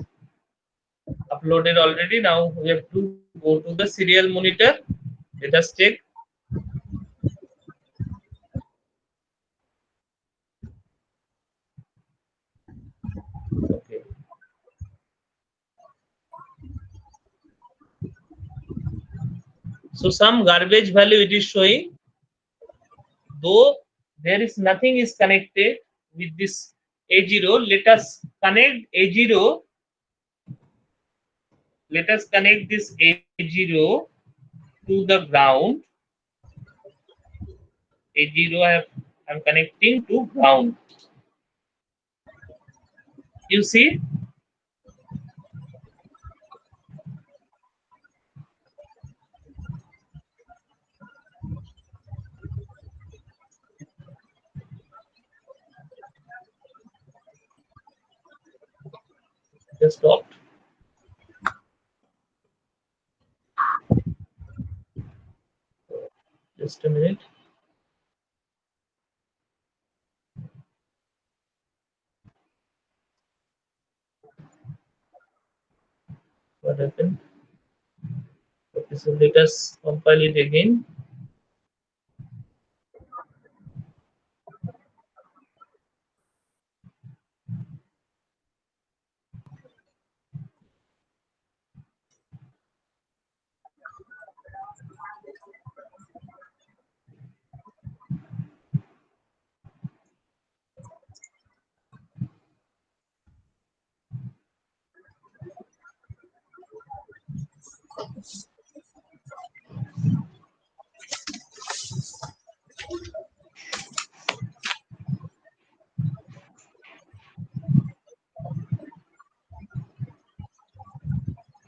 uploaded already. Now we have to go to the serial monitor. Let us check. Okay. So some garbage value it is showing, though there is nothing is connected with this A0. Let us connect A0. Let us connect this A0 to the ground. A0 I'm connecting to ground. You see? Just stopped. Just a minute. What happened? Okay, so let us compile it again.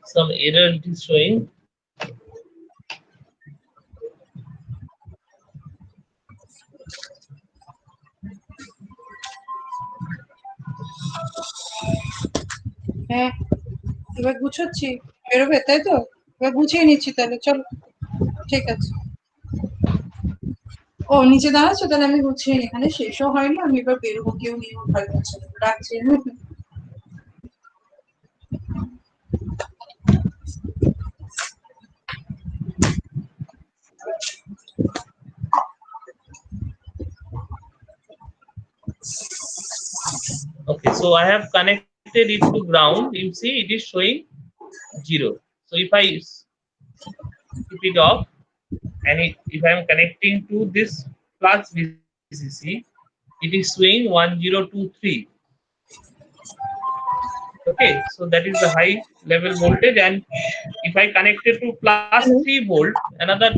Some error it is showing. হ্যাঁ এবার গুছোচ্ছি বেরোবে তাই তো এবার গুছিয়ে নিচ্ছি তাহলে চলো ঠিক আছে ও নিচে দাঁড়াচ্ছো তাহলে আমি গুছিয়ে নিই এখানে শেষও হয়নি আমি এবার বেরোবো কেউ নিয়ে ভয় পাচ্ছে রাখছি Okay, so I have connected it to ground. You see it is showing 0. So if I keep it off and if I am connecting to this plus VCC, it is showing 1023. Okay, so that is the high level voltage, and if I connect it to plus 3 volt, another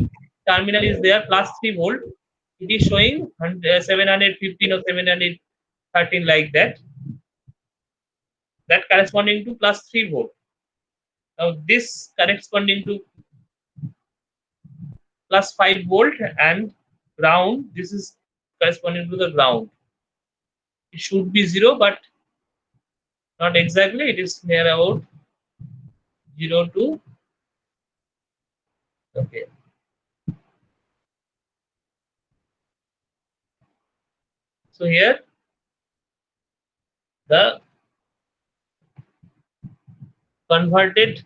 terminal is there, plus 3 volt, it is showing 715 or 713 like that. That corresponding to plus 3 volt. Now this corresponding to plus 5 volt and ground, this is corresponding to the ground. It should be 0, but not exactly. It is near about 0 to, okay. So here the converted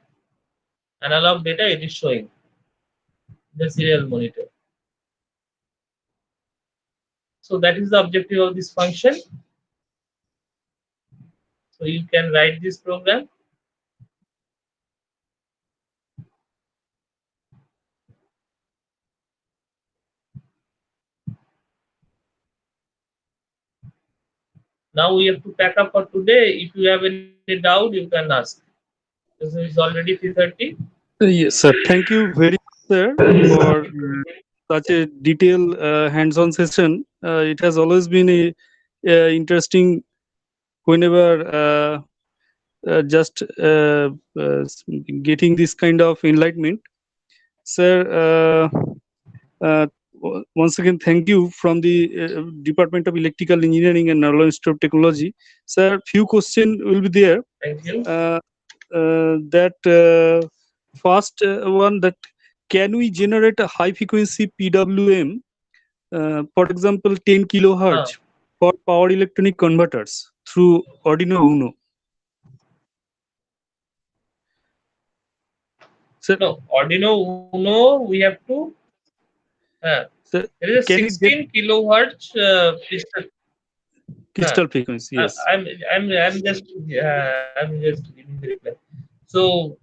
analog data it is showing the serial monitor. So that is the objective of this function. So you can write this program. Now we have to pack up for today. If you have any doubt, you can ask. This is already 3:30. Yes, sir. Thank you very much, sir, for such a detailed hands-on session. It has always been a interesting whenever just getting this kind of enlightenment. Sir, once again, thank you from the Department of Electrical Engineering and Narela Institute of Technology. Sir, few questions will be there. Thank you. First one, that can we generate a high frequency PWM, for example, 10 kilohertz for power electronic converters through Arduino Uno? Sir, No, Arduino Uno, we have to. sir, There is a can we 16 kilohertz crystal frequency? Yes. I'm just giving the reply. So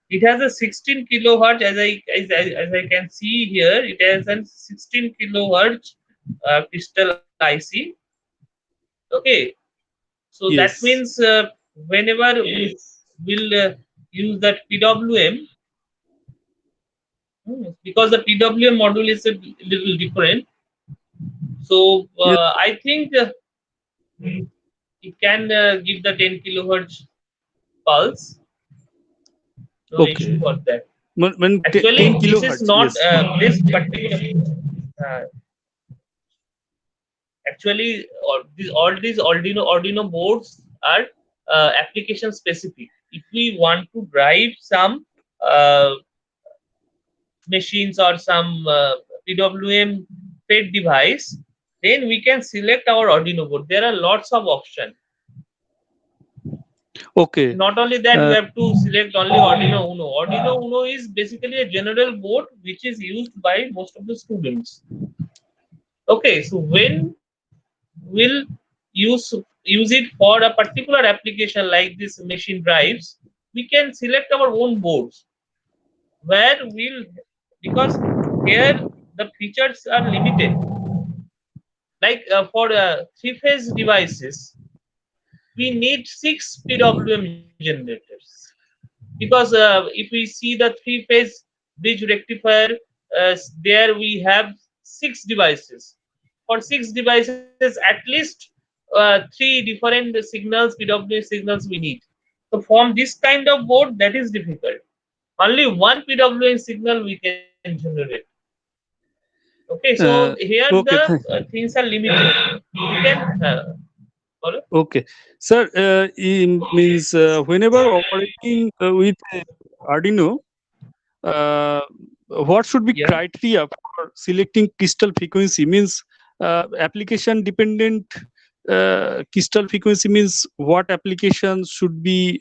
it has a 16 kilohertz, as I can see here. It has a 16 kilohertz crystal IC. Okay, so Yes. that means whenever we will use that PWM, because the PWM module is a little different. So I think it can give the 10 kilohertz pulse. No Okay. issue for that. When Actually, 10 this kilohertz, is not yes. this particular. Actually, all these Arduino boards are application specific. If we want to drive some machines or some PWM fed device, then we can select our Arduino board. There are lots of options. Okay. Not only that, you have to select only Arduino Uno. Arduino Uno is basically a general board which is used by most of the students. Okay, so when we'll use it for a particular application like this machine drives, we can select our own boards where because here the features are limited. Like for 3-phase devices, we need 6 PWM generators, because if we see the 3-phase bridge rectifier, there we have 6 devices. For 6 devices, at least 3 different signals, PWM signals we need. So from this kind of board, that is difficult. Only one PWM signal we can generate. Okay, so here okay, the things are limited. We can. Okay, sir. Means whenever operating with Arduino, what should be criteria for selecting crystal frequency? Means application dependent crystal frequency means what application should be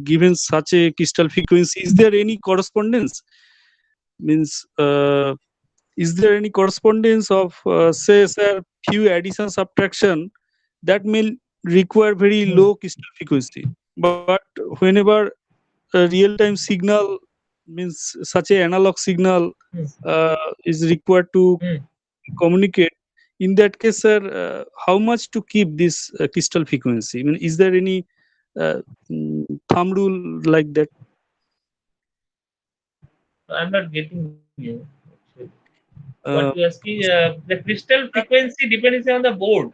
given such a crystal frequency? Is there any correspondence? Means is there any correspondence of say few addition subtraction that may require very low crystal frequency, but whenever a real-time signal means such a analog signal is required to communicate, in that case, sir, how much to keep this crystal frequency? I mean, is there any thumb rule like that? I'm not getting you. What you asking? The crystal frequency depends on the board.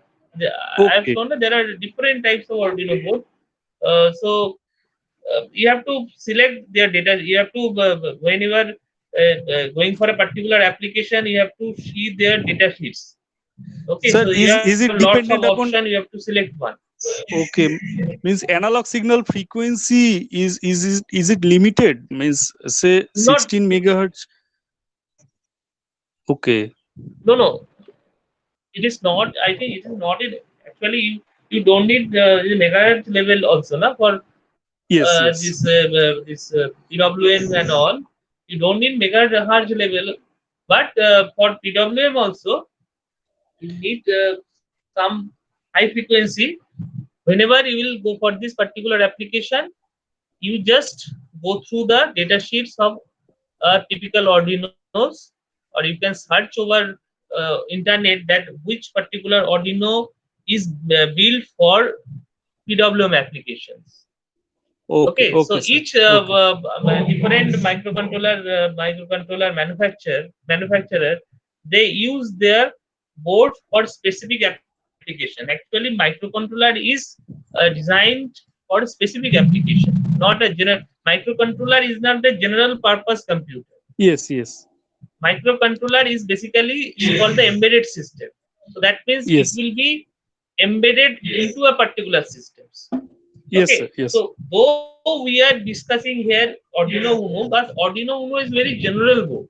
I have shown that there are different types of Arduino board. So you have to select their data. You have to whenever going for a particular application, you have to see their data sheets. Okay, sir, so you have is it lots of dependent upon option. You have to select one. Okay, means analog signal frequency is it limited? Means say 16 megahertz. Okay. No. It is not. I think it is not. Actually, you don't need the megahertz level also, na, for this PWM and all. You don't need megahertz level, but for PWM also, you need some high frequency. Whenever you will go for this particular application, you just go through the data sheets of typical Arduinos, or you can search over internet that which particular Arduino is built for PWM applications. Okay, so each different microcontroller manufacturer, they use their board for specific application. Actually, microcontroller is designed for a specific application, not a general. Microcontroller is not the general purpose computer. Yes. microcontroller is basically called the embedded system. So that means Yes. it will be embedded into a particular systems. Yes, Okay. sir. Yes. So though we are discussing here Arduino Uno, but Arduino Uno is very general board.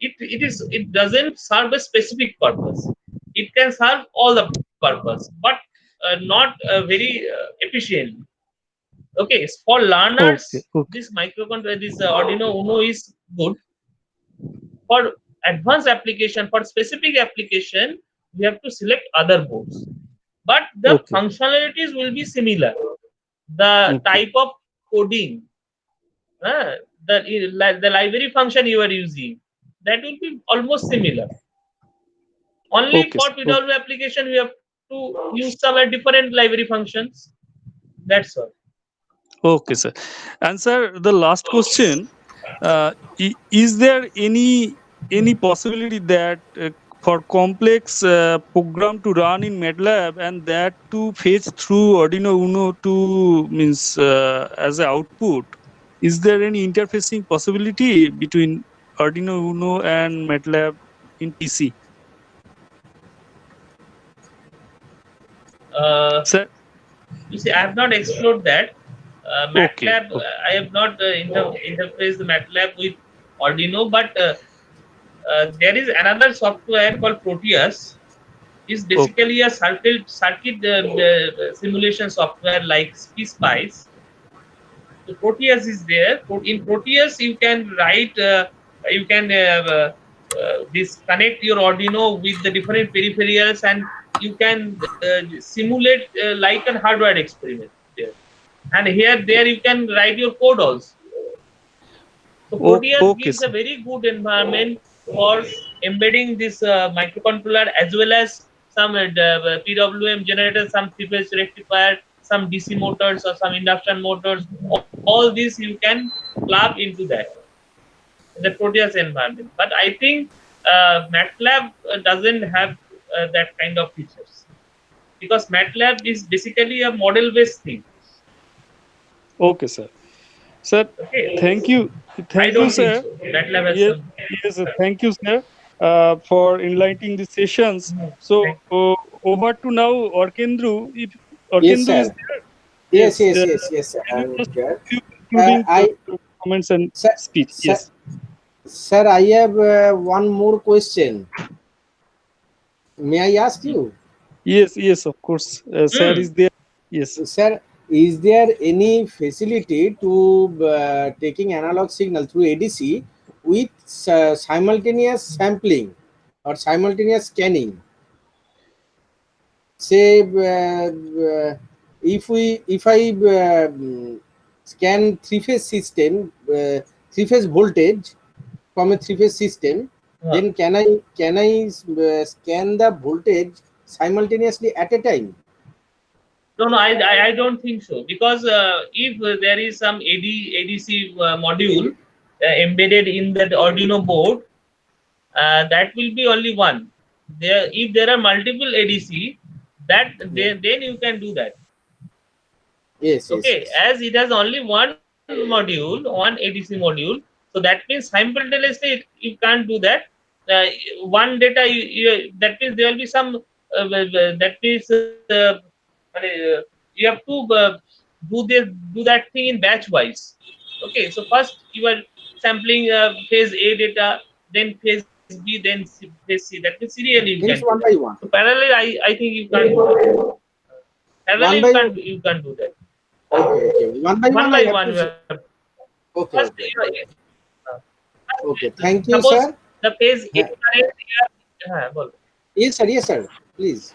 It doesn't serve a specific purpose. It can serve all the purpose, but not very efficiently. Okay, for learners, Okay. this microcontroller, this Arduino Uno is good. For advanced application, for specific application, we have to select other boards. But the Okay. functionalities will be similar. The type of coding, the library function you are using, that will be almost similar. Only Okay, for sir. PW application, we have to use some different library functions. That's all. Okay, sir. And sir, the last question: is there any possibility that for complex program to run in MATLAB and that to fetch through Arduino Uno to means as an output? Is there any interfacing possibility between Arduino Uno and MATLAB in PC? Sir? You see, I have not explored that. MATLAB, Okay. I have not interfaced the MATLAB with Arduino, but there is another software called Proteus. It's basically a circuit simulation software like PSpice. So Proteus is there. In Proteus, you can write, you can disconnect your Arduino with the different peripherals, and you can simulate like a hardware experiment there. And there you can write your code also. So Proteus gives a very good environment for embedding this microcontroller, as well as some PWM generator, some three-phase rectifier, some DC motors or some induction motors. All this you can plug into that, the Proteus environment. But I think MATLAB doesn't have that kind of features, because MATLAB is basically a model-based thing. Okay, sir. Sir, thank you. Thank you, sir. Yes, sir. Thank you, sir, for enlightening the sessions. So, over to now, Orkendru. If Yes, Orkendru is sir. there, Yes, sir. I'm here. including comments and speech. Yes. Sir, I have one more question. May I ask you? Yes, of course. Sir is there. Yes. Sir, is there any facility to taking analog signal through ADC with simultaneous sampling or simultaneous scanning? Say, if I scan three-phase system, three-phase voltage from a three-phase system, then can I scan the voltage simultaneously at a time? No, I don't think so, because if there is some ADC module embedded in that Arduino board, that will be only one. If there are multiple ADC, then you can do that. Yes. Okay, as it has only one module, one ADC module, so that means simultaneously you can't do that. One data, that means there will be some. That means you have to do that thing in batch wise. Okay, so first you are sampling phase A data, then phase B, then phase C. That means serially you can. One by one. So parallel, I think you can't do that. Parallel you can't do that. Okay. One by one. Okay. First, Okay. Thank you, suppose sir. The phase A current. Yes, sir. Please.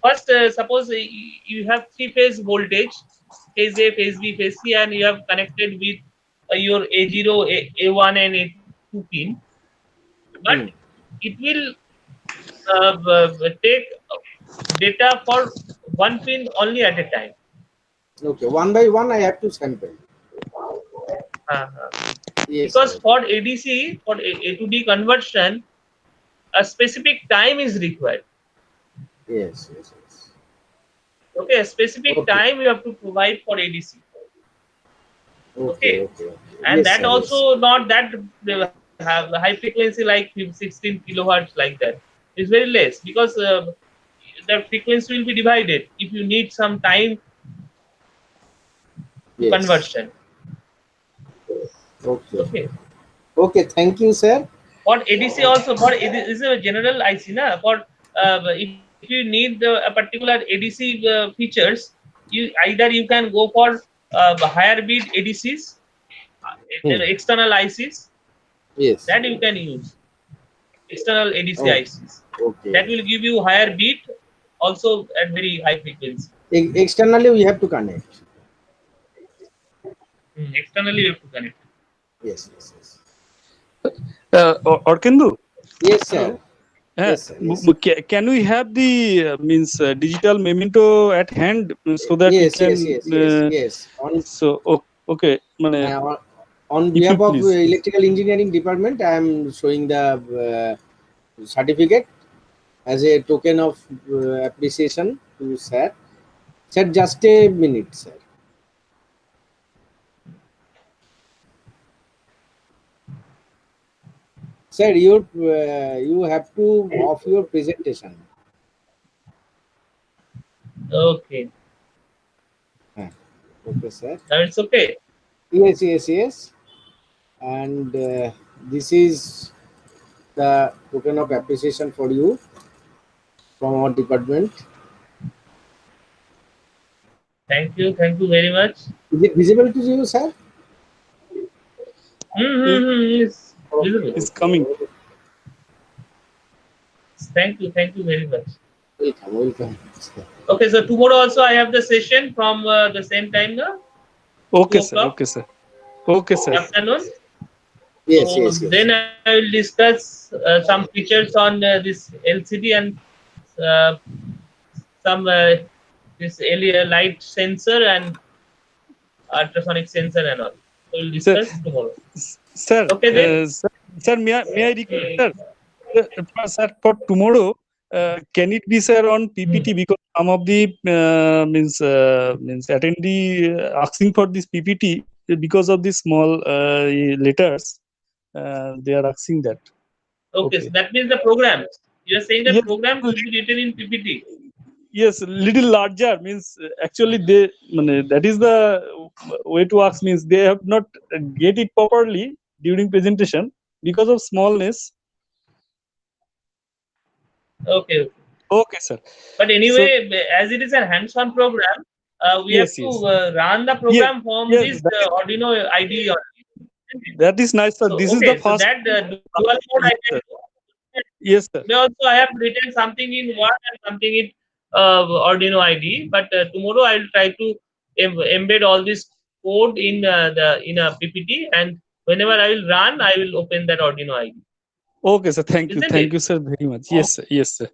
First, suppose you have three-phase voltage, phase A, phase B, phase C, and you have connected with your A0, A1, and A2 pin. But it will take data for one pin only at a time. Okay, one by one I have to sample. Yes, because for ADC, for A to D conversion, a specific time is required. Yes. Okay, a specific time you have to provide for ADC. Okay. And Yes, that sir, also not that have high frequency like 16 kilohertz like that. It's very less because the frequency will be divided if you need some time yes. conversion. Okay. Okay. Okay. Thank you, sir. For ADC also, for it is a general IC na. For if you need a particular ADC features, you can go for higher bit ADCs, external ICs. Yes. That you can use external ADC Oh, ICs. okay. That will give you higher beat, also at very high frequency. Externally, we have to connect. Externally, you have to connect. Yes. Orkendu? Yes, sir. Yes, sir. Yes. Can we have the digital memento at hand so that we Yes, can? yes. Okay. On if you behalf of please. electrical engineering department, I am showing the certificate as a token of appreciation to sir. Sir, just a minute, sir. Sir, you have to off your presentation. Okay. Okay, sir. Now it's okay. Yes. And this is the token of appreciation for you from our department. Thank you very much. Is it visible to you, sir? Yes, visible. It's coming. Thank you very much. Welcome. Okay, so tomorrow also I have the session from the same time now. Okay, 2 sir. o'clock. Okay, sir. Afternoon. Yes. Then I will discuss some features on this LCD and some this light sensor and ultrasonic sensor and all. So we'll discuss tomorrow. Sir, Okay, then. sir, may I request, sir, for tomorrow, can it be, sir, on PPT, because some of the means attendee asking for this PPT because of the small letters, they are asking that. Okay, so that means the program. You are saying that Yes. program will be written in PPT. Yes, little larger means actually that is the way to ask, means they have not get it properly during presentation because of smallness. Okay, sir. But anyway, as it is a hands-on program, we have to run the program from this Arduino IDE. That is nice, sir. So, this okay, is the so first. that dual mode I can do. Yes, sir. Today also I have written something in Word and something in Arduino IDE, but tomorrow I will try to embed all this code in a PPT, and whenever I will run, I will open that Arduino IDE. Okay, sir. Thank you. Isn't Thank it? you, sir, very much. Yes, sir. Yes, sir.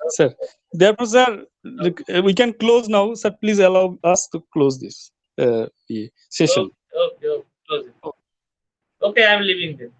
Sir. Therefore, sir, look, we can close now. Sir, please allow us to close this session. Okay, close it. Okay, I am leaving this.